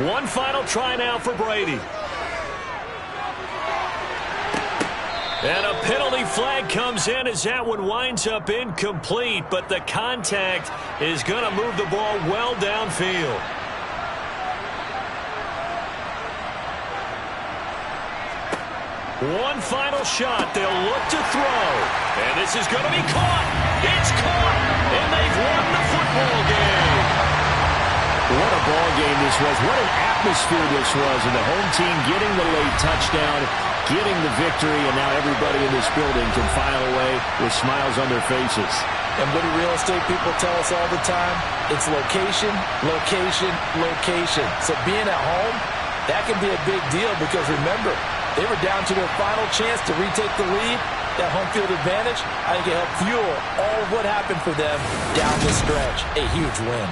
S2: One final try now for Brady. And a penalty flag comes in as that one winds up incomplete, but the contact is going to move the ball well downfield. One final shot. They'll look to throw. And this is going to be caught. It's caught. And they've won the football game.
S3: What a ball game this was. What an atmosphere this was. And the home team getting the late touchdown, getting the victory, and now everybody in this building can file away with smiles on their faces.
S5: And what do real estate people tell us all the time? It's location, location, location. So being at home, that can be a big deal because remember, they were down to their final chance to retake the lead. That home field advantage, I think it helped fuel all of what happened for them down the stretch. A huge win.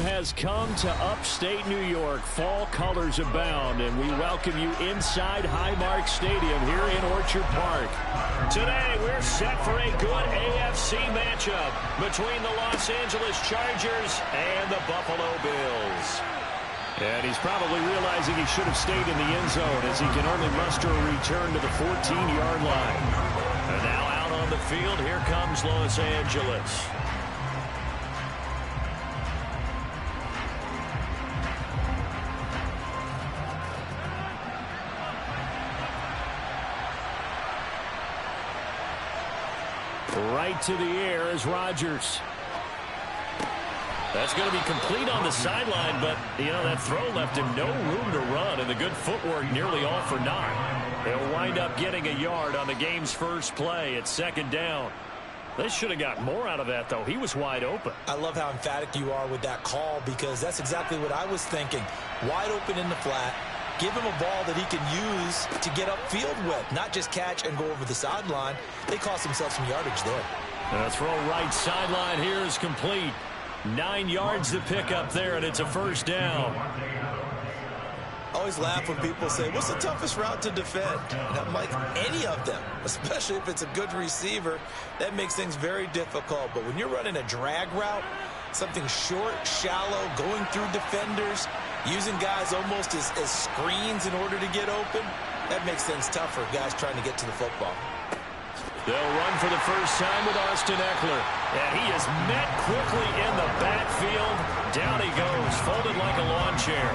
S2: has come to upstate New York. Fall colors abound, and we welcome you inside Highmark Stadium here in Orchard Park. Today, we're set for a good AFC matchup between the Los Angeles Chargers and the Buffalo Bills. And he's probably realizing he should have stayed in the end zone as he can only muster a return to the 14-yard line. And now out on the field, here comes Los Angeles. Right to the air is Rodgers. That's going to be complete on the sideline, but, that throw left him no room to run, and the good footwork nearly all for naught. They'll wind up getting a yard on the game's first play at second down. They should have got more out of that, though. He was wide open.
S4: I love how emphatic you are with that call, because that's exactly what I was thinking. Wide open in the flat. Give him a ball that he can use to get upfield with, not just catch and go over the sideline. They cost themselves some yardage there.
S2: The throw right sideline here is complete. 9 yards to pick up there, and it's a first down.
S4: I always laugh when people say, what's the toughest route to defend? And I'm like, any of them, especially if it's a good receiver. That makes things very difficult. But when you're running a drag route, something short, shallow, going through defenders, using guys almost as screens in order to get open, that makes things tough for guys trying to get to the football.
S2: They'll run for the first time with Austin Eckler. And he is met quickly in the backfield. Down he goes, folded like a lawn chair.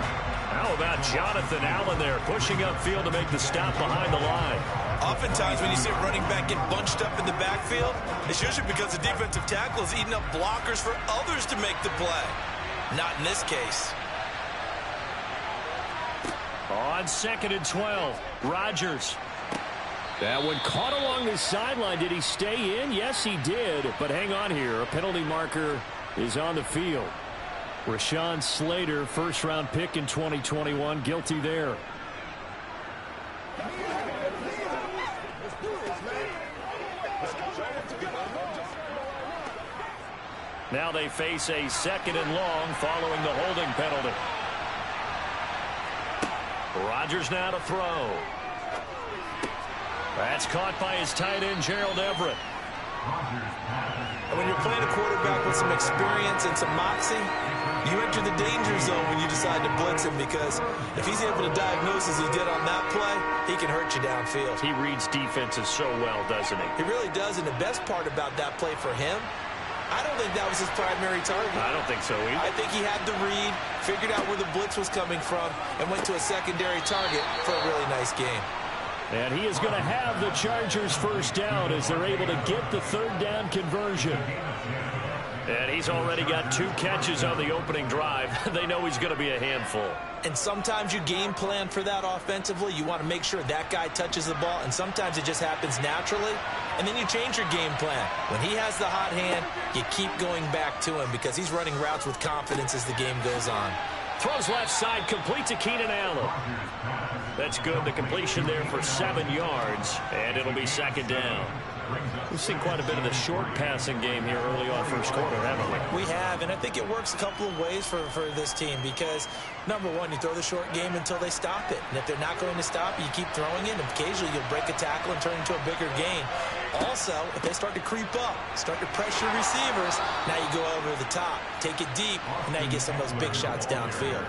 S2: How about Jonathan Allen there, pushing upfield to make the stop behind the line?
S4: Oftentimes when you see a running back get bunched up in the backfield, it's usually because the defensive tackle is eating up blockers for others to make the play. Not in this case.
S2: On 2nd and 12, Rodgers. That one caught along the sideline. Did he stay in? Yes, he did. But hang on here. A penalty marker is on the field. Rashawn Slater, first-round pick in 2021, guilty there. Now they face a 2nd and long following the holding penalty. Rodgers now to throw. That's caught by his tight end, Gerald Everett.
S4: And when you're playing a quarterback with some experience and some moxie, you enter the danger zone when you decide to blitz him, because if he's able to diagnose as he did on that play, he can hurt you downfield.
S2: He reads defenses so well, doesn't he?
S4: He really does, and the best part about that play for him, I don't think that was his primary target.
S2: I don't think so either.
S4: I think he had the read, figured out where the blitz was coming from, and went to a secondary target for a really nice game.
S2: And he is going to have the Chargers first down as they're able to get the third down conversion. And he's already got 2 catches on the opening drive. They know he's going to be a handful.
S4: And sometimes you game plan for that offensively. You want to make sure that guy touches the ball, and sometimes it just happens naturally. And then you change your game plan. When he has the hot hand, you keep going back to him because he's running routes with confidence as the game goes on.
S2: Throws left side, complete to Keenan Allen. That's good. The completion there for 7 yards, and it'll be 2nd down. We've seen quite a bit of the short passing game here early on first quarter, haven't we?
S4: We have, and I think it works a couple of ways for this team because, number one, you throw the short game until they stop it. And if they're not going to stop it, you keep throwing it, and occasionally you'll break a tackle and turn it into a bigger gain. Also, if they start to creep up, start to pressure receivers, now you go over the top, take it deep, and now you get some of those big shots downfield.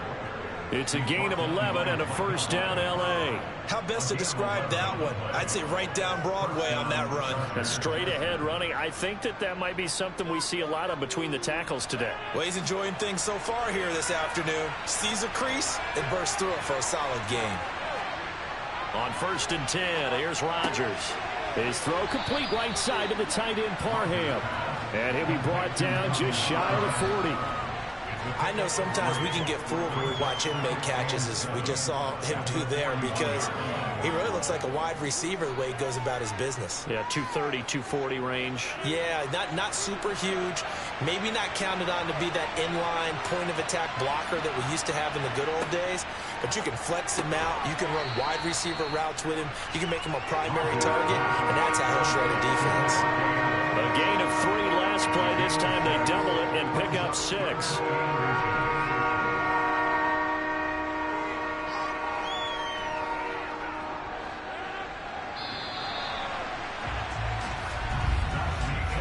S2: It's a gain of 11 and a first down, L.A.
S4: How best to describe that one? I'd say right down Broadway on that run.
S2: A straight-ahead running. I think that might be something we see a lot of between the tackles today.
S4: Well, he's enjoying things so far here this afternoon. Sees a crease and bursts through it for a solid gain.
S2: On 1st and 10, here's Rodgers. His throw complete right side to the tight end, Parham. And he'll be brought down just shy of the 40.
S4: I know sometimes we can get fooled when we watch him make catches, as we just saw him do there, because he really looks like a wide receiver the way he goes about his business.
S2: Yeah, 230, 240 range.
S4: Yeah, not super huge. Maybe not counted on to be that inline point-of-attack blocker that we used to have in the good old days, but you can flex him out. You can run wide receiver routes with him. You can make him a primary target, and that's how he'll shred a defense.
S2: A gain of 3 last play. This time they double it and pick up 6.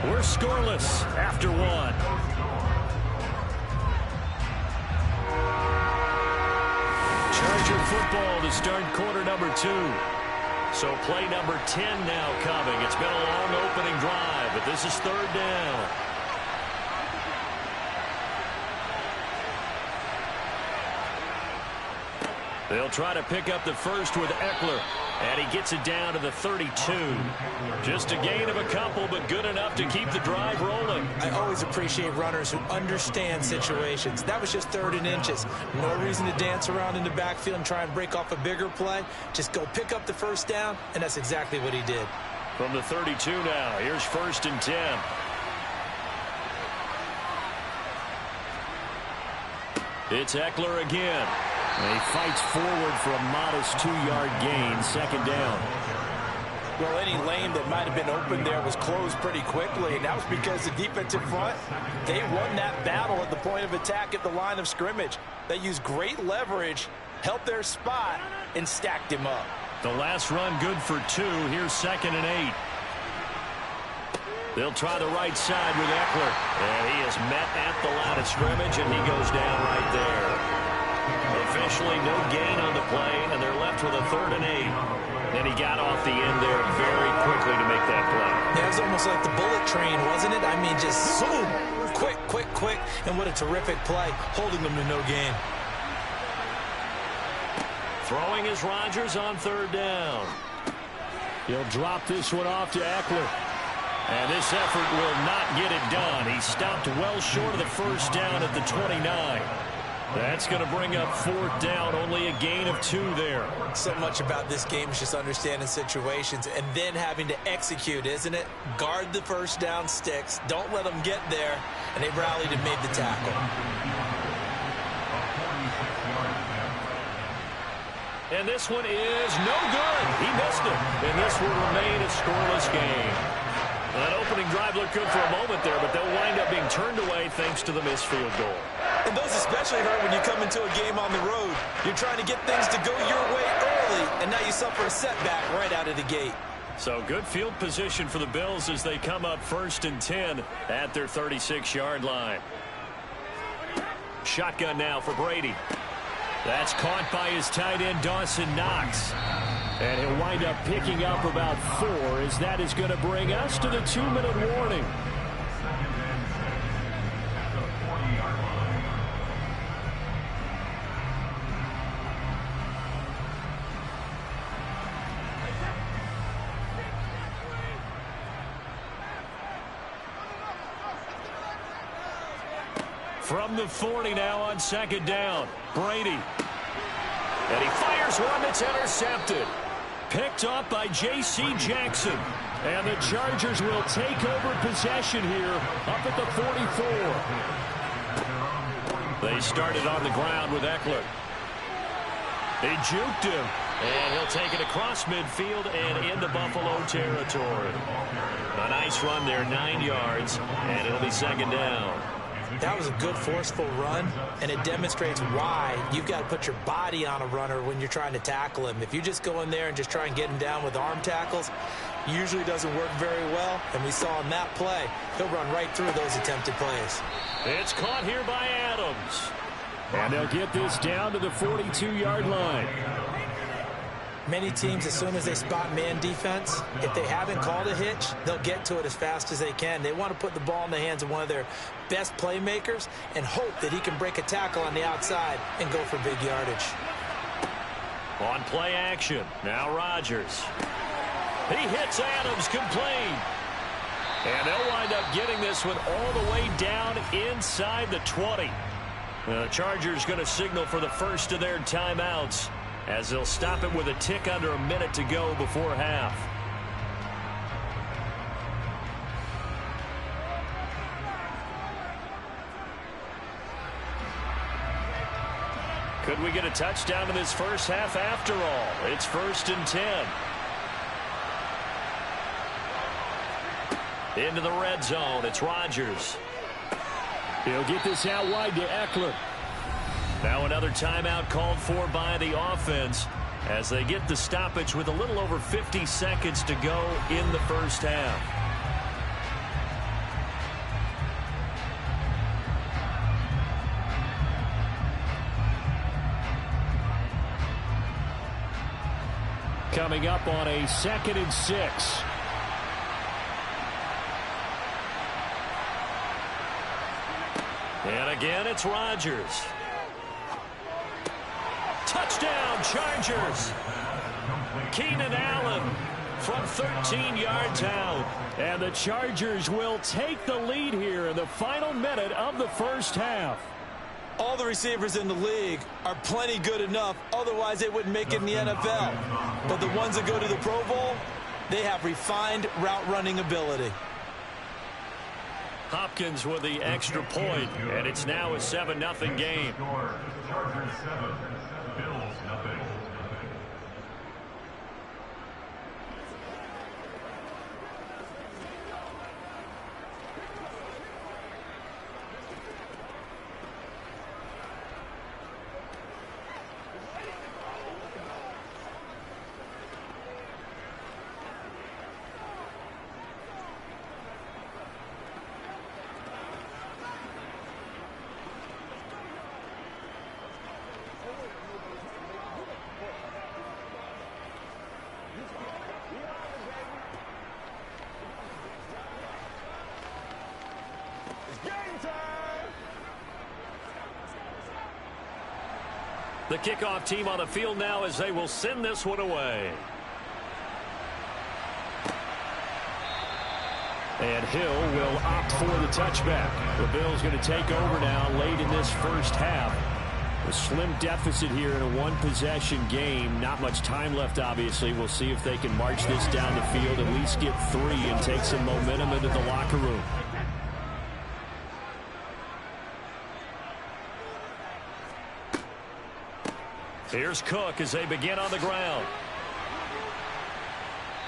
S2: We're scoreless after 1. Charger football to start quarter number 2. So play number 10 now coming. It's been a long opening drive, but this is 3rd down. They'll try to pick up the first with Eckler, and he gets it down to the 32. Just a gain of a couple, but good enough to keep the drive rolling.
S4: I always appreciate runners who understand situations. That was just 3rd and inches. No reason to dance around in the backfield and try and break off a bigger play. Just go pick up the first down, and that's exactly what he did.
S2: From the 32 now, here's 1st and 10. It's Eckler again. And he fights forward for a modest 2-yard gain, 2nd down.
S5: Well, any lane that might have been open there was closed pretty quickly, and that was because the defensive front, they won that battle at the point of attack at the line of scrimmage. They used great leverage, helped their spot, and stacked him up.
S2: The last run good for 2. Here's 2nd and 8. They'll try the right side with Eckler. And he is met at the line of scrimmage, and he goes down right there. Officially no gain on the play, and they're left with a 3rd and 8. And he got off the end there very quickly to make that play.
S4: Yeah, it was almost like the bullet train, wasn't it? I mean, just boom, quick, quick, quick. And what a terrific play, holding them to no gain.
S2: Throwing is Rodgers on 3rd down. He'll drop this one off to Eckler. And this effort will not get it done. He stopped well short of the first down at the 29. That's going to bring up 4th down, only a gain of 2 there.
S4: So much about this game is just understanding situations and then having to execute, isn't it? Guard the first down sticks. Don't let them get there. And they rallied and made the tackle.
S2: And this one is no good. He missed it. And this will remain a scoreless game. That opening drive looked good for a moment there, but they'll wind up being turned away thanks to the missed field goal.
S4: And those especially hurt when you come into a game on the road. You're trying to get things to go your way early, and now you suffer a setback right out of the gate.
S2: So good field position for the Bills as they come up 1st and 10 at their 36-yard line. Shotgun now for Brady. That's caught by his tight end, Dawson Knox. And he'll wind up picking up about 4 as that is going to bring us to the 2-minute warning. From the 40 now on 2nd down, Brady. And he fires one that's intercepted. Picked up by J.C. Jackson. And the Chargers will take over possession here up at the 44. They started on the ground with Eckler. He juked him. And he'll take it across midfield and into Buffalo territory. A nice run there, 9 yards. And it'll be 2nd down.
S4: That was a good, forceful run, and it demonstrates why you've got to put your body on a runner when you're trying to tackle him. If you just go in there and just try and get him down with arm tackles, usually doesn't work very well, and we saw in that play, he'll run right through those attempted plays.
S2: It's caught here by Adams. And they'll get this down to the 42-yard line.
S4: Many teams, as soon as they spot man defense, if they haven't called a hitch, they'll get to it as fast as they can. They want to put the ball in the hands of one of their best playmakers and hope that he can break a tackle on the outside and go for big yardage.
S2: On play action, now Rodgers. He hits Adams complete. And they'll wind up getting this one all the way down inside the 20. The Chargers going to signal for the first of their timeouts, as they'll stop it with a tick under a minute to go before half. Could we get a touchdown in this first half after all? It's 1st and 10. Into the red zone. It's Rodgers.
S3: He'll get this out wide to Eckler.
S2: Now another timeout called for by the offense as they get the stoppage with a little over 50 seconds to go in the first half.
S3: Coming up on a 2nd and 6.
S2: And again, it's Rodgers. Touchdown, Chargers. Keenan Allen from 13 yards out.
S3: And the Chargers will take the lead here in the final minute of the first half.
S5: All the receivers in the league are plenty good enough, otherwise they wouldn't make it in the NFL. But the ones that go to the Pro Bowl, they have refined route running ability.
S2: Hopkins with the extra point, and it's now a 7-0 game.
S6: Chargers 7, Bills nothing.
S2: The kickoff team on the field now as they will send this one away.
S3: And Hill will opt for the touchback. The Bills going to take over now late in this first half. A slim deficit here in a one-possession game. Not much time left, obviously. We'll see if they can march this down the field, at least get 3 and take some momentum into the locker room.
S2: Here's Cook as they begin on the ground.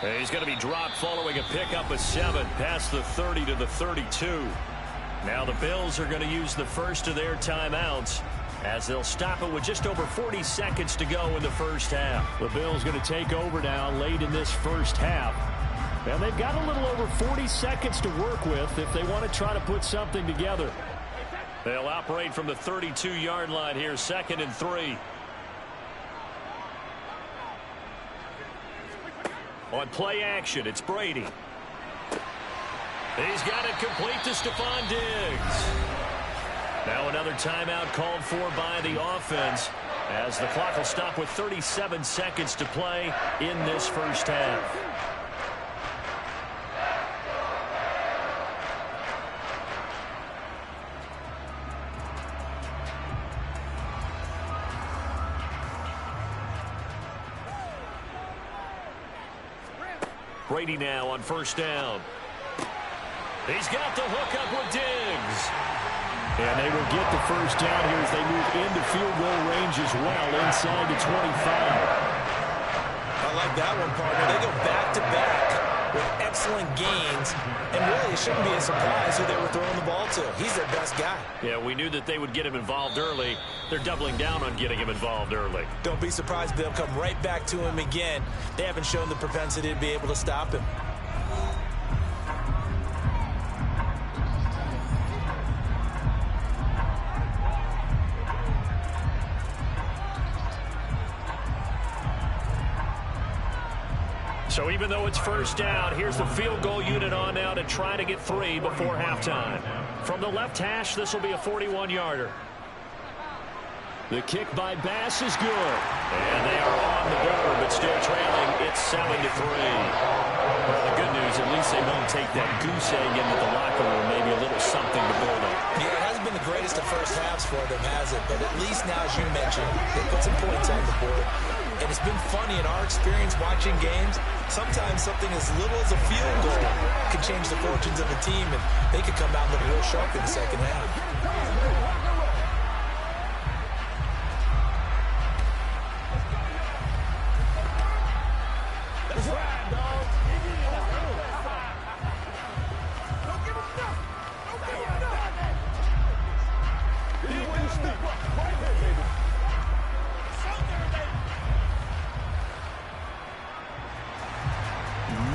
S2: He's going to be dropped following a pickup of 7 past the 30 to the 32. Now the Bills are going to use the first of their timeouts as they'll stop it with just over 40 seconds to go in the first half.
S3: The Bills going to take over now late in this first half. And they've got a little over 40 seconds to work with if they want to try to put something together.
S2: They'll operate from the 32-yard line here, 2nd and 3. On play action, it's Brady. He's got it complete to Stephon Diggs. Now another timeout called for by the offense as the clock will stop with 37 seconds to play in this first half. Brady now on first down. He's got the hook up with Diggs.
S3: And they will get the first down here as they move into field goal range as well, inside the 25.
S5: I like that one, partner. They go back-to-back with excellent gains, and really it shouldn't be a surprise who they were throwing the ball to. He's their best guy.
S2: Yeah, we knew that they would get him involved early. They're doubling down on getting him involved early.
S5: Don't be surprised if they'll come right back to him again. They haven't shown the propensity to be able to stop him.
S2: So even though it's first down, here's the field goal unit on now to try to get 3 before halftime. From the left hash, this will be a 41-yarder.
S3: The kick by Bass is good.
S2: And they are on the board, but still trailing. It's 7-3. Well, the good news, at least they won't take that goose egg into the locker room. Maybe a little something to build on.
S5: Yeah, it hasn't been the greatest of first halves for them, has it? But at least now, as you mentioned, they put some points on the board. And it's been funny in our experience watching games. Sometimes something as little as a field goal can change the fortunes of a team, and they could come out and look real sharp in the second half.
S7: dog. Don't give him nothing. Don't give him nothing. He's where you step up. Right here, baby.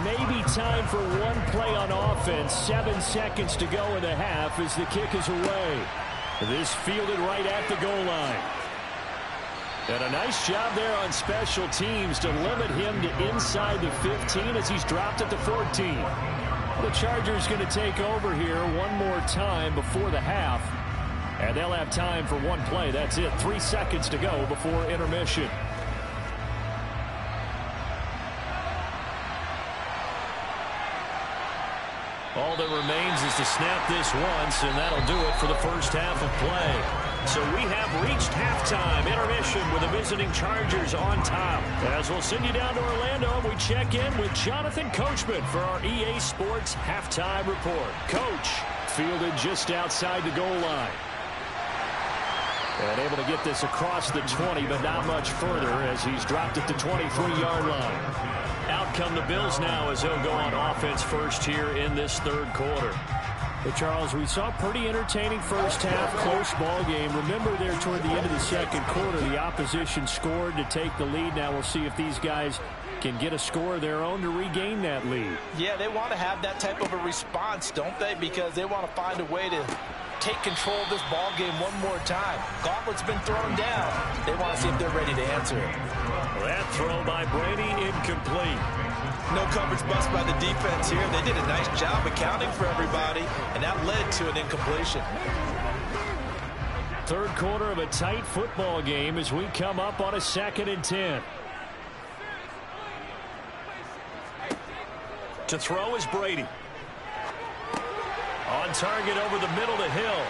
S2: Maybe time for one play on offense. 7 seconds to go in the half as the kick is away. This fielded right at the goal line. And a nice job there on special teams to limit him to inside the 15 as he's dropped at the 14. The Chargers going to take over here one more time before the half. And they'll have time for one play. That's it. 3 seconds to go before intermission. All that remains is to snap this once, and that'll do it for the first half of play. So we have reached halftime, intermission with the visiting Chargers on top. As we'll send you down to Orlando, we check in with Jonathan Coachman for our EA Sports Halftime Report. Coach, fielded just outside the goal line. And able to get this across the 20, but not much further as he's dropped it to 23-yard line. Out come the Bills now as they'll go on offense first here in this third quarter. But Charles, we saw a pretty entertaining first half, close ball game. Remember there toward the end of the second quarter, the opposition scored to take the lead. Now we'll see if these guys can get a score of their own to regain that lead.
S5: Yeah, they want to have that type of a response, don't they? Because they want to find a way to take control of this ball game one more time. Gauntlet's been thrown down. They want to see if they're ready to answer it.
S2: That throw by Brady incomplete.
S4: No coverage bust by the defense here. They did a nice job accounting for everybody, and that led to an incompletion.
S2: Third quarter of a tight football game as we come up on a 2nd and 10. To throw is Brady. On target over the middle to Hill.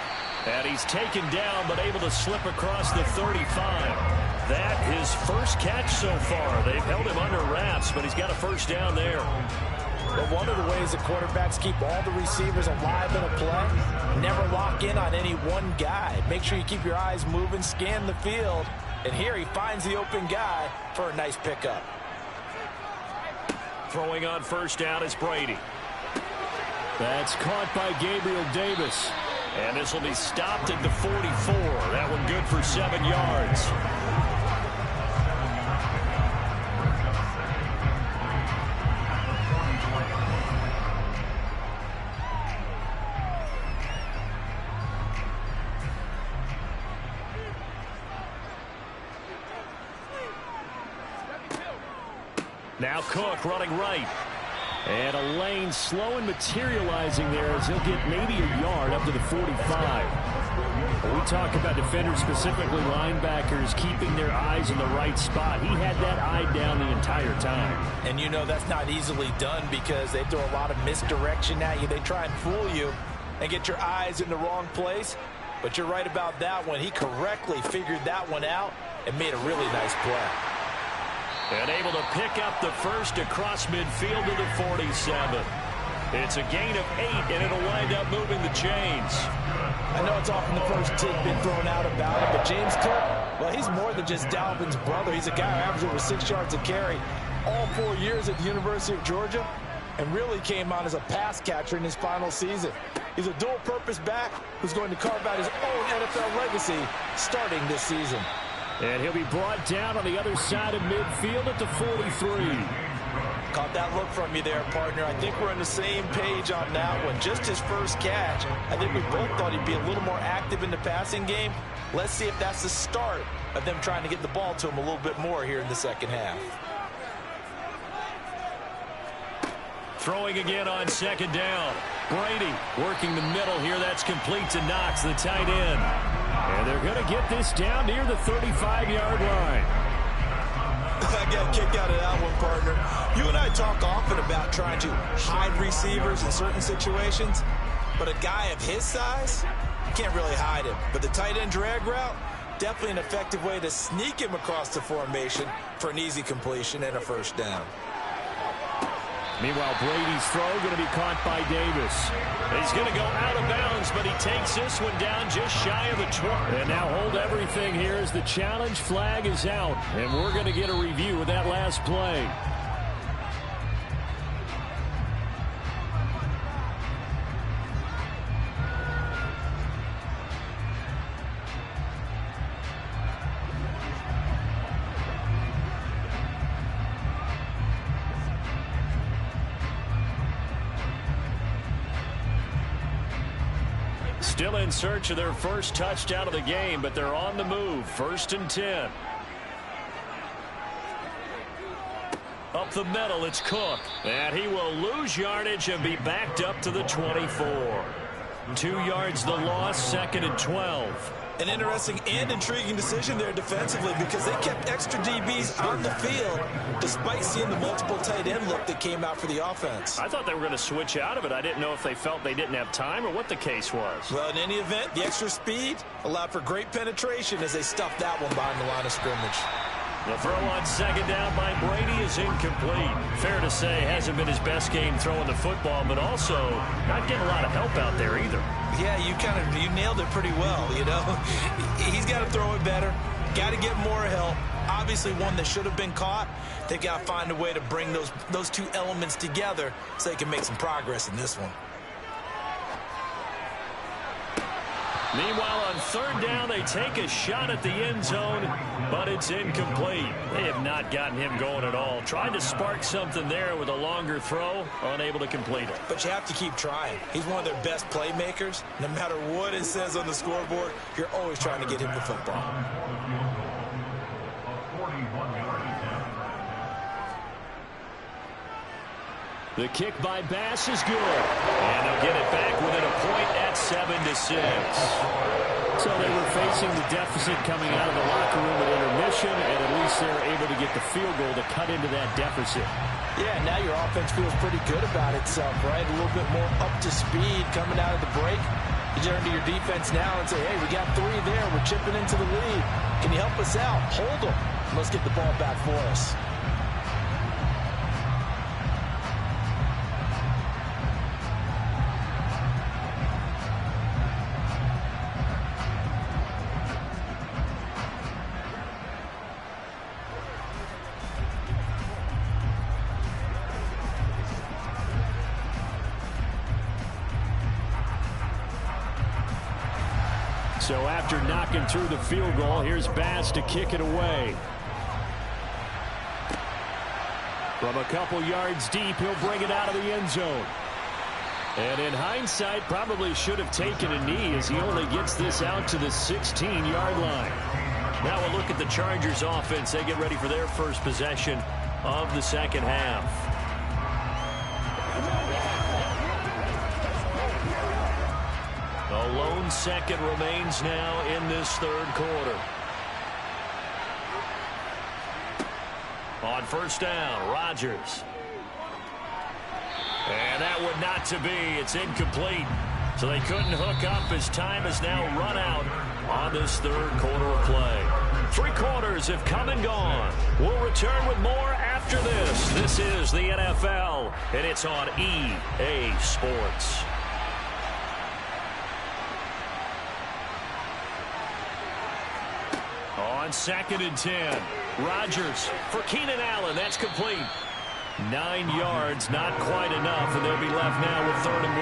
S2: And he's taken down but able to slip across the 35. That his first catch so far. They've held him under wraps, but he's got a first down there.
S5: But one of the ways the quarterbacks keep all the receivers alive in a play, never lock in on any one guy. Make sure you keep your eyes moving, scan the field. And here he finds the open guy for a nice pickup.
S2: Throwing on first down is Brady. That's caught by Gabriel Davis. And this will be stopped at the 44. That one good for 7 yards. Now Cook running right. And a lane slow and materializing there as he'll get maybe a yard up to the 45. When we talk about defenders, specifically linebackers, keeping their eyes in the right spot. He had that eye down the entire time.
S5: And you know that's not easily done because they throw a lot of misdirection at you. They try and fool you and get your eyes in the wrong place. But you're right about that one. He correctly figured that one out and made a really nice play.
S2: And able to pick up the first across midfield to the 47. It's a gain of 8, and it'll wind up moving the chains.
S5: I know it's often the first tidbit thrown out about him, but James Cook, well, he's more than just Dalvin's brother. He's a guy who averages over 6 yards a carry all 4 years at the University of Georgia and really came on as a pass catcher in his final season. He's a dual-purpose back who's going to carve out his own NFL legacy starting this season.
S2: And he'll be brought down on the other side of midfield at the 43.
S5: Caught that look from you there, partner. I think we're on the same page on that one. Just his first catch. I think we both thought he'd be a little more active in the passing game. Let's see if that's the start of them trying to get the ball to him a little bit more here in the second half.
S2: Throwing again on second down. Brady working the middle here. That's complete to Knox, the tight end. And they're going to get this down near the 35-yard line.
S4: I got a kick out of that one, partner. You and I talk often about trying to hide receivers in certain situations, but a guy of his size, you can't really hide him. But the tight end drag route, definitely an effective way to sneak him across the formation for an easy completion and a first down.
S2: Meanwhile, Brady's throw going to be caught by Davis. He's going to go out of bounds, but he takes this one down just shy of the 20. And now hold everything here as the challenge flag is out. And we're going to get a review of that last play. Still in search of their first touchdown of the game, but they're on the move. 1st and 10. Up the middle, it's Cook. And he will lose yardage and be backed up to the 24. 2 yards the loss, 2nd and 12.
S4: An interesting and intriguing decision there defensively because they kept extra DBs on the field despite seeing the multiple tight end look that came out for the offense.
S2: I thought they were going to switch out of it. I didn't know if they felt they didn't have time or what the case was.
S4: Well, in any event, the extra speed allowed for great penetration as they stuffed that one behind the line of scrimmage.
S2: The throw on 2nd down by Brady is incomplete. Fair to say, hasn't been his best game throwing the football, but also not getting a lot of help out there either.
S4: Yeah, you nailed it pretty well, you know. He's got to throw it better. Got to get more help. Obviously one that should have been caught. They've got to find a way to bring those two elements together so they can make some progress in this one.
S2: Meanwhile, on 3rd down, they take a shot at the end zone, but it's incomplete. They have not gotten him going at all. Tried to spark something there with a longer throw, unable to complete it.
S4: But you have to keep trying. He's one of their best playmakers. No matter what it says on the scoreboard, you're always trying to get him the football.
S2: The kick by Bass is good. And they'll get it back within a point at 7-6. So they were facing the deficit coming out of the locker room at intermission, and at least they're able to get the field goal to cut into that deficit.
S5: Yeah, now your offense feels pretty good about itself, right? A little bit more up to speed coming out of the break. You turn to your defense now and say, hey, we got 3 there. We're chipping into the lead. Can you help us out? Hold them. Let's get the ball back for us.
S2: So after knocking through the field goal, here's Bass to kick it away. From a couple yards deep, he'll bring it out of the end zone. And in hindsight, probably should have taken a knee as he only gets this out to the 16-yard line. Now we'll look at the Chargers offense. They get ready for their first possession of the second half. A lone second remains now in this 3rd quarter. On 1st down, Rodgers. And that would not to be. It's incomplete. So they couldn't hook up as time has now run out on this 3rd quarter of play. 3 quarters have come and gone. We'll return with more after this. This is the NFL, and it's on EA Sports. On 2nd and 10, Rodgers for Keenan Allen. That's complete. 9 yards, not quite enough, and they'll be left now with 3rd and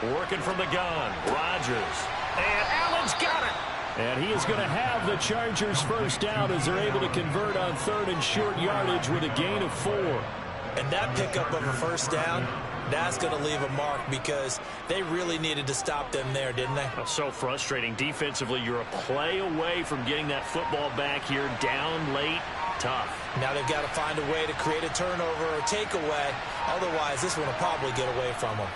S2: 1. Working from the gun, Rodgers. And Allen's got it. And he is going to have the Chargers first down as they're able to convert on 3rd and short yardage with a gain of 4.
S4: And that pickup of a first down, that's going to leave a mark because they really needed to stop them there, didn't they?
S2: So frustrating. Defensively, you're a play away from getting that football back here down late. Tough.
S4: Now they've got to find a way to create a turnover or takeaway. Otherwise, this one will probably get away from them.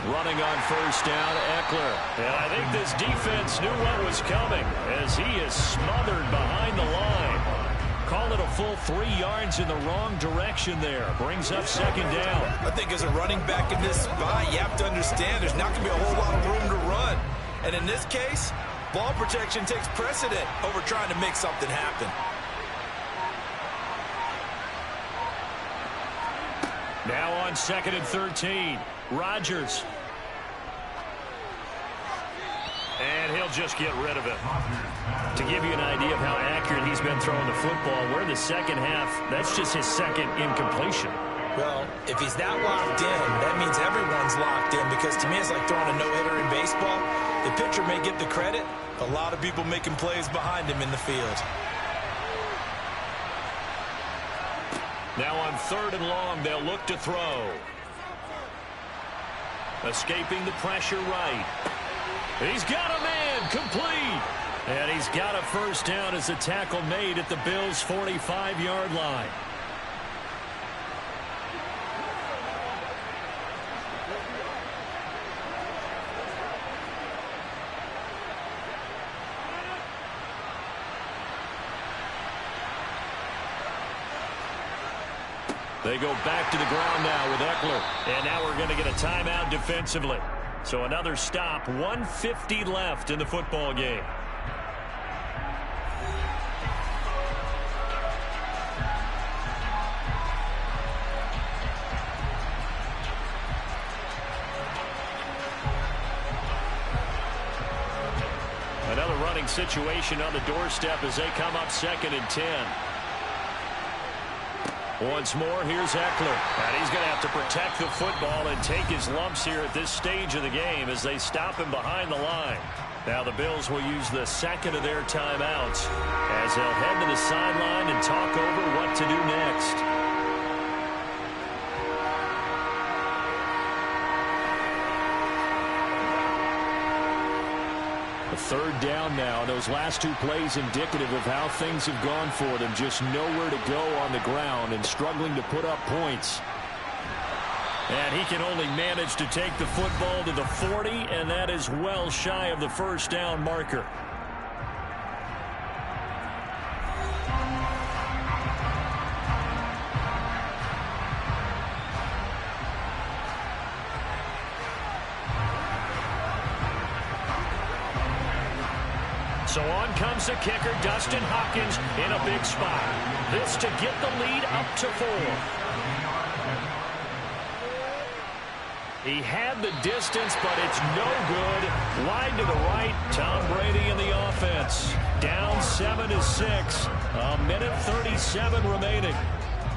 S2: Running on 1st down, Eckler. And I think this defense knew what was coming as he is smothered behind the line. Call it a full 3 yards in the wrong direction there. Brings up 2nd down.
S4: I think as a running back in this spot, you have to understand there's not going to be a whole lot of room to run. And in this case, ball protection takes precedent over trying to make something happen.
S2: Now on 2nd and 13, Rodgers. And he'll just get rid of it. To give you an idea of how accurate he's been throwing the football, we're in the second half. That's just his 2nd incompletion.
S4: Well, if he's not locked in, that means everyone's locked in, because to me it's like throwing a no-hitter in baseball. The pitcher may get the credit, a lot of people making plays behind him in the field.
S2: Now on 3rd and long, they'll look to throw. Escaping the pressure right. He's got a man, complete. And he's got a first down as a tackle made at the Bills' 45-yard line. They go back to the ground now with Eckler. And now we're going to get a timeout defensively. So another stop, 1:50 left in the football game. Another running situation on the doorstep as they come up 2nd and 10. Once more, here's Eckler. And he's going to have to protect the football and take his lumps here at this stage of the game as they stop him behind the line. Now the Bills will use the second of their timeouts as they'll head to the sideline and talk over what to do next. A 3rd down now. Those last 2 plays indicative of how things have gone for them. Just nowhere to go on the ground and struggling to put up points. And he can only manage to take the football to the 40, and that is well shy of the first down marker. So on comes the kicker, Dustin Hopkins, in a big spot. This to get the lead up to 4. He had the distance, but it's no good. Wide to the right, Tom Brady in the offense. Down 7-6. A minute 37 remaining.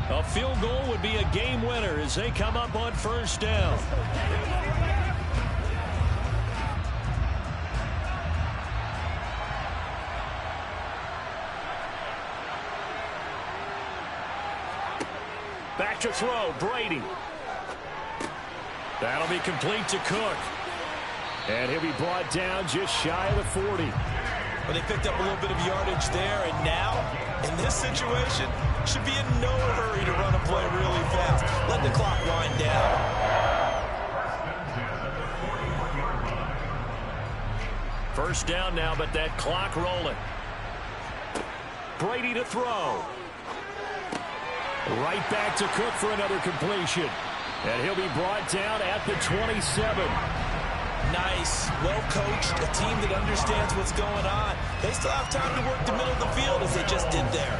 S2: A field goal would be a game winner as they come up on first down. Back to throw, Brady. That'll be complete to Cook. And he'll be brought down just shy of the 40.
S4: Well, they picked up a little bit of yardage there, and now, in this situation, should be in no hurry to run a play really fast. Let the clock wind down.
S2: First down now, but that clock rolling. Brady to throw. Right back to Cook for another completion. And he'll be brought down at the 27.
S4: Nice, well-coached, a team that understands what's going on. They still have time to work the middle of the field as they just did there.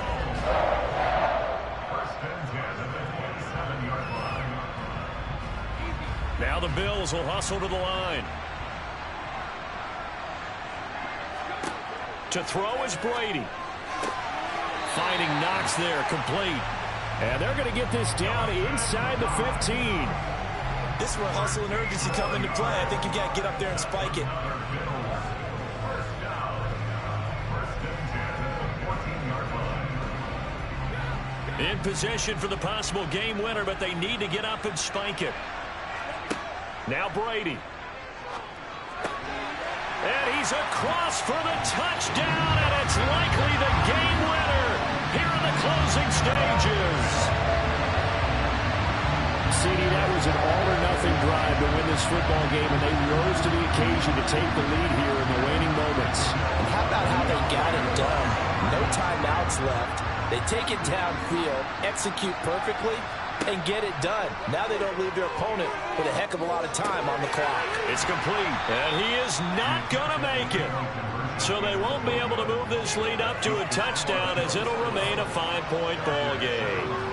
S2: Now the Bills will hustle to the line. To throw is Brady. Finding Knox there, complete. And they're going to get this down inside the 15.
S4: This is where hustle and urgency come into play. I think you got to get up there and spike it.
S2: In possession for the possible game winner, but they need to get up and spike it. Now Brady. And he's across for the touchdown, and it's likely the game winner here in the closing stages.
S3: CD, that was an all-or-nothing drive to win this football game, and they rose to the occasion to take the lead here in the waning moments.
S5: And how about how they got it done? No timeouts left. They take it downfield, execute perfectly, and get it done. Now they don't leave their opponent with a heck of a lot of time on the clock.
S2: It's complete, and he is not going to make it. So they won't be able to move this lead up to a touchdown as it'll remain a 5-point ball game.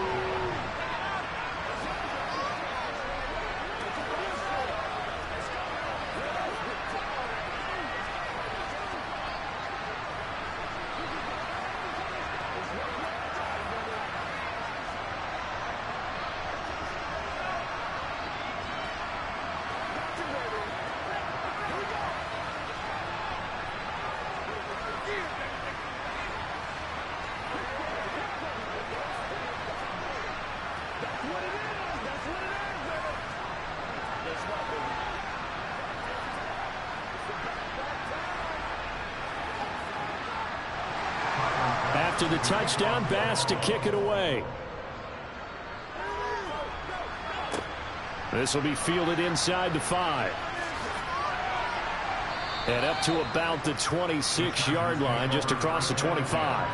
S2: After the touchdown, Bass to kick it away. This will be fielded inside the 5. And up to about the 26-yard line, just across the 25.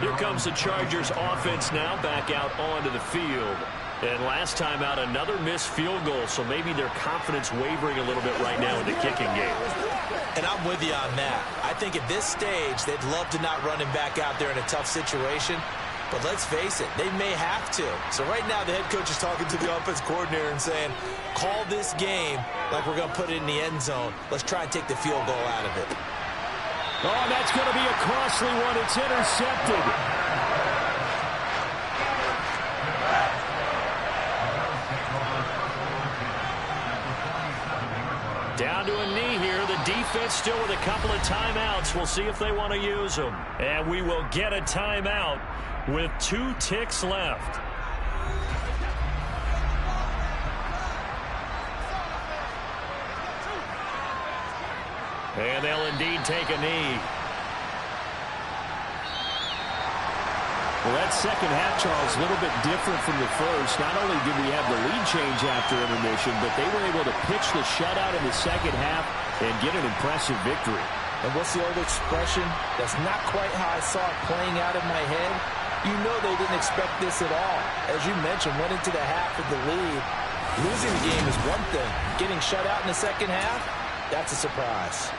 S2: Here comes the Chargers offense now back out onto the field. And last time out, another missed field goal, so maybe their confidence wavering a little bit right now in the kicking game.
S4: And I'm with you on that. I think at this stage, they'd love to not run him back out there in a tough situation. But let's face it, they may have to. So right now, the head coach is talking to the offense coordinator and saying, call this game like we're going to put it in the end zone. Let's try and take the field goal out of it.
S2: Oh, that's going to be a costly one. It's intercepted. Down to a knee here. The defense still with a couple of timeouts. We'll see if they want to use them. And we will get a timeout with 2 ticks left. And they'll indeed take a knee. Well, that second half, Charles, a little bit different from the first. Not only did we have the lead change after intermission, but they were able to pitch the shutout in the second half and get an impressive victory.
S5: And what's the old expression? That's not quite how I saw it playing out in my head. You know they didn't expect this at all. As you mentioned, went into the half with the lead. Losing the game is one thing. Getting shut out in the second half, that's a surprise.